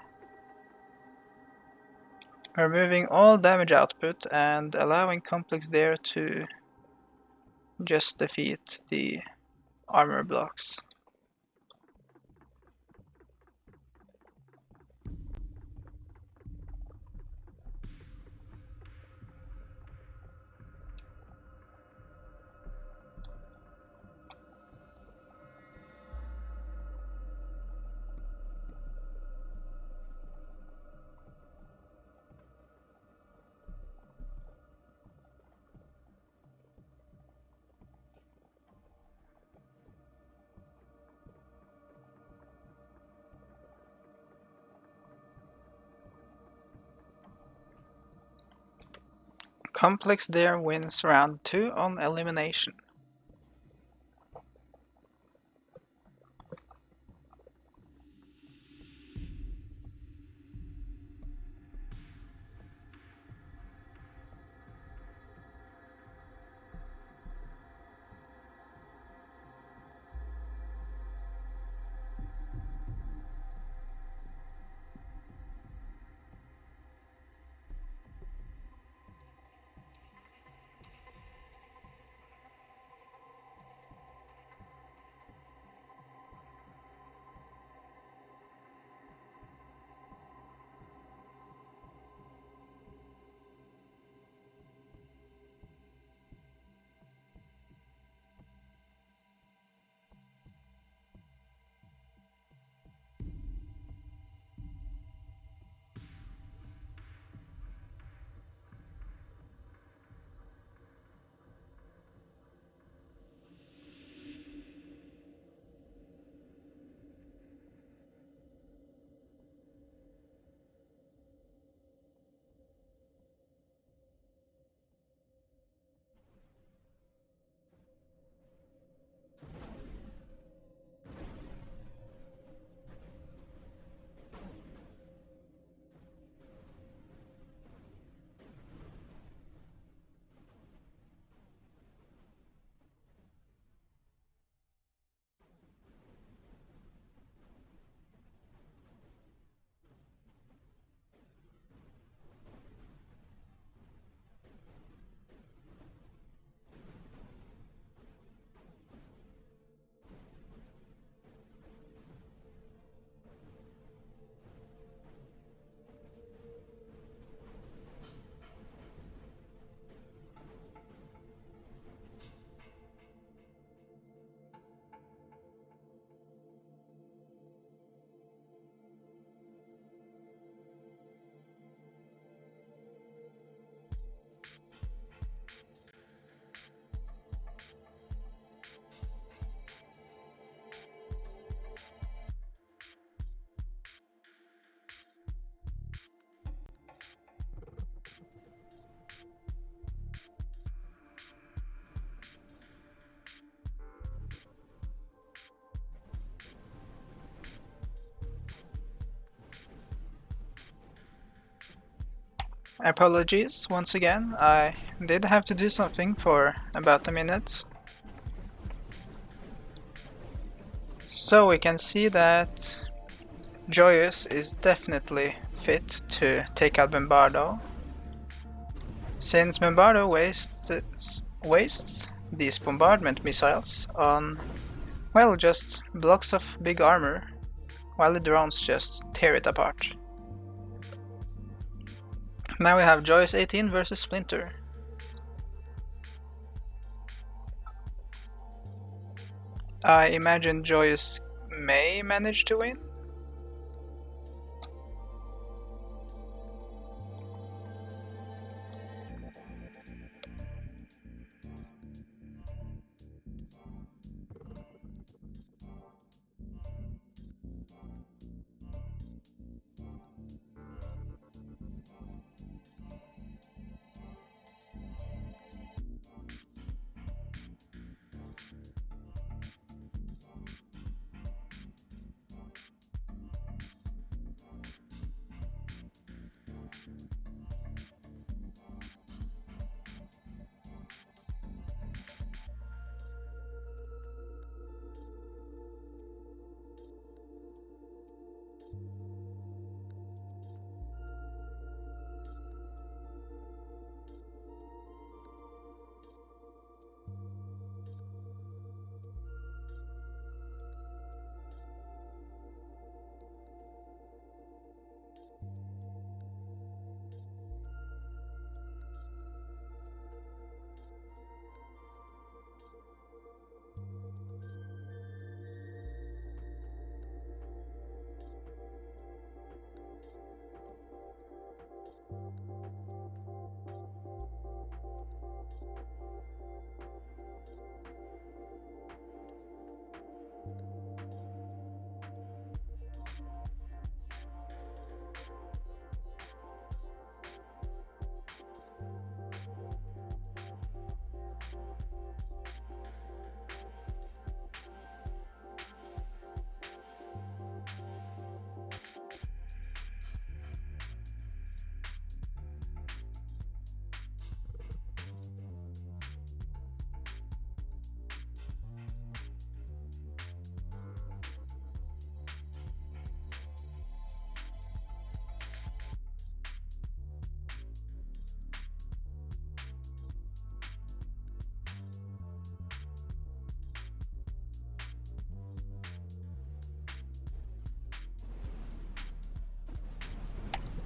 removing all damage output and allowing Complex there to just defeat the armor blocks. Complex there wins round 2 on elimination. Apologies once again, I did have to do something for about a minute. So we can see that Joyous is definitely fit to take out Bombardo, since Bombardo wastes these bombardment missiles on, well, just blocks of big armor, while the drones just tear it apart. Now we have Joyous 18 versus Splinter. I imagine Joyous may manage to win.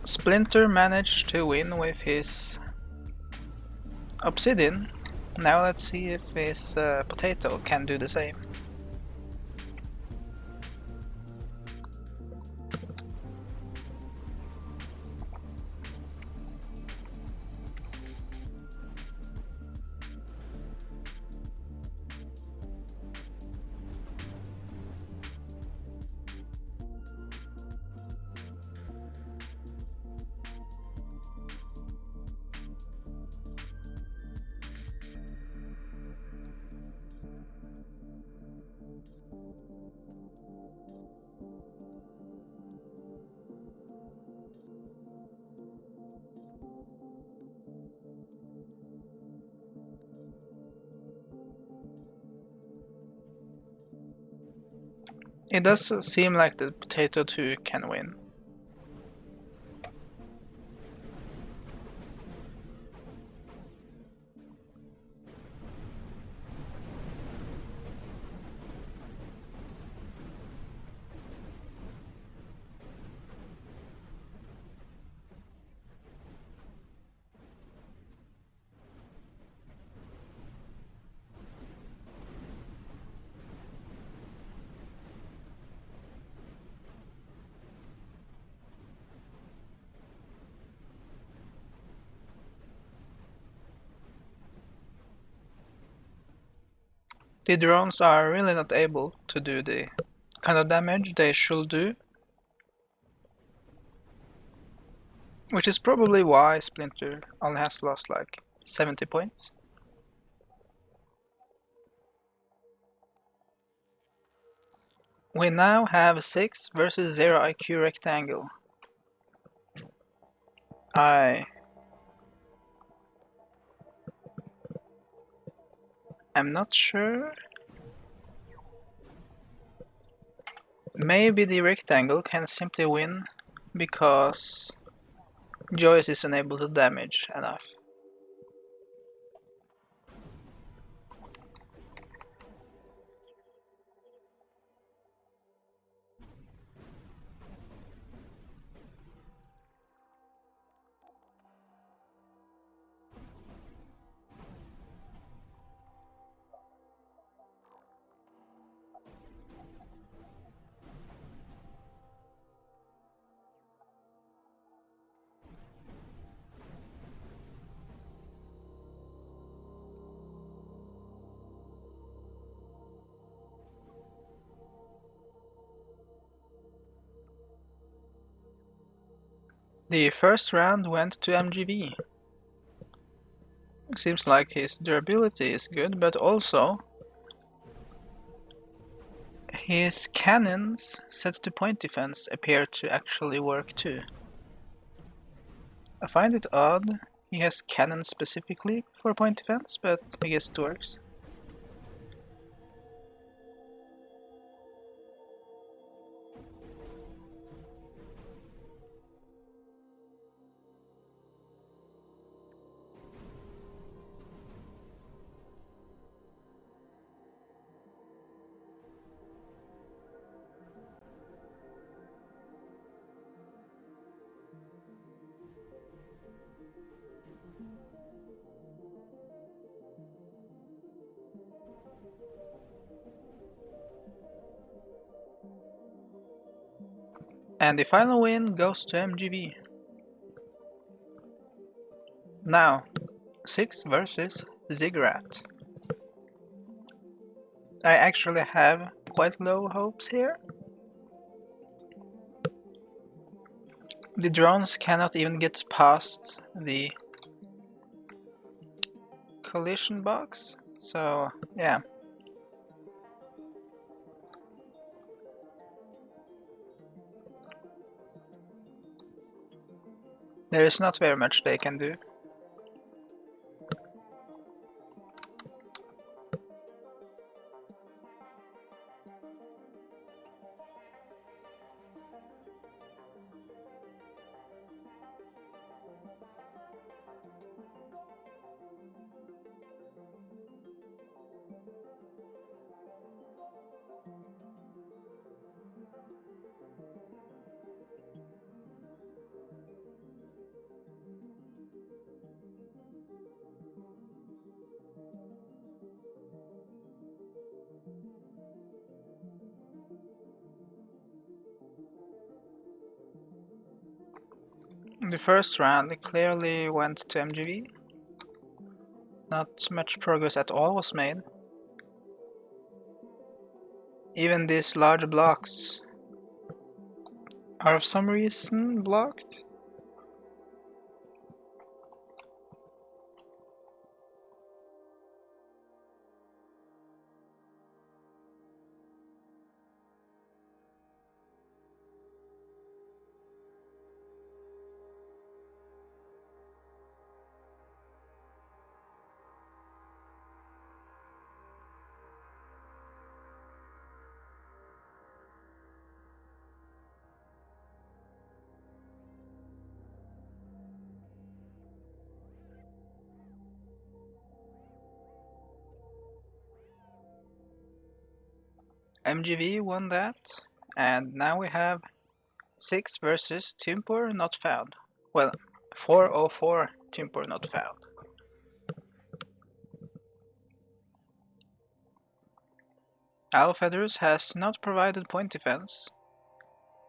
Splinter managed to win with his Obsidian. Now let's see if his Potato can do the same. It does seem like the Potato 2 can win. The drones are really not able to do the kind of damage they should do, which is probably why Splinter only has lost like 70 points. We now have 6 versus 0 IQ Rectangle. I I'm not sure. Maybe the rectangle can simply win because Joyce is unable to damage enough. The first round went to MGV. Seems like his durability is good, but also his cannons set to point defense appear to actually work too. I find it odd he has cannons specifically for point defense, but I guess it works. And the final win goes to MGV. Now, 6 versus Ziggurat. I actually have quite low hopes here. The drones cannot even get past the collision box, so yeah. There is not very much they can do. The first round clearly went to MGV. Not much progress at all was made. Even these large blocks are for some reason blocked. MGV won that, and now we have 6 versus Timpur not found. Well, 404 Timpur not found. Alfeathers has not provided point defense,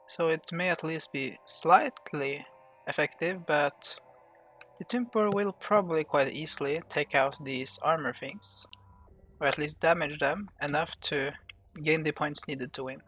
so it may at least be slightly effective, but the Timpur will probably quite easily take out these armor things, or at least damage them enough to gain the points needed to win.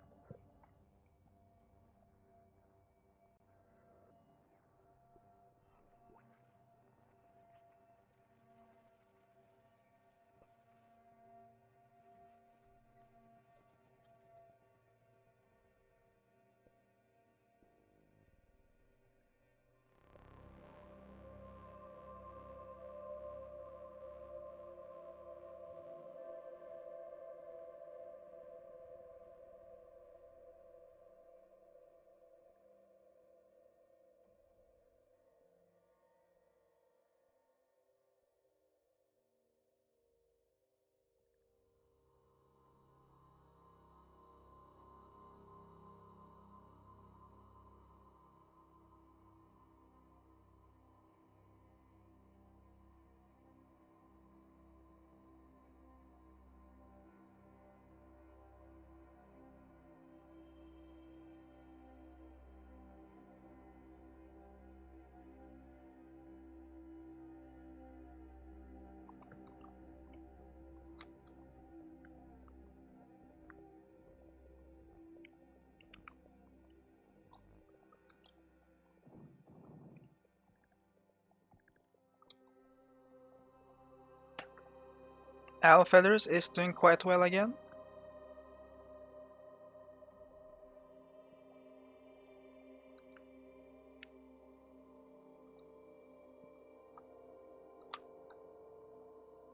Owl Feathers is doing quite well again.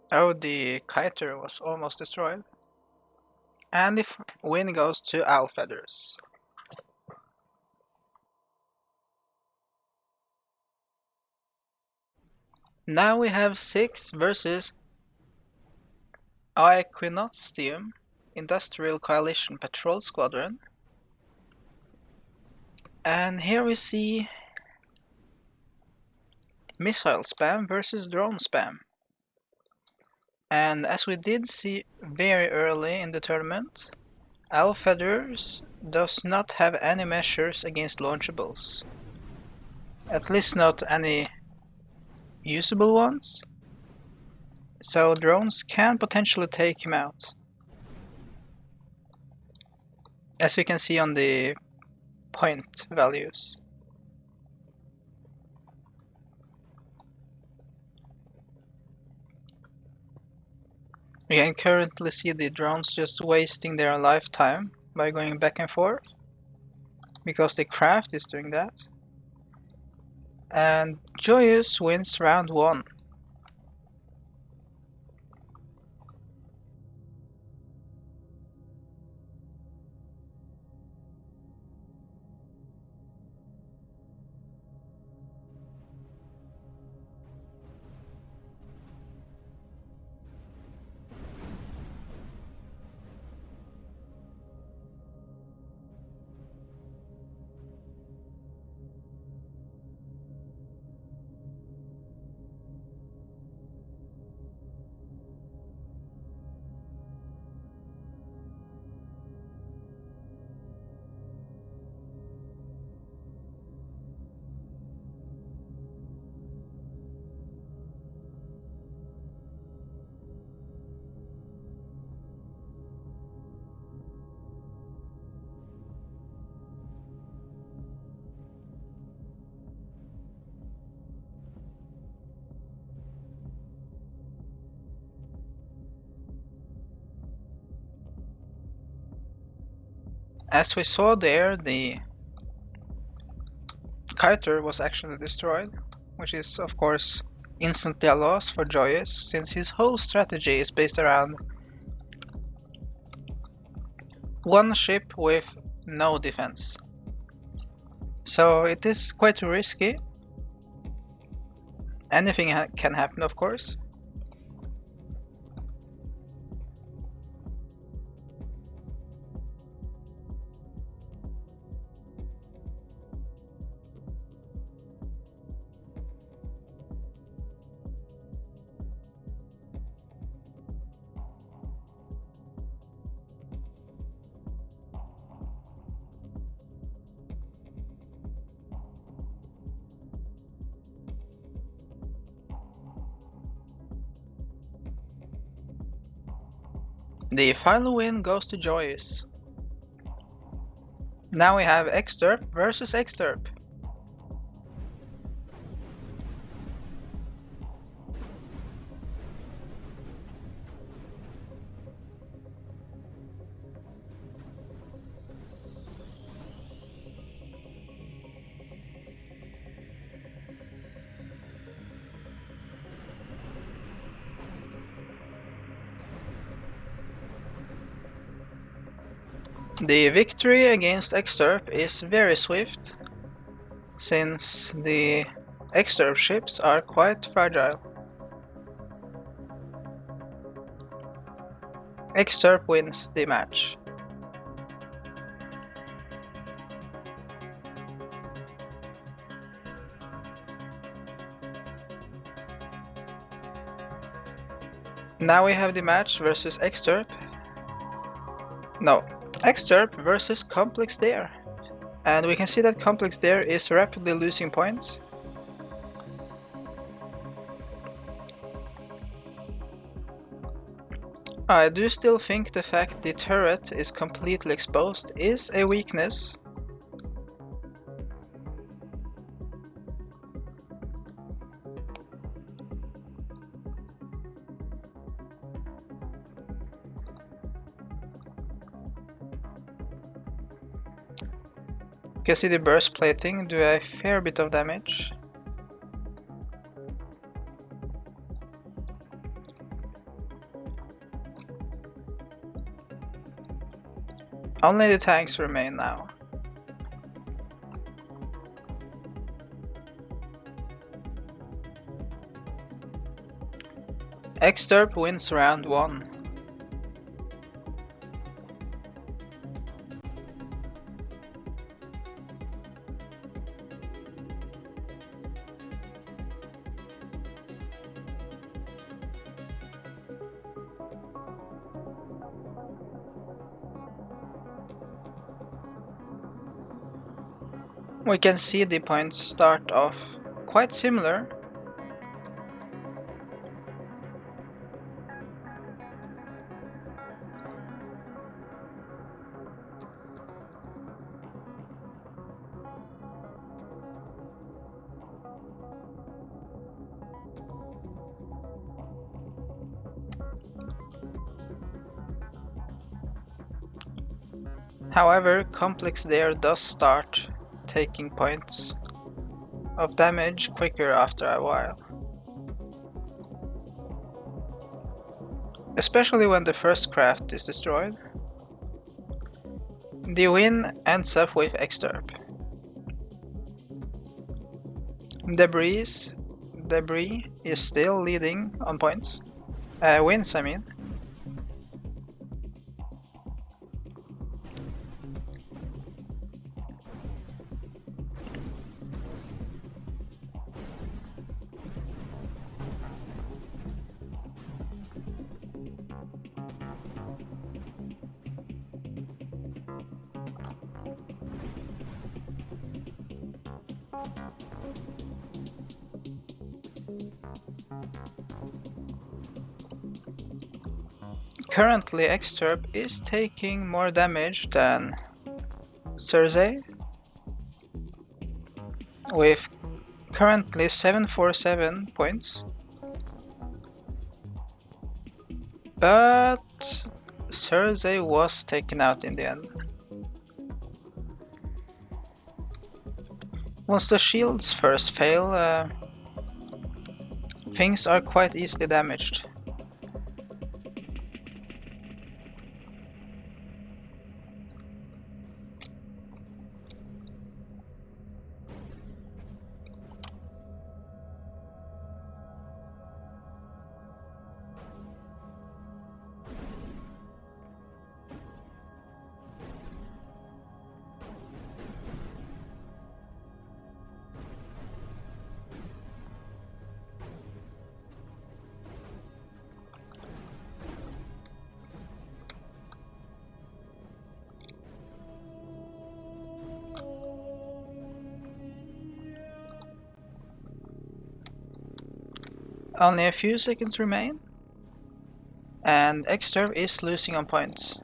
Oh, the kiter was almost destroyed. And the win goes to Owl Feathers. Now we have 6 versus Equinoxium Industrial Coalition Patrol Squadron. And here we see missile spam versus drone spam. And as we did see very early in the tournament, Owl Feathers does not have any measures against launchables. At least not any usable ones. So drones can potentially take him out. As you can see on the point values. We can currently see the drones just wasting their lifetime by going back and forth, because the craft is doing that. And Joyous wins round 1. As we saw there, the kiter was actually destroyed, which is of course instantly a loss for Joyous, since his whole strategy is based around one ship with no defense. So it is quite risky. Anything can happen, of course. The final win goes to Joyous. Now we have Exterp versus Exterp. The victory against Exterp is very swift, since the Exterp ships are quite fragile. Exterp wins the match. Now we have the match versus Exterp. No, Exterp versus Complex Dare. And we can see that Complex Dare is rapidly losing points. I do still think the fact the turret is completely exposed is a weakness. can see the burst plating do a fair bit of damage. Only the tanks remain now. Exterp wins round 1. We can see the points start off quite similar. However, Complex there does start taking points of damage quicker after a while. Especially when the first craft is destroyed. The win ends up with Exterp. Debris is still leading on points. Wins, I mean. Currently, Exterp is taking more damage than Cersei, with currently 747 points. But Cersei was taken out in the end. Once the shields first fail, things are quite easily damaged. Only a few seconds remain, and Exterp is losing on points.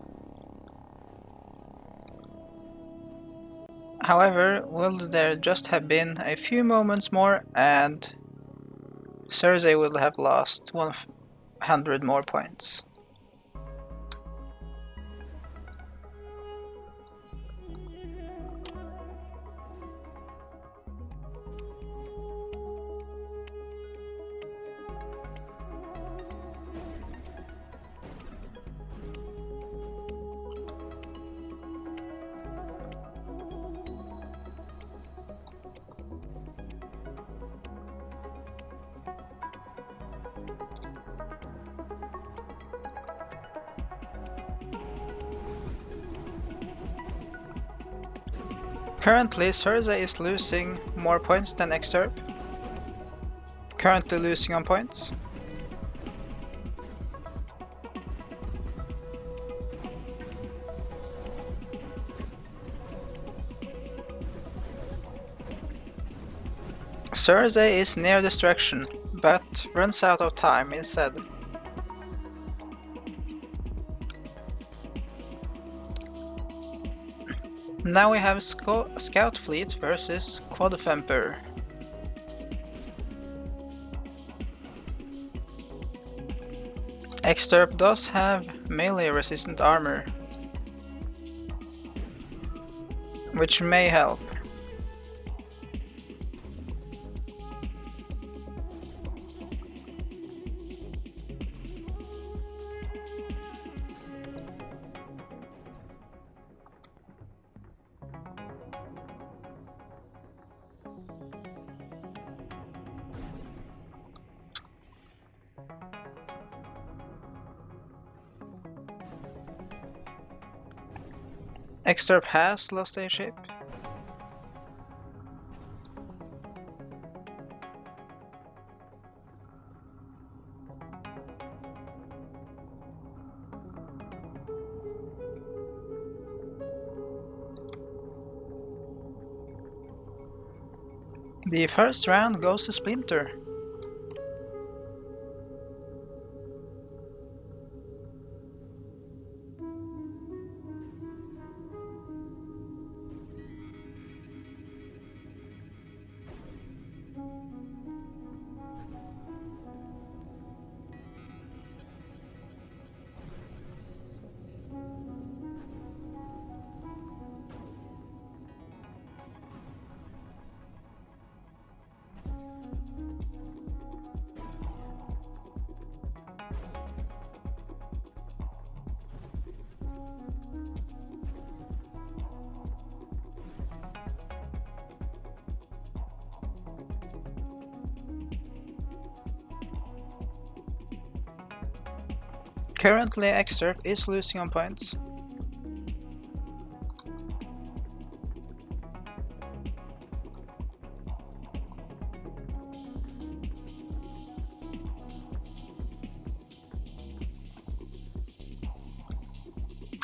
However, will there just have been a few moments more and Cersei will have lost 100 more points. Currently, Cersei is losing more points than Exterp. Currently losing on points. Cersei is near destruction, but runs out of time instead. Now we have Scout Fleet versus Quadfemper. Exterp does have melee resistant armor, which may help. Exterp has lost a ship. The first round goes to Splinter. Currently, Exterp is losing on points.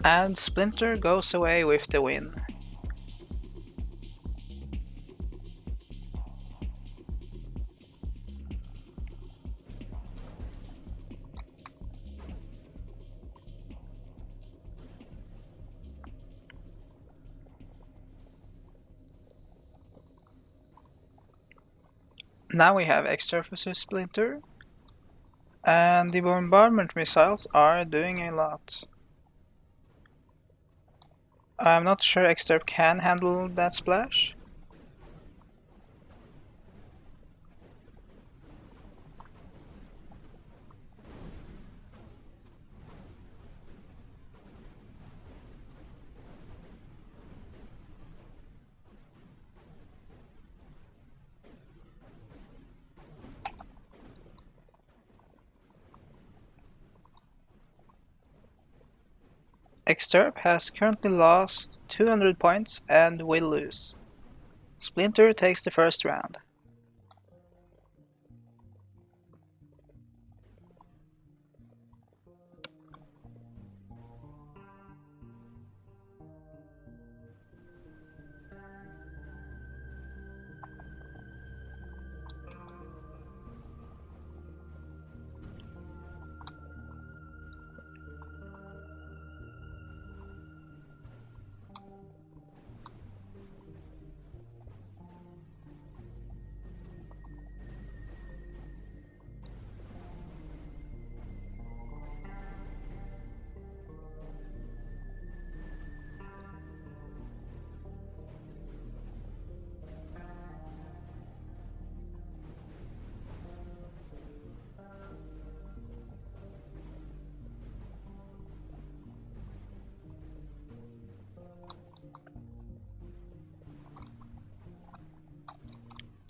And Splinter goes away with the win. Now we have Exterp vs Splinter, and the bombardment missiles are doing a lot. I'm not sure Exterp can handle that splash. Exterp has currently lost 200 points and will lose. Splinter takes the first round.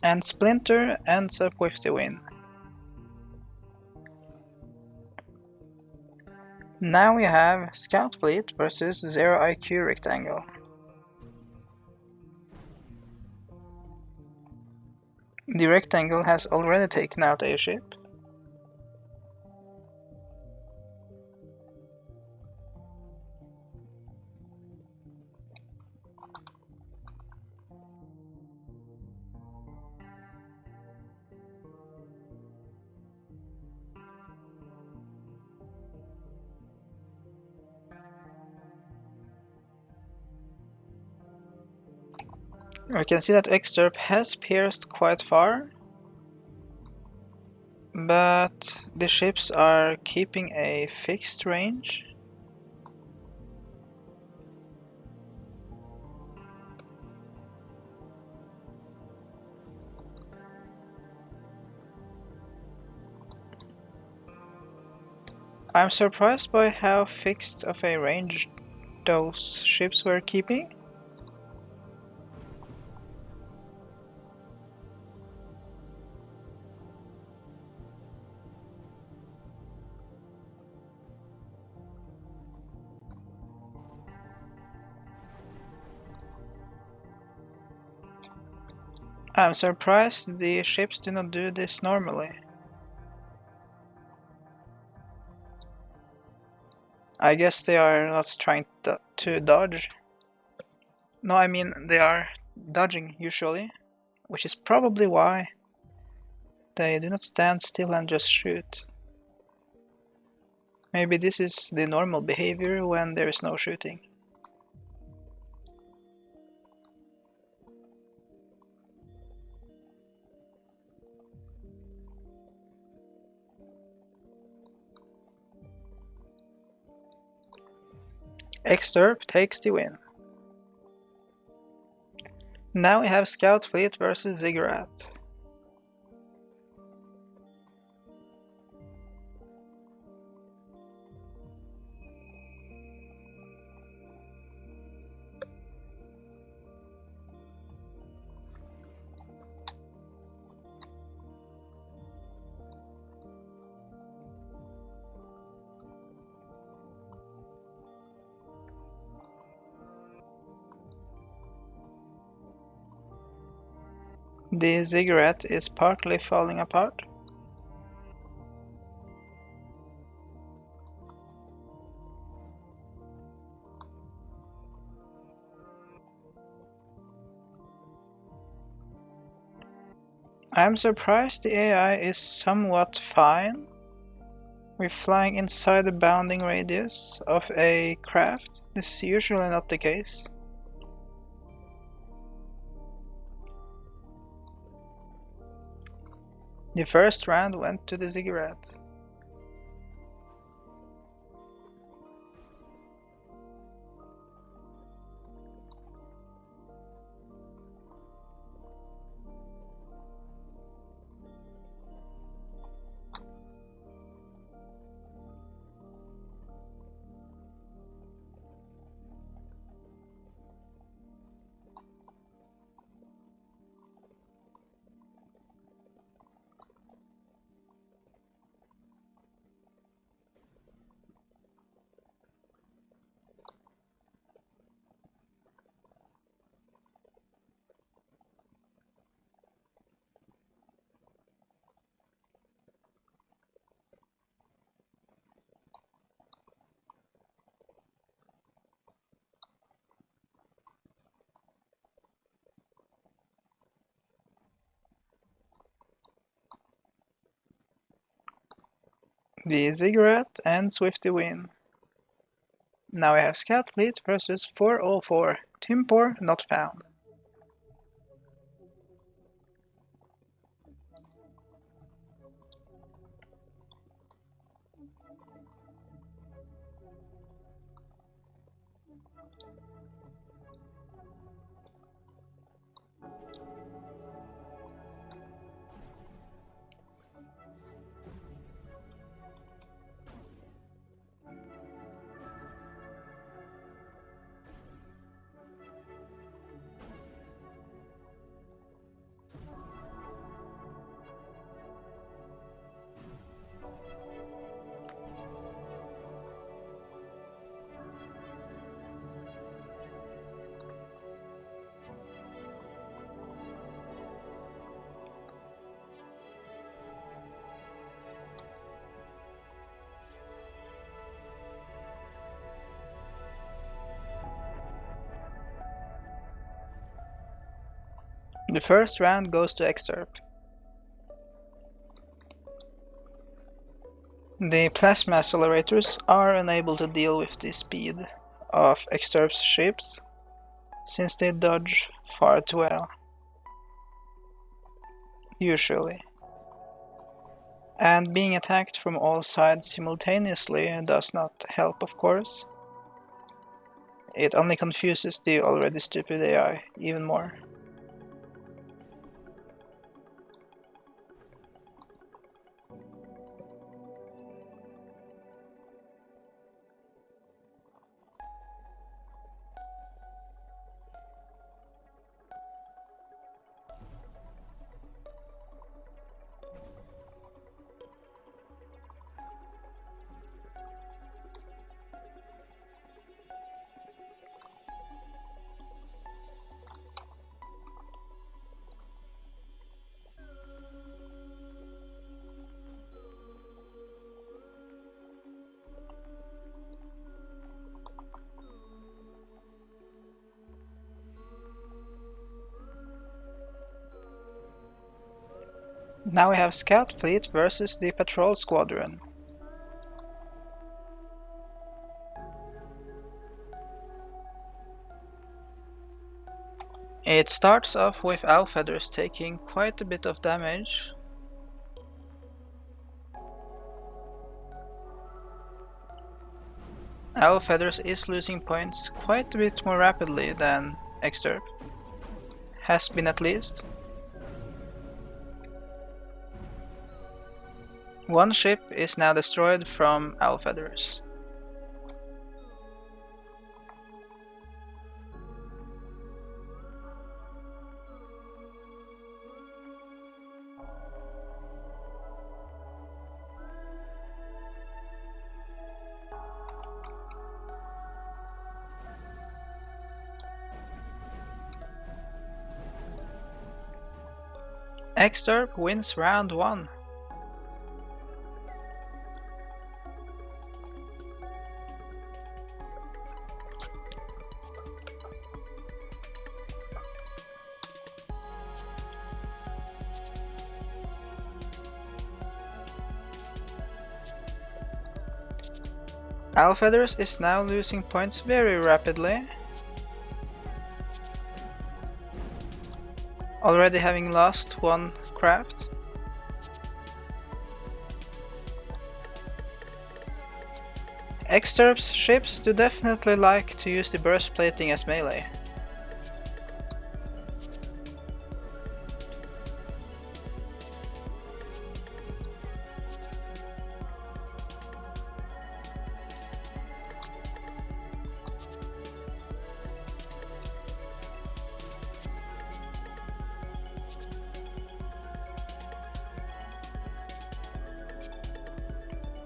And Splinter ends up with the win. Now we have Scout Fleet versus Zero IQ Rectangle. The Rectangle has already taken out a ship. We can see that Exterp has pierced quite far, but the ships are keeping a fixed range. I'm surprised by how fixed of a range those ships were keeping. I'm surprised the ships do not do this normally. I guess they are not trying to dodge. No, I mean they are dodging usually, which is probably why they do not stand still and just shoot. Maybe this is the normal behavior when there is no shooting. Excerpt takes the win. Now we have Scout Fleet versus Ziggurat. The Ziggurat is partly falling apart. I'm surprised the AI is somewhat fine. We're flying inside the bounding radius of a craft. This is usually not the case. The first round went to the Ziggurat. The Ziggurat ends with the win. Now we have Scout Fleet versus 404. Timpor not found. The first round goes to Excerpt. The plasma accelerators are unable to deal with the speed of Excerpt's ships, since they dodge far too well. Usually. And being attacked from all sides simultaneously does not help, of course. It only confuses the already stupid AI even more. Now we have Scout Fleet versus the Patrol Squadron. It starts off with Owlfeathers taking quite a bit of damage. Owlfeathers is losing points quite a bit more rapidly than Exturb. Has been at least. One ship is now destroyed from Owlfeathers. Exturb wins round 1. Owlfeathers is now losing points very rapidly. Already having lost one craft. Exturb's ships do definitely like to use the burst plating as melee.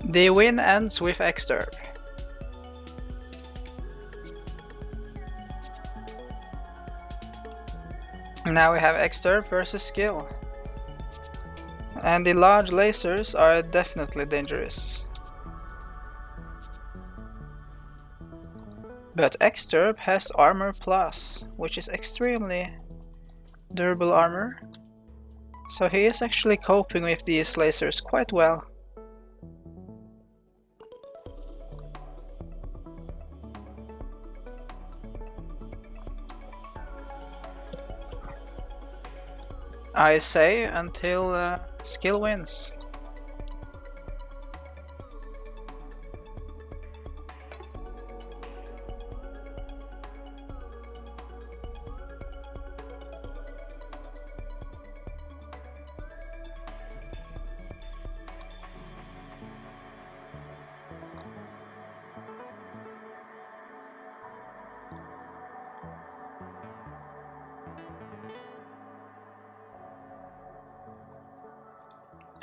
The win ends with Exturb. Now we have Exturb versus Skill. And the large lasers are definitely dangerous. But Exturb has Armor Plus, which is extremely durable armor. So he is actually coping with these lasers quite well. I say until Skill wins.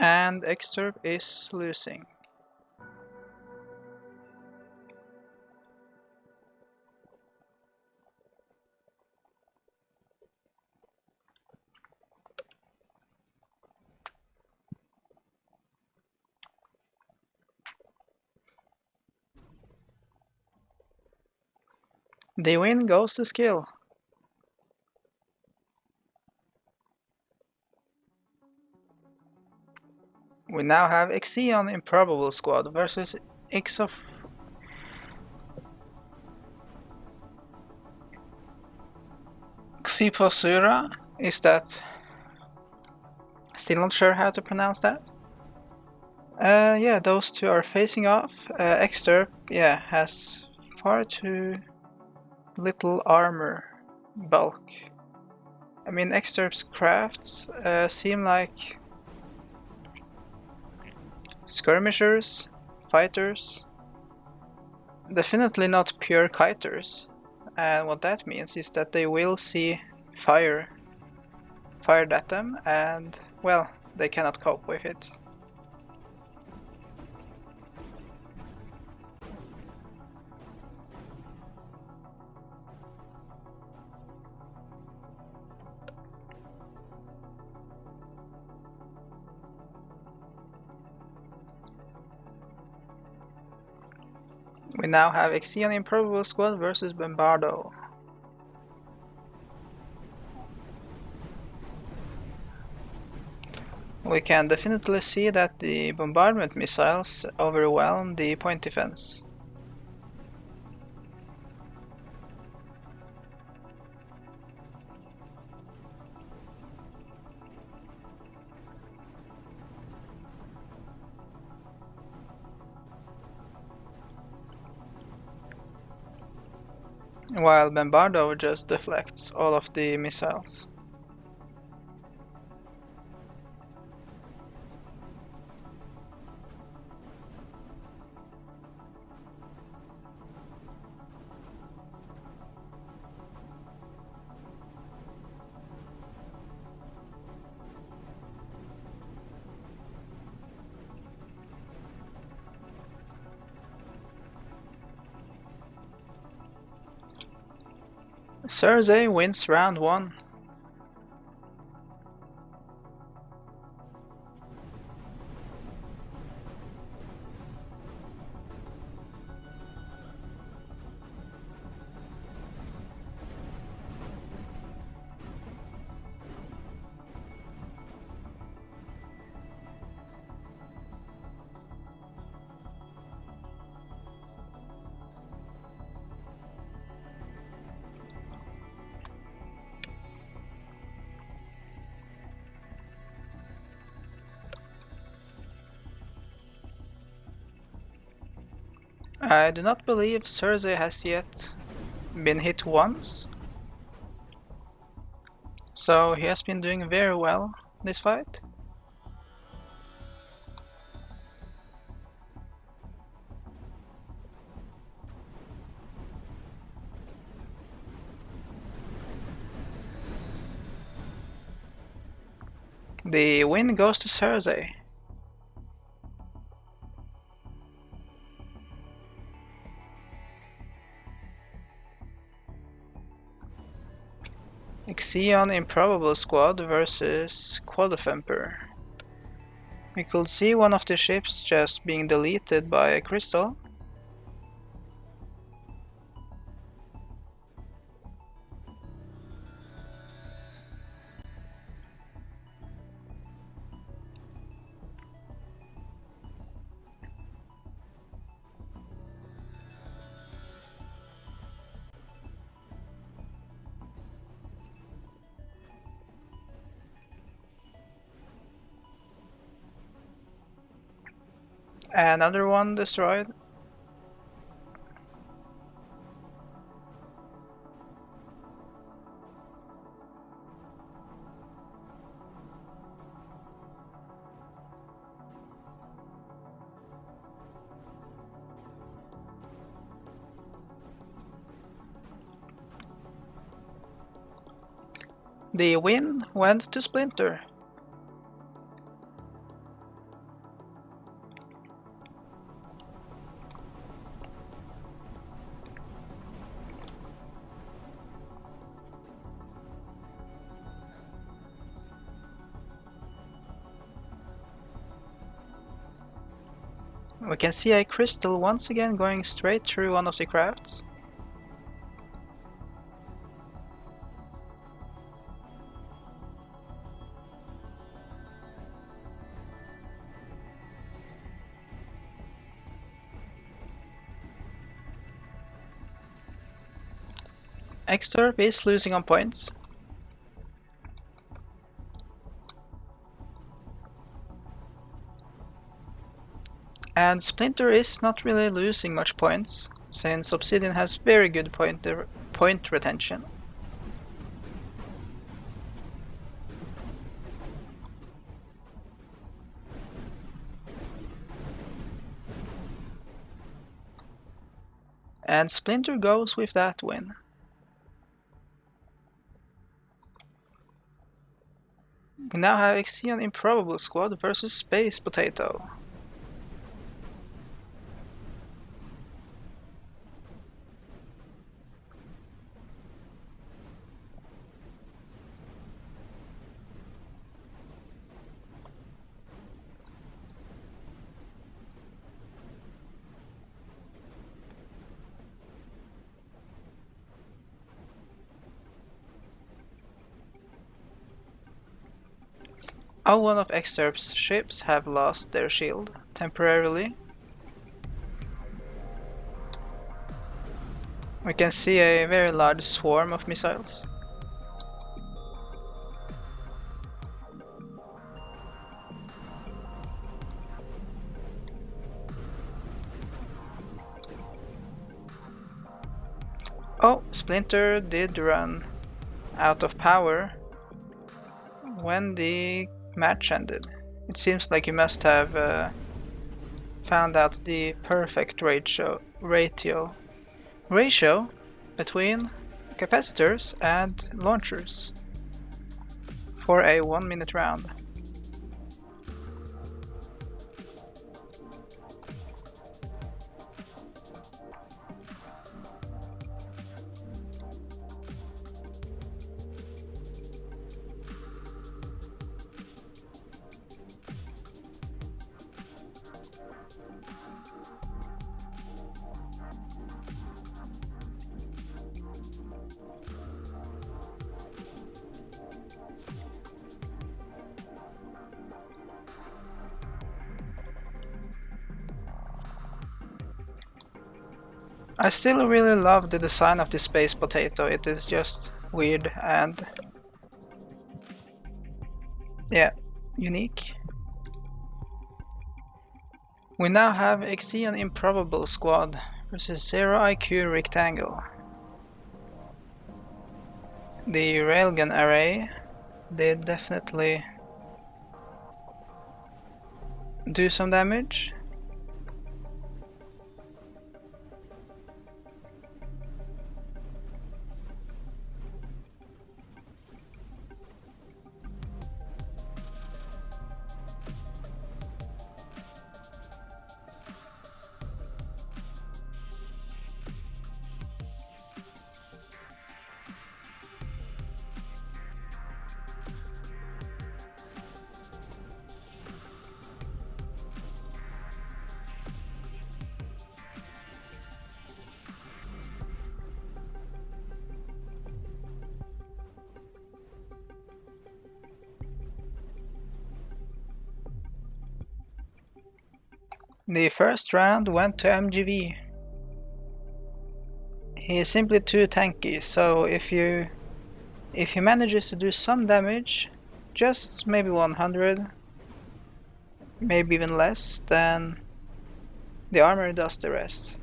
And Exturb is losing. The win goes to Skill. We now have Ixion Improbable Squad versus Xiposura. Is that... Still not sure how to pronounce that. Yeah, those two are facing off. Exturb, yeah, has far too little armor bulk. I mean, Exturb's crafts seem like skirmishers, fighters, definitely not pure kiters. And what that means is that they will see fire fired at them, and well, they cannot cope with it. We now have Ixion Improbable Squad versus Bombardo. We can definitely see that the bombardment missiles overwhelm the point defense. While Bombardo just deflects all of the missiles. Cersei wins round 1. I do not believe Cersei has yet been hit once, so he has been doing very well this fight. The win goes to Cersei. Xeon Improbable Squad versus Quadrifemper. We could see one of the ships just being deleted by a crystal. Another one destroyed. The win went to Splinter. We can see a crystal once again going straight through one of the crafts. Extorp is losing on points. And Splinter is not really losing much points, since Obsidian has very good point retention. And Splinter goes with that win. We now have Xeon Improbable Squad versus Space Potato. All one of Excerpt's ships have lost their shield, temporarily. We can see a very large swarm of missiles. Oh, Splinter did run out of power when the match ended. It seems like you must have found out the perfect ratio between capacitors and launchers for a 1-minute round. I still really love the design of the space potato. It is just weird and yeah, unique. We now have Ixion Improbable Squad versus Zero IQ Rectangle. The railgun array did definitely do some damage. The first round went to MGV. He is simply too tanky, so if he manages to do some damage, just maybe 100, maybe even less, then the armor does the rest.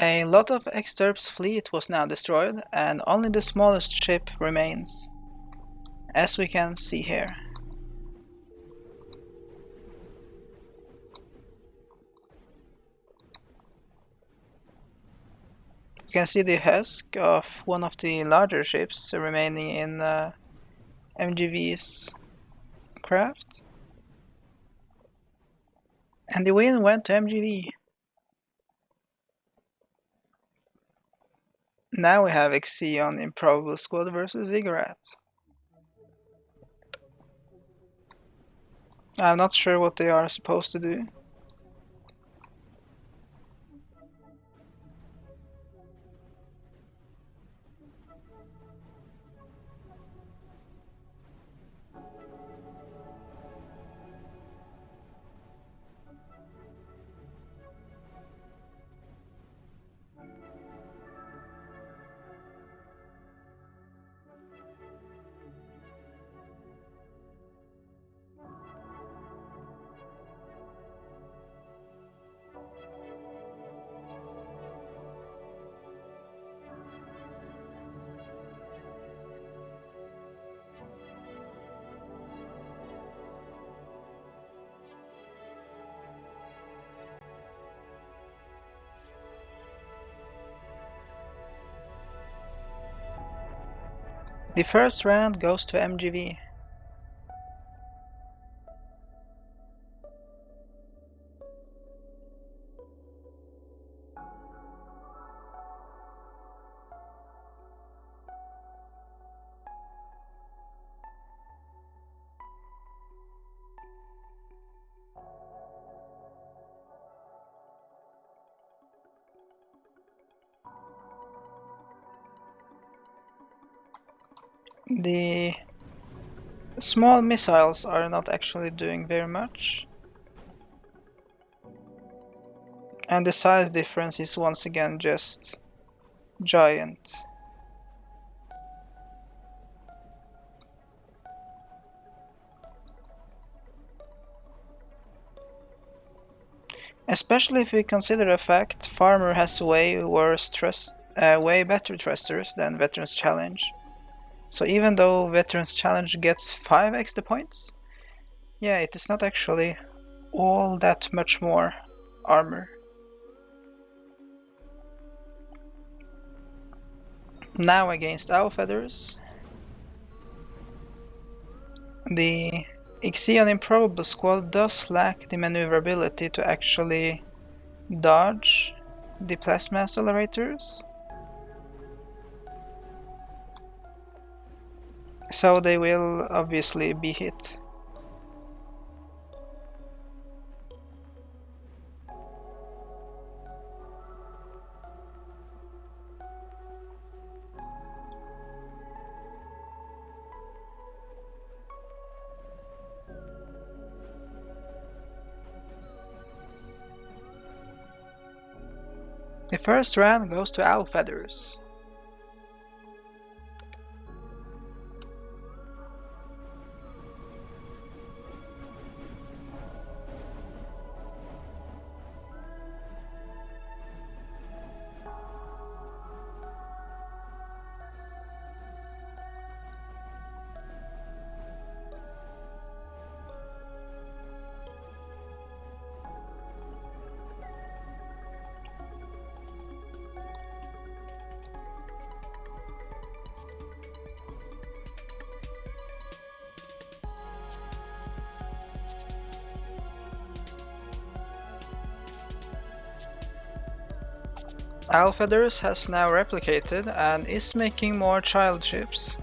A lot of Exterp's fleet was now destroyed, and only the smallest ship remains, as we can see here. You can see the husk of one of the larger ships remaining in MGV's craft. And the win went to MGV. Now we have Ixion Improbable Squad versus Ziggurat. I'm not sure what they are supposed to do. The first round goes to MGV. The small missiles are not actually doing very much. And the size difference is once again just giant. Especially if we consider the fact Farmer has way better thrusters than Veterans Challenge. So even though Veterans Challenge gets 5 extra points, yeah, it is not actually all that much more armor. Now against Owl Feathers, the Ixion Improbable squad does lack the maneuverability to actually dodge the plasma accelerators, so they will obviously be hit. The first round goes to Owl Feathers. Owl Feathers has now replicated and is making more child ships.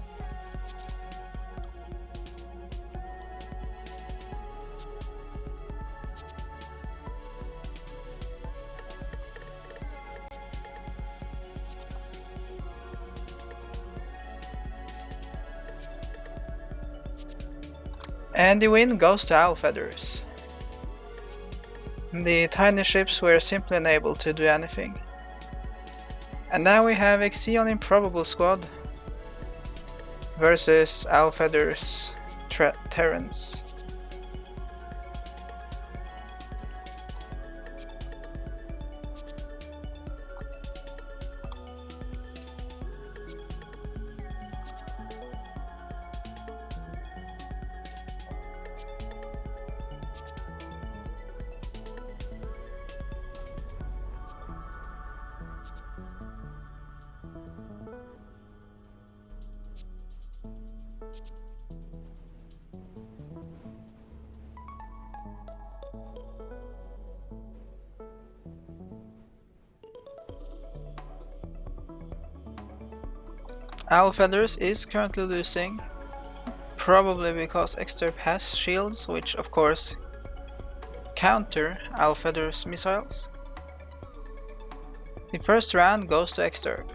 And the win goes to Owl Feathers. The tiny ships were simply unable to do anything. And now we have Ixion Improbable squad versus Owl Feathers Terrans. Owl Feathers is currently losing, probably because Exterp has shields, which of course counter Owl Feathers missiles. The first round goes to Exterp.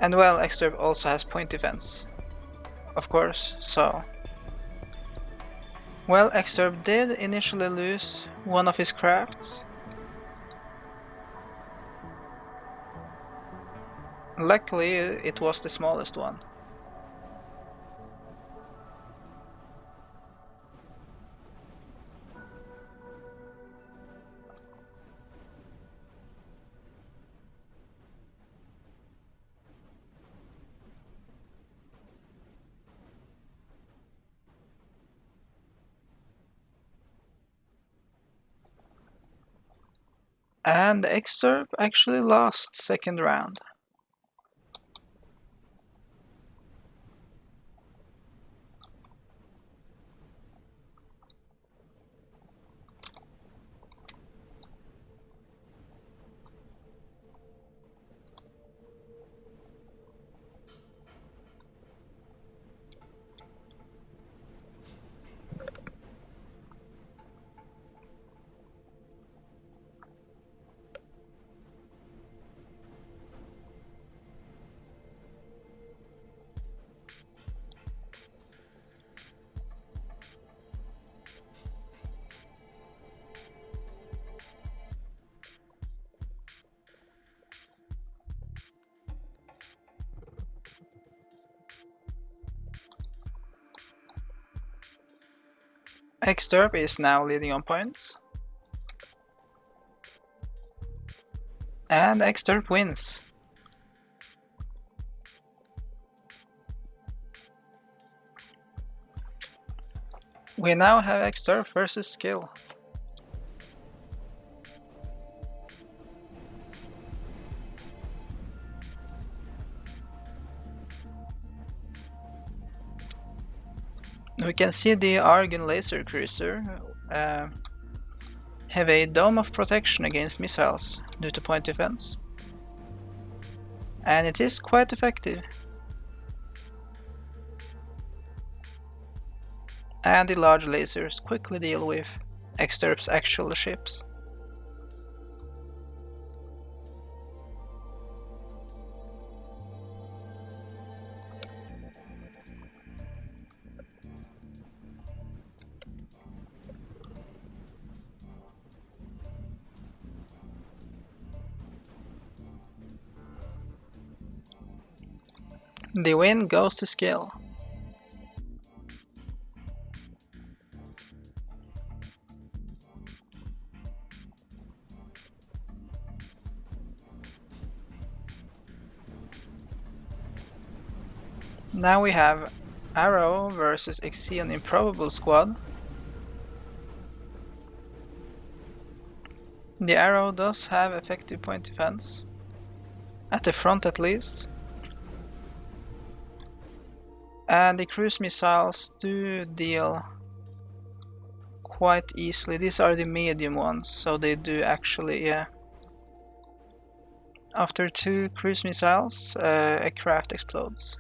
And well, Exterp also has point defense, of course, so... Well, Exterp did initially lose one of his crafts. Luckily, it was the smallest one. And Exterp actually lost second round. Xderp is now leading on points. And Xderp wins. We now have Xderp versus skill. We can see the Argon laser cruiser have a dome of protection against missiles due to point defense. And it is quite effective. And the large lasers quickly deal with Xderp's actual ships. The win goes to skill. Now we have Arrow versus Ixion Improbable Squad. The Arrow does have effective point defense, at the front at least. And the cruise missiles do deal quite easily. These are the medium ones, so they do actually, yeah. After 2 cruise missiles, a craft explodes.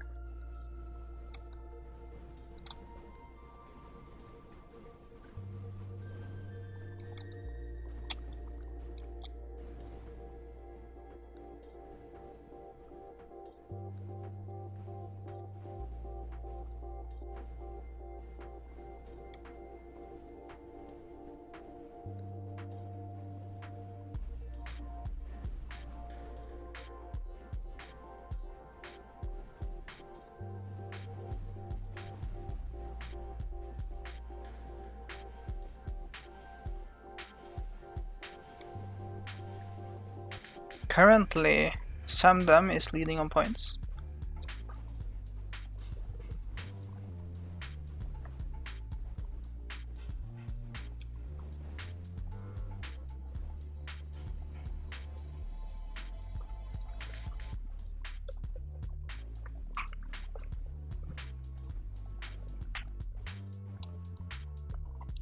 Currently, Samdam is leading on points.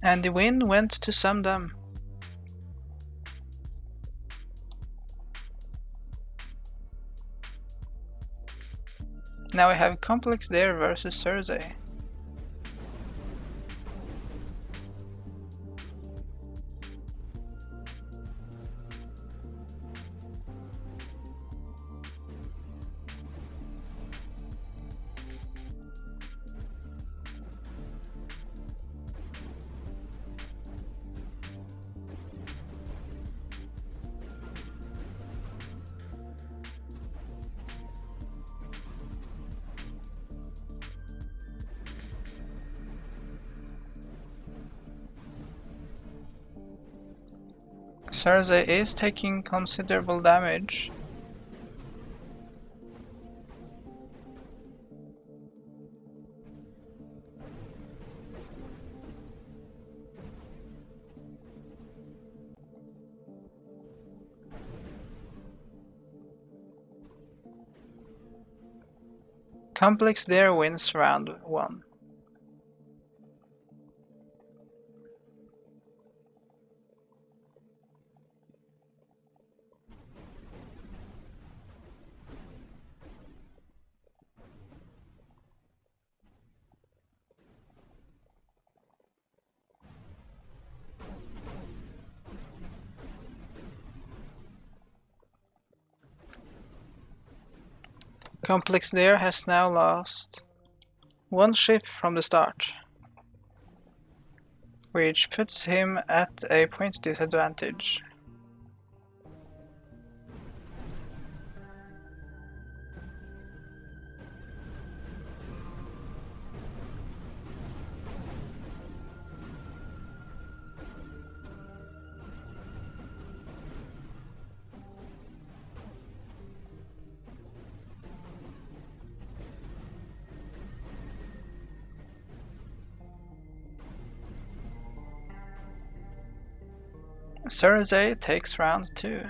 And the win went to Samdam. Now we have Complex there versus Cersei. Cersei is taking considerable damage. Complex there wins round 1. Complex there has now lost 1 ship from the start, which puts him at a point disadvantage. Thursday takes round 2.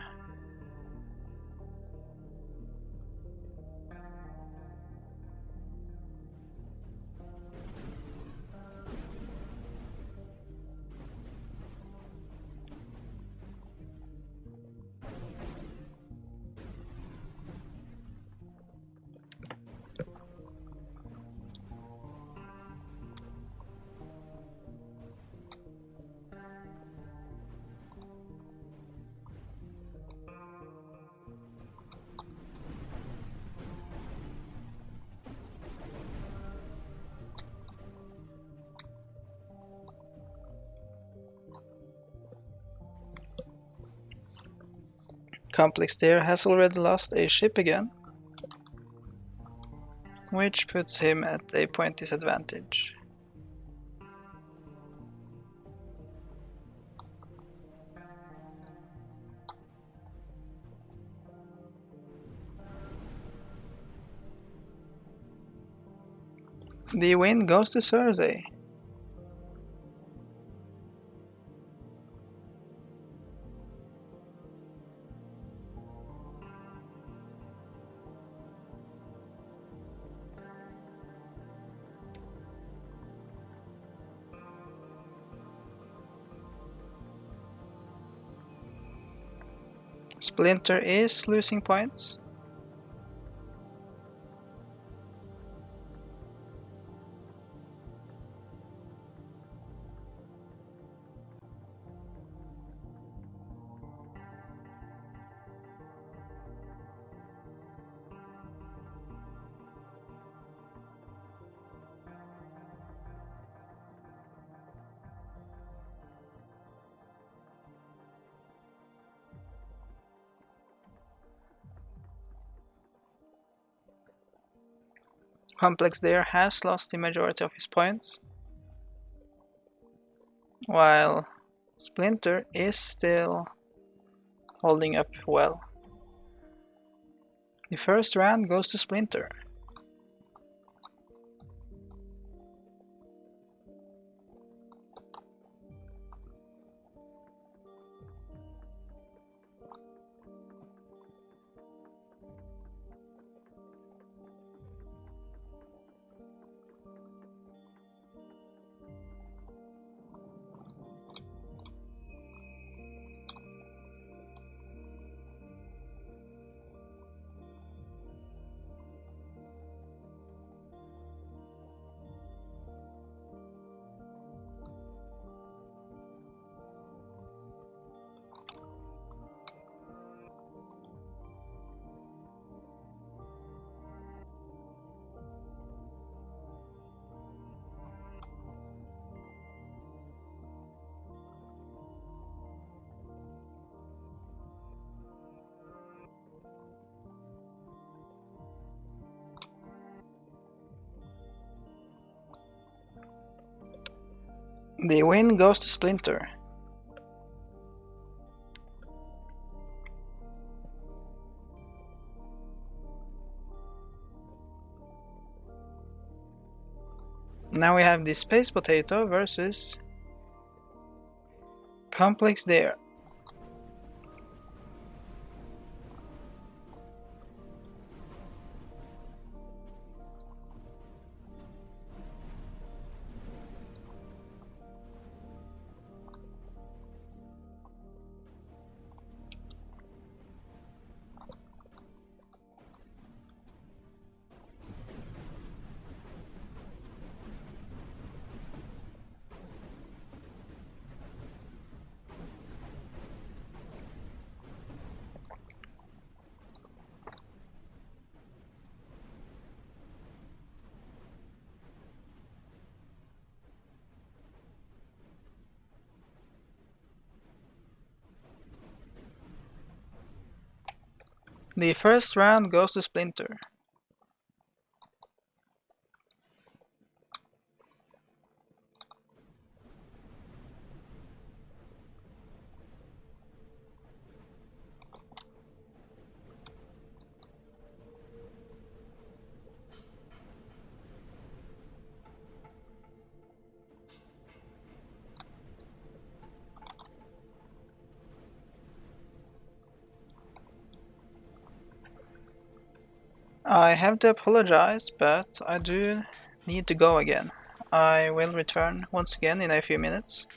Complex Deer has already lost a ship again, which puts him at a point disadvantage. The win goes to Thursday. Splinter is losing points. Complex Deer has lost the majority of his points, while Splinter is still holding up well. The first round goes to Splinter. The win goes to Splinter. Now we have the Space Potato versus Complex Deer. The first round goes to Splinter. I have to apologize, but I do need to go again. I will return once again in a few minutes.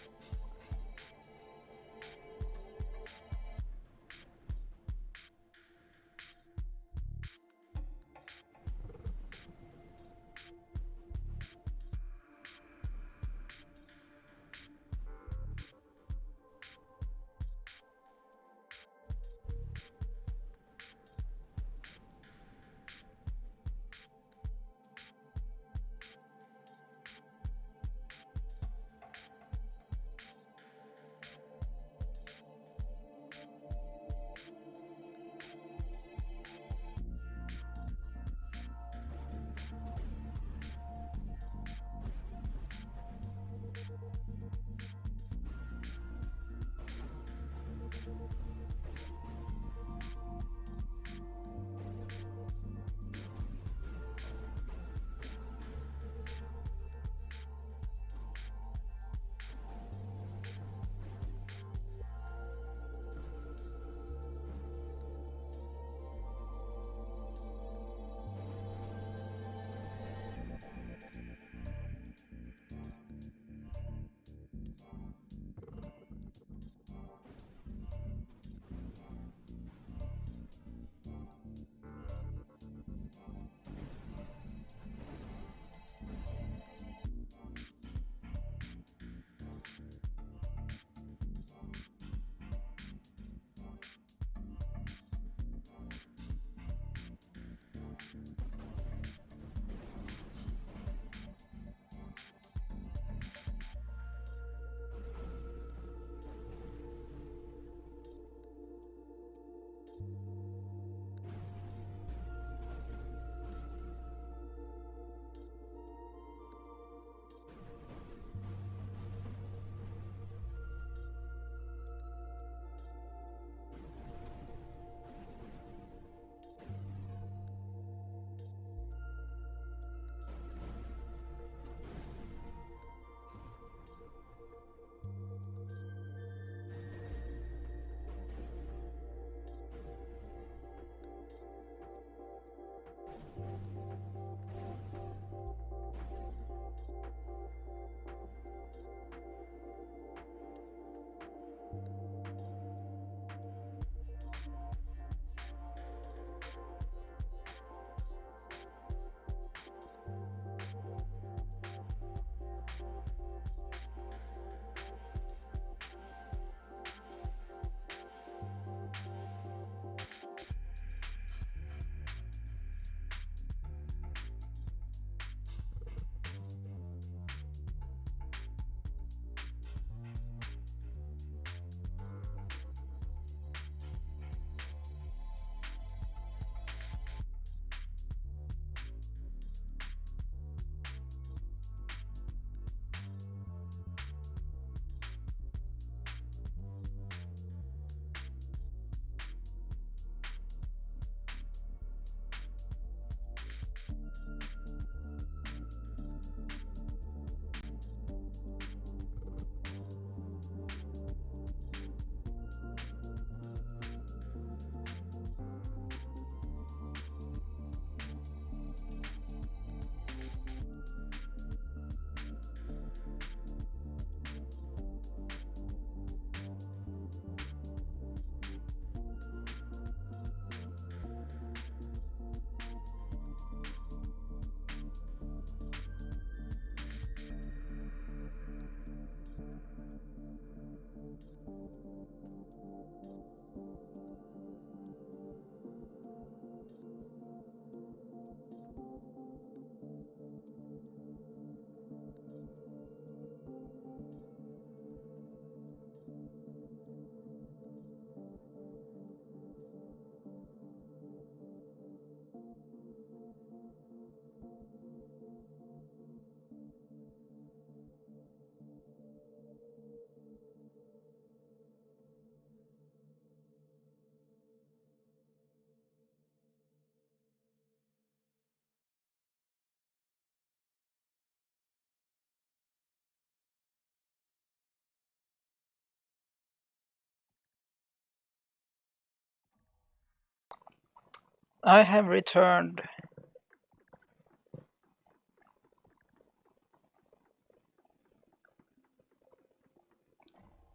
I have returned.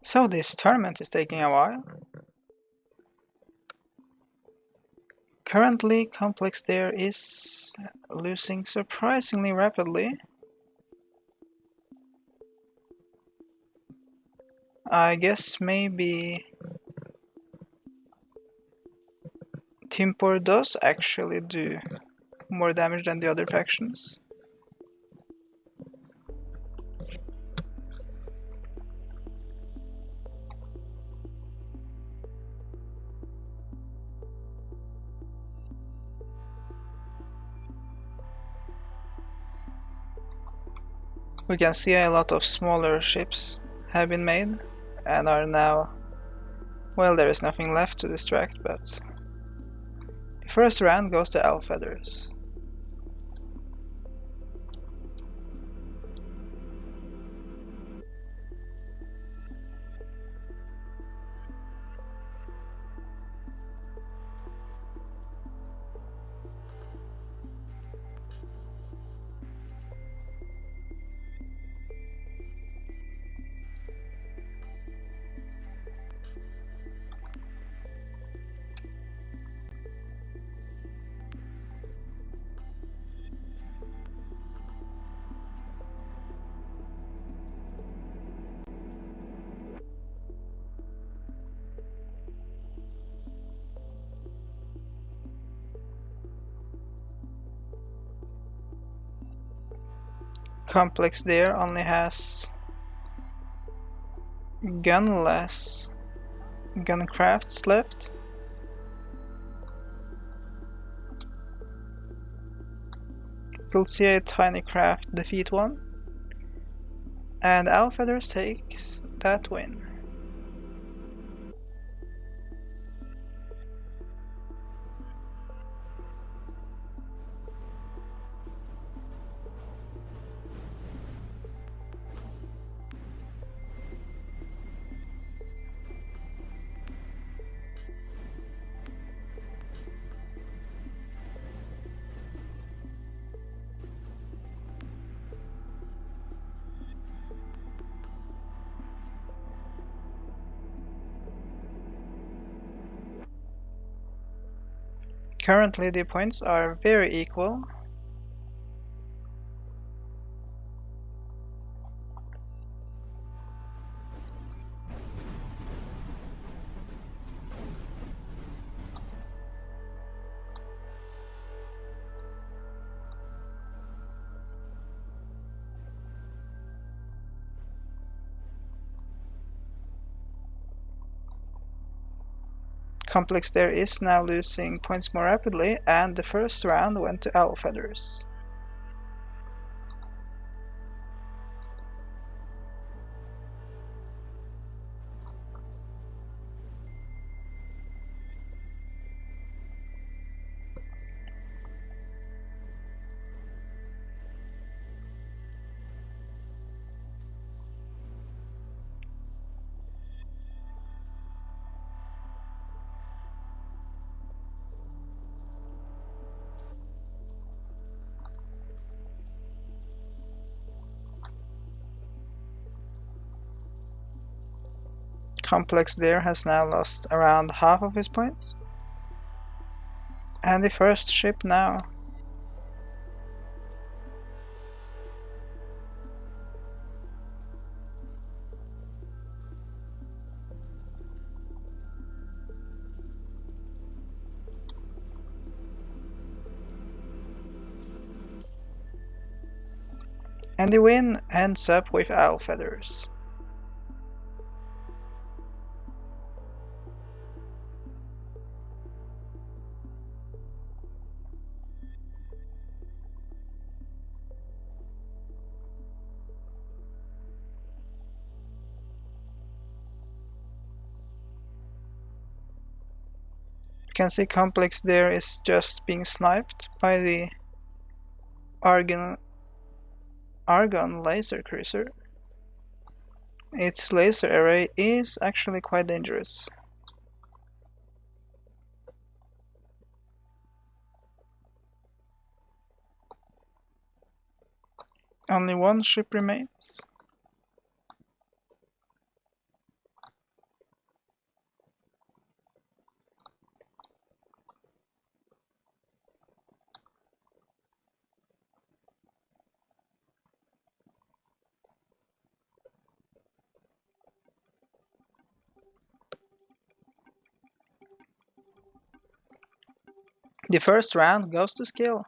So this tournament is taking a while. Currently, Complex there is losing surprisingly rapidly. I guess maybe Timpor does actually do more damage than the other factions. We can see a lot of smaller ships have been made and are now, well, there is nothing left to distract, but the first round goes to Elf Feathers. Complex there only has gunless gun crafts left. You'll see a tiny craft defeat one, and Alfeathers takes that win. Currently the points are very equal. Complex there is now losing points more rapidly, and the first round went to Alfeathers. Complex there has now lost around half of his points. And the first ship now. And the win ends up with Alfeathers. You can see Complex there is just being sniped by the Argon laser cruiser. Its laser array is actually quite dangerous. Only one ship remains. The first round goes to skill.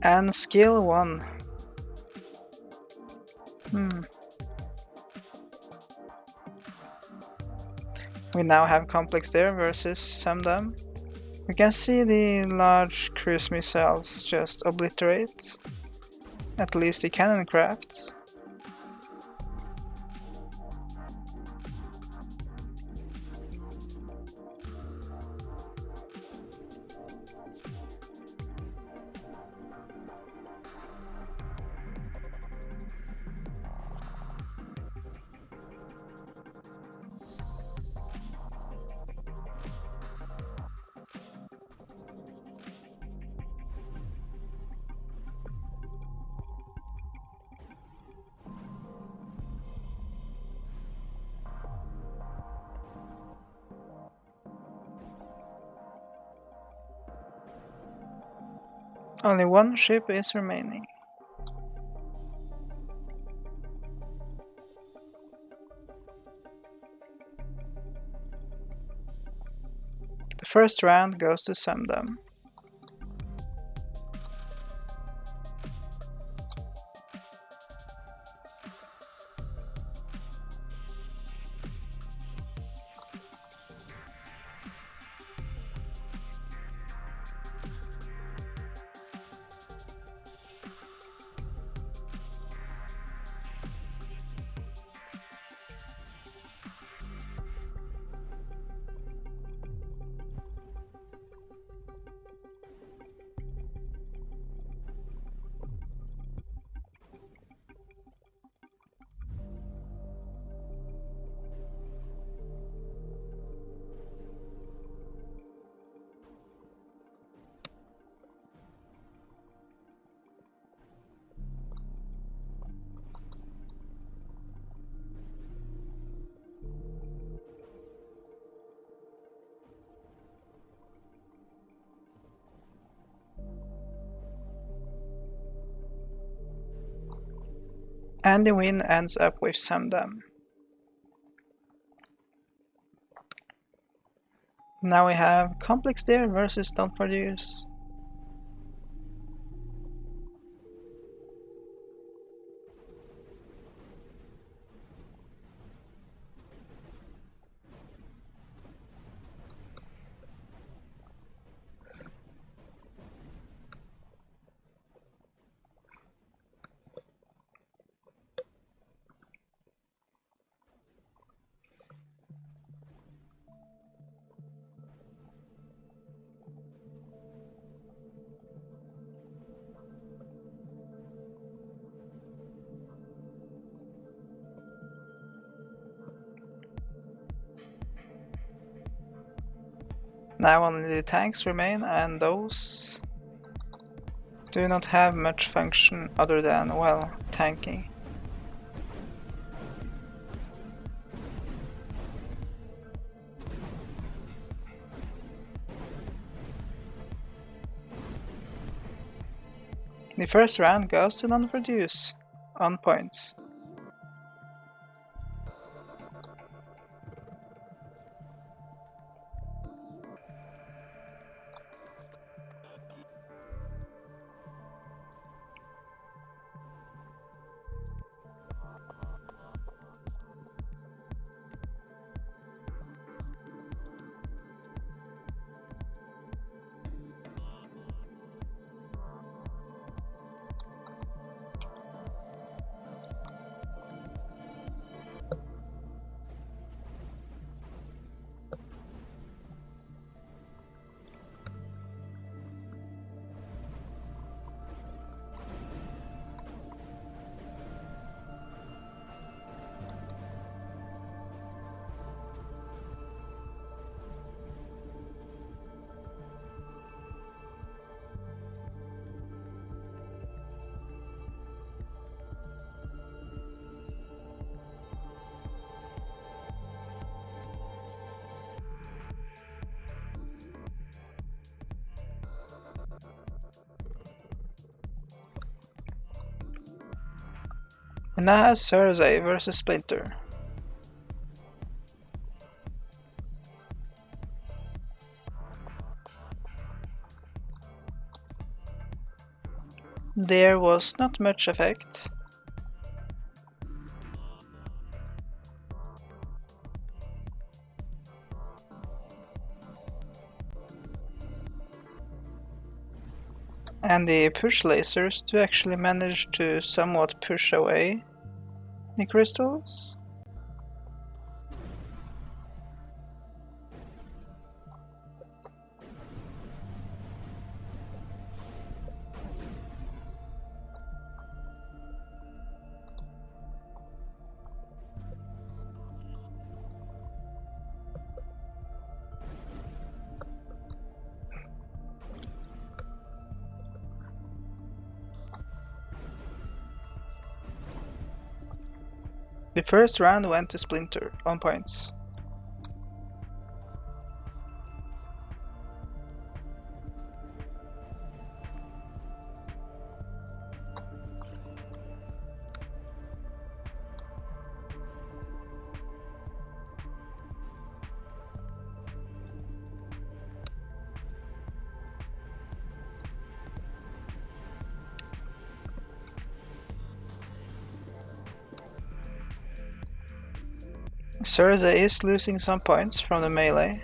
And skill 1. We now have complex there versus Sumdum. We can see the large cruise missiles just obliterate at least the cannon crafts. Only one ship is remaining. The first round goes to Sumdum. And the win ends up with Sumdum. Now we have complex there versus don't produce. Now only the tanks remain, and those do not have much function other than, well, tanking. The first round goes to non-produce, on points. We now have Cersei versus Splinter. There was not much effect. And the push lasers do actually manage to somewhat push away the crystals. The first round went to Splinter on points. Cersei is losing some points from the melee.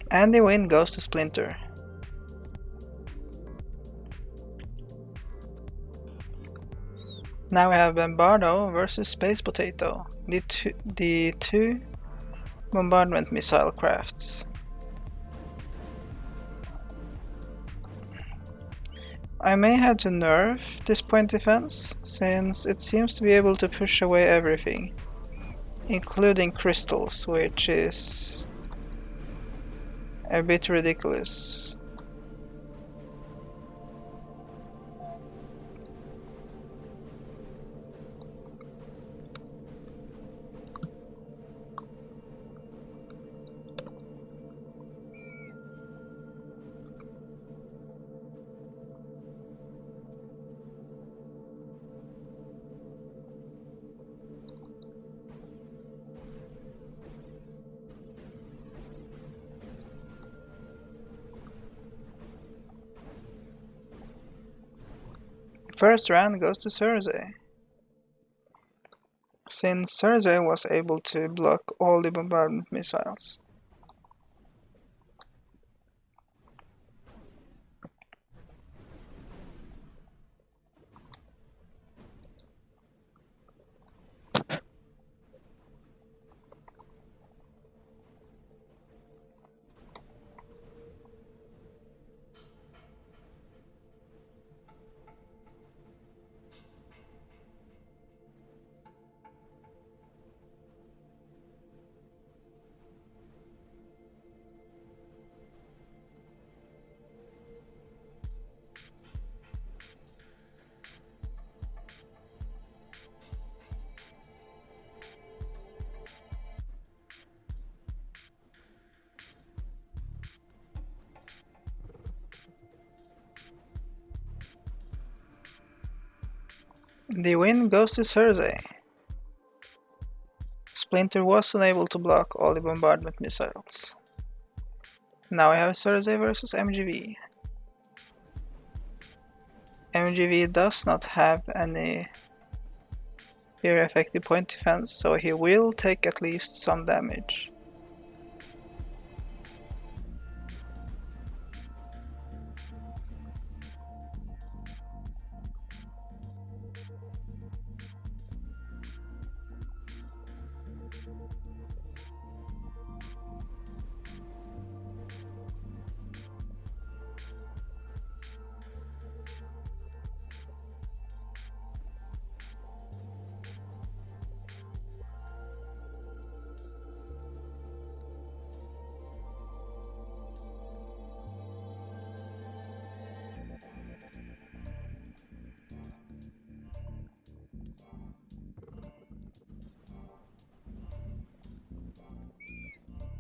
And the win goes to Splinter. Now we have Bombardo versus Space Potato, the two bombardment missile crafts. I may have to nerf this point defense, since it seems to be able to push away everything, including crystals, which is a bit ridiculous. First round goes to Cersei, since Cersei was able to block all the bombardment missiles. The win goes to Cersei. Splinter was unable to block all the bombardment missiles. Now I have Cersei versus MGV. MGV does not have any very effective point defense, so he will take at least some damage.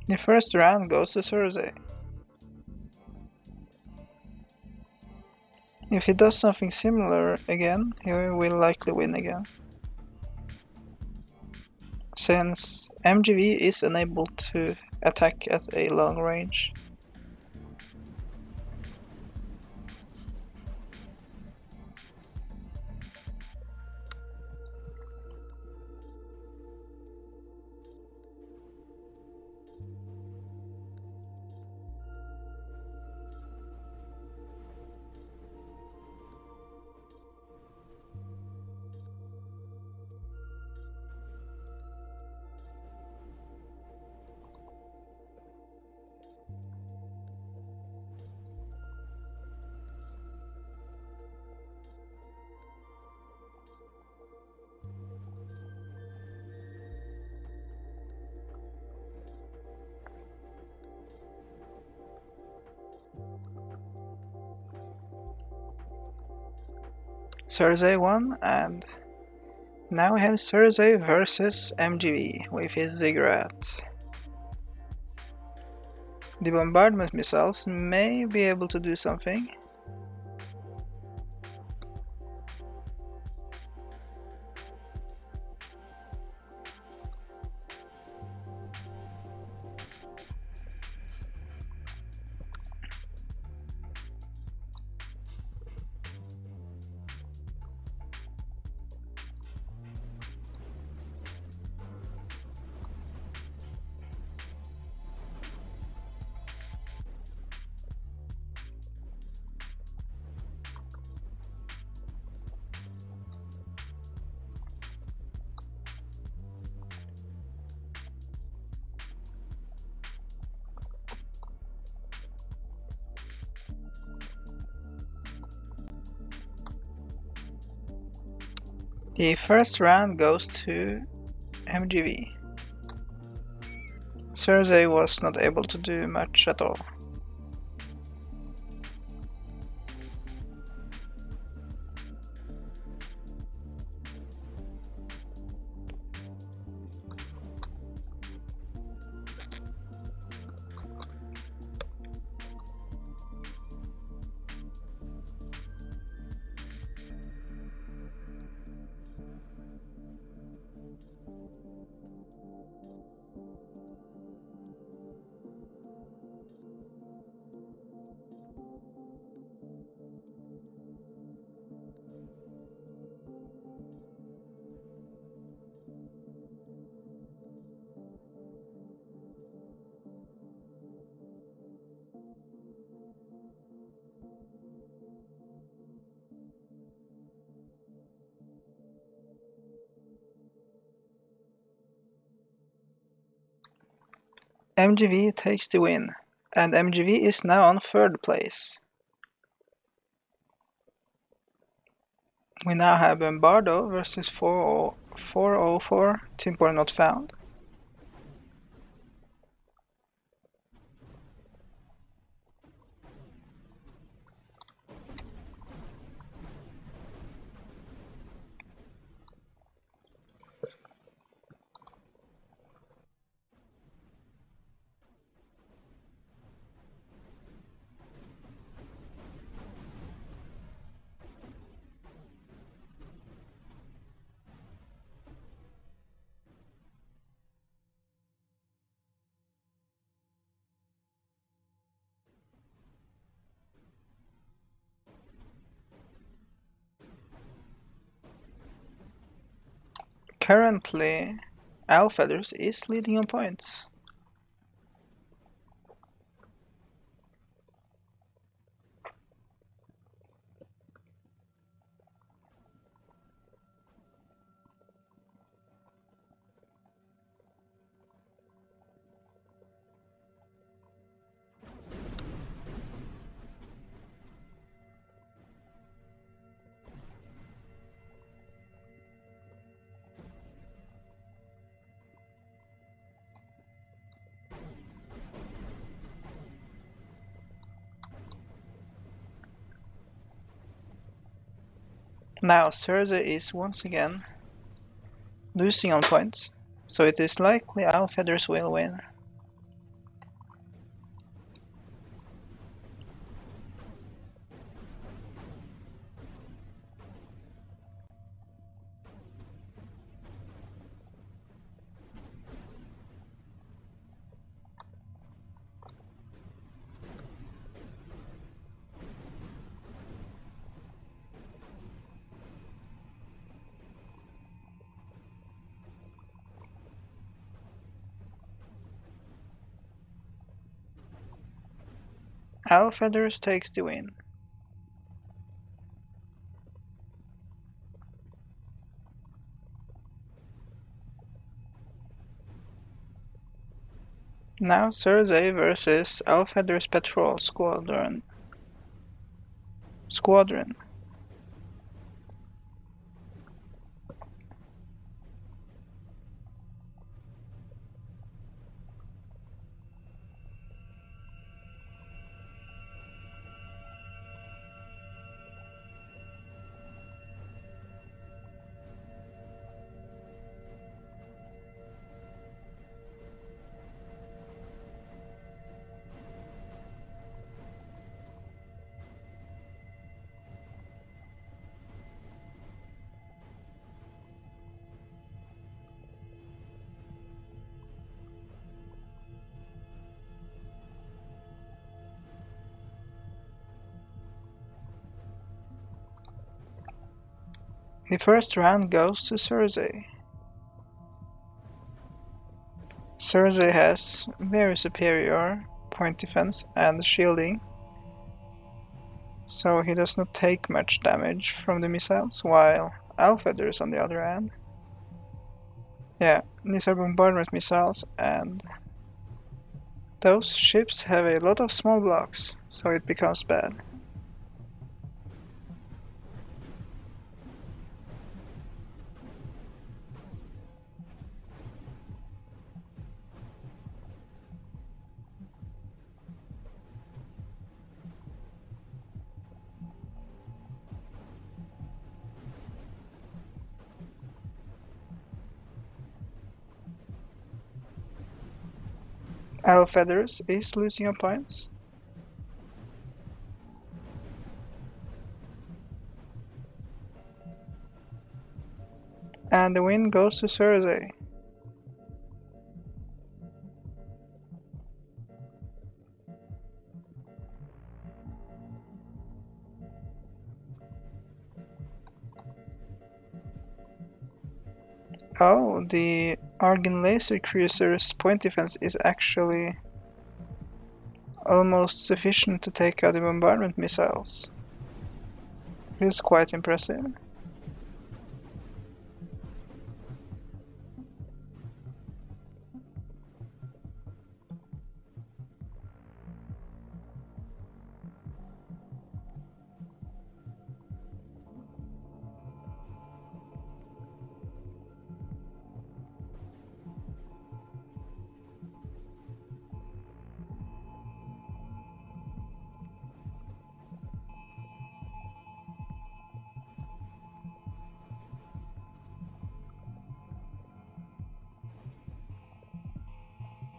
The first round goes to Thursday. If he does something similar again, he will likely win again. Since MGV is unable to attack at a long range. Thursday won, and now we have Thursday versus MGV with his ziggurat. The bombardment missiles may be able to do something. The first round goes to MGV. Thursday was not able to do much at all. MGV takes the win, and MGV is now on third place. We now have Bombardo versus 404, Timpor not found. Currently, Alfeathers is leading on points. Now Thursday is once again losing on points, so it is likely Alfeathers will win. Owl Feathers takes the win. Now Cersei versus Owl Feathers Patrol Squadron. The first round goes to Cersei. Cersei has very superior point defense and shielding, so he does not take much damage from the missiles, while Owl-Feathers on the other hand. Yeah, these are bombardment missiles, and those ships have a lot of small blocks, so it becomes bad. Owl-Feathers is losing on points. And the win goes to Cersei. Oh, the Argon Laser Cruiser's point defense is actually almost sufficient to take out the bombardment missiles. It is quite impressive.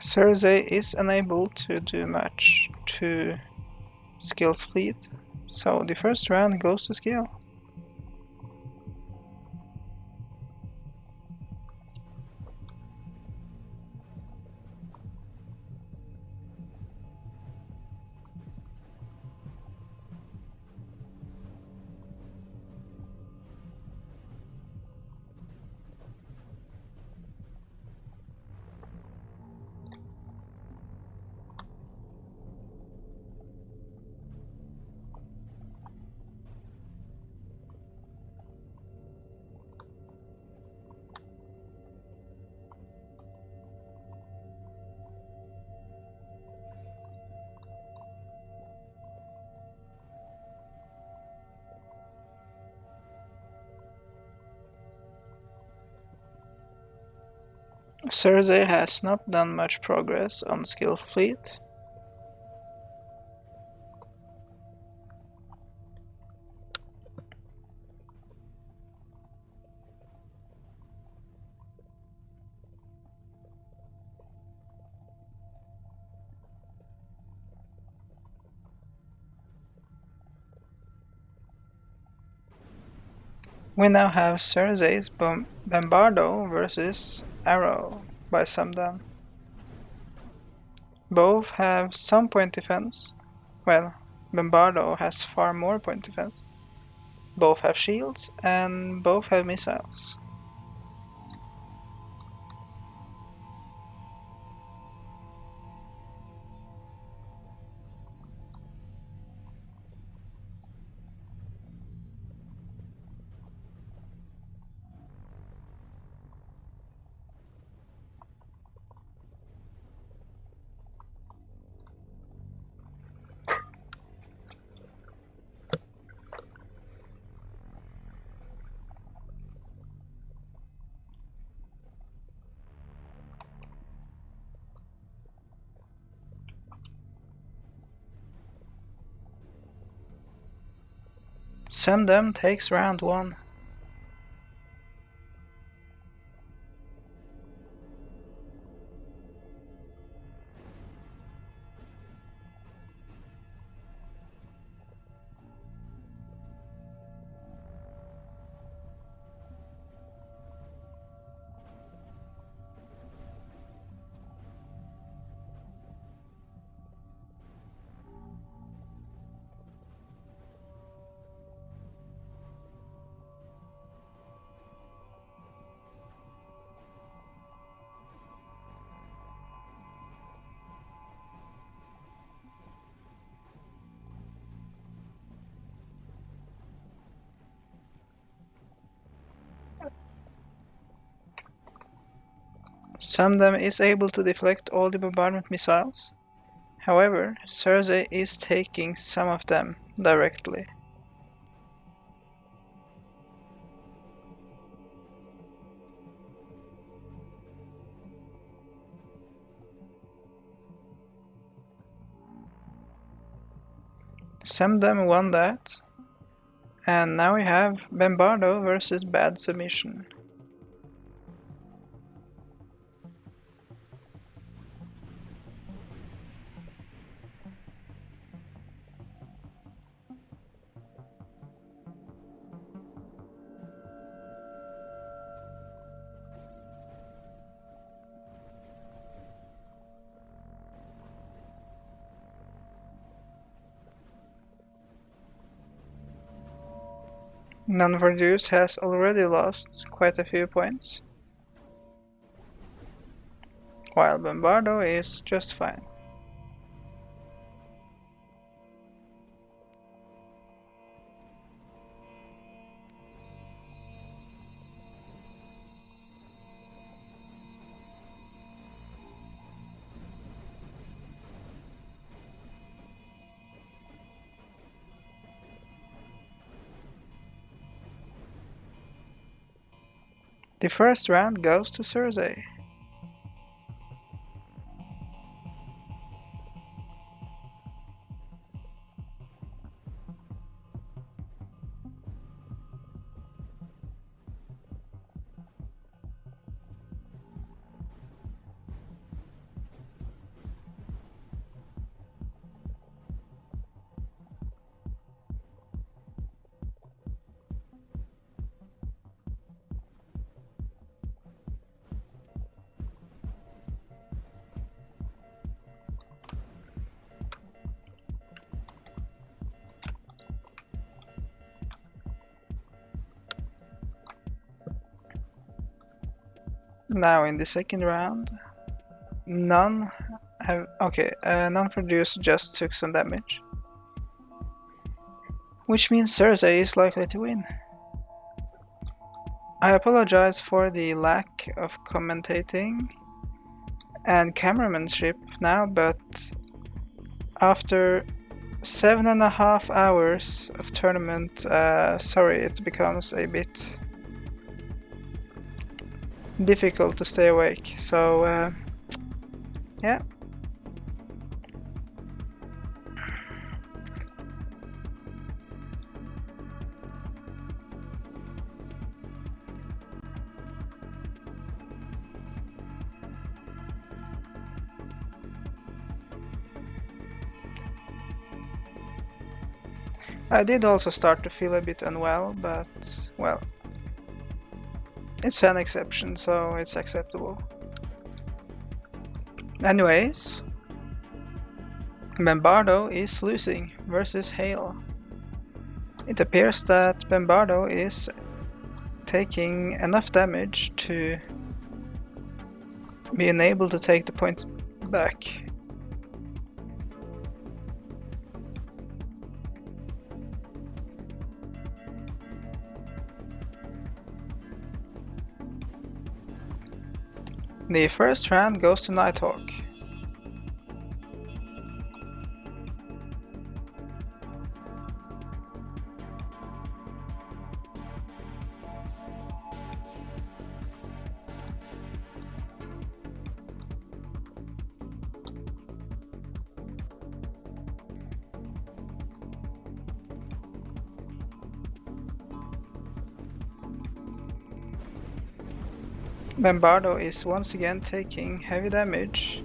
Cersei is unable to do much to Skill's fleet, so the first round goes to Skill. Cersei has not done much progress on Skill's fleet. We now have Cersei's Bombardo versus Arrow by Sumdown. Both have some point defense. Well, Bombardo has far more point defense. Both have shields and both have missiles. Send them takes round 1. Send them is able to deflect all the bombardment missiles. However, Cersei is taking some of them directly. Semdem won that, and now we have Bombardo versus Bad Submission. Non-Verdus has already lost quite a few points, while Bombardo is just fine. The first round goes to Cersei. Now in the second round, non-Verdus just took some damage, which means Cersei is likely to win. I apologize for the lack of commentating and cameramanship now, but after 7.5 hours of tournament, sorry, it becomes a bit difficult to stay awake, so yeah. I did also start to feel a bit unwell, but, well, it's an exception, so it's acceptable. Anyways, Bombardo is losing versus Hale. It appears that Bombardo is taking enough damage to be unable to take the points back. The first round goes to Nighthawk. Bombardo is once again taking heavy damage.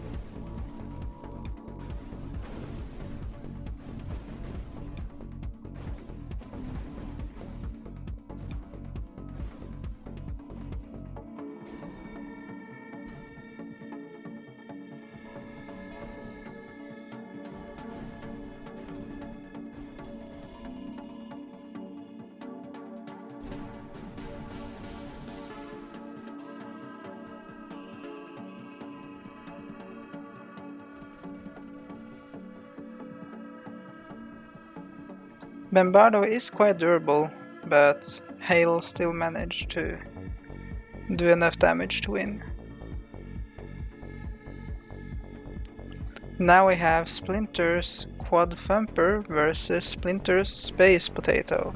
Bombardo is quite durable, but Hail still managed to do enough damage to win. Now we have Splinter's Quad Thumper versus Splinter's Space Potato.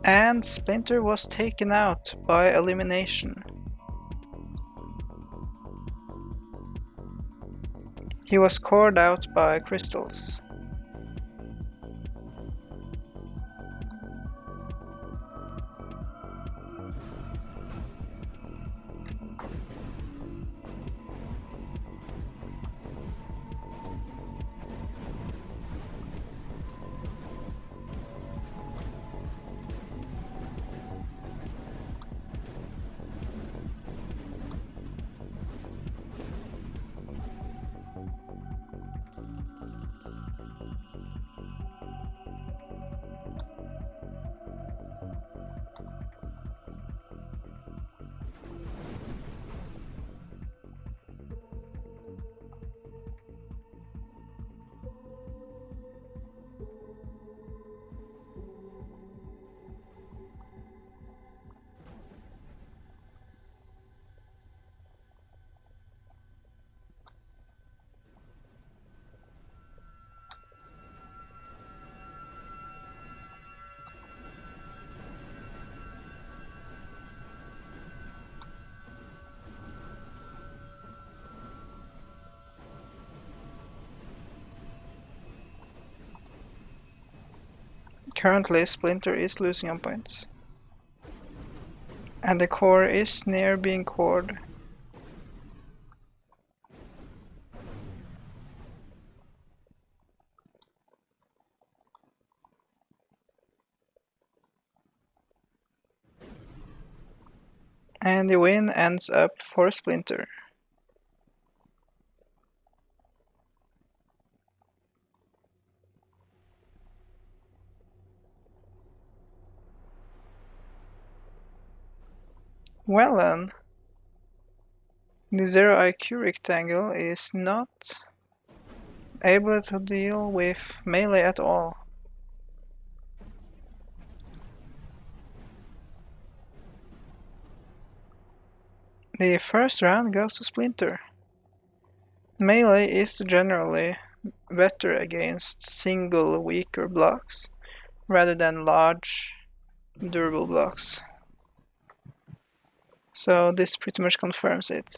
And Splinter was taken out by elimination. He was cored out by crystals. Currently, Splinter is losing on points. And the core is near being cored. And the win ends up for Splinter. Well then, the Zero IQ rectangle is not able to deal with melee at all. The first round goes to Splinter. Melee is generally better against single weaker blocks rather than large durable blocks. So this pretty much confirms it.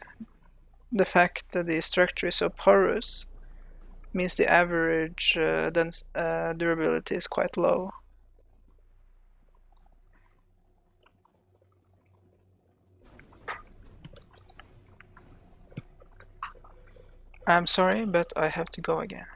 The fact that the structure is so porous means the average durability is quite low. I'm sorry, but I have to go again.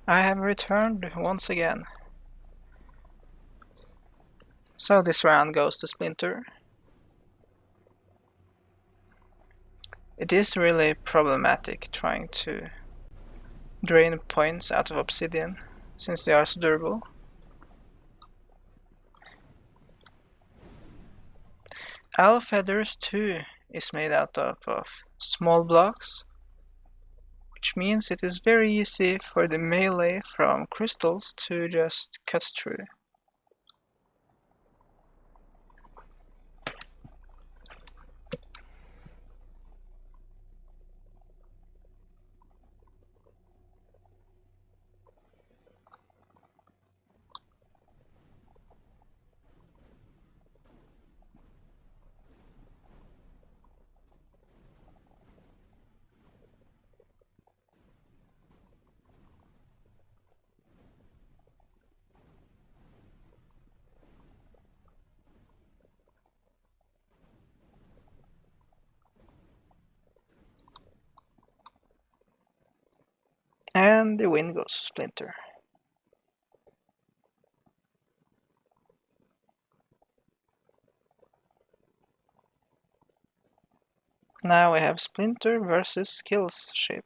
I have returned once again. So this round goes to Splinter. It is really problematic trying to drain points out of obsidian, since they are so durable. Our feathers too is made out of small blocks, which means it is very easy for the melee from crystals to just cut through. And the win goes to Splinter. Now we have Splinter versus Skills shape.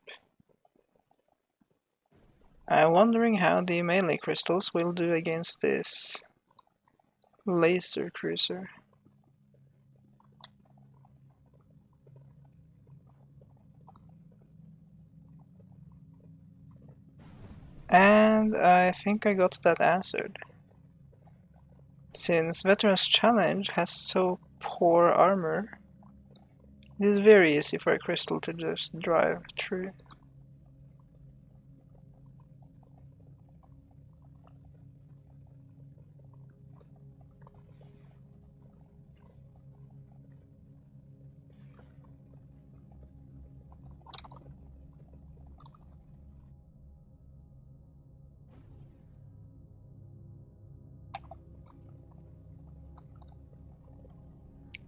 I'm wondering how the melee crystals will do against this laser cruiser. And I think I got that answered. Since Veteran's Challenge has so poor armor, it is very easy for a crystal to just drive through.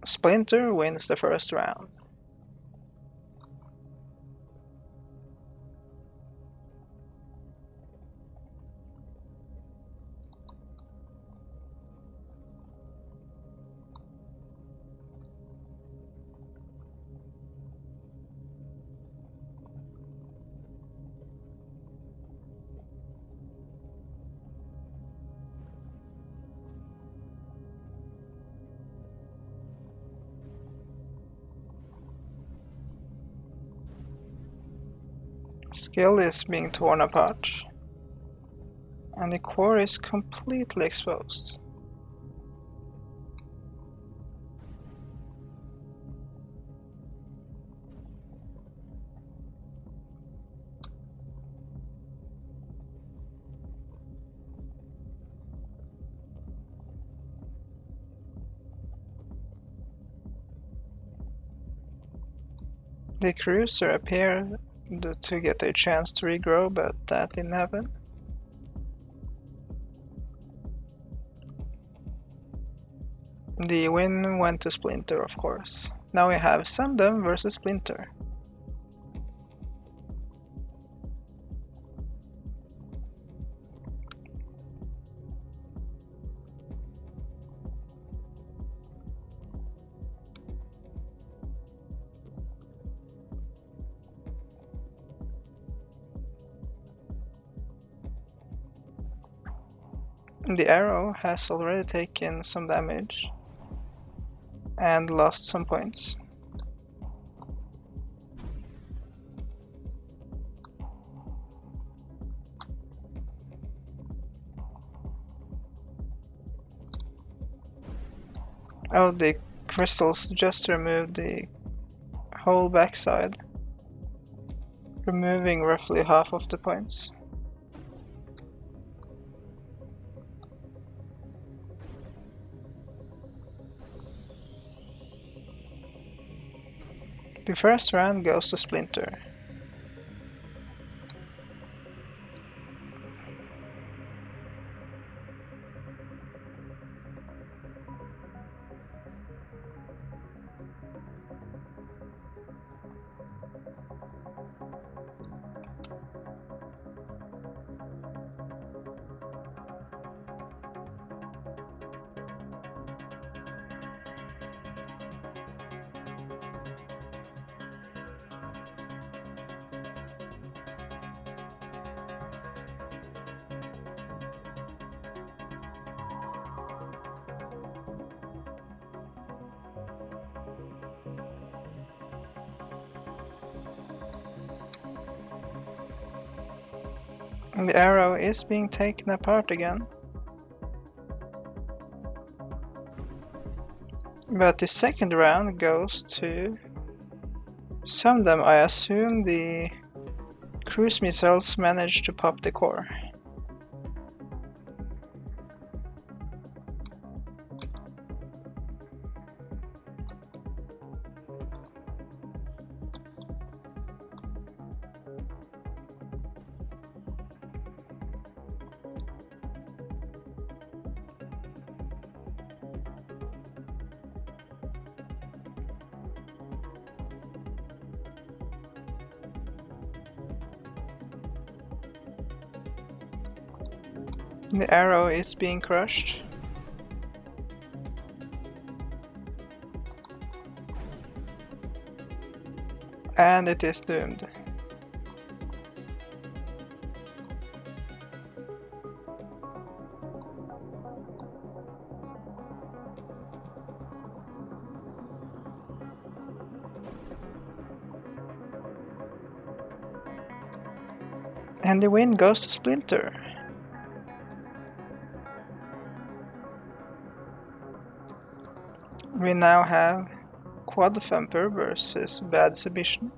Splinter wins the first round. Skill is being torn apart, and the core is completely exposed. The cruiser appeared to get a chance to regrow, but that didn't happen. The win went to Splinter, of course. Now we have Sundom versus Splinter. The arrow has already taken some damage and lost some points. Oh, the crystals just removed the whole backside, removing roughly half of the points. The first round goes to Splinter. The arrow is being taken apart again. But the second round goes to some of them. I assume the cruise missiles managed to pop the core. The arrow is being crushed. And it is doomed. And the win goes to Splinter. We now have Quad Thumper versus Bad Submission.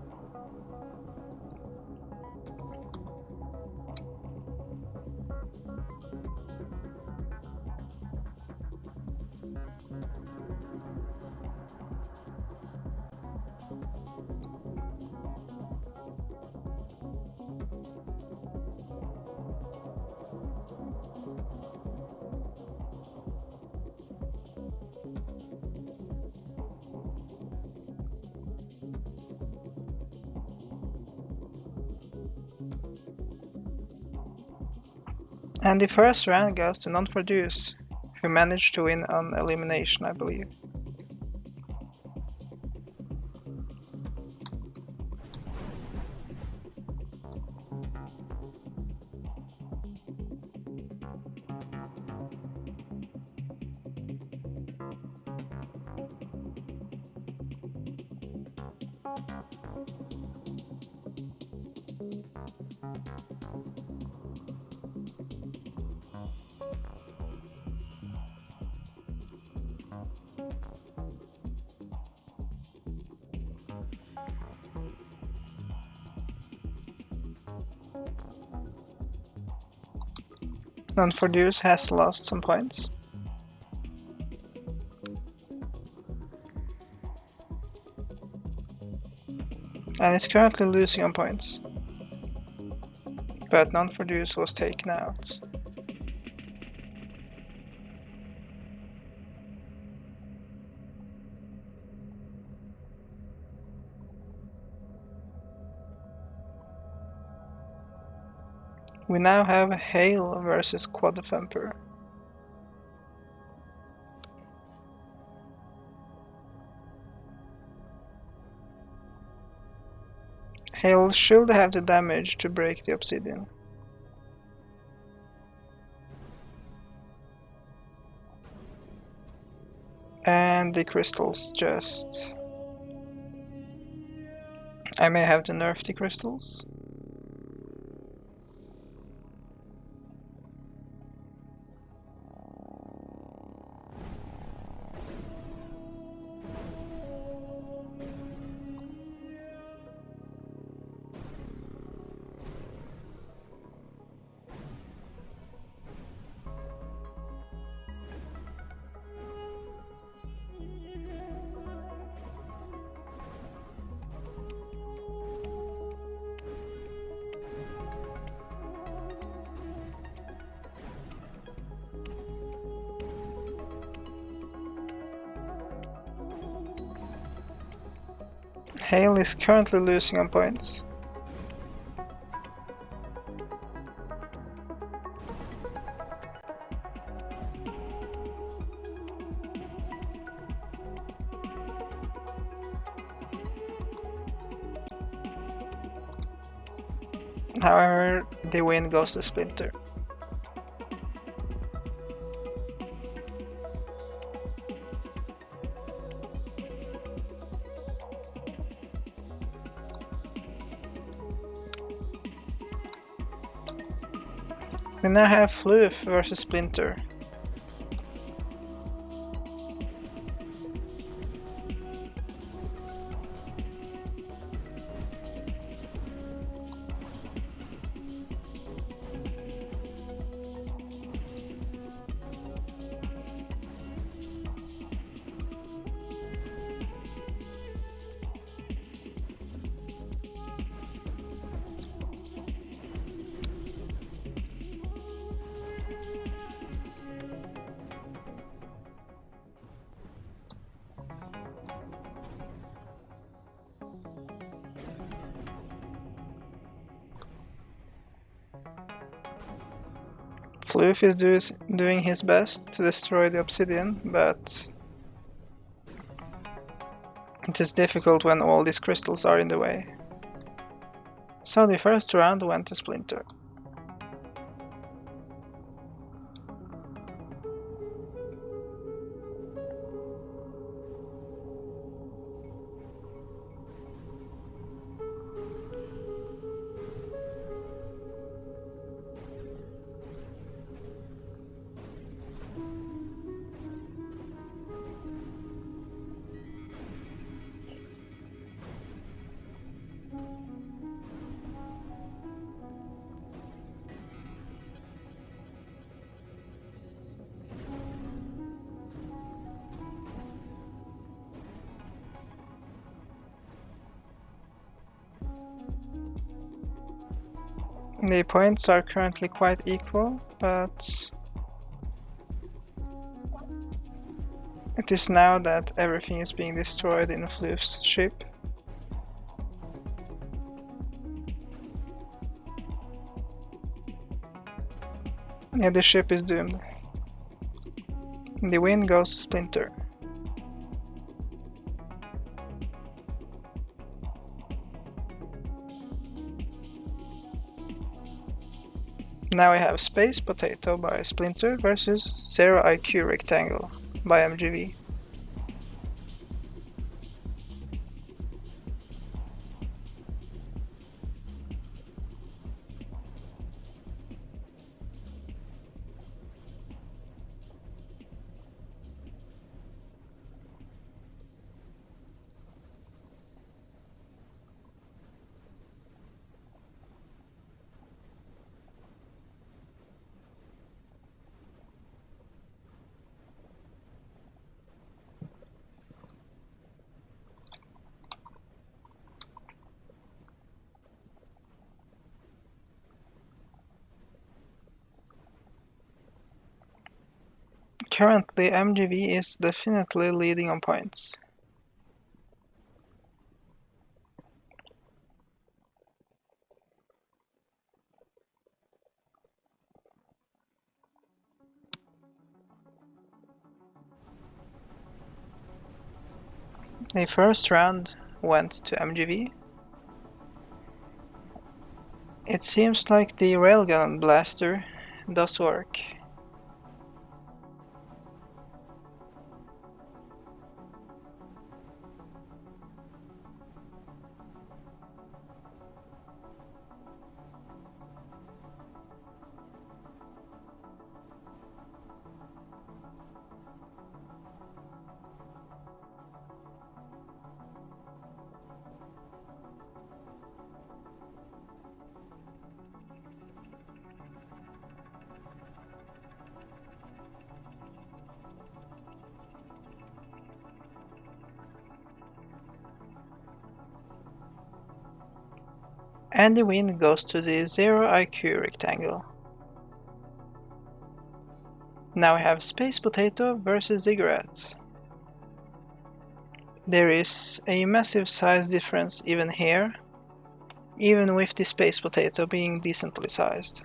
And the first round goes to Non-Produce, who managed to win on elimination, I believe. Non-Produce has lost some points. And is currently losing on points. But Non-Produce was taken out. We now have Hail versus Quad Thumper. Hail should have the damage to break the obsidian. And the crystals just... I may have to nerf the crystals. Hail is currently losing on points. However, the win goes to Splinter. We now have Floof versus Splinter. Floof is doing his best to destroy the obsidian, but it is difficult when all these crystals are in the way. So the first round went to Splinter. The points are currently quite equal, but it is now that everything is being destroyed in Floof's ship. Yeah, the ship is doomed. The win goes to Splinter. Now we have Space Potato by Splinter versus Zero IQ Rectangle by MGV. Currently, MGV is definitely leading on points. The first round went to MGV. It seems like the railgun blaster does work. And the win goes to the Zero IQ Rectangle. Now we have Space Potato versus Ziggurat. There is a massive size difference even here, even with the Space Potato being decently sized.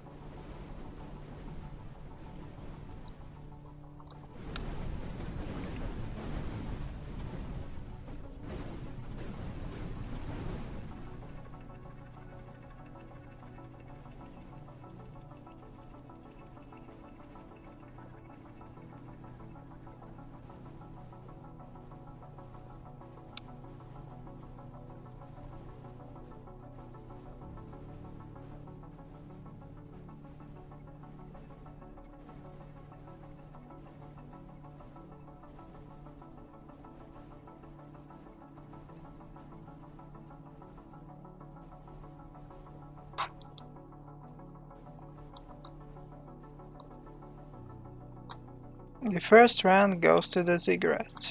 The first round goes to the Ziggurat.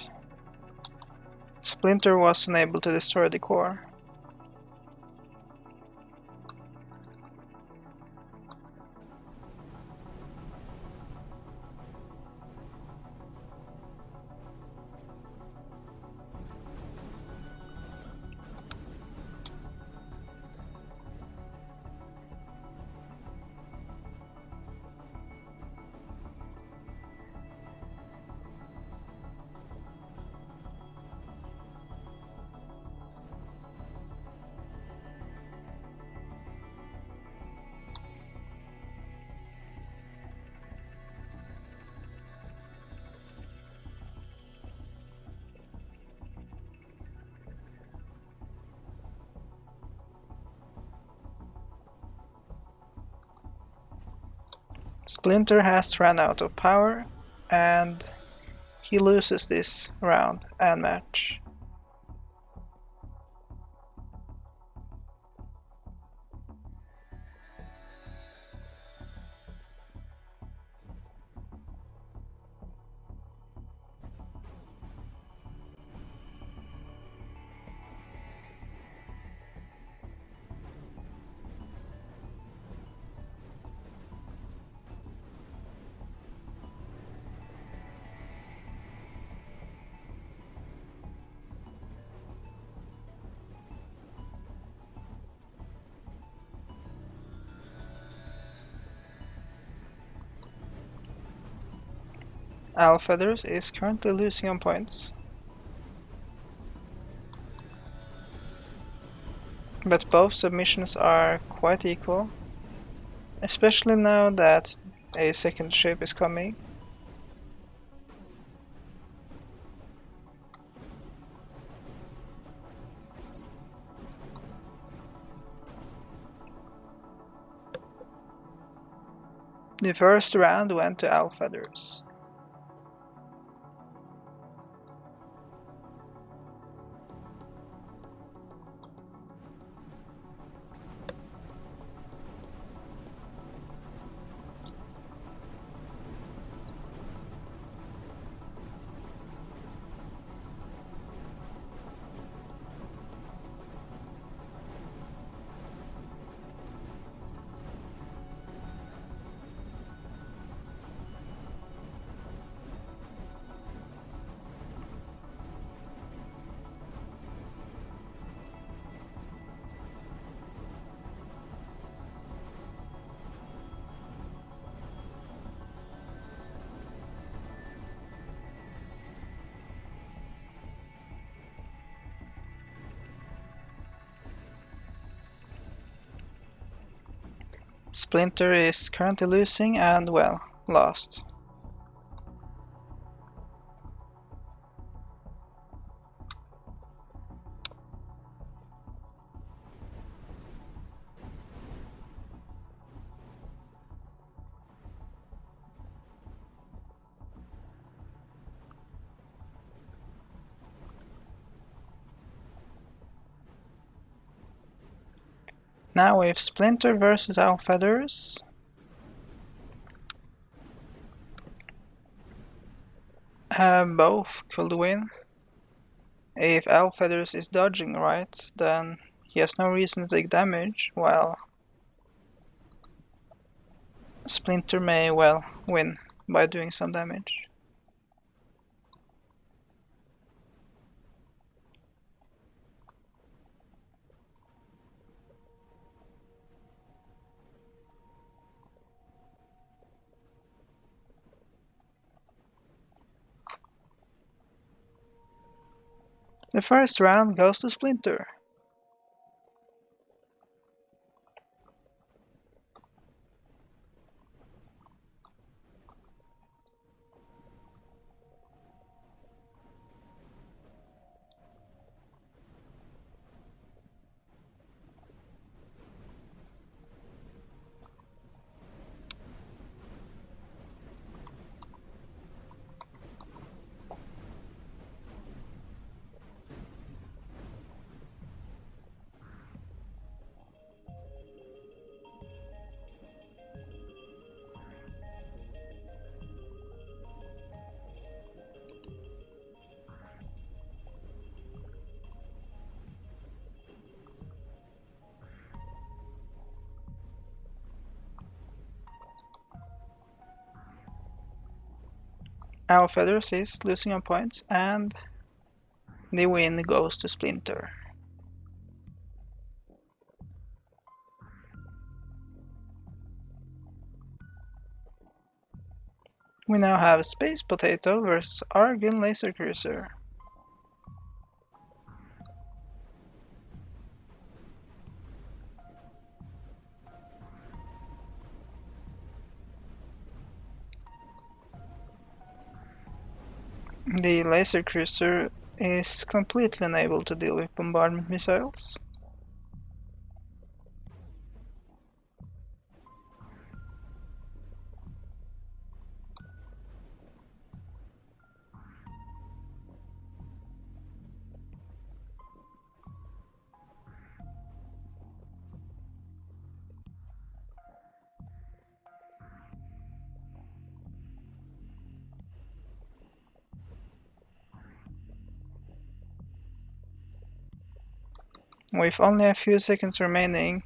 Splinter was unable to destroy the core. Splinter has run out of power, and he loses this round and match. Feathers is currently losing on points, but both submissions are quite equal, especially now that a second ship is coming. The first round went to Feathers. Splinter is currently losing and, well, lost. Now we have Splinter versus Feathers. Both could win. If Feathers is dodging right, then he has no reason to take damage, while Splinter may, well, win by doing some damage. The first round goes to Splinter. Our Feathers is losing on points, and the win goes to Splinter. We now have Space Potato versus Argon Laser Cruiser. The Laser Cruiser is completely unable to deal with bombardment missiles. With only a few seconds remaining,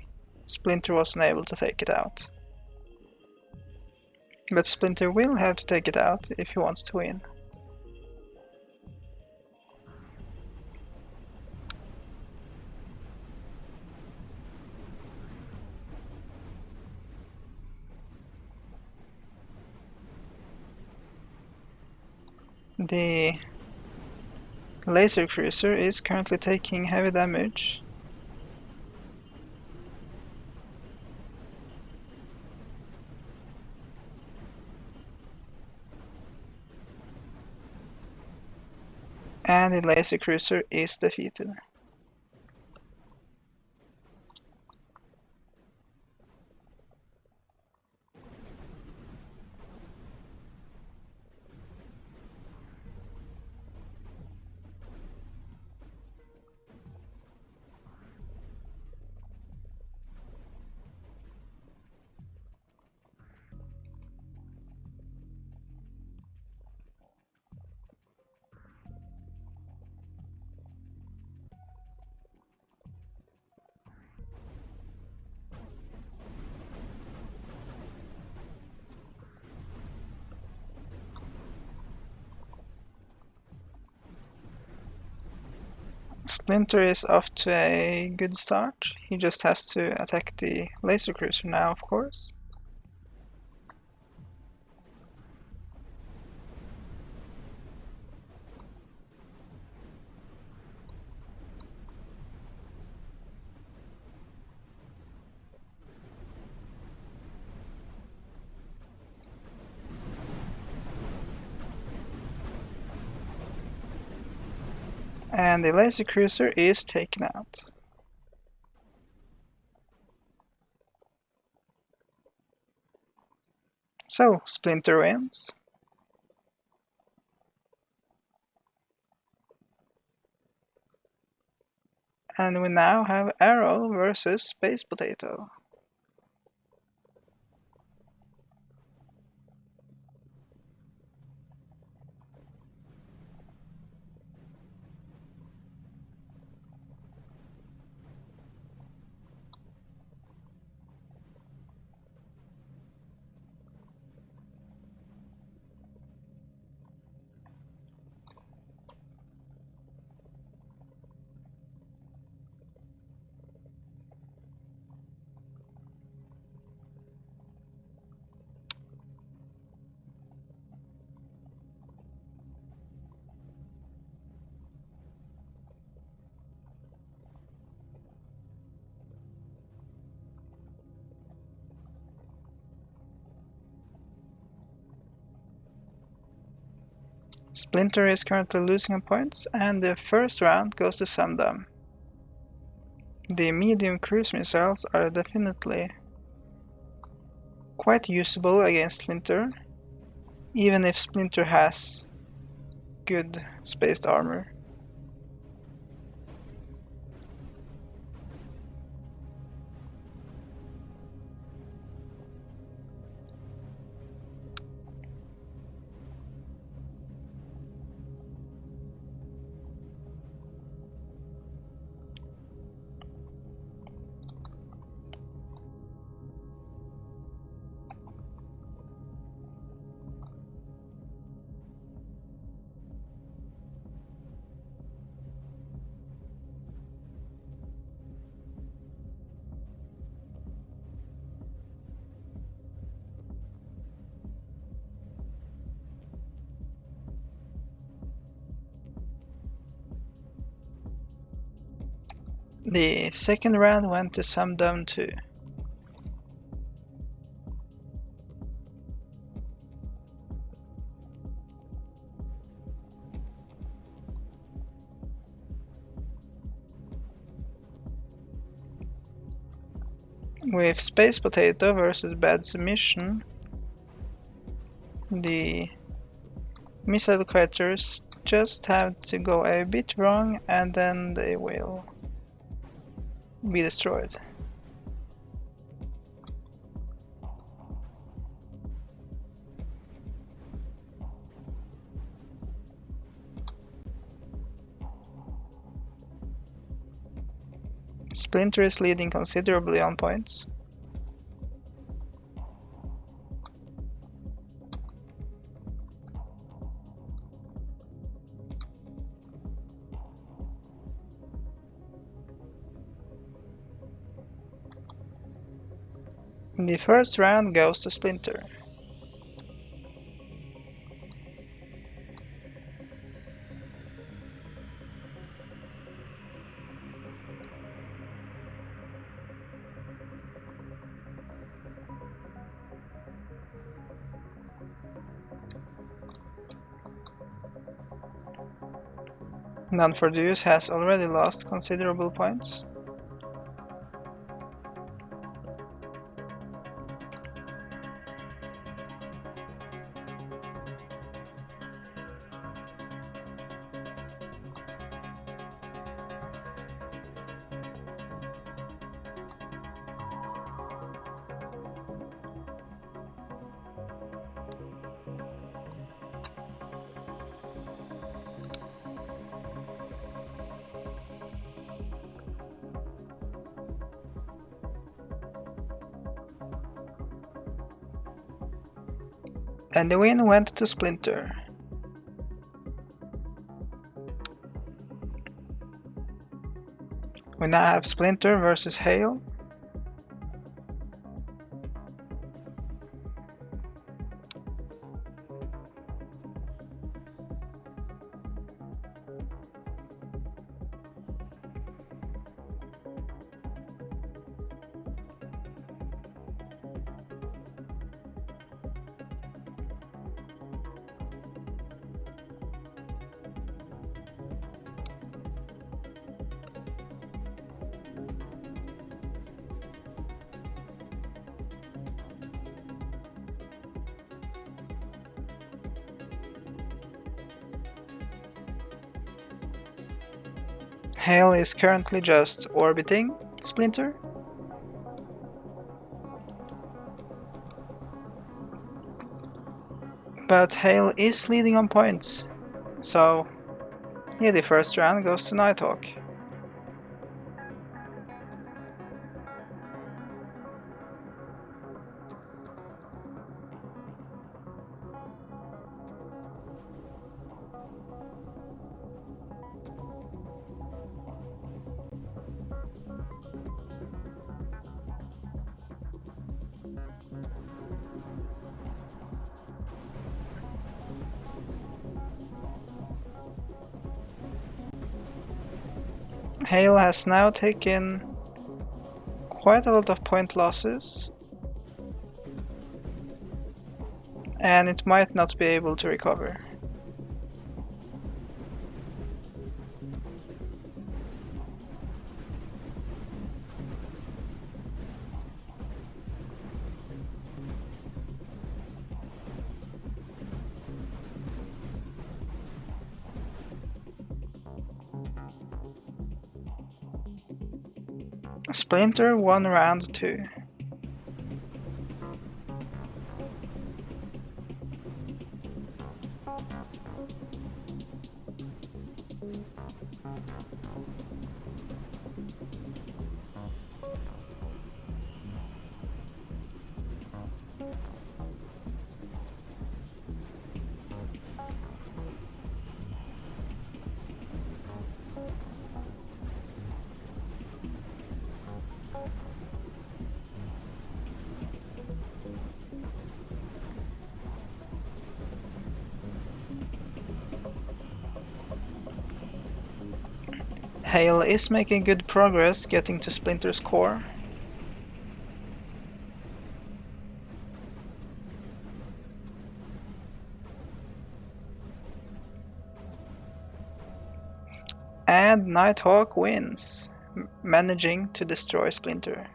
Splinter was unable to take it out. But Splinter will have to take it out if he wants to win. The Laser Cruiser is currently taking heavy damage. And the Laser Cruiser is defeated. Splinter is off to a good start. He just has to attack the Laser Cruiser now, of course. And the Laser Cruiser is taken out. So, Splinter wins. And we now have Arrow versus Space Potato. Splinter is currently losing on points, and the first round goes to Sundom. The medium cruise missiles are definitely quite usable against Splinter, even if Splinter has good spaced armor. The second round went to some dumb 2. With Space Potato versus Bad Submission, the missile creatures just have to go a bit wrong and then they will be destroyed. Splinter is leading considerably on points. The first round goes to Splinter. None for Deuce has already lost considerable points. And the win went to Splinter. We now have Splinter versus Hale. Hale is currently just orbiting Splinter. But Hale is leading on points, so yeah, the first round goes to Nighthawk. Hale has now taken quite a lot of point losses, and it might not be able to recover. Splinter won round 2. Hale is making good progress getting to Splinter's core. And Nighthawk wins, managing to destroy Splinter.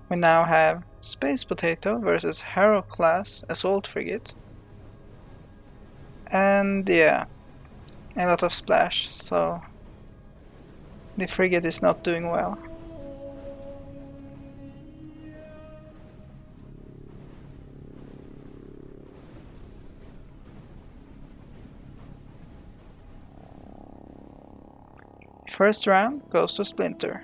We now have Space Potato versus Harrow class Assault Frigate. And yeah, a lot of splash, so the frigate is not doing well. First round goes to Splinter.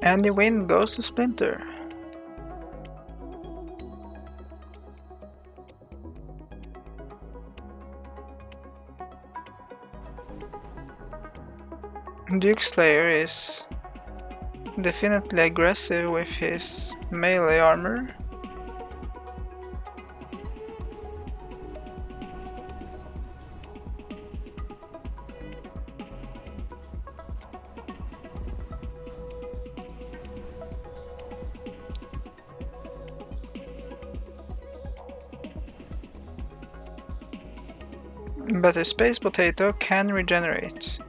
And the win goes to Splinter. Duke Slayer is definitely aggressive with his melee armor. But a Space Potato can regenerate.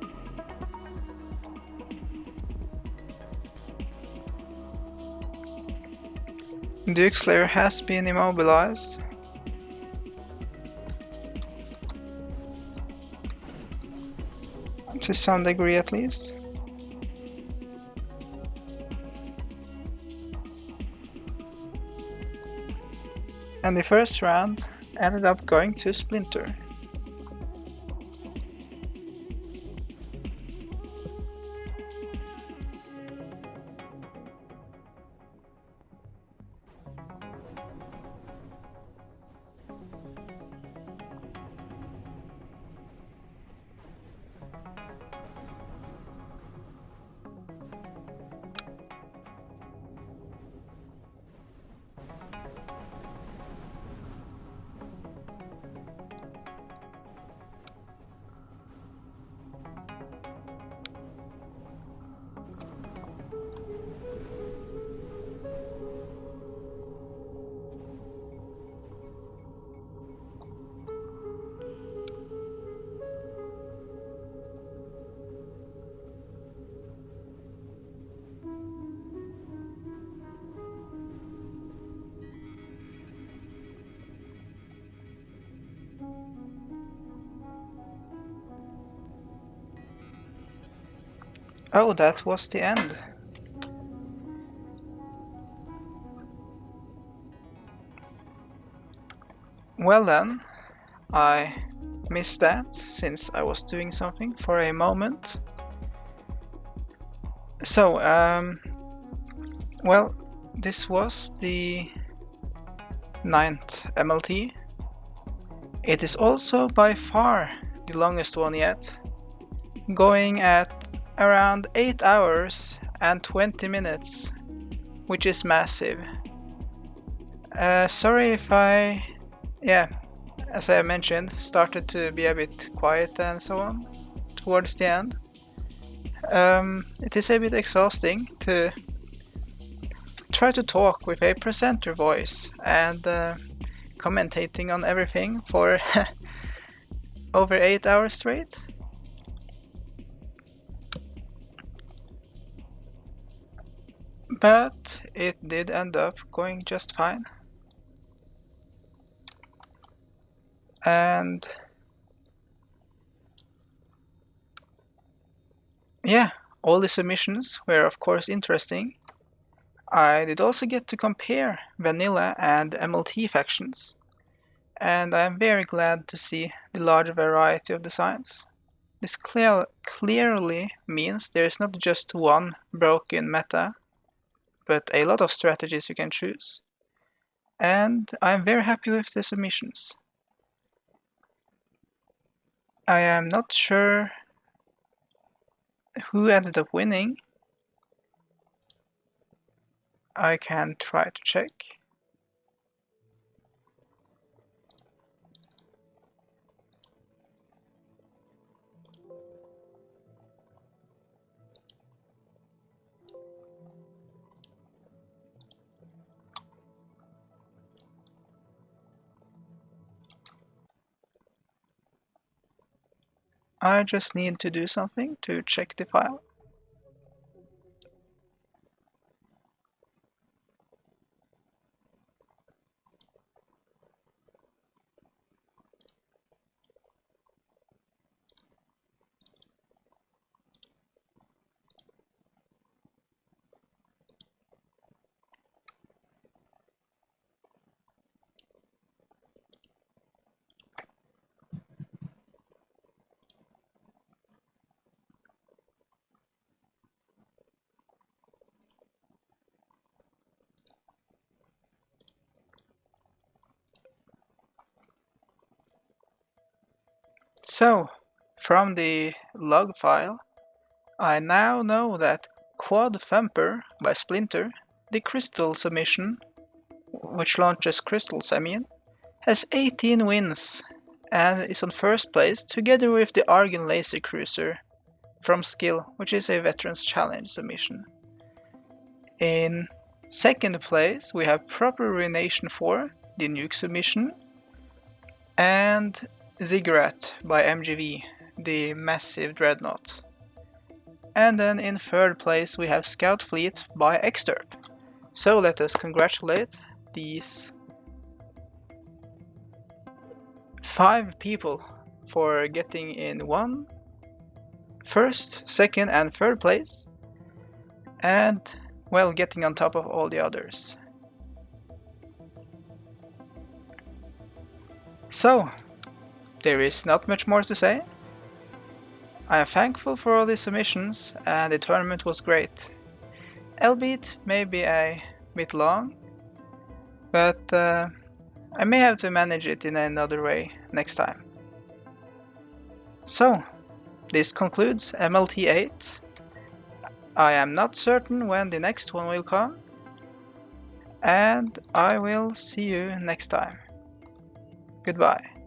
Duke Slayer has been immobilized. To some degree at least. And the first round ended up going to Splinter. Oh, that was the end. Well then, I missed that since I was doing something for a moment. So, well, this was the 9th MLT. It is also by far the longest one yet, going at around 8 hours and 20 minutes, which is massive. Sorry if I, as I mentioned, started to be a bit quiet and so on towards the end. It is a bit exhausting to try to talk with a presenter voice and commentating on everything for over 8 hours straight. But it did end up going just fine. And yeah, all the submissions were of course interesting. I did also get to compare vanilla and MLT factions, and I am very glad to see the large variety of designs. This clearly means there is not just one broken meta, but a lot of strategies you can choose. And I'm very happy with the submissions. I am not sure who ended up winning. I can try to check. I just need to do something to check the file. So, from the log file, I now know that Quad Thumper by Splinter, the crystal submission, which launches crystals has 18 wins and is on first place together with the Argon Laser Cruiser from Skill, which is a Veterans Challenge submission. In second place we have Proper Ruination 4, the Nuke submission, and Ziggurat by MGV, the Massive Dreadnought. And then in third place we have Scout Fleet by Exterp. So let us congratulate these 5 people for getting in first, second and third place, and well, getting on top of all the others. So, there is not much more to say. I am thankful for all these submissions and the tournament was great. Albeit maybe a bit long, but I may have to manage it in another way next time. So, this concludes MLT8. I am not certain when the next one will come, and I will see you next time. Goodbye.